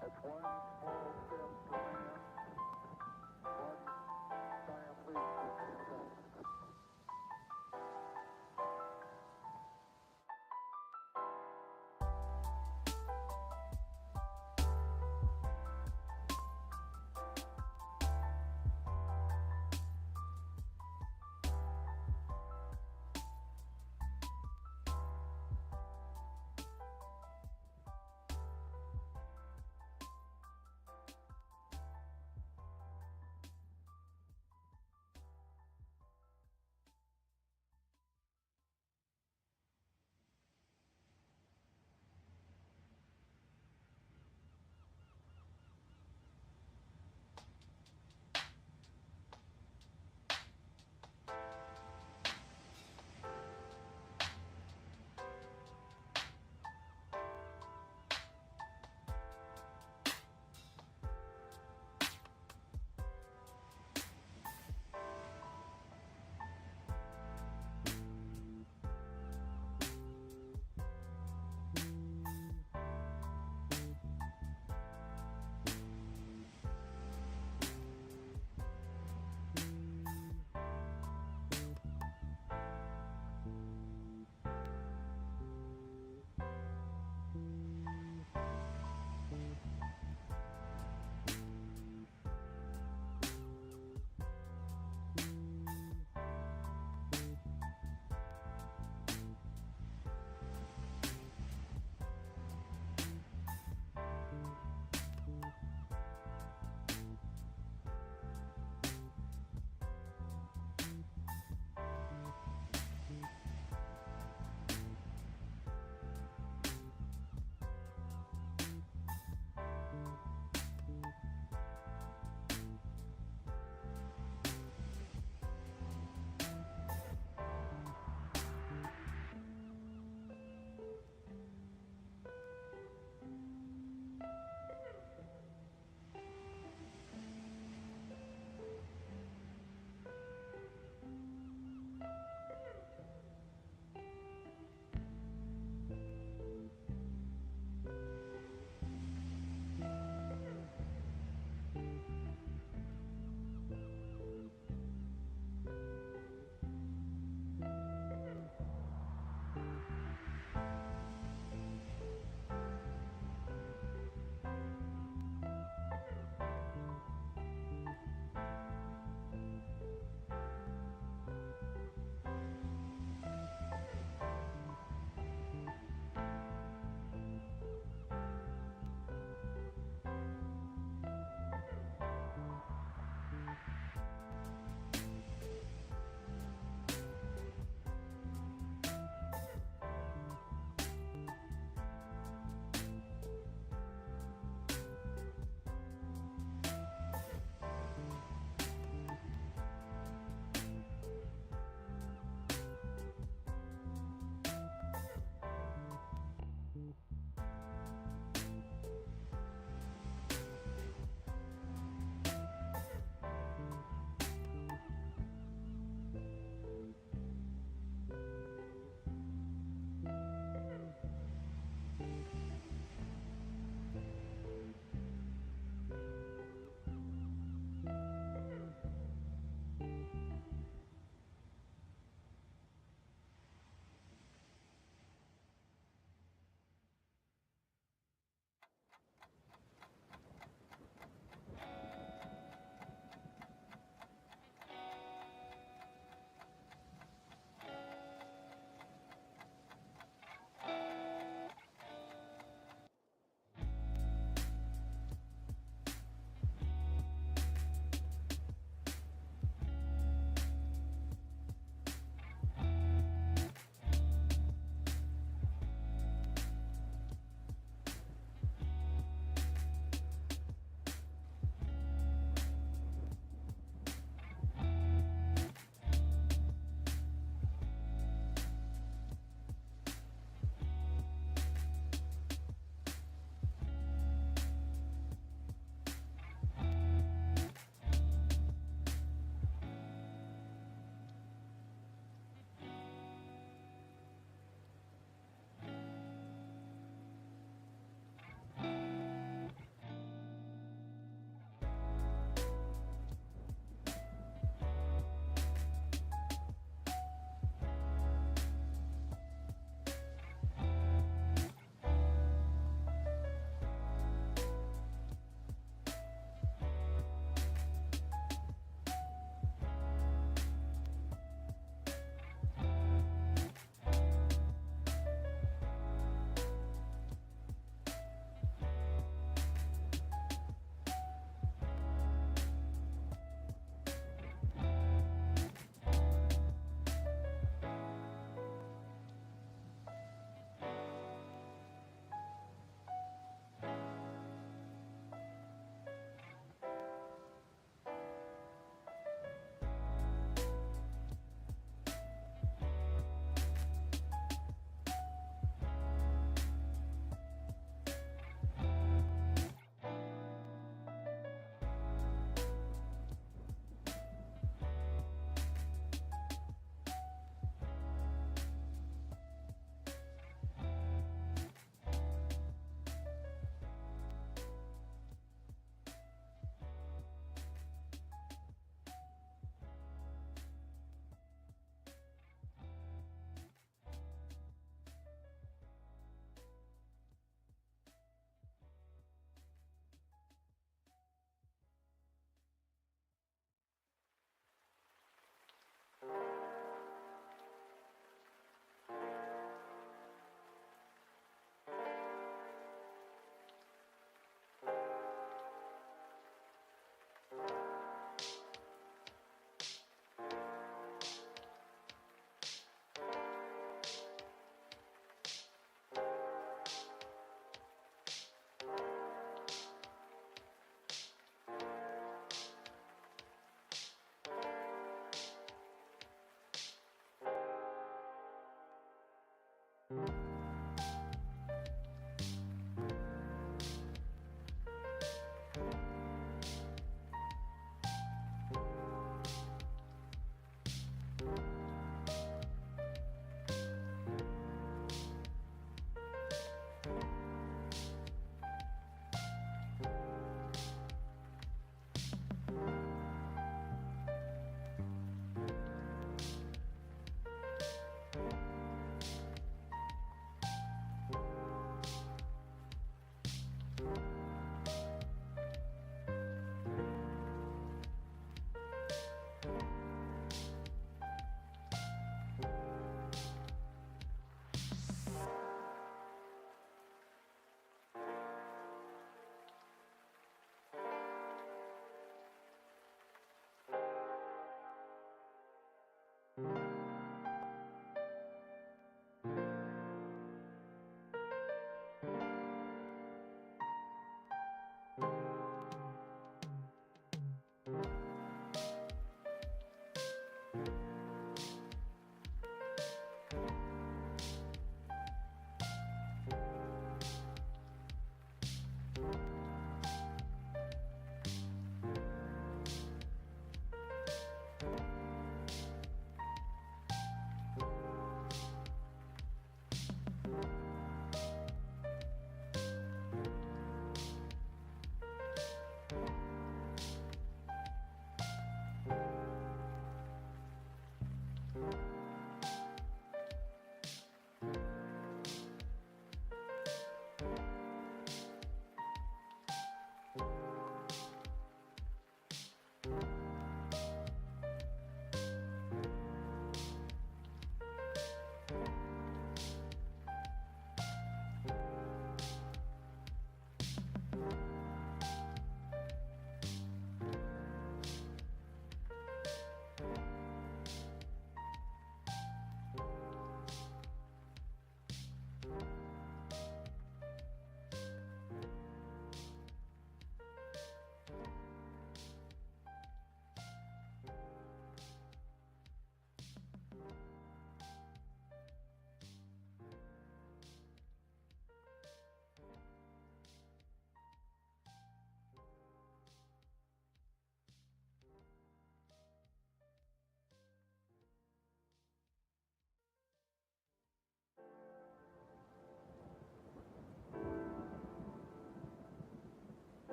That's one small step for man, one giant leap for mankind.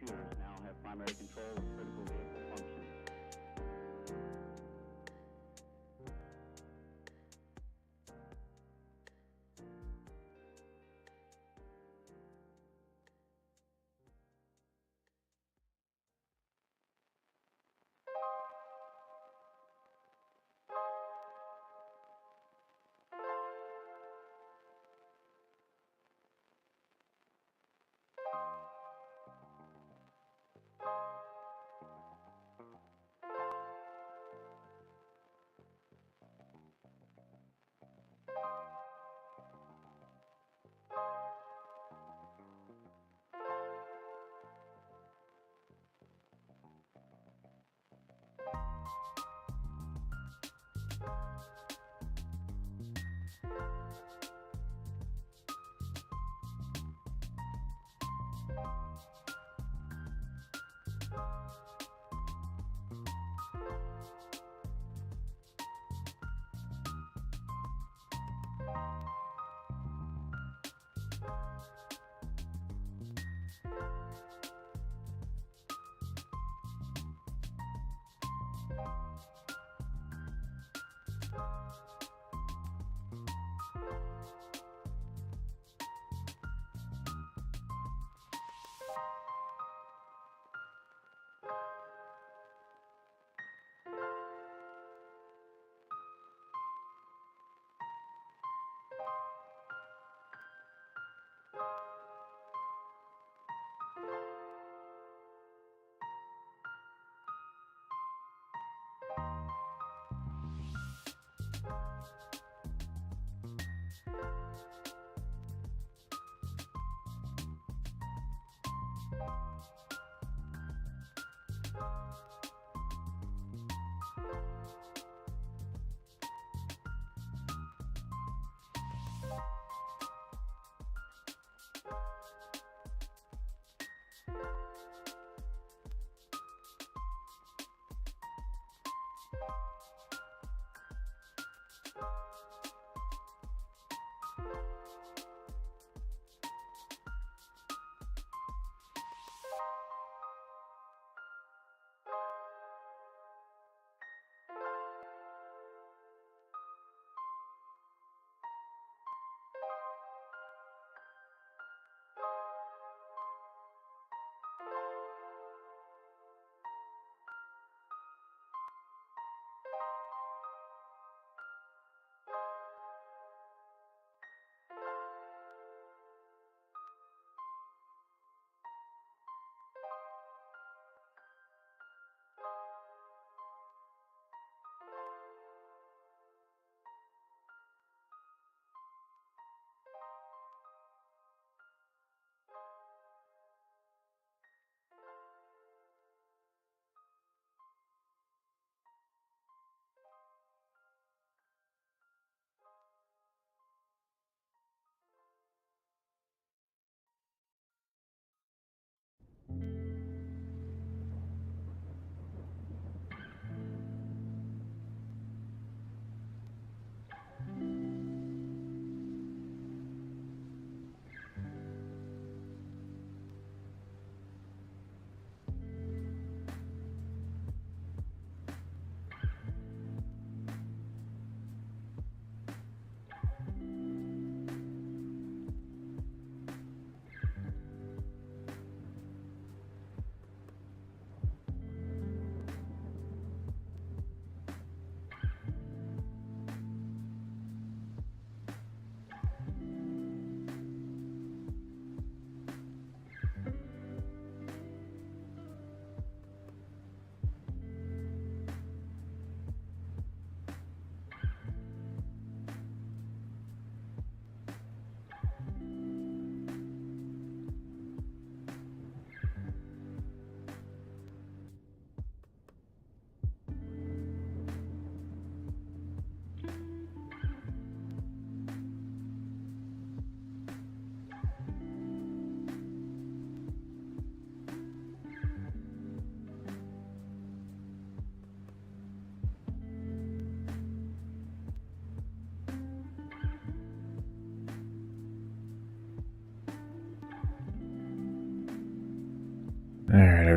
computers now have primary control of critical vehicle functions.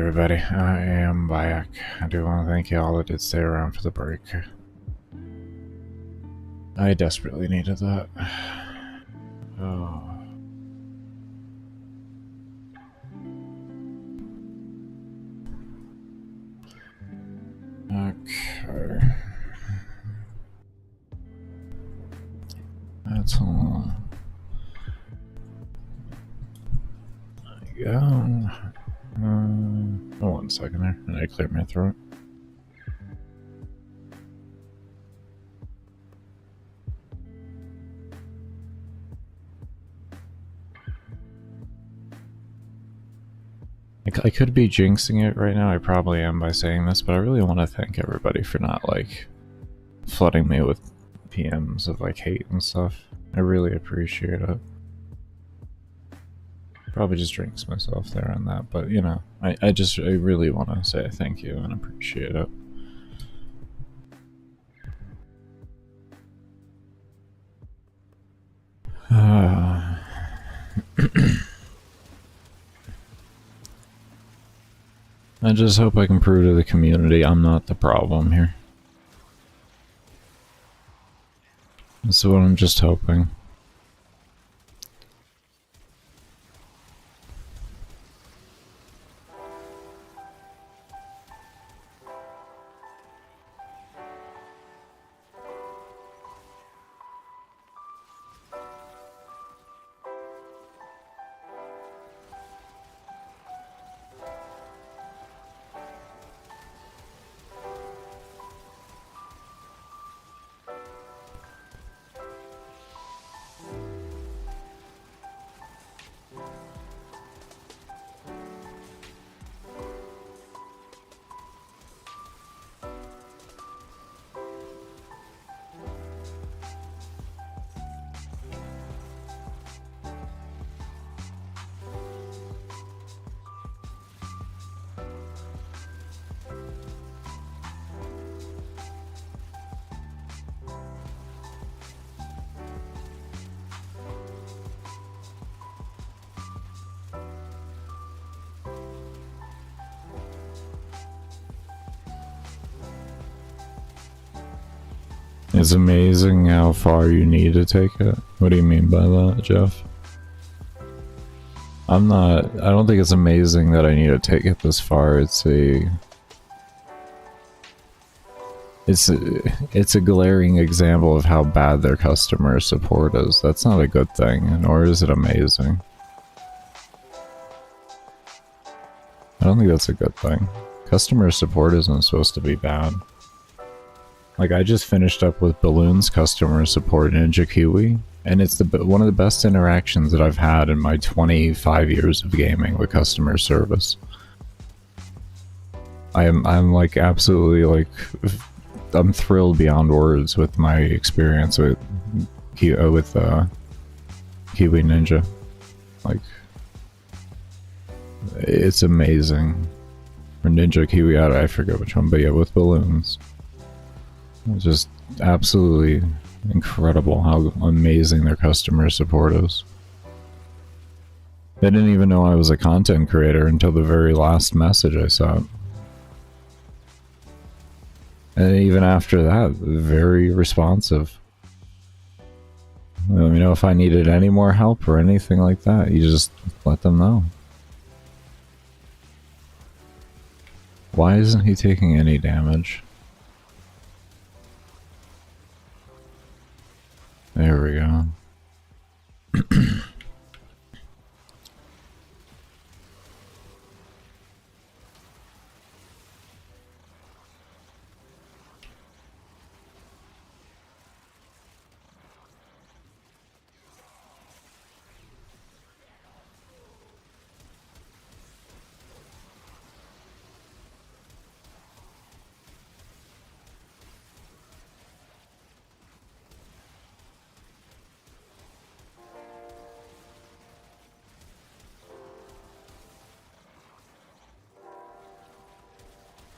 everybody. I am back. I do want to thank you all that did stay around for the break. I desperately needed that. Oh. Okay. That's all. There you go. Oh, 1 second there. And I cleared my throat. I could be jinxing it right now. I probably am by saying this, but I really want to thank everybody for not, like, flooding me with PMs of, like, hate and stuff. I really appreciate it. Probably just jinx myself there on that, but, you know, I really want to say thank you and appreciate it. I just hope I can prove to the community I'm not the problem here. That's what I'm just hoping. It's amazing how far you need to take it. What do you mean by that, Jeff? I don't think it's amazing that I need to take it this far. It's a glaring example of how bad their customer support is. That's not a good thing, nor is it amazing. I don't think that's a good thing. Customer support isn't supposed to be bad. Like, I just finished up with Balloon's customer support Ninja Kiwi, and it's one of the best interactions that I've had in my 25 years of gaming with customer service. I'm like absolutely like, I'm thrilled beyond words with my experience with Kiwi Ninja. Like, it's amazing. Or Ninja Kiwi, I forget which one, but yeah, with Balloons. It's just absolutely incredible how amazing their customer support is. They didn't even know I was a content creator until the very last message I sent. And even after that, very responsive. Let me know if I needed any more help or anything like that. You just let them know. Why isn't he taking any damage? There we go.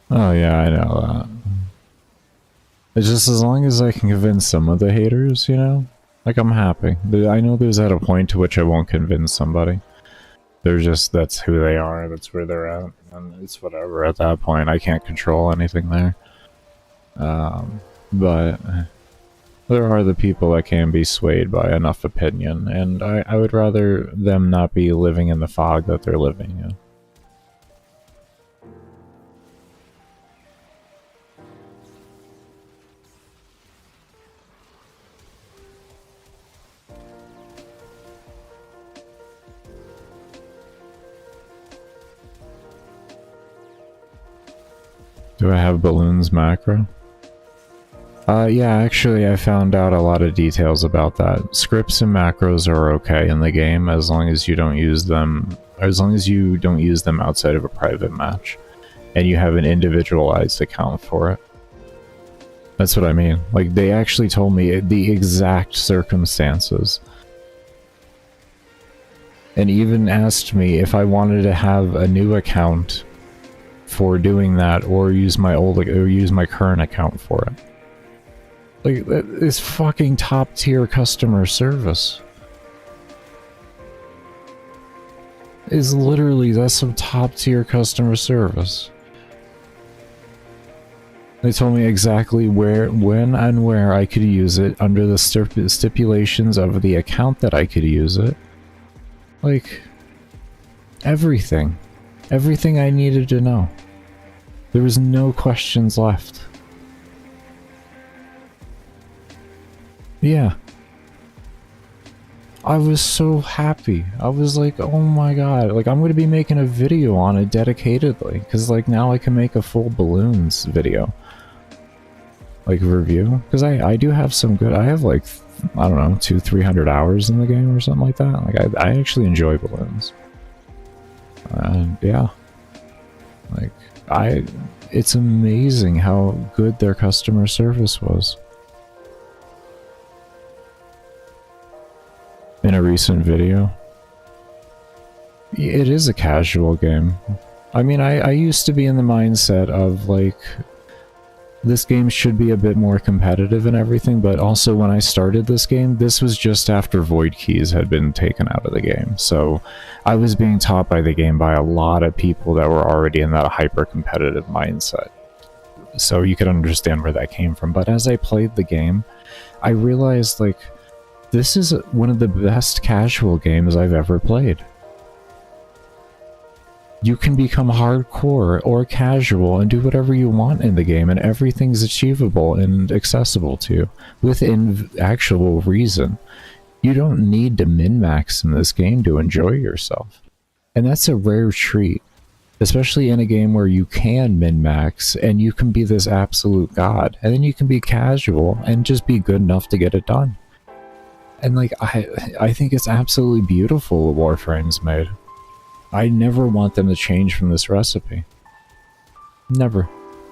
Oh yeah, I know that. It's just as long as I can convince some of the haters, you know? Like, I'm happy. I know there's at a point to which I won't convince somebody. They're just, that's who they are, that's where they're at. and it's whatever at that point. I can't control anything there. But there are the people that can be swayed by enough opinion, and I would rather them not be living in the fog that they're living in. Do I have balloons macro? Yeah, actually I found out a lot of details about that. Scripts and macros are okay in the game as long as you don't use them outside of a private match. And you have an individualized account for it. That's what I mean. Like, they actually told me the exact circumstances. And even asked me if I wanted to have a new account for doing that, or use my current account for it. Like, that is fucking top tier customer service. That's some top tier customer service. They told me exactly when and where I could use it under the stipulations of the account that I could use it. Like, everything. Everything I needed to know. There was no questions left. Yeah. I was so happy. I was like, oh my god. Like, I'm going to be making a video on it dedicatedly. Because, like, now I can make a full balloons video. Like, review. Because I do have some good... I have, like, I don't know, 200-300 hours in the game or something like that. Like, I actually enjoy balloons. Yeah. Like, it's amazing how good their customer service was. In a recent video. It is a casual game. I mean, I used to be in the mindset of, like, this game should be a bit more competitive and everything, but also when I started this game, this was just after void keys had been taken out of the game. So I was being taught by the game by a lot of people that were already in that hyper-competitive mindset. So you could understand where that came from. But as I played the game, I realized, like, this is one of the best casual games I've ever played. You can become hardcore or casual and do whatever you want in the game, and everything's achievable and accessible to you within actual reason. You don't need to min-max in this game to enjoy yourself. And that's a rare treat, especially in a game where you can min-max and you can be this absolute god, and then you can be casual and just be good enough to get it done. And, like, I think it's absolutely beautiful what Warframe's made. I never want them to change from this recipe. Never.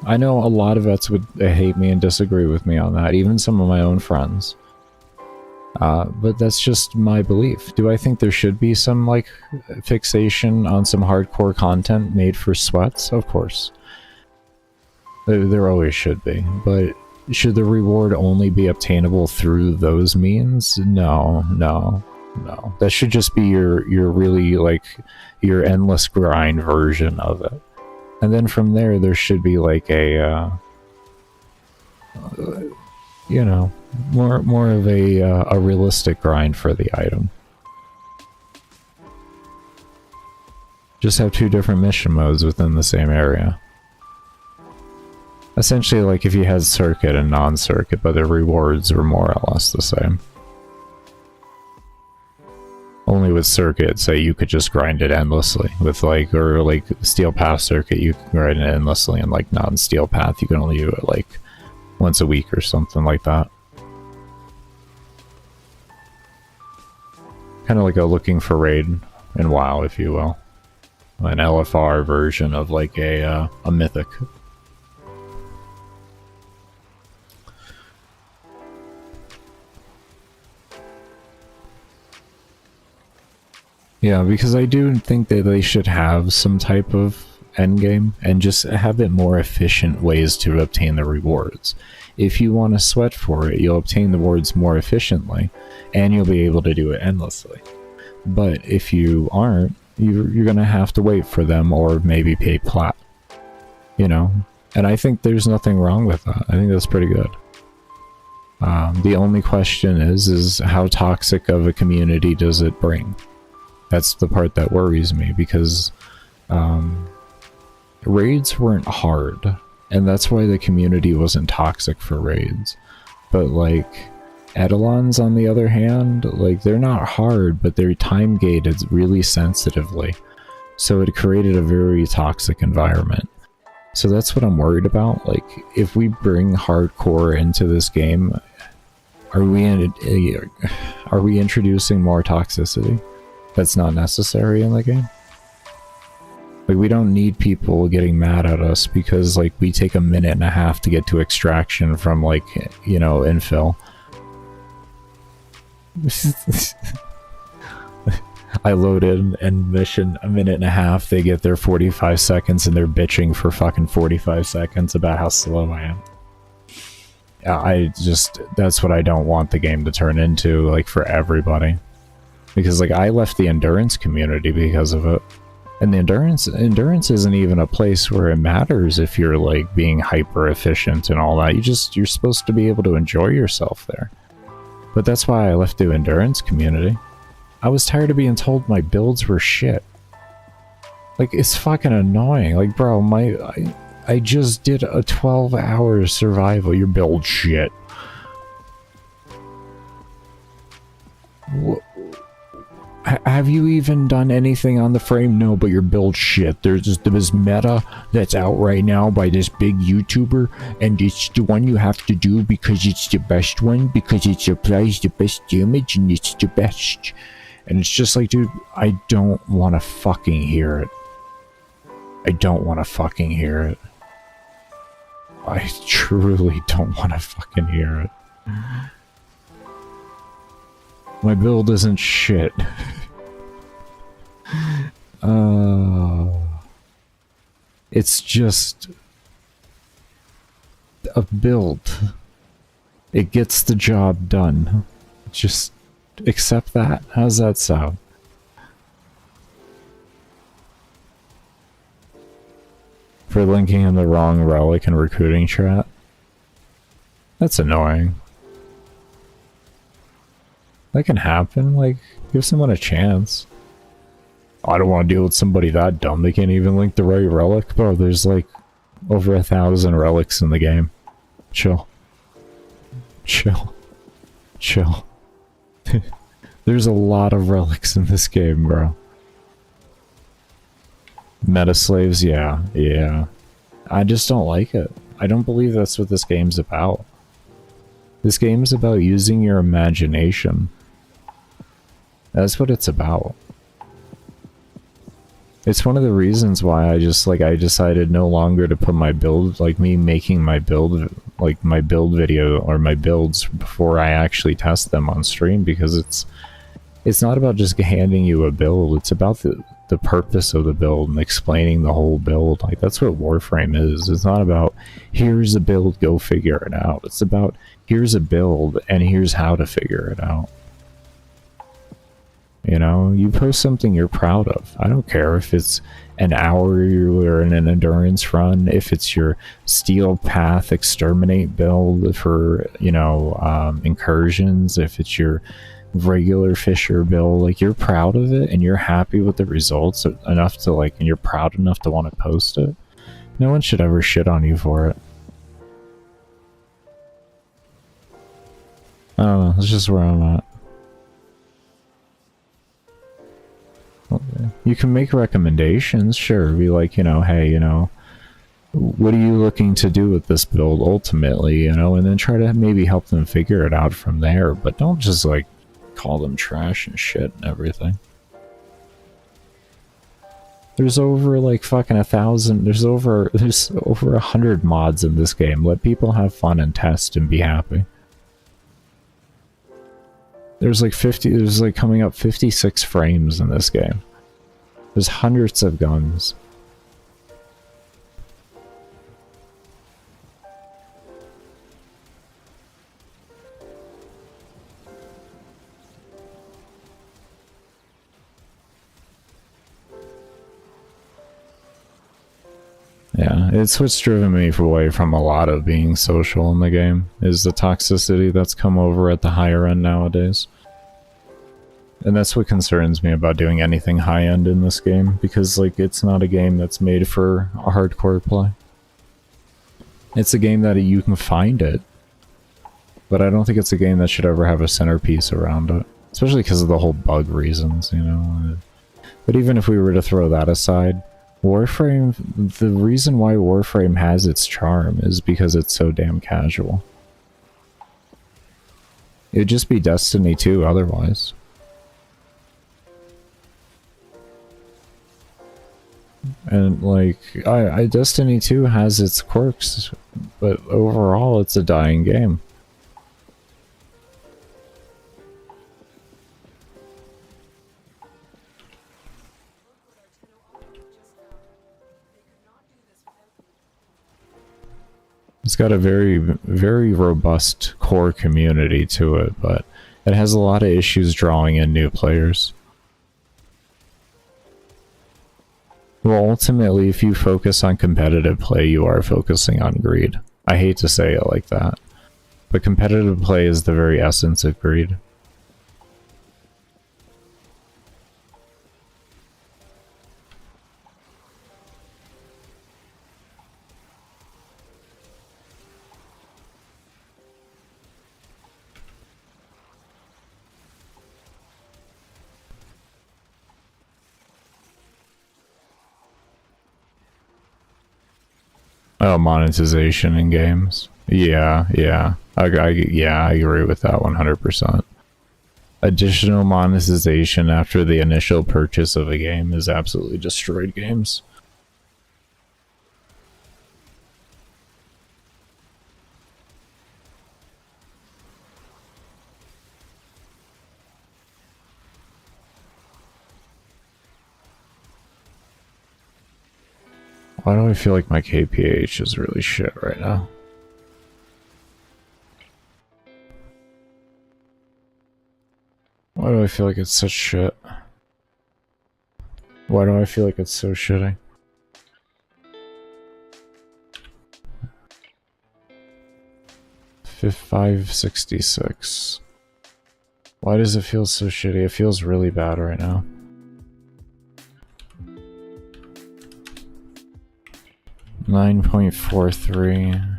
I know a lot of vets would hate me and disagree with me on that, even some of my own friends. But that's just my belief. Do I think there should be some, like, fixation on some hardcore content made for sweats? Of course. There always should be. But should the reward only be obtainable through those means? No. That should just be your really, like, your endless grind version of it. And then from there should be, like, a, you know, more of a realistic grind for the item. Just have two different mission modes within the same area. Essentially, like, if you had circuit and non-circuit, but the rewards were more or less the same. Only with circuit, say, you could just grind it endlessly. With, like, or, like, steel path circuit, you can grind it endlessly, and, like, non-steel path, you can only do it, like, once a week or something like that. Kind of like a looking for raid in WoW, if you will. An LFR version of, like, a mythic. Yeah, because I do think that they should have some type of endgame and just have it more efficient ways to obtain the rewards. If you want to sweat for it, you'll obtain the rewards more efficiently, and you'll be able to do it endlessly. But if you aren't, you're gonna have to wait for them or maybe pay plat, you know? And I think there's nothing wrong with that. I think that's pretty good. The only question is how toxic of a community does it bring? That's the part that worries me, because raids weren't hard, and that's why the community wasn't toxic for raids. But like etalons, on the other hand, like they're not hard, but they're time gated really sensitively, so it created a very toxic environment. So that's what I'm worried about. Like, if we bring hardcore into this game, are we introducing more toxicity that's not necessary in the game? Like, we don't need people getting mad at us because, like, we take a minute and a half to get to extraction from, like, you know, infill. I loaded and mission a minute and a half, they get their 45 seconds and they're bitching for fucking 45 seconds about how slow I am. That's what I don't want the game to turn into, like, for everybody. Because, like, I left the endurance community because of it. And the endurance isn't even a place where it matters if you're, like, being hyper efficient and all that. You're supposed to be able to enjoy yourself there. But that's why I left the endurance community. I was tired of being told my builds were shit. Like, it's fucking annoying. Like, bro, I just did a 12-hour survival. Your build shit. Have you even done anything on the frame? No, but your build shit. There's this meta that's out right now by this big YouTuber, and it's the one you have to do because it's the best one, because it applies the best damage and it's the best. And it's just like, dude, I don't want to fucking hear it. I don't want to fucking hear it. I truly don't want to fucking hear it. My build isn't shit. It's just a build. It gets the job done. Just accept that. How's that sound? For linking in the wrong relic in recruiting chat? That's annoying. That can happen. Like, give someone a chance. I don't want to deal with somebody that dumb. They can't even link the right relic. Bro, there's like over 1,000 relics in the game. Chill. Chill. Chill. There's a lot of relics in this game, bro. Meta slaves, yeah. I just don't like it. I don't believe that's what this game's about. This game's about using your imagination. That's what it's about. It's one of the reasons why I decided no longer to put my build, like me making my build, like my build video or my builds before I actually test them on stream, because it's not about just handing you a build, it's about the purpose of the build and explaining the whole build. Like, that's what Warframe is. It's not about, here's a build, go figure it out. It's about, here's a build and here's how to figure it out. You know, you post something you're proud of. I don't care if it's an hour you're in an endurance run, if it's your steel path exterminate build for, you know, incursions, if it's your regular fisher build. Like, you're proud of it and you're happy with the results enough to, like, and you're proud enough to want to post it. No one should ever shit on you for it. I don't know, that's just where I'm at. You can make recommendations, sure. Be like, you know, hey, you know, what are you looking to do with this build ultimately, you know, and then try to maybe help them figure it out from there, but don't just, like, call them trash and shit and everything. There's over, like, fucking 1,000, there's over 100 mods in this game. Let people have fun and test and be happy. There's like coming up 56 frames in this game. There's hundreds of guns. Yeah, it's what's driven me away from a lot of being social in the game, is the toxicity that's come over at the higher end nowadays. And that's what concerns me about doing anything high-end in this game, because, like, it's not a game that's made for a hardcore play. It's a game that you can find it, but I don't think it's a game that should ever have a centerpiece around it. Especially because of the whole bug reasons, you know. But even if we were to throw that aside, Warframe, the reason why Warframe has its charm is because it's so damn casual. It'd just be Destiny 2 otherwise. And like, Destiny 2 has its quirks, but overall it's a dying game. It's got a very, very robust core community to it, but it has a lot of issues drawing in new players. Well, ultimately, if you focus on competitive play, you are focusing on greed. I hate to say it like that, but competitive play is the very essence of greed. Oh, monetization in games. Yeah. I agree with that 100%. Additional monetization after the initial purchase of a game has absolutely destroyed games. Why do I feel like my KPH is really shit right now? Why do I feel like it's such shit? Why do I feel like it's so shitty? $566. Why does it feel so shitty? It feels really bad right now. $9.43.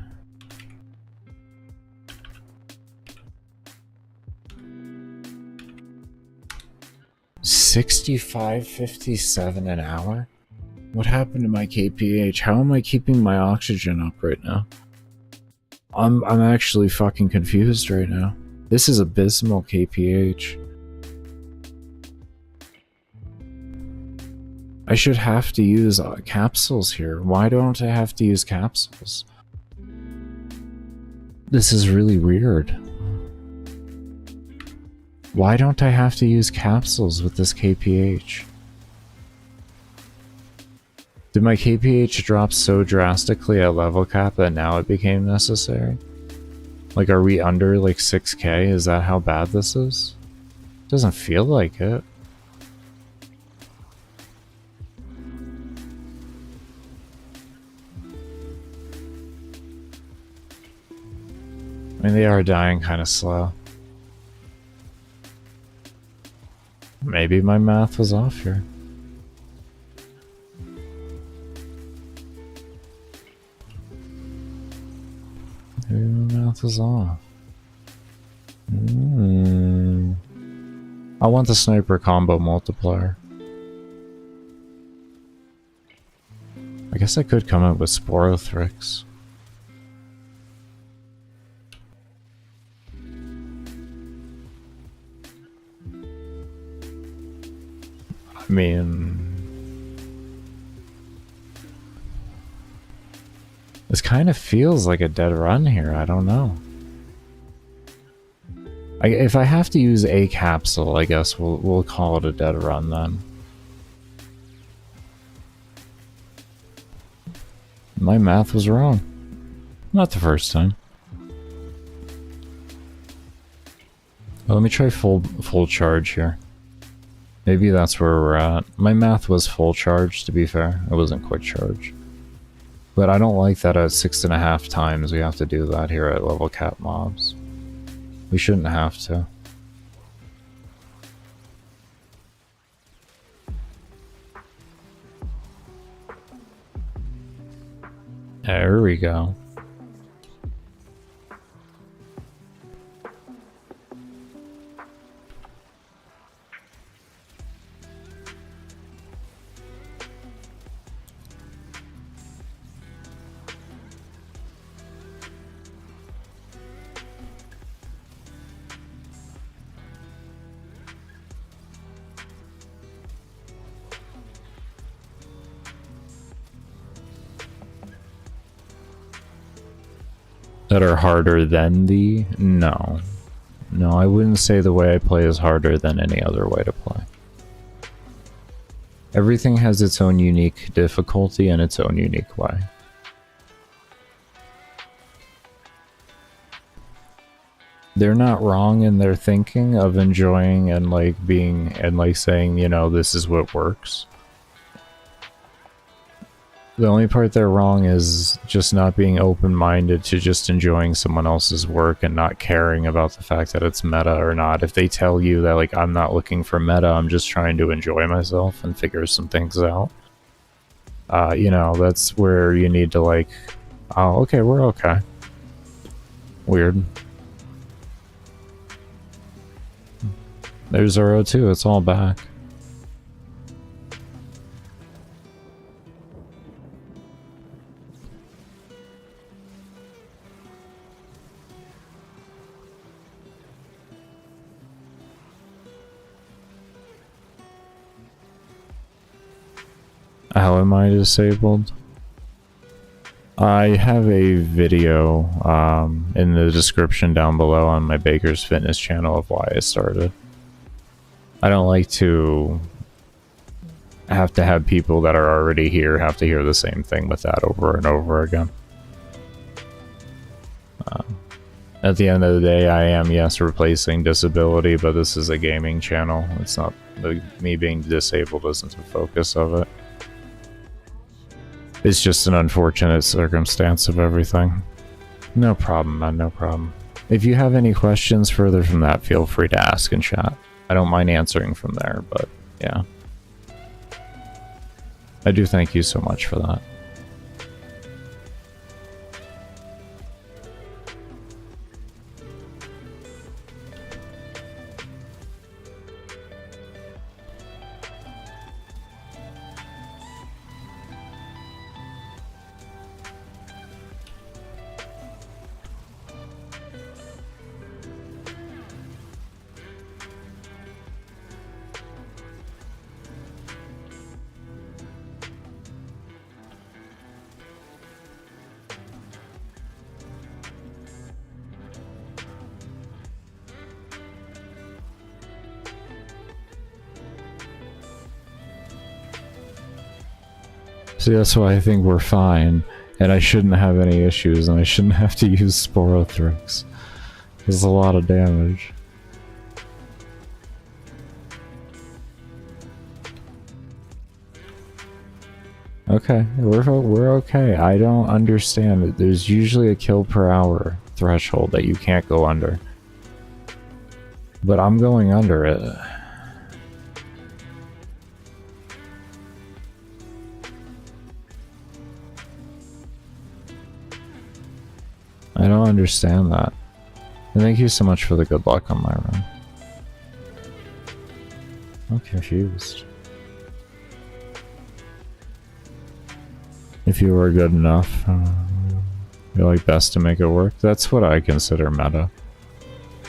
$65.57 an hour? What happened to my KPH? How am I keeping my oxygen up right now? I'm actually fucking confused right now. This is abysmal KPH. I should have to use capsules here. Why don't I have to use capsules? This is really weird. Why don't I have to use capsules with this KPH? Did my KPH drop so drastically at level cap that now it became necessary? Like, are we under like 6k? Is that how bad this is? Doesn't feel like it. I mean, they are dying kind of slow. Maybe my math was off here. Maybe my math was off. I want the sniper combo multiplier. I guess I could come up with Sporothrix. I mean, this kind of feels like a dead run here. I don't know. If I have to use a capsule, I guess we'll call it a dead run then. My math was wrong. Not the first time. Well, let me try full charge here. Maybe that's where we're at. My math was full charge, to be fair. It wasn't quick charge. But I don't like that at 6.5 times we have to do that here at level cap mobs. We shouldn't have to. There we go. That are harder than the... No. No, I wouldn't say the way I play is harder than any other way to play. Everything has its own unique difficulty and its own unique way. They're not wrong in their thinking of enjoying and like being and like saying, you know, this is what works. The only part they're wrong is just not being open-minded to just enjoying someone else's work and not caring about the fact that it's meta or not. If they tell you that, like, I'm not looking for meta, I'm just trying to enjoy myself and figure some things out. You know, that's where you need to, like, oh, okay, we're okay. Weird. There's Zoro too, it's all back. How am I disabled? I have a video in the description down below on my Baker's Fitness channel of why I started. I don't like to have people that are already here have to hear the same thing with that over and over again. At the end of the day, I am, yes, replacing disability, but this is a gaming channel. It's not me being disabled isn't the focus of it. It's just an unfortunate circumstance of everything. No problem, man, no problem. If you have any questions further from that, feel free to ask in chat. I don't mind answering from there, but yeah. I do thank you so much for that. See, that's why I think we're fine, and I shouldn't have any issues, and I shouldn't have to use Sporothrix. It's a lot of damage. Okay, we're okay. I don't understand it. There's usually a kill per hour threshold that you can't go under. But I'm going under it. I don't understand that. And thank you so much for the good luck on my run. I'm confused. If you were good enough, you're like best to make it work. That's what I consider meta.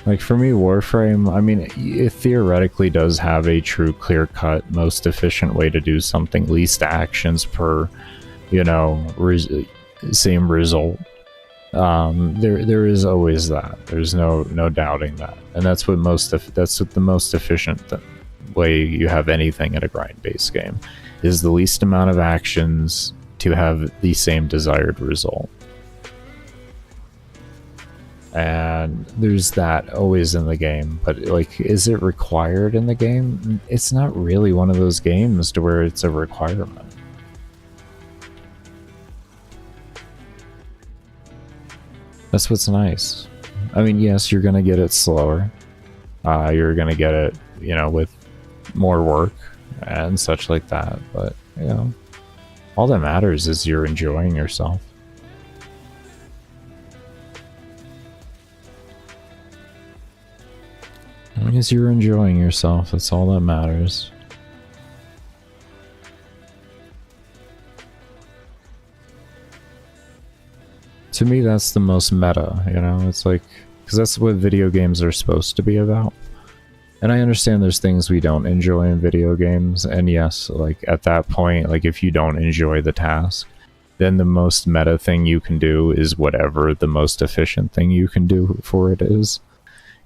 Like for me, Warframe, I mean, it theoretically does have a true clear-cut, most efficient way to do something, least actions per, you know, same result. There is always that. There's no doubting that, and that's what the most efficient way you have anything in a grind-based game is the least amount of actions to have the same desired result. And there's that always in the game, but like, is it required in the game? It's not really one of those games to where it's a requirement. That's what's nice. I mean, yes, you're gonna get it slower. You're gonna get it, you know, with more work and such like that. But, you know, all that matters is you're enjoying yourself. As long as you're enjoying yourself, that's all that matters. To me, that's the most meta, you know? It's like, because that's what video games are supposed to be about. And I understand there's things we don't enjoy in video games, and yes, like, at that point, like, if you don't enjoy the task, then the most meta thing you can do is whatever the most efficient thing you can do for it is.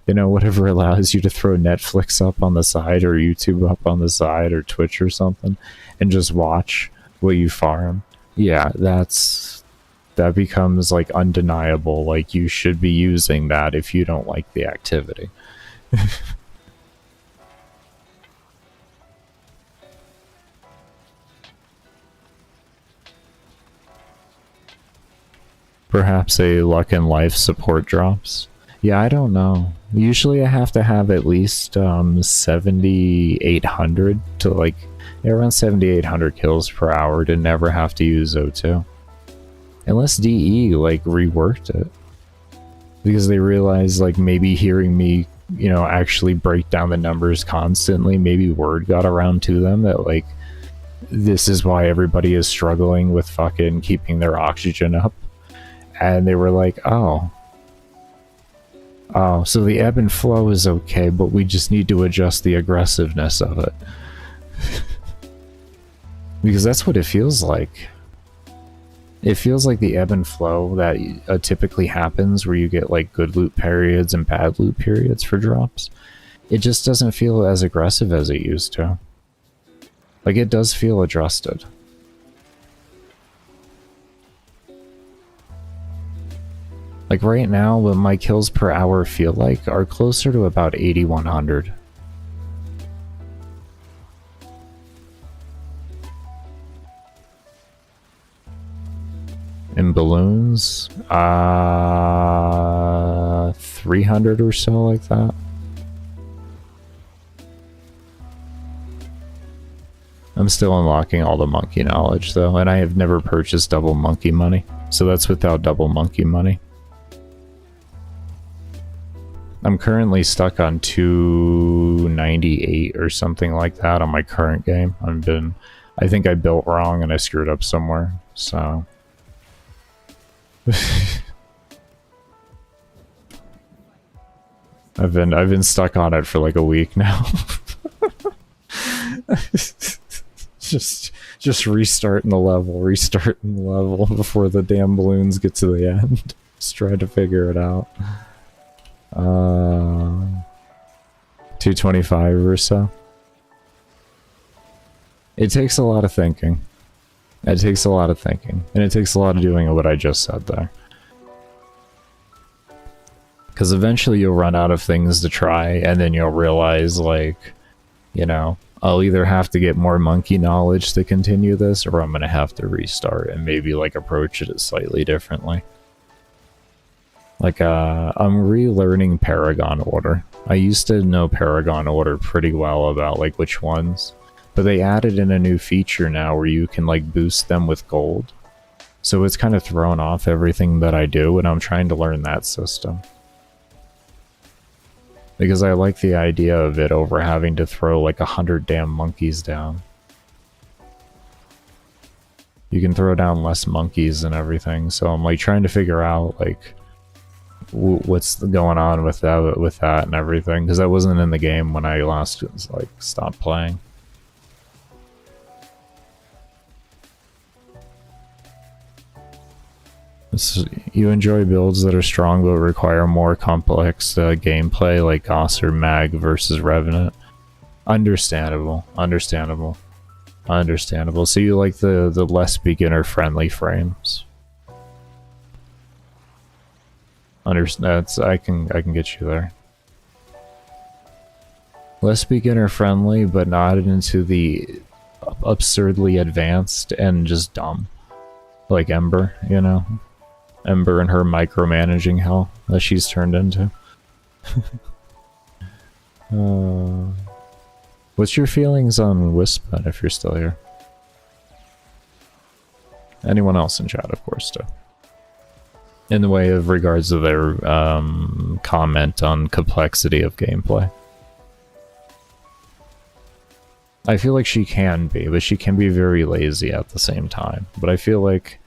You know, whatever allows you to throw Netflix up on the side, or YouTube up on the side, or Twitch or something, and just watch what you farm. Yeah, that becomes, like, undeniable. Like, you should be using that if you don't like the activity. Perhaps a luck and life support drops. Yeah, I don't know. Usually I have to have at least 7,800 to, like, around 7,800 kills per hour to never have to use O2. Unless DE, like, reworked it. Because they realized, like, maybe hearing me, you know, actually break down the numbers constantly, maybe word got around to them that, like, this is why everybody is struggling with fucking keeping their oxygen up. And they were like, oh, so the ebb and flow is okay, but we just need to adjust the aggressiveness of it. Because that's what it feels like. It feels like the ebb and flow that typically happens where you get, like, good loot periods and bad loot periods for drops. It just doesn't feel as aggressive as it used to. Like, it does feel adjusted. Like, right now, what my kills per hour feel like are closer to about 8,100. In balloons, 300 or so, like that. I'm still unlocking all the monkey knowledge, though, and I have never purchased double monkey money, so that's without double monkey money. I'm currently stuck on 298 or something like that on my current game. I think I built wrong and I screwed up somewhere, so... I've been stuck on it for like a week now. just restarting the level before the damn balloons get to the end. Just trying to figure it out. 225 or so. It takes a lot of thinking. It takes a lot of thinking. And it takes a lot of doing what I just said there. Because eventually you'll run out of things to try, and then you'll realize, like, you know, I'll either have to get more monkey knowledge to continue this, or I'm gonna have to restart and maybe, like, approach it slightly differently. Like, I'm relearning Paragon Order. I used to know Paragon Order pretty well about, like, which ones. But they added in a new feature now where you can, like, boost them with gold. So it's kind of thrown off everything that I do, and I'm trying to learn that system. Because I like the idea of it over having to throw, like, 100 damn monkeys down. You can throw down less monkeys and everything, so I'm, like, trying to figure out, like, what's going on with that and everything, because that wasn't in the game when I last, like, stopped playing. You enjoy builds that are strong but require more complex gameplay, like Goss or Mag versus Revenant. Understandable. So you like the less beginner-friendly frames. I can get you there. Less beginner-friendly, but not into the absurdly advanced and just dumb. Like Ember, you know? Ember and her micromanaging hell that she's turned into. What's your feelings on Wispen if you're still here? Anyone else in chat, of course, too. In the way of regards to their comment on complexity of gameplay. I feel like she can be, but she can be very lazy at the same time. But I feel like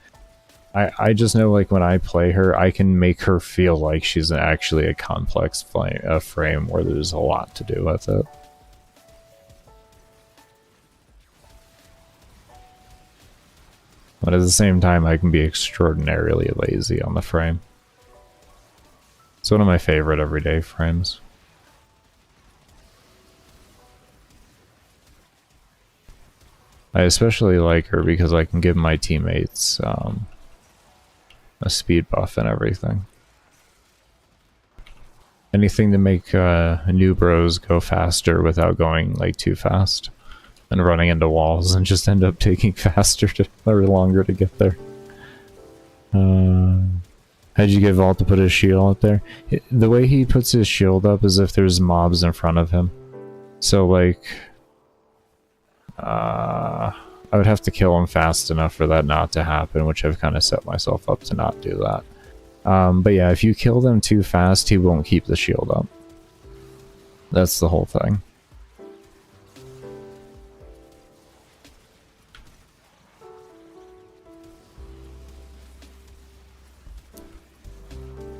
I just know, like, when I play her, I can make her feel like she's actually a complex frame where there's a lot to do with it. But at the same time, I can be extraordinarily lazy on the frame. It's one of my favorite everyday frames. I especially like her because I can give my teammates a speed buff and everything. Anything to make new bros go faster without going like too fast and running into walls and just end up taking faster or longer to get there. How'd you get Vault to put his shield up there? The way he puts his shield up is if there's mobs in front of him. So like I would have to kill him fast enough for that not to happen, which I've kind of set myself up to not do that. But yeah, if you kill them too fast, he won't keep the shield up. That's the whole thing.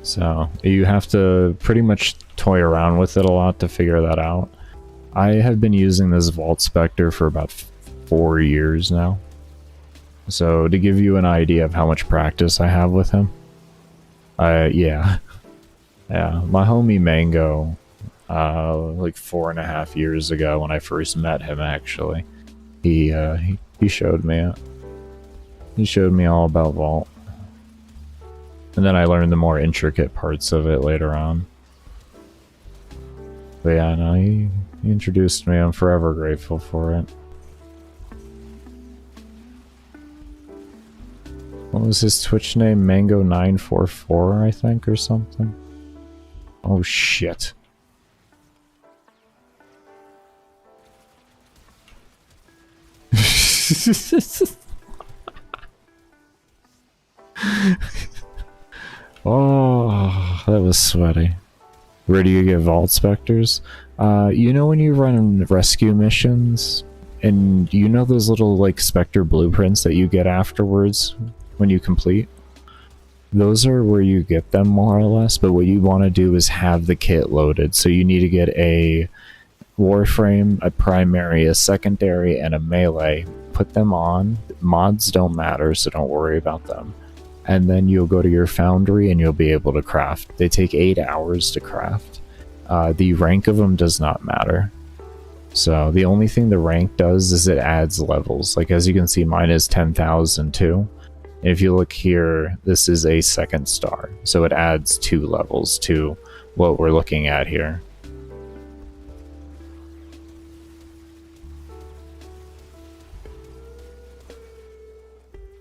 So you have to pretty much toy around with it a lot to figure that out. I have been using this Vault Specter for about 4 years now. So to give you an idea of how much practice I have with him, yeah, my homie Mango, like 4.5 years ago when I first met him, actually, he showed me it. He showed me all about Vault, and then I learned the more intricate parts of it later on. But yeah, no, he introduced me. I'm forever grateful for it. What was his Twitch name? Mango944, I think, or something? Oh, shit. Oh, that was sweaty. Where do you get Vault Specters? You know when you run rescue missions, and you know those little, like, Specter blueprints that you get afterwards when you complete? Those are where you get them, more or less, but what you want to do is have the kit loaded. So you need to get a Warframe, a primary, a secondary, and a melee. Put them on. Mods don't matter, so don't worry about them. And then you'll go to your foundry and you'll be able to craft. They take 8 hours to craft. The rank of them does not matter. So the only thing the rank does is it adds levels. Like, as you can see, mine is 10,002. If you look here, this is a 2nd star. So it adds 2 levels to what we're looking at here.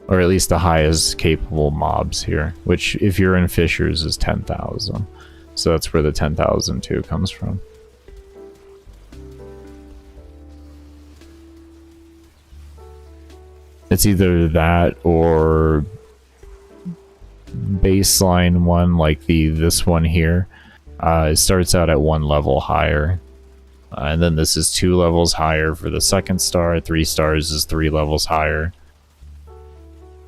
Or at least the highest capable mobs here, which if you're in Fissures is 10,000. So that's where the 10,002 comes from. It's either that or baseline one, like this one here. It starts out at 1 level higher. And then this is 2 levels higher for the 2nd star. 3 stars is 3 levels higher.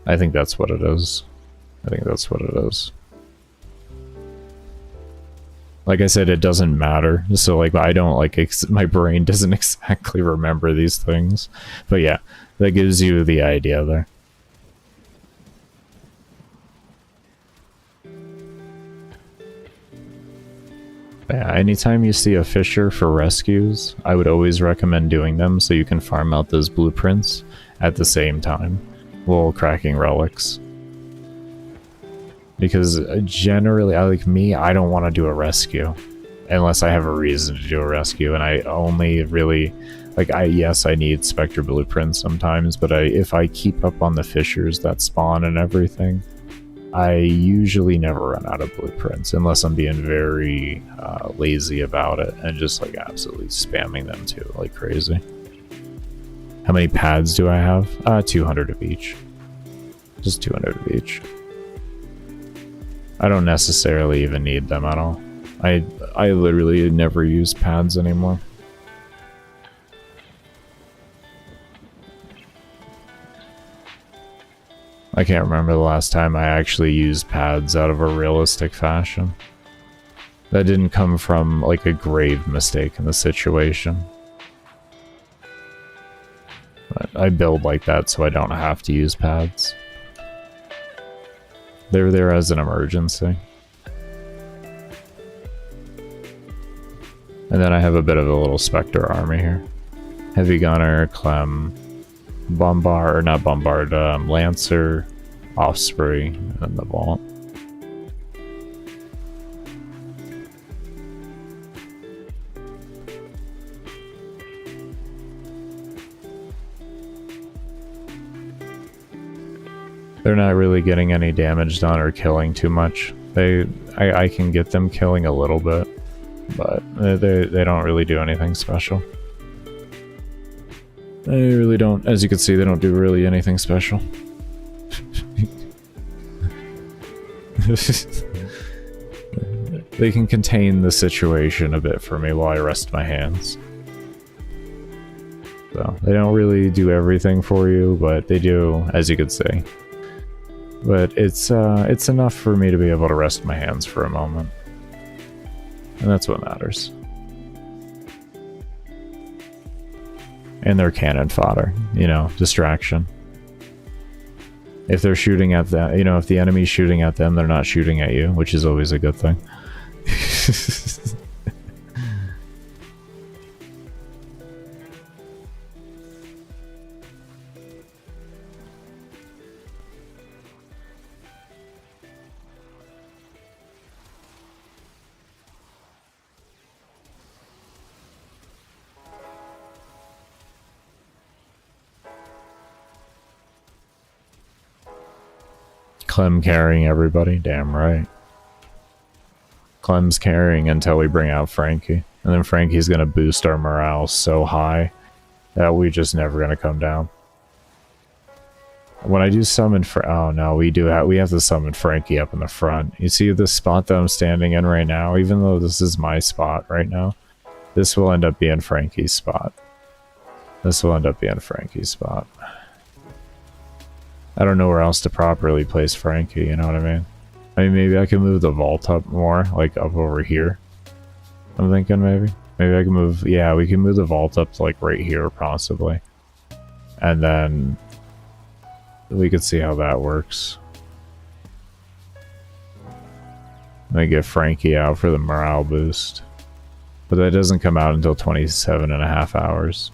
I think that's what it is. Like I said, it doesn't matter. So, like, I don't, like, my brain doesn't exactly remember these things. But yeah, that gives you the idea there. But yeah, anytime you see a Fissure for rescues, I would always recommend doing them so you can farm out those blueprints at the same time while cracking relics. Because generally, I don't want to do a rescue unless I have a reason to do a rescue, and I only really, like, yes, I need Spectre blueprints sometimes, but if I keep up on the Fissures that spawn and everything, I usually never run out of blueprints unless I'm being very lazy about it and just like absolutely spamming them too like crazy. How many pads do I have? 200 of each. Just 200 of each. I don't necessarily even need them at all. I literally never use pads anymore. I can't remember the last time I actually used pads out of a realistic fashion. That didn't come from like a grave mistake in the situation. But I build like that so I don't have to use pads. They're there as an emergency. And then I have a bit of a little Specter army here. Heavy Gunner, Clem, Bombard, or not Bombard, Lancer, Offspring, and the Vault. They're not really getting any damage done or killing too much. I can get them killing a little bit, but they don't really do anything special. They really don't. As you can see, they don't do really anything special. They can contain the situation a bit for me while I rest my hands. So they don't really do everything for you, but they do, as you could see. But it's enough for me to be able to rest my hands for a moment. And that's what matters. And they're cannon fodder, you know, distraction. If they're shooting at that, you know, if the enemy's shooting at them, they're not shooting at you, which is always a good thing. Clem carrying everybody, damn right. Clem's carrying until we bring out Frankie. And then Frankie's gonna boost our morale so high that we just never gonna come down. When I do summon oh no, we have to summon Frankie up in the front. You see this spot that I'm standing in right now? Even though this is my spot right now, this will end up being Frankie's spot. This will end up being Frankie's spot. I don't know where else to properly place Frankie, you know what I mean? I mean, maybe I can move the vault up more, like up over here. I'm thinking maybe. Maybe I can move, yeah, we can move the vault up to like right here, possibly. And then we could see how that works. I get Frankie out for the morale boost. But that doesn't come out until 27.5 hours.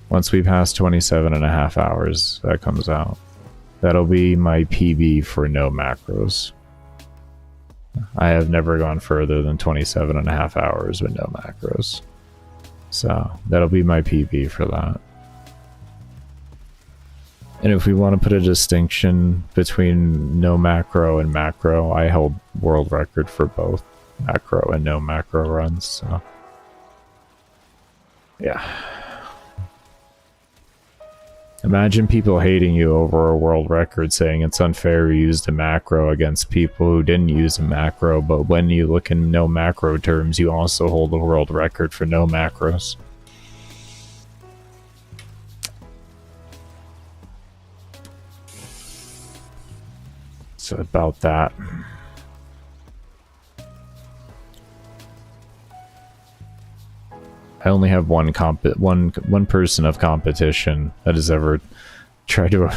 Once we pass 27.5 hours, that comes out. That'll be my PB for no macros. I have never gone further than 27.5 hours with no macros. So that'll be my PB for that. And if we want to put a distinction between no macro and macro, I hold world record for both macro and no macro runs. So yeah. Imagine people hating you over a world record, saying it's unfair you used a macro against people who didn't use a macro, but when you look in no macro terms, you also hold a world record for no macros. So about that. I only have one person of competition that has ever tried to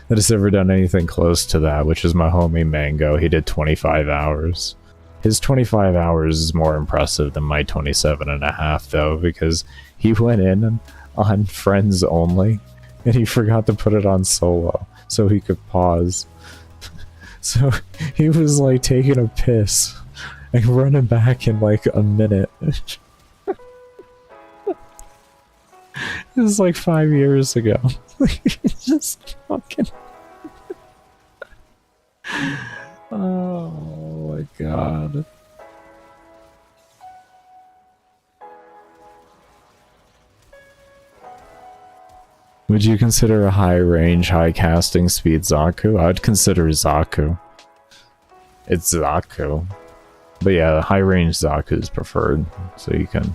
that has ever done anything close to that, which is my homie Mango. He did 25 hours. His 25 hours is more impressive than my 27.5 though, because he went in on friends only and he forgot to put it on solo so he could pause. So he was like taking a piss and running back in like a minute. This is like 5 years ago. It's just fucking... Oh my god. Would you consider a high range, high casting speed Zaku? I'd consider Zaku. It's Zaku. But yeah, high range Zaku is preferred, so you can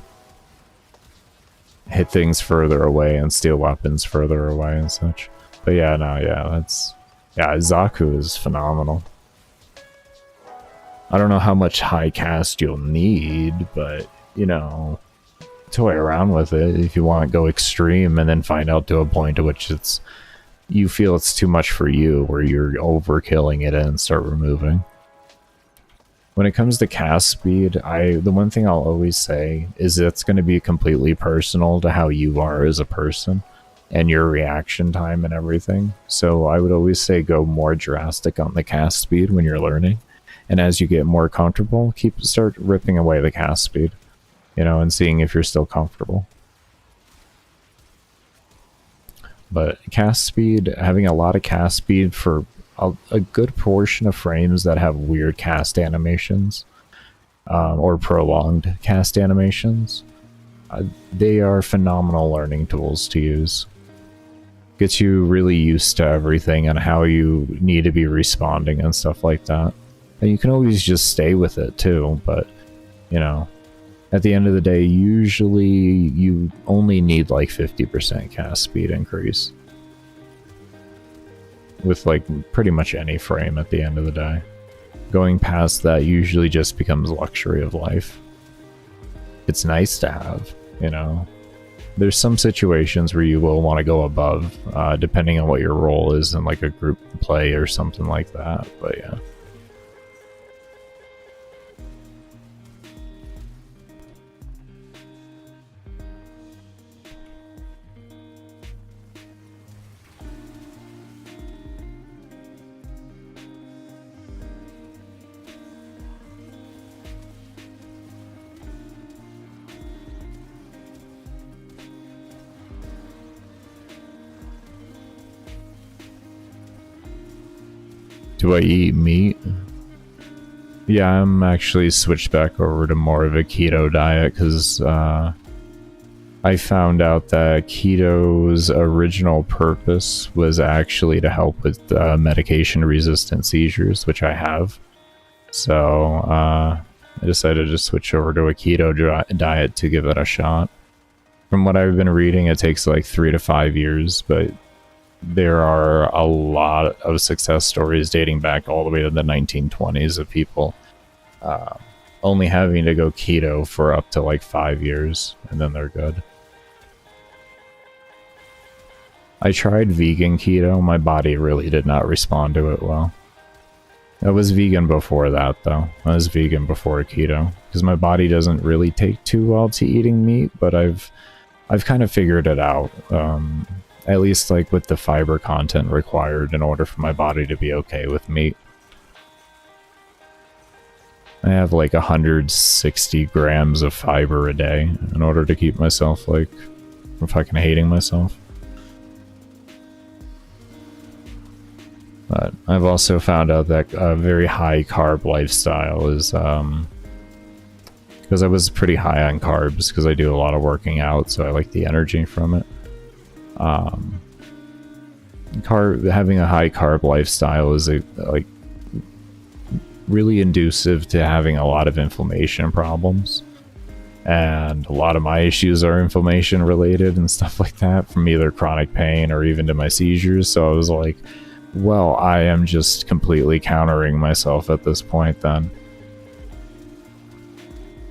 hit things further away and steal weapons further away and such. But yeah, no, yeah, that's... Yeah, Zaku is phenomenal. I don't know how much high cast you'll need, but, you know, toy around with it if you want to go extreme and then find out to a point at which it's... You feel it's too much for you, where you're overkilling it and start removing. When it comes to cast speed, the one thing I'll always say is it's going to be completely personal to how you are as a person and your reaction time and everything. So I would always say go more drastic on the cast speed when you're learning. And as you get more comfortable, start ripping away the cast speed, you know, and seeing if you're still comfortable. But cast speed, having a lot of cast speed for a good portion of frames that have weird cast animations or prolonged cast animations, they are phenomenal learning tools to use. Gets you really used to everything and how you need to be responding and stuff like that. And you can always just stay with it too, but you know, at the end of the day, usually you only need like 50% cast speed increase with like pretty much any frame at the end of the day. Going past that usually just becomes luxury of life. It's nice to have, you know. There's some situations where you will want to go above, depending on what your role is in like a group play or something like that, but yeah. Do I eat meat? Yeah, I'm actually switched back over to more of a keto diet because I found out that keto's original purpose was actually to help with medication-resistant seizures, which I have. So I decided to switch over to a keto diet to give it a shot. From what I've been reading, it takes like 3 to 5 years, but there are a lot of success stories dating back all the way to the 1920s of people only having to go keto for up to like 5 years, and then they're good. I tried vegan keto. My body really did not respond to it well. I was vegan before that, though. I was vegan before keto, because my body doesn't really take too well to eating meat, but I've kind of figured it out. At least like with the fiber content required in order for my body to be okay with meat. I have like 160 grams of fiber a day in order to keep myself like from fucking hating myself. But I've also found out that a very high carb lifestyle is because I was pretty high on carbs because I do a lot of working out, so I like the energy from it. Having a high carb lifestyle is like really inducive to having a lot of inflammation problems, and a lot of my issues are inflammation related and stuff like that, from either chronic pain or even to my seizures. So I was like, well, I am just completely countering myself at this point then.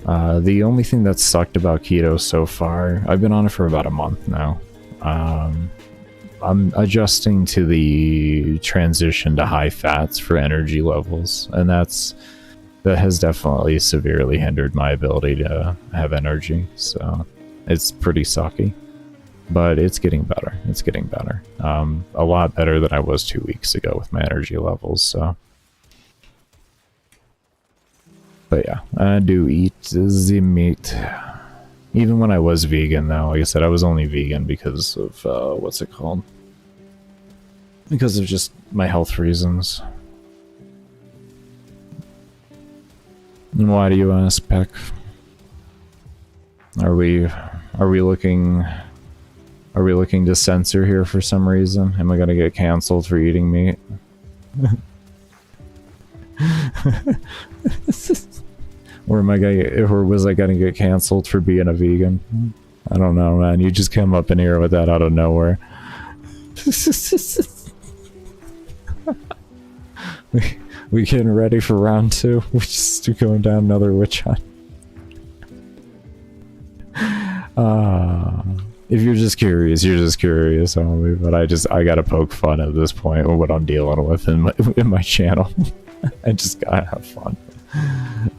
The only thing that sucked about keto so far, I've been on it for about a month now. I'm adjusting to the transition to high fats for energy levels, and that has definitely severely hindered my ability to have energy, so it's pretty sucky. But it's getting better. It's getting better. A lot better than I was 2 weeks ago with my energy levels, so. But yeah, I do eat the meat. Even when I was vegan, though, like I said, I was only vegan because of, what's it called? Because of just my health reasons. And why do you ask, Peck? Are we looking to censor here for some reason? Am I gonna get canceled for eating meat? Or was I gonna get canceled for being a vegan? I don't know, man. You just came up in here with that out of nowhere. we getting ready for round 2? We're just going down another witch hunt. If you're just curious, homie. But I gotta poke fun at this point with what I'm dealing with in my channel. I just gotta have fun.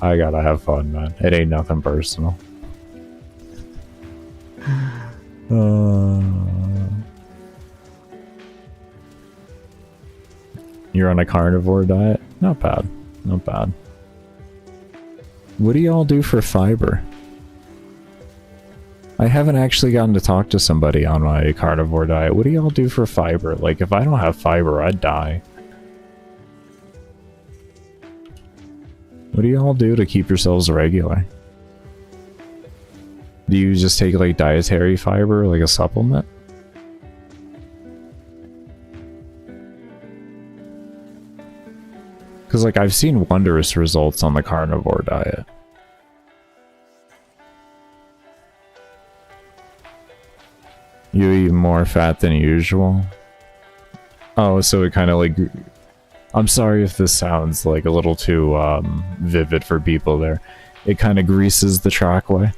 I gotta have fun, man. It ain't nothing personal. You're on a carnivore diet? Not bad. Not bad. What do y'all do for fiber? I haven't actually gotten to talk to somebody on my carnivore diet. What do y'all do for fiber? Like, if I don't have fiber, I'd die. What do y'all do to keep yourselves regular? Do you just take, like, dietary fiber, like a supplement? Because, like, I've seen wondrous results on the carnivore diet. You eat more fat than usual? Oh, so it kind of, like... I'm sorry if this sounds, like, a little too, vivid for people there. It kind of greases the trackway.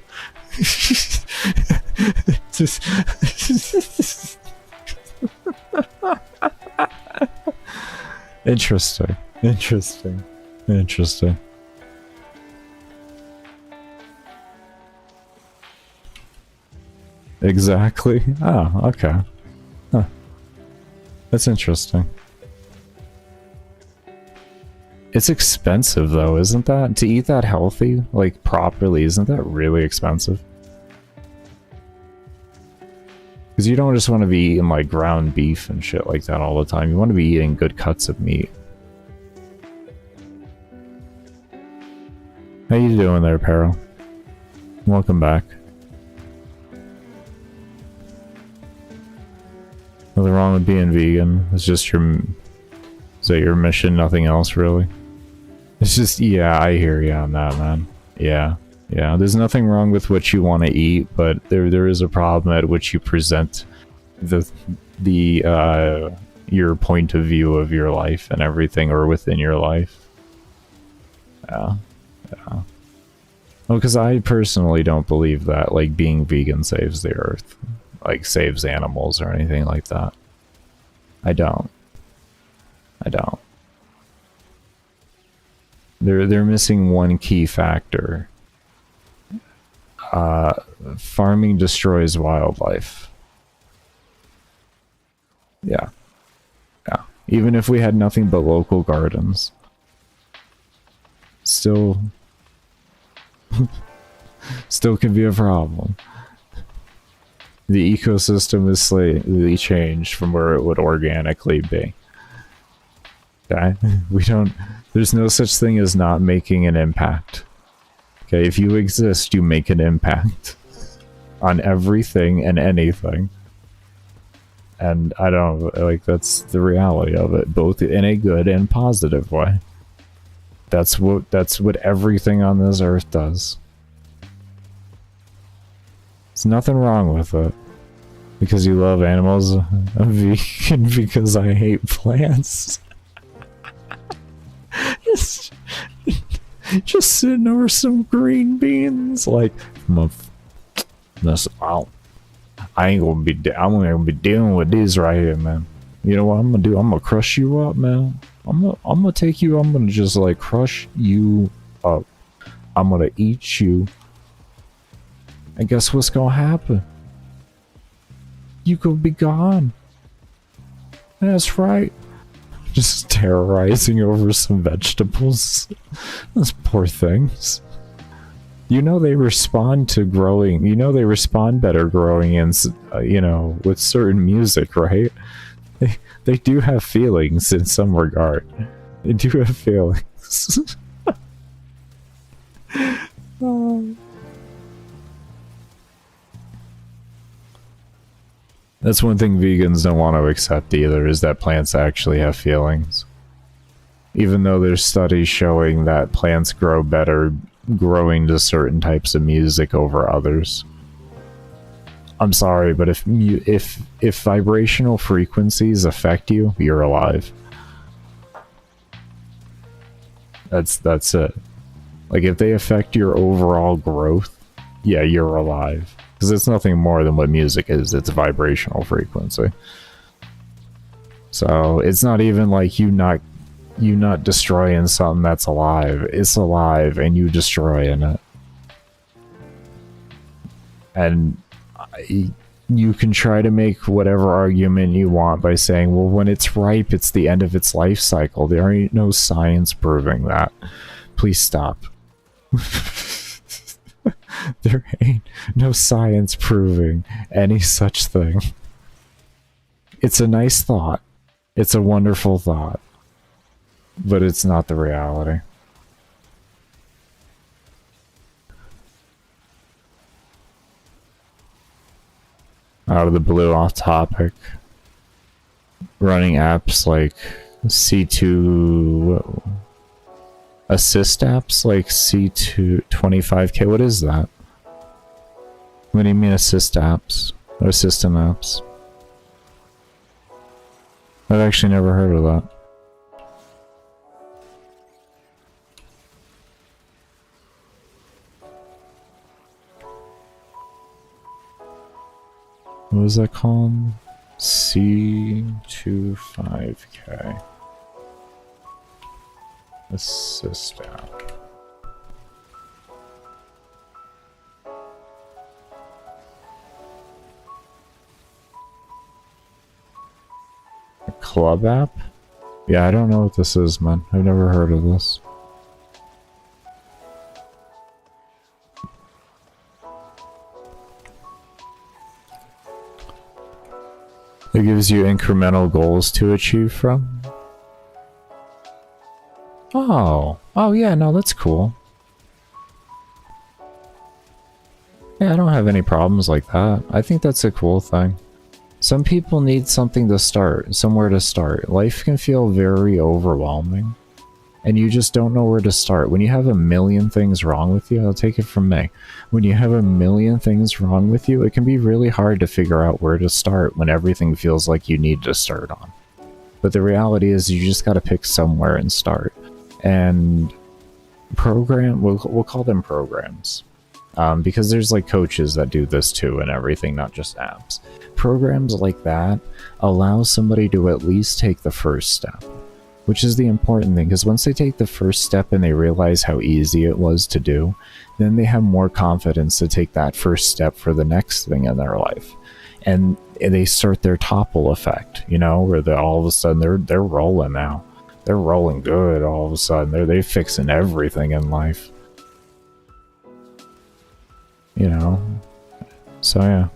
Interesting. Interesting. Interesting. Exactly. Oh, okay. Huh. That's interesting. It's expensive though, isn't that? To eat that healthy, like properly, isn't that really expensive? Because you don't just want to be eating like ground beef and shit like that all the time. You want to be eating good cuts of meat. How you doing there, Peril? Welcome back. Nothing wrong with being vegan. It's just your... Is that your mission? Nothing else, really? It's just... Yeah, I hear you on that, man. Yeah. Yeah, there's nothing wrong with what you want to eat, but there is a problem at which you present your point of view of your life and everything, or within your life. Yeah. Yeah. Well, because I personally don't believe that, like, being vegan saves the earth. Like, saves animals or anything like that. I don't. I don't. They're missing one key factor. Farming destroys wildlife. Yeah. Yeah. Even if we had nothing but local gardens. Still can be a problem. The ecosystem is slightly changed from where it would organically be. Okay? There's no such thing as not making an impact. Okay, if you exist, you make an impact on everything and anything. And I don't, like, that's the reality of it, both in a good and positive way. That's what everything on this earth does. There's nothing wrong with it. Because you love animals, I'm vegan because I hate plants. Just sitting over some green beans, like, I ain't gonna be dealing with these right here, man. You know what I'm gonna do? I'm gonna crush you up, man. I'm gonna take you. I'm gonna just like crush you up. I'm gonna eat you. And guess what's gonna happen? You gonna be gone. That's right. Just terrorizing over some vegetables. Those poor things. You know they respond to growing. You know they respond better growing in, you know, with certain music, right? They do have feelings in some regard. They do have feelings. That's one thing vegans don't want to accept either, is that plants actually have feelings. Even though there's studies showing that plants grow better growing to certain types of music over others. I'm sorry, but if vibrational frequencies affect you, you're alive. That's it. Like, if they affect your overall growth, yeah, you're alive. Because it's nothing more than what music is. It's vibrational frequency. So it's not even like you not destroying something that's alive. It's alive and you destroying it. And you can try to make whatever argument you want by saying, well, when it's ripe, it's the end of its life cycle. There ain't no science proving that. Please stop. There ain't no science proving any such thing. It's a nice thought. It's a wonderful thought. But it's not the reality. Out of the blue, off topic. Running apps like C2... assist apps like C2 25K. What is that? What do you mean assist apps? Or system apps? I've actually never heard of that. What was that called? C25K. Assist app. A club app? Yeah, I don't know what this is, man. I've never heard of this. It gives you incremental goals to achieve from. Oh yeah, no, that's cool. Yeah, I don't have any problems like that. I think that's a cool thing. Some people need something to start, somewhere to start. Life can feel very overwhelming, and you just don't know where to start. When you have a million things wrong with you, I'll take it from me. When you have a million things wrong with you, it can be really hard to figure out where to start when everything feels like you need to start on. But the reality is you just gotta pick somewhere and start. And we'll call them programs. Because there's like coaches that do this too and everything, not just apps. Programs like that allow somebody to at least take the first step, which is the important thing, because once they take the first step and they realize how easy it was to do, then they have more confidence to take that first step for the next thing in their life. And they start their topple effect, you know, where all of a sudden they're rolling now. They're rolling good all of a sudden. They're fixing everything in life. You know? So yeah.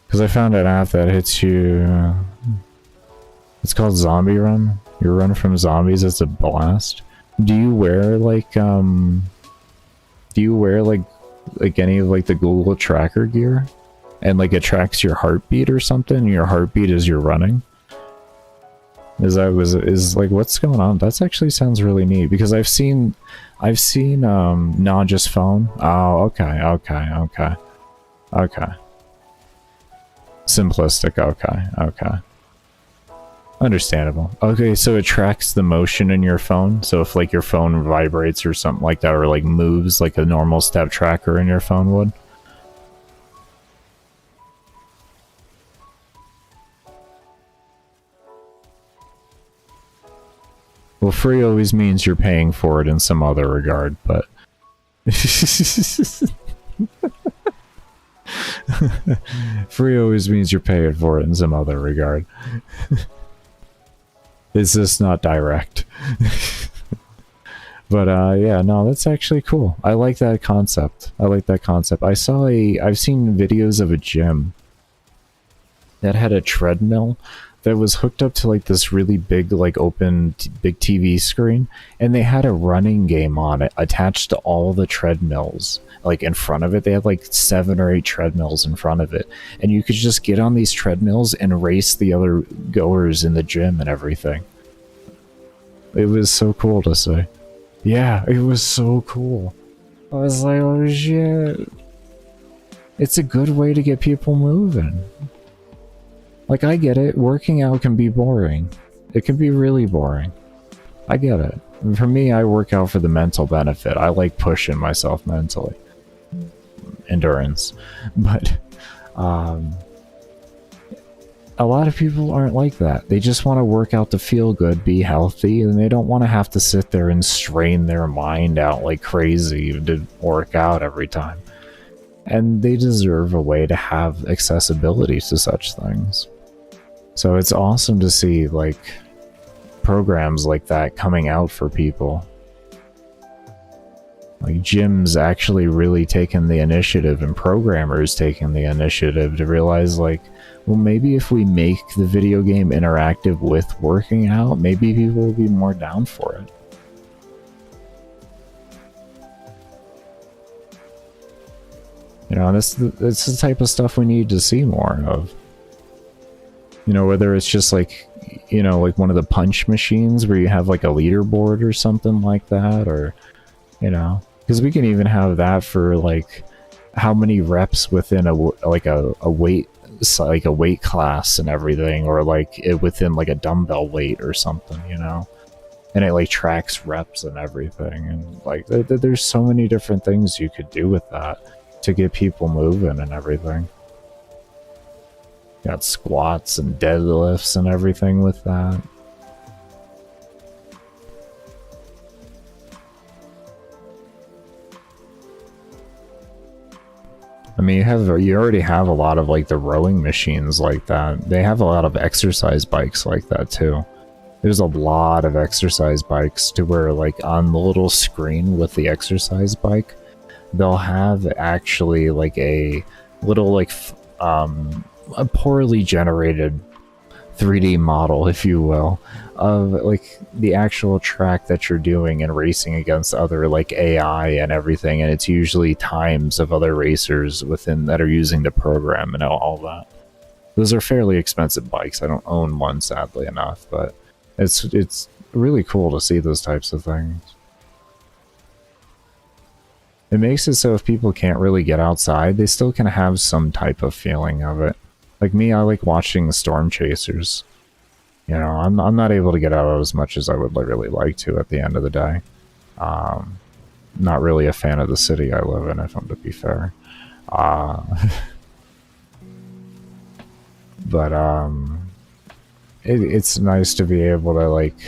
Because I found an app that hits you... It's called Zombie Run. You run from zombies, it's a blast. Do you wear like any of like the Google tracker gear? And like it tracks your heartbeat or something, and your heartbeat as you're running? Is like, what's going on? That's actually sounds really neat, because I've seen not just phone. Oh, okay. Simplistic, okay. Understandable. Okay, so it tracks the motion in your phone. So if like your phone vibrates or something like that, or like moves like a normal step tracker in your phone would. Well, free always means you're paying for it in some other regard, but... Free always means you're paying for it in some other regard. It's just not direct. But yeah, no, that's actually cool. I like that concept. I've seen videos of a gym that had a treadmill that was hooked up to like this really big like open big TV screen, and they had a running game on it attached to all the treadmills. Like in front of it, they had like 7 or 8 treadmills in front of it, and you could just get on these treadmills and race the other goers in the gym and everything. It was so cool to see. Yeah, it was so cool. I was like, oh shit. It's a good way to get people moving. Like, I get it. Working out can be boring. It can be really boring. I get it. For me, I work out for the mental benefit. I like pushing myself mentally. Endurance. But, a lot of people aren't like that. They just want to work out to feel good, be healthy, and they don't want to have to sit there and strain their mind out like crazy to work out every time. And they deserve a way to have accessibility to such things. So it's awesome to see, like, programs like that coming out for people. Like, gyms actually really taking the initiative and programmers taking the initiative to realize, like, well, maybe if we make the video game interactive with working out, maybe people will be more down for it. You know, that's the type of stuff we need to see more of. You know, whether it's just like, you know, like one of the punch machines where you have like a leaderboard or something like that, or, you know, because we can even have that for like how many reps within a weight, like a weight class and everything, or like it within like a dumbbell weight or something, you know, and it like tracks reps and everything, and like there's so many different things you could do with that to get people moving and everything. Got squats and deadlifts and everything with that. I mean, you already have a lot of like the rowing machines like that. They have a lot of exercise bikes like that too. There's a lot of exercise bikes to where like on the little screen with the exercise bike, they'll have actually like a little like a poorly generated 3D model, if you will, of like the actual track that you're doing and racing against other like AI and everything, and it's usually times of other racers within that are using the program and all that. Those are fairly expensive bikes. I don't own one, sadly enough, but it's really cool to see those types of things. It makes it so if people can't really get outside, they still can have some type of feeling of it. Like me, I like watching the storm chasers. You know, I'm not able to get out as much as I would really like to at the end of the day. Not really a fan of the city I live in, if I'm to be fair. But it's nice to be able to like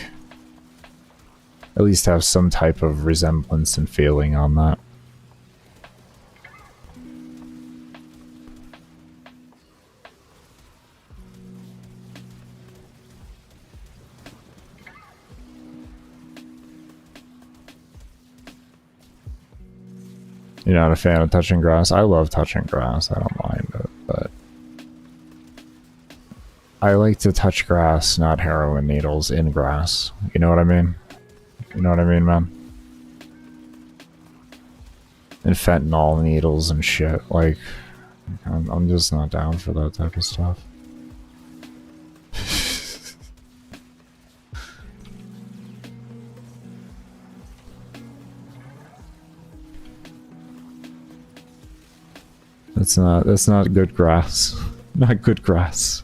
at least have some type of resemblance and feeling on that. You're not a fan of touching grass? I love touching grass. I don't mind it, but I like to touch grass, not heroin needles in grass. You know what I mean? You know what I mean, man? And fentanyl needles and shit. Like, I'm just not down for that type of stuff. That's not good grass. Not good grass.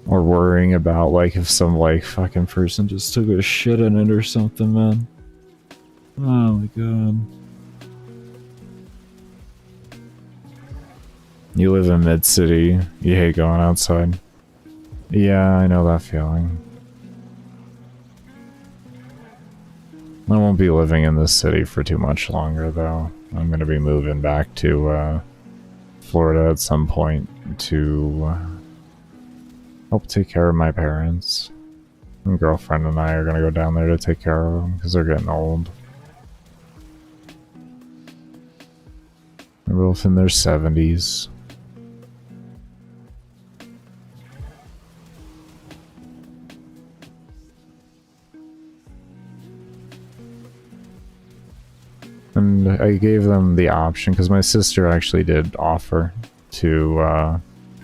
Or worrying about like if some like fucking person just took a shit in it or something, man. Oh my god. You live in mid-city, you hate going outside. Yeah, I know that feeling. I won't be living in this city for too much longer, though. I'm going to be moving back to Florida at some point to help take care of my parents. My girlfriend and I are going to go down there to take care of them because they're getting old. They're both in their 70s. And I gave them the option because my sister actually did offer to,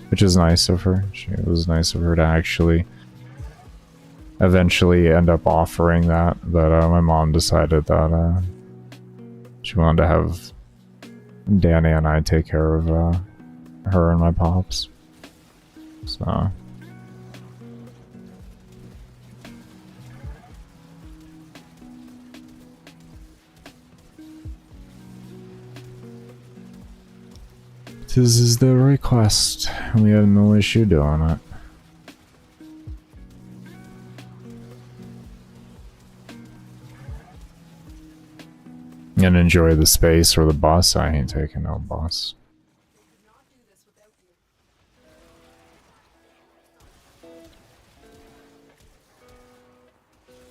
which is nice of her. It was nice of her to actually eventually end up offering that. But my mom decided that she wanted to have Danny and I take care of her and my pops. So. This is the request. We have no issue doing it. And enjoy the space or the bus. I ain't taking no bus.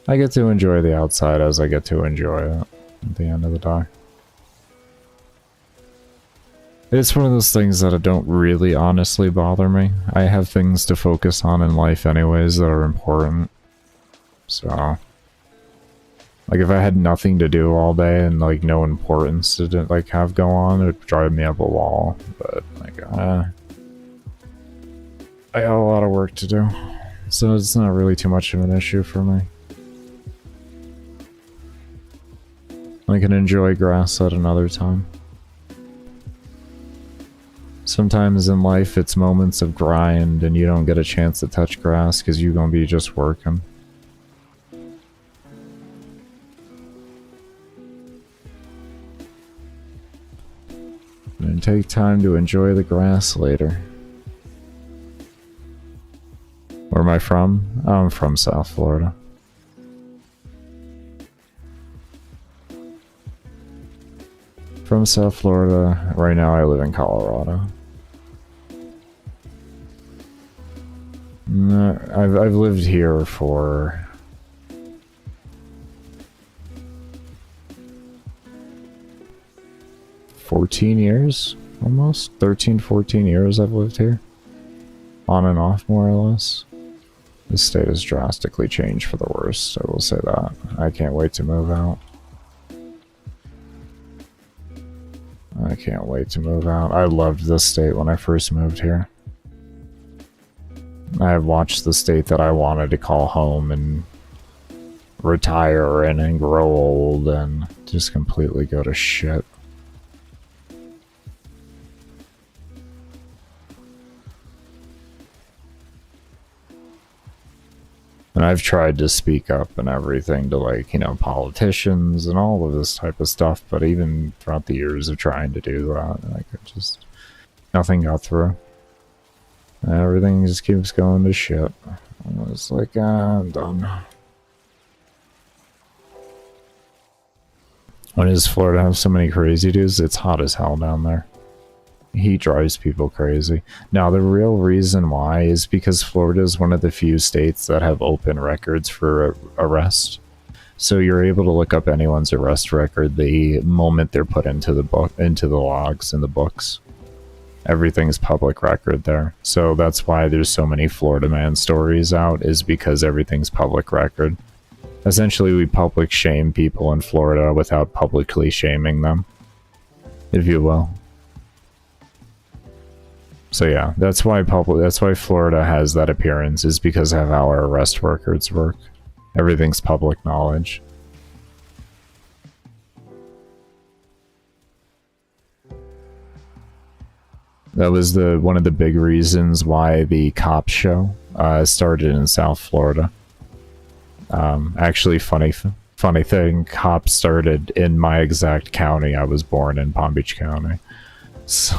I get to enjoy the outside as I get to enjoy it at the end of the day. It's one of those things that don't really honestly bother me. I have things to focus on in life anyways that are important. So, like if I had nothing to do all day and like no importance to like have go on, it would drive me up a wall. But like, I got a lot of work to do, so it's not really too much of an issue for me. I can enjoy grass at another time. Sometimes in life it's moments of grind and you don't get a chance to touch grass because you're gonna be just working. And take time to enjoy the grass later. Where am I from? I'm from South Florida. From South Florida. Right now I live in Colorado. No, I've lived here for 14 years, almost 13, 14 years I've lived here, on and off more or less. The state has drastically changed for the worst, I will say that. I can't wait to move out. I can't wait to move out. I loved this state when I first moved here. I have watched the state that I wanted to call home and retire in and grow old and just completely go to shit. And I've tried to speak up and everything to, like, you know, politicians and all of this type of stuff, but even throughout the years of trying to do that, like, it just, nothing got through. Everything just keeps going to shit. I was like, I'm done. When does Florida have so many crazy dudes? It's hot as hell down there. Heat drives people crazy. Now, the real reason why is because Florida is one of the few states that have open records for arrest. So you're able to look up anyone's arrest record the moment they're put into the book, into the logs in the books. Everything's public record there. So that's why there's so many Florida man stories out, is because everything's public record. Essentially, we public shame people in Florida without publicly shaming them, if you will. So yeah, that's why Florida has that appearance, is because of how our arrest records work. Everything's public knowledge. That was one of the big reasons why the cop show started in South Florida. Actually, funny thing, cops started in my exact county. I was born in Palm Beach County. So...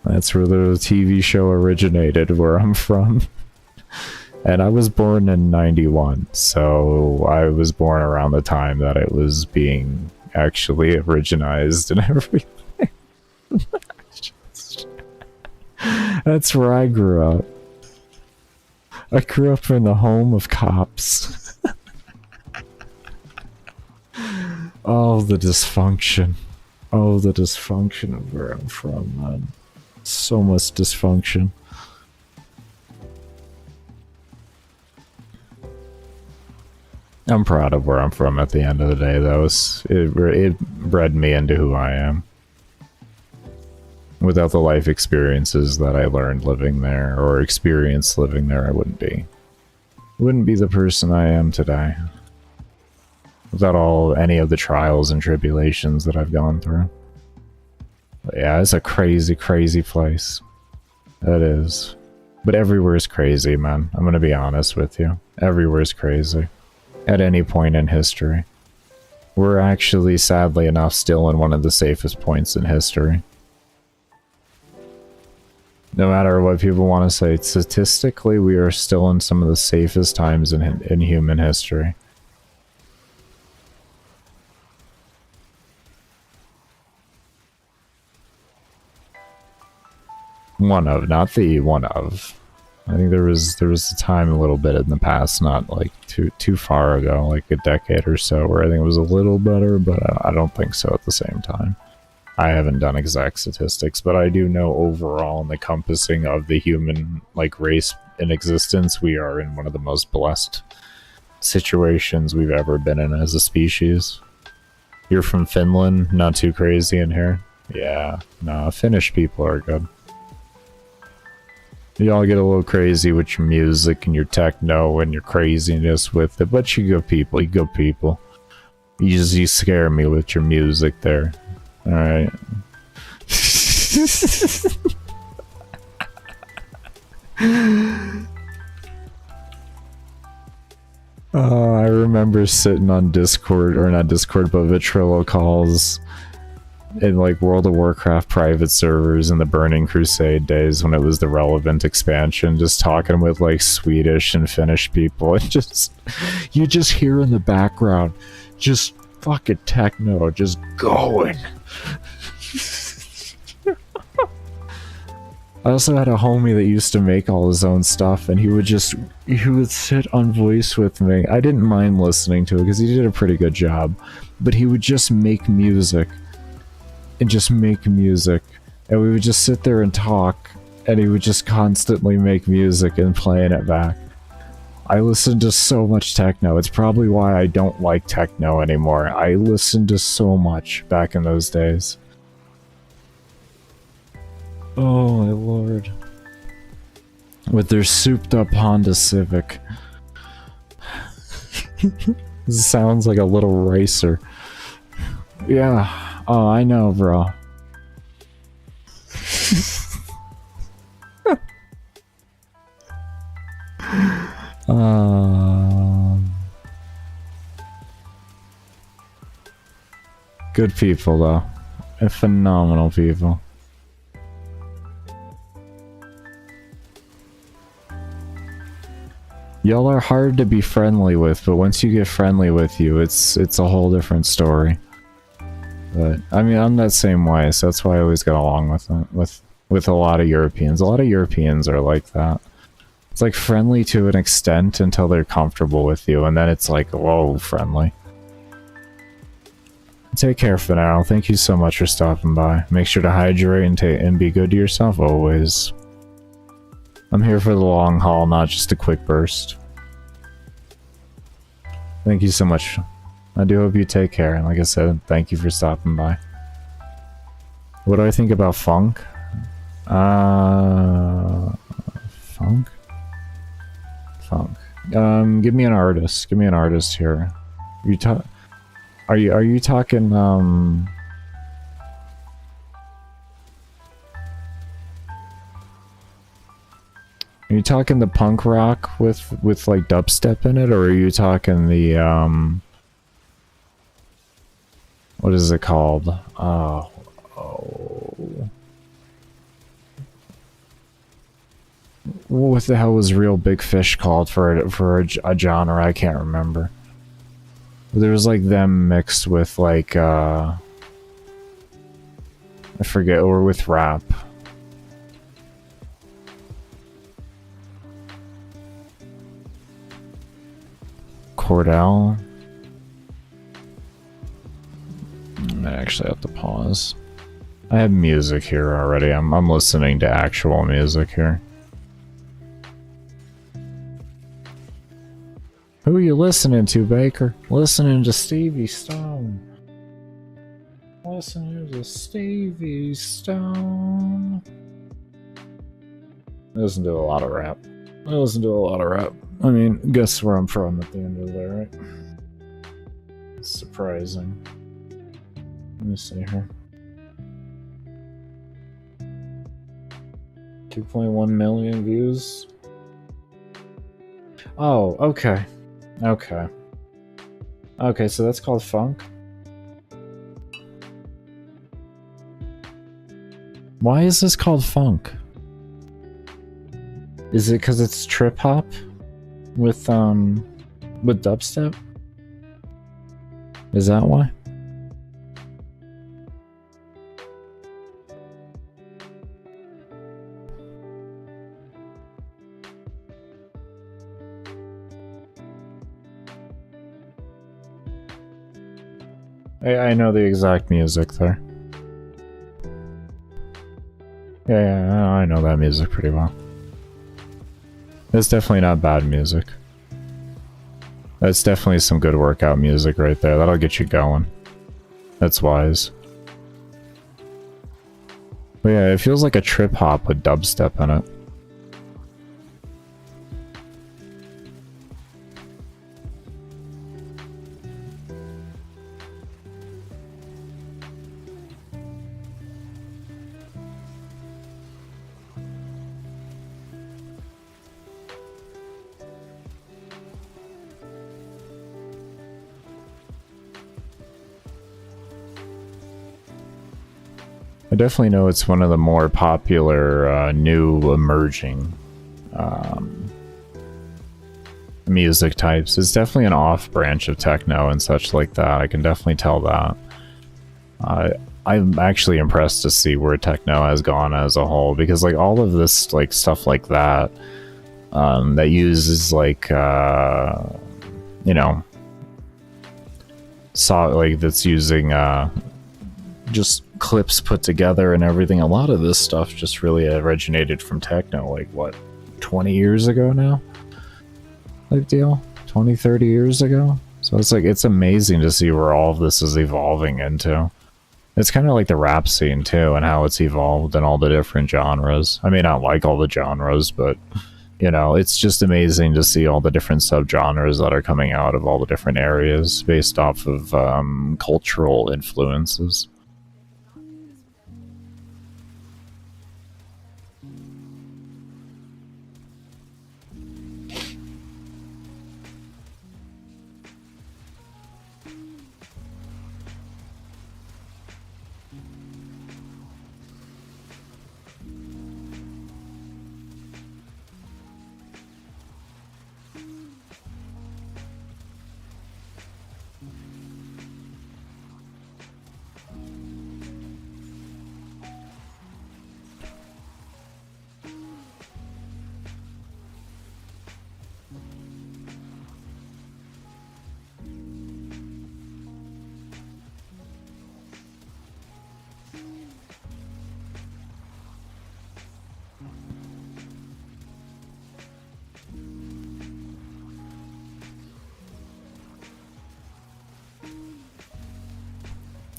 that's where the TV show originated, where I'm from. And I was born in 91, so I was born around the time that it was being actually originized and everything. That's where I grew up. I grew up in the home of cops. Oh, the dysfunction. Oh, the dysfunction of where I'm from, man. So much dysfunction. I'm proud of where I'm from at the end of the day, though. It bred me into who I am. Without the life experiences that I learned living there, or experienced living there, I wouldn't be the person I am today. Without any of the trials and tribulations that I've gone through. But yeah, it's a crazy, crazy place. It is. But everywhere is crazy, man. I'm gonna be honest with you. Everywhere is crazy. At any point in history. We're actually, sadly enough, still in one of the safest points in history. No matter what people want to say, statistically, we are still in some of the safest times in human history. One of, not the one of. I think there was a time a little bit in the past, not like too far ago, like a decade or so, where I think it was a little better, but I don't think so at the same time. I haven't done exact statistics, but I do know overall in the compassing of the human race in existence, we are in one of the most blessed situations we've ever been in as a species. You're from Finland, not too crazy in here? Yeah, no, Finnish people are good. Y'all get a little crazy with your music and your techno and your craziness with it, but you good people, You scare me with your music there. Alright. I remember sitting on Discord, or not Discord, but Vitrilo calls in World of Warcraft private servers in the Burning Crusade days when it was the relevant expansion, just talking with Swedish and Finnish people, and you just hear in the background just fucking techno just going. I also had a homie that used to make all his own stuff, and he would sit on voice with me. I didn't mind listening to it because he did a pretty good job, but he would just make music. And we would just sit there and talk, and he would just constantly make music and playing it back. I listened to so much techno. It's probably why I don't like techno anymore. I listened to so much back in those days. Oh my lord. With their souped up Honda Civic. This sounds like a little racer. Yeah. Oh, I know, bro. Good people, though. Phenomenal people. Y'all are hard to be friendly with, but once you get friendly with you, it's a whole different story. But I mean, I'm that same way, so that's why I always get along with a lot of Europeans. A lot of Europeans are like that. It's friendly to an extent until they're comfortable with you, and then it's whoa, friendly. Take care for now. Thank you so much for stopping by. Make sure to hydrate and be good to yourself always. I'm here for the long haul, not just a quick burst. Thank you so much. I do hope you take care, and like I said, thank you for stopping by. What do I think about funk? Funk? Funk. Give me an artist. Give me an artist here. Are you talking, Are you talking the punk rock with dubstep in it, or are you talking the, what is it called? What the hell was Real Big Fish called for a genre? I can't remember. There was them mixed with I forget, or with rap. Cordell. I actually have to pause. I have music here already. I'm listening to actual music here. Who are you listening to, Baker? Listening to Stevie Stone. Listening to Stevie Stone. I listen to a lot of rap. I mean, guess where I'm from at the end of the day, right? It's surprising. Let me see here. 2.1 million views. Oh, okay. Okay. Okay, so that's called funk? Why is this called funk? Is it because it's trip hop? With dubstep? Is that why? I know the exact music there. Yeah, I know that music pretty well. It's definitely not bad music. That's definitely some good workout music right there. That'll get you going. That's wise. But yeah, it feels like a trip hop with dubstep in it. I definitely know it's one of the more popular, new emerging music types. It's definitely an off branch of techno and such like that. I can definitely tell that. I'm actually impressed to see where techno has gone as a whole, because like all of this like stuff like that that uses like you know, that's using just clips put together and everything. A lot of this stuff just really originated from techno, like what, 20 years ago now? Like deal? 20, 30 years ago? So it's like, it's amazing to see where all of this is evolving into. It's kind of like the rap scene too, and how it's evolved in all the different genres. I may not like all the genres, but you know, it's just amazing to see all the different subgenres that are coming out of all the different areas based off of cultural influences.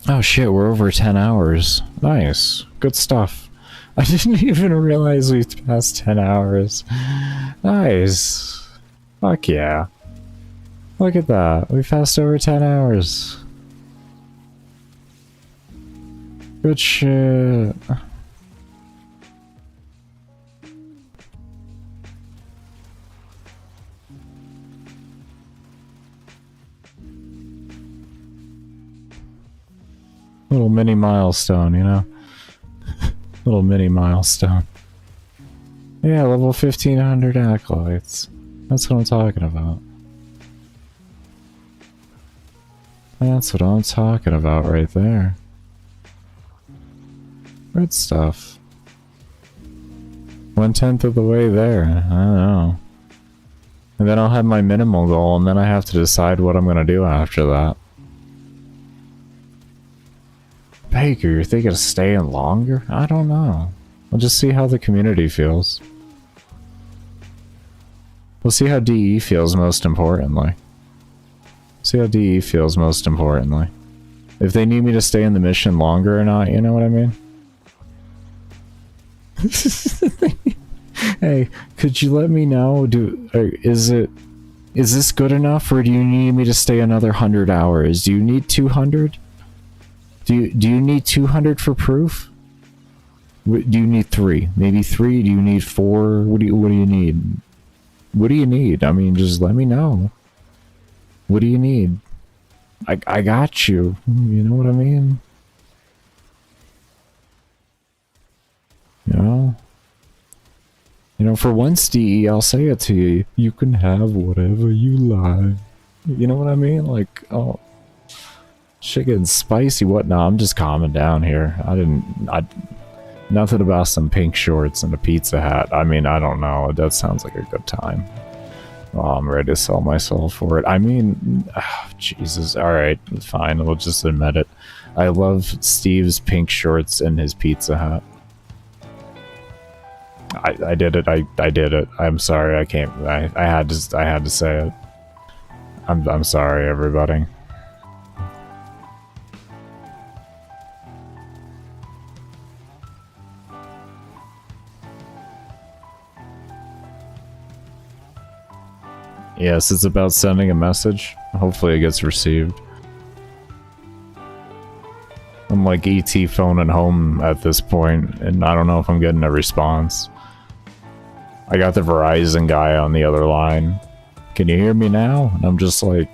Oh shit, we're over 10 hours. Nice. Good stuff. I didn't even realize we passed 10 hours. Nice. Fuck yeah. Look at that. We passed over 10 hours. Good shit. Little mini milestone, you know? Little mini milestone. Yeah, level 1500 acolytes. That's what I'm talking about. That's what I'm talking about right there. Good stuff. 1/10 of the way there. I don't know. And then I'll have my minimal goal, and then I have to decide what I'm gonna do after that. Baker, you're thinking of staying longer? I don't know. We'll just see how the community feels. We'll see how DE feels most importantly. See how DE feels most importantly. If they need me to stay in the mission longer or not, you know what I mean? Hey, could you let me know? Is this good enough, or do you need me to stay another 100 hours? Do you need 200? Do you need 200 for proof? Do you need 3? Maybe 3? Do you need 4? What do you need? What do you need? I mean, just let me know. What do you need? I got you. You know what I mean? You know, for once, DE, I'll say it to you. You can have whatever you like. You know what I mean? Like, oh, shit getting spicy. What? No, I'm just calming down here. Nothing about some pink shorts and a pizza hat. I mean, I don't know. That sounds like a good time. Oh, I'm ready to sell myself for it. I mean, Jesus. Alright, fine. We'll just admit it. I love Steve's pink shorts and his pizza hat. I did it. I did it. I'm sorry. I can't. I had to say it. I'm sorry, everybody. Yes, it's about sending a message. Hopefully it gets received. I'm like ET phoning home at this point, and I don't know if I'm getting a response. I got the Verizon guy on the other line. Can you hear me now? And I'm just like,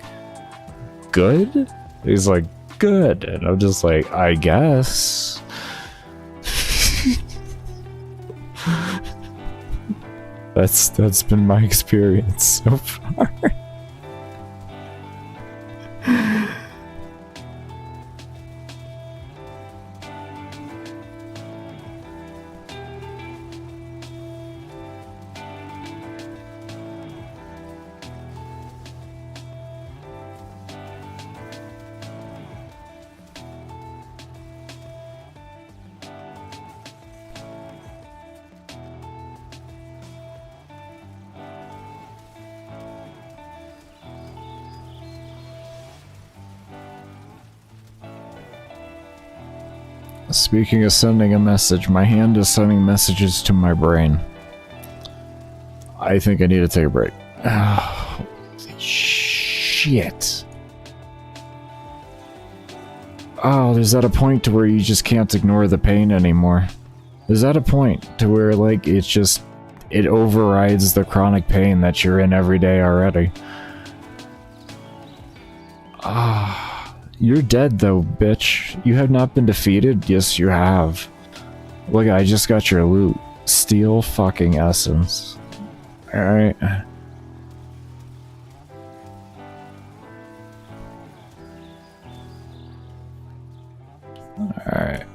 good? He's like, good. And I'm just like, I guess. That's been my experience so far. Speaking of sending a message, my hand is sending messages to my brain. I think I need to take a break. Oh, shit. Oh, there's at a point to where you just can't ignore the pain anymore. There's at a point to where, like, it's just... it overrides the chronic pain that you're in every day already. Ah... You're dead though, bitch. You have not been defeated? Yes, you have. Look, I just got your loot. Steel fucking essence. Alright. Alright.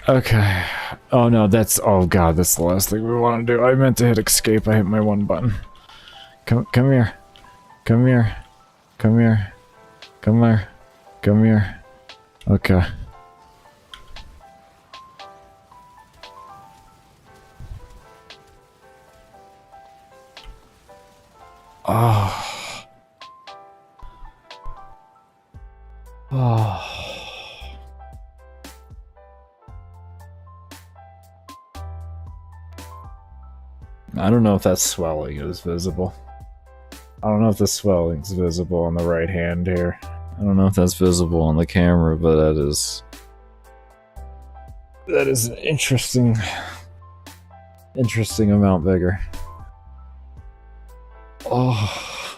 Okay. Oh no, that's... oh god, that's the last thing we want to do. I meant to hit escape, I hit my one button. Come here. Come here. Come here. Come here. Come here. Okay. Oh. Oh. I don't know if that swelling is visible. I don't know if the swelling's visible on the right hand here. I don't know if that's visible on the camera, but that is an interesting amount bigger. Oh,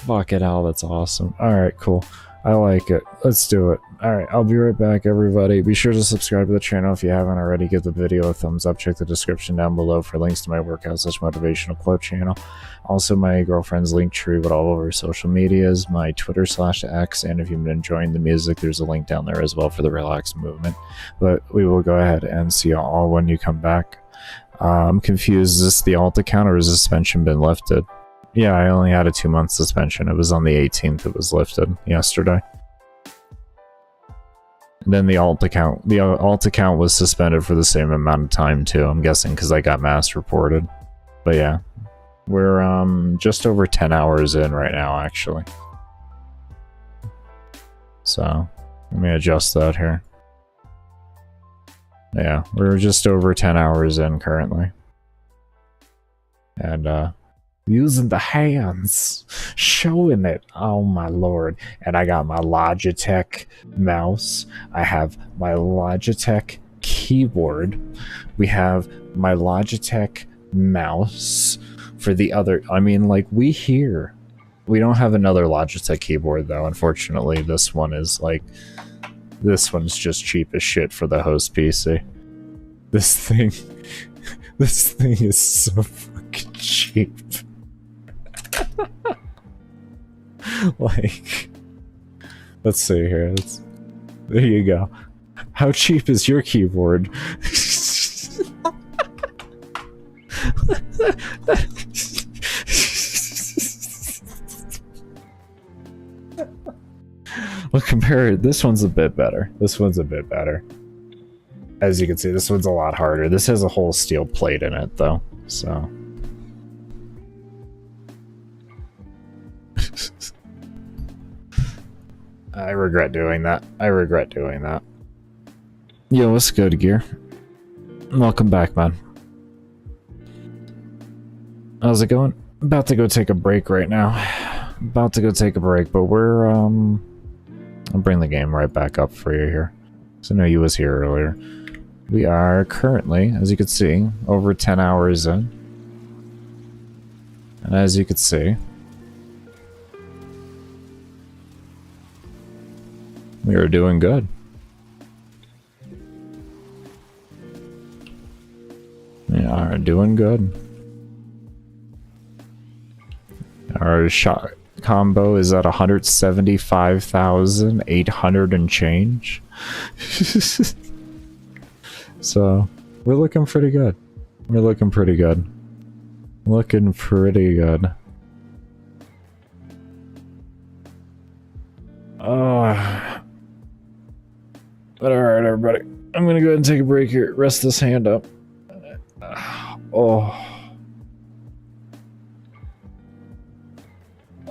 fuck it, Al, that's awesome. Alright, cool. I like it. Let's do it. Alright, I'll be right back, everybody. Be sure to subscribe to the channel if you haven't already. Give the video a thumbs up. Check the description down below for links to my workout/motivational quote channel. Also, my girlfriend's link tree with all of her social medias, my Twitter/X, and if you've been enjoying the music, there's a link down there as well for the relaxed movement. But we will go ahead and see you all when you come back. I'm confused. Is this the alt account or has suspension been lifted? Yeah, I only had a 2-month suspension. It was on the 18th. It was lifted yesterday. And then the alt account was suspended for the same amount of time too. I'm guessing because I got mass reported. But yeah, we're just over 10 hours in right now, actually. So let me adjust that here. Yeah, we're just over 10 hours in currently. And using the hands, showing it. Oh my lord. And I got my Logitech mouse. I have my Logitech keyboard. We have my Logitech mouse for the other. I mean, like, we don't have another Logitech keyboard though, unfortunately. This one's just cheap as shit for the host PC. This thing is so fucking cheap. Like, let's see here. There you go. How cheap is your keyboard? Well, compare it. This one's a bit better. As you can see, this one's a lot harder. This has a whole steel plate in it, though. So. I regret doing that. Yo, what's good, Gear? Welcome back, man. How's it going? About to go take a break right now. But I'll bring the game right back up for you here. So I know you was here earlier. We are currently, as you can see, over 10 hours in. And as you can see, we are doing good. We are doing good. Our shot combo is at 175,800 and change. So, we're looking pretty good. But alright, everybody. I'm gonna go ahead and take a break here. Rest this hand up. Oh,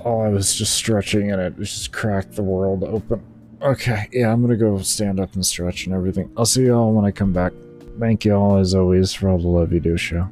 I was just stretching and it just cracked the world open. Okay, yeah, I'm gonna go stand up and stretch and everything. I'll see y'all when I come back. Thank y'all, as always, for all the love you do show.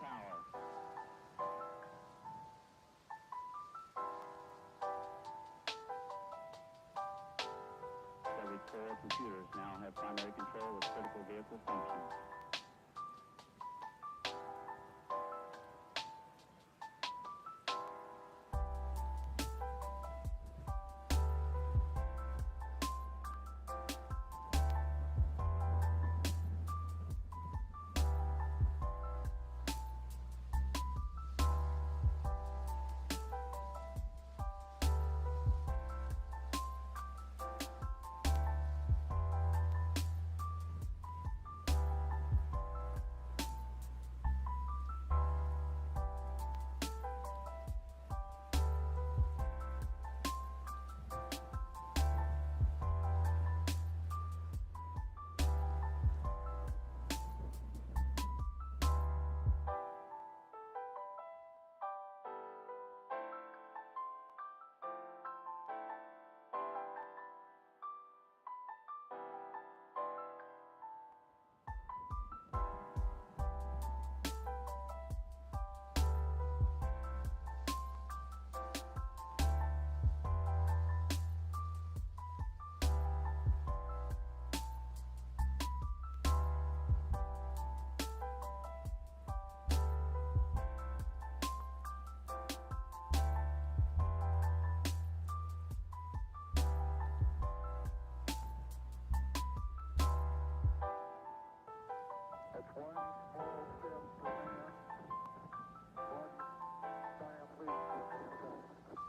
power. Every core computers now have primary control of critical vehicle functions. That's one small step for man, one giant leap for mankind.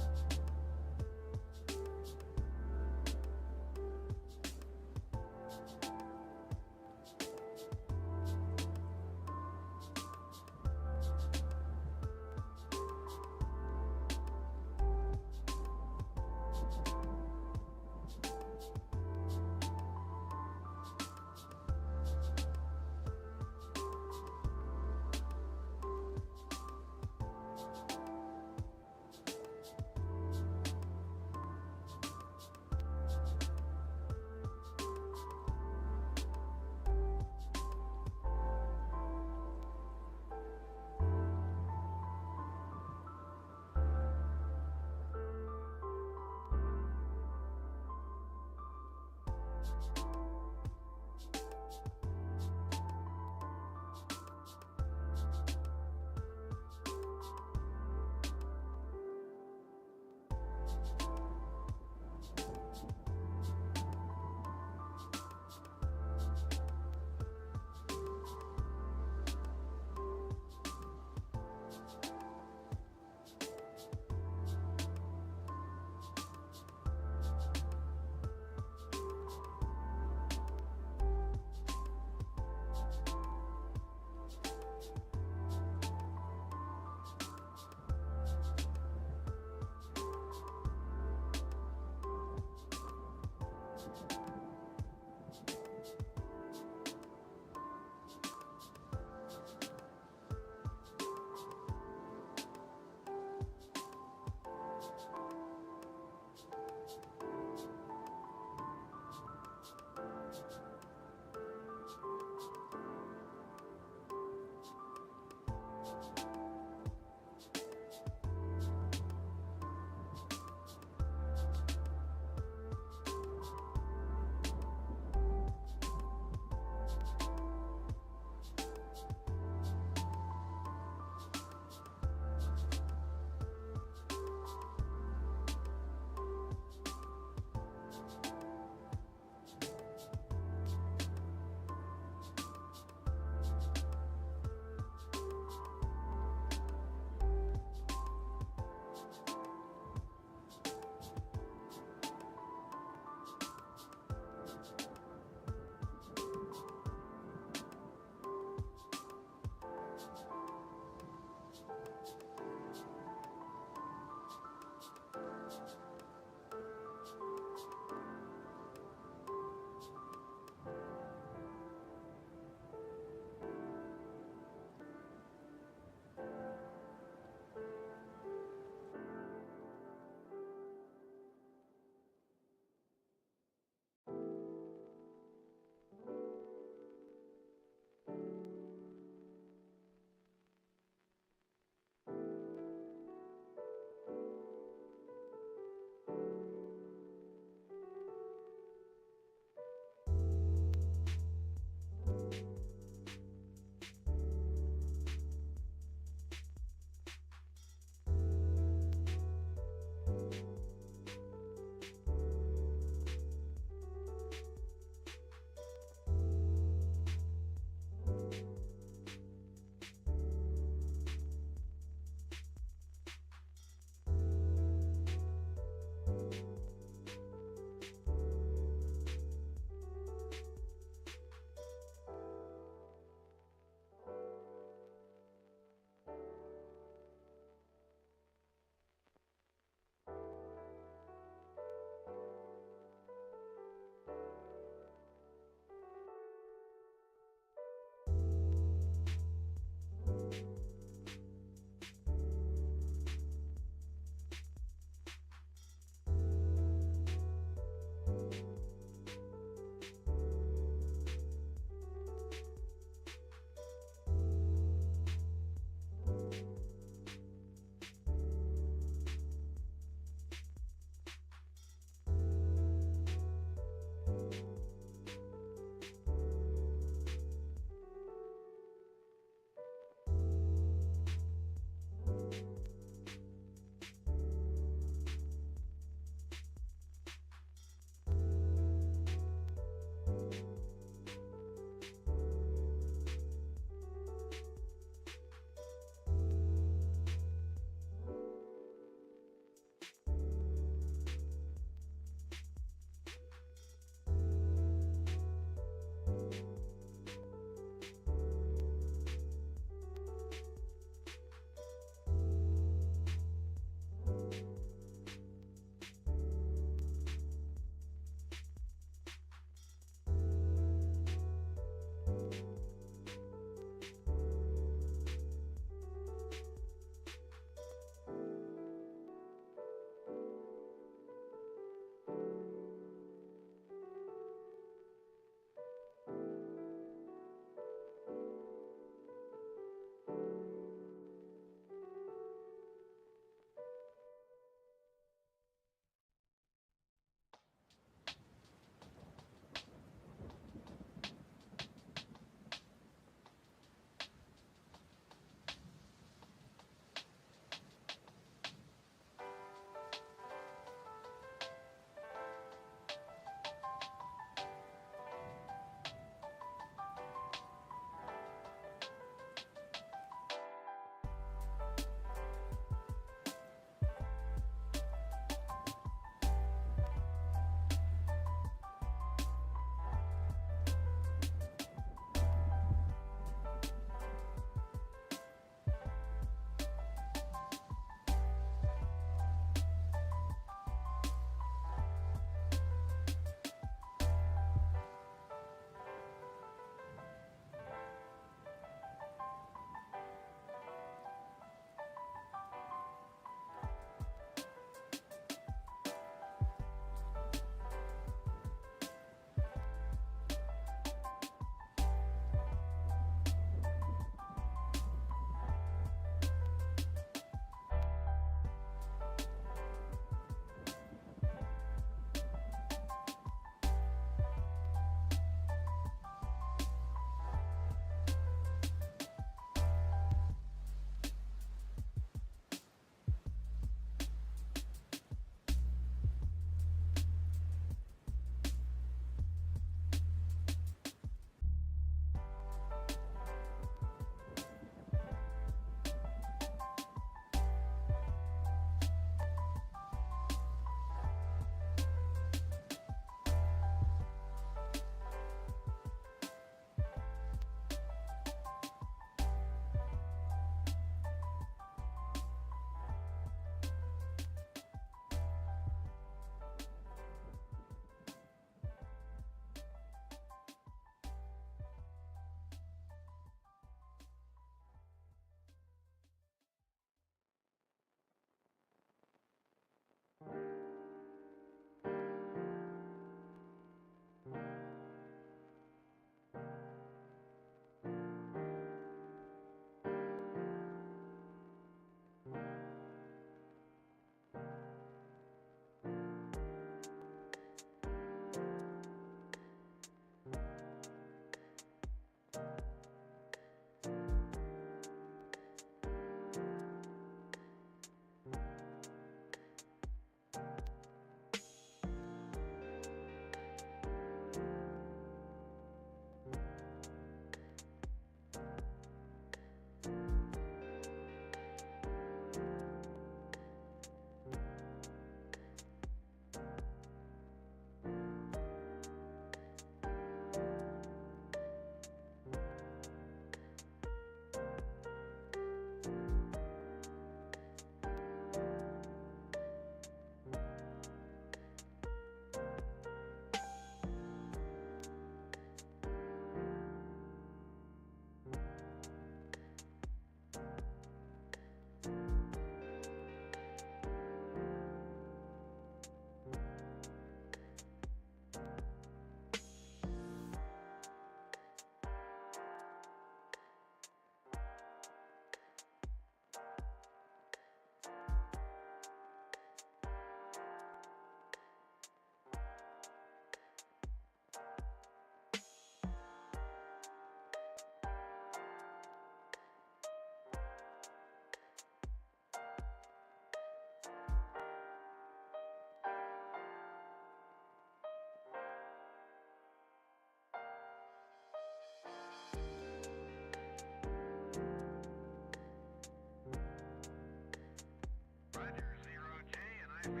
Discovery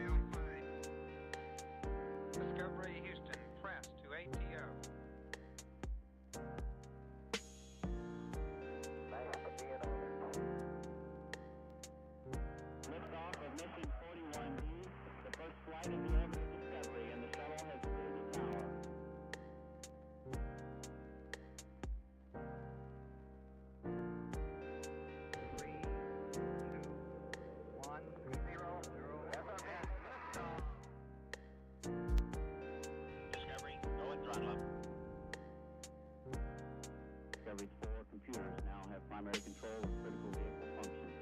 Houston, press to ATO. Liftoff of mission 41D, the first flight of the orbit of Discovery, and the shuttle has cleared the tower. Discovery, go and throttle up. Discovery's 4 computers now have primary control of critical vehicle functions.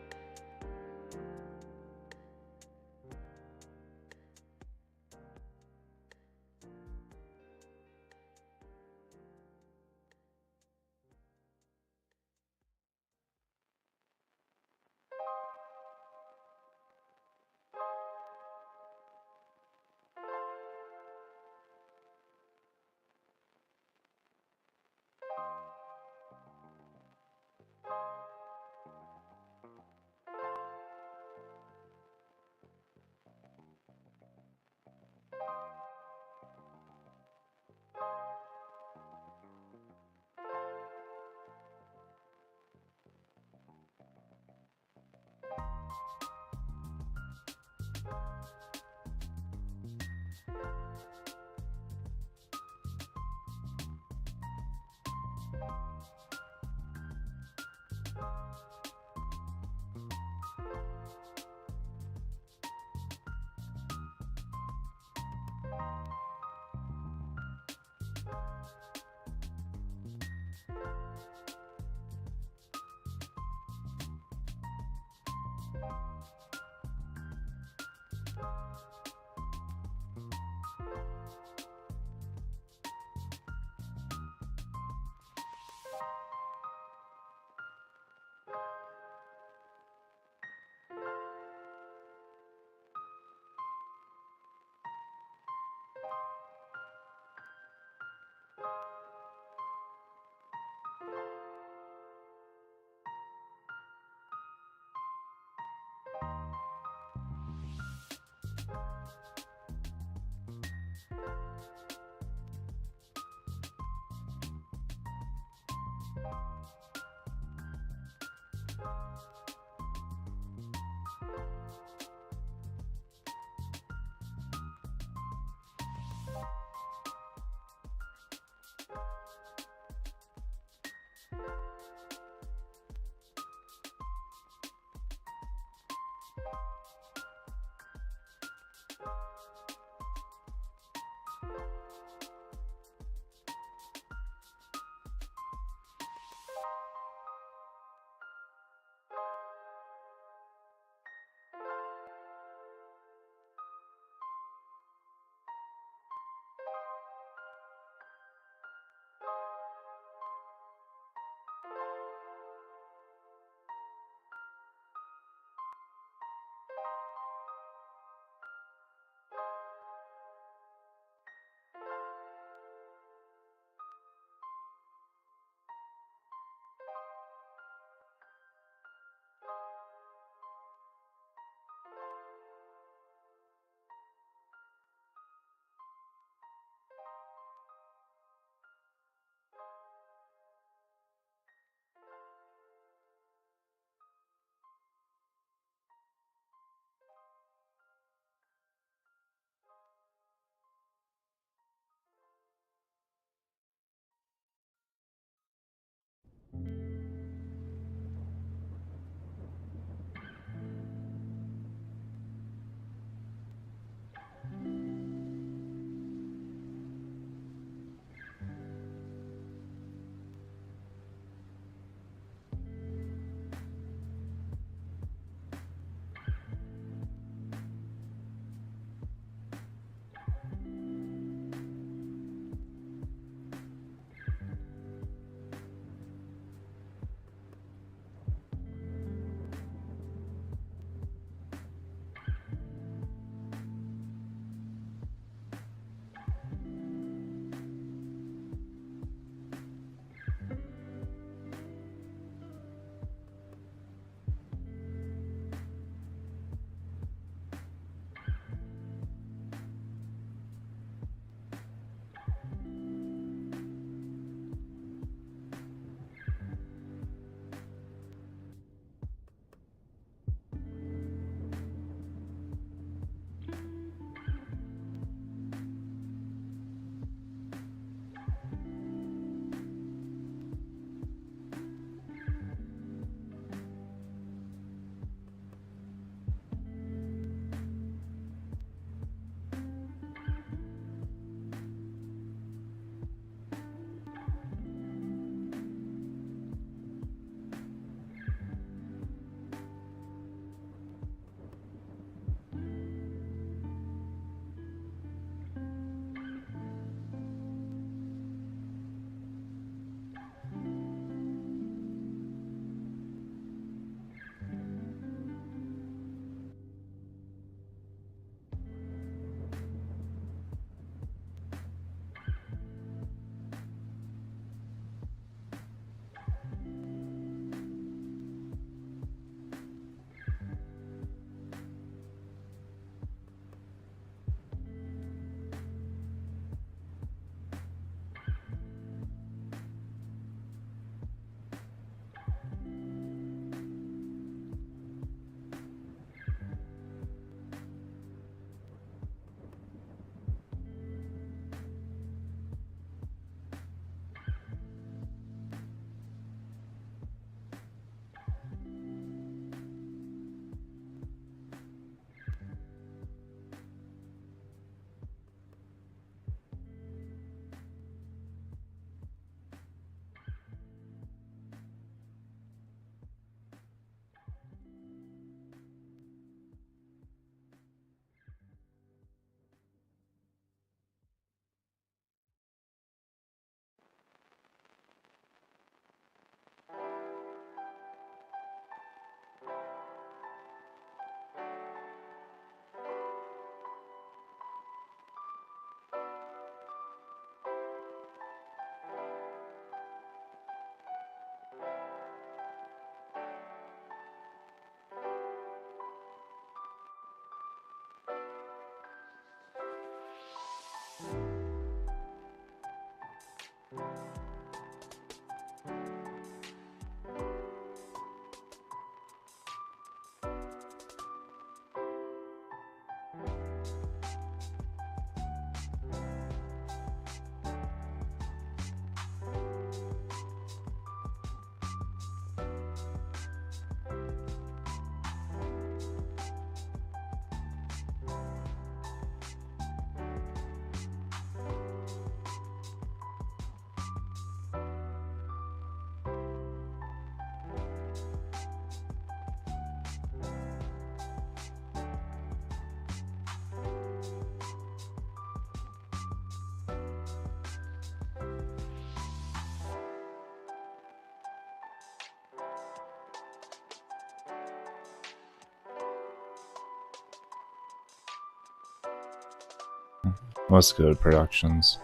What's good, Productions?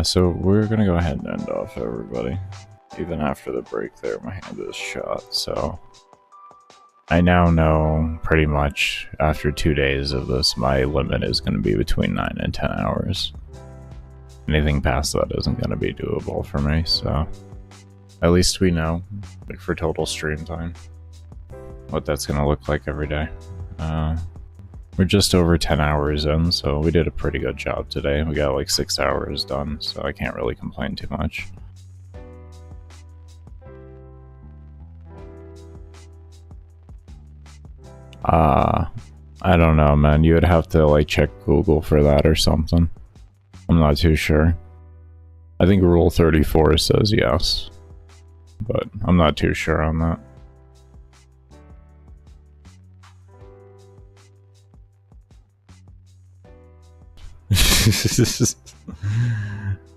So we're gonna go ahead and end off, everybody. Even after the break there, my hand is shot, so... I now know, pretty much, after 2 days of this, my limit is gonna be between 9 and 10 hours. Anything past that isn't gonna be doable for me, so... At least we know, like, for total stream time, what that's gonna look like every day. We're just over 10 hours in, so we did a pretty good job today. We got like 6 hours done, so I can't really complain too much. I don't know, man. You would have to like check Google for that or something. I'm not too sure. I think Rule 34 says yes, but I'm not too sure on that.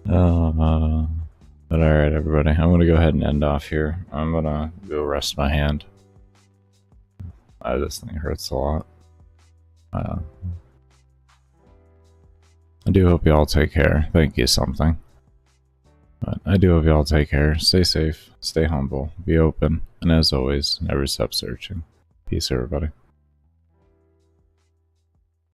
But alright, everybody, I'm gonna go ahead and end off here. I'm gonna go rest my hand. This thing hurts a lot. I do hope y'all take care. Thank you, something. But I do hope y'all take care. Stay safe, stay humble, be open, and as always, never stop searching. Peace, everybody.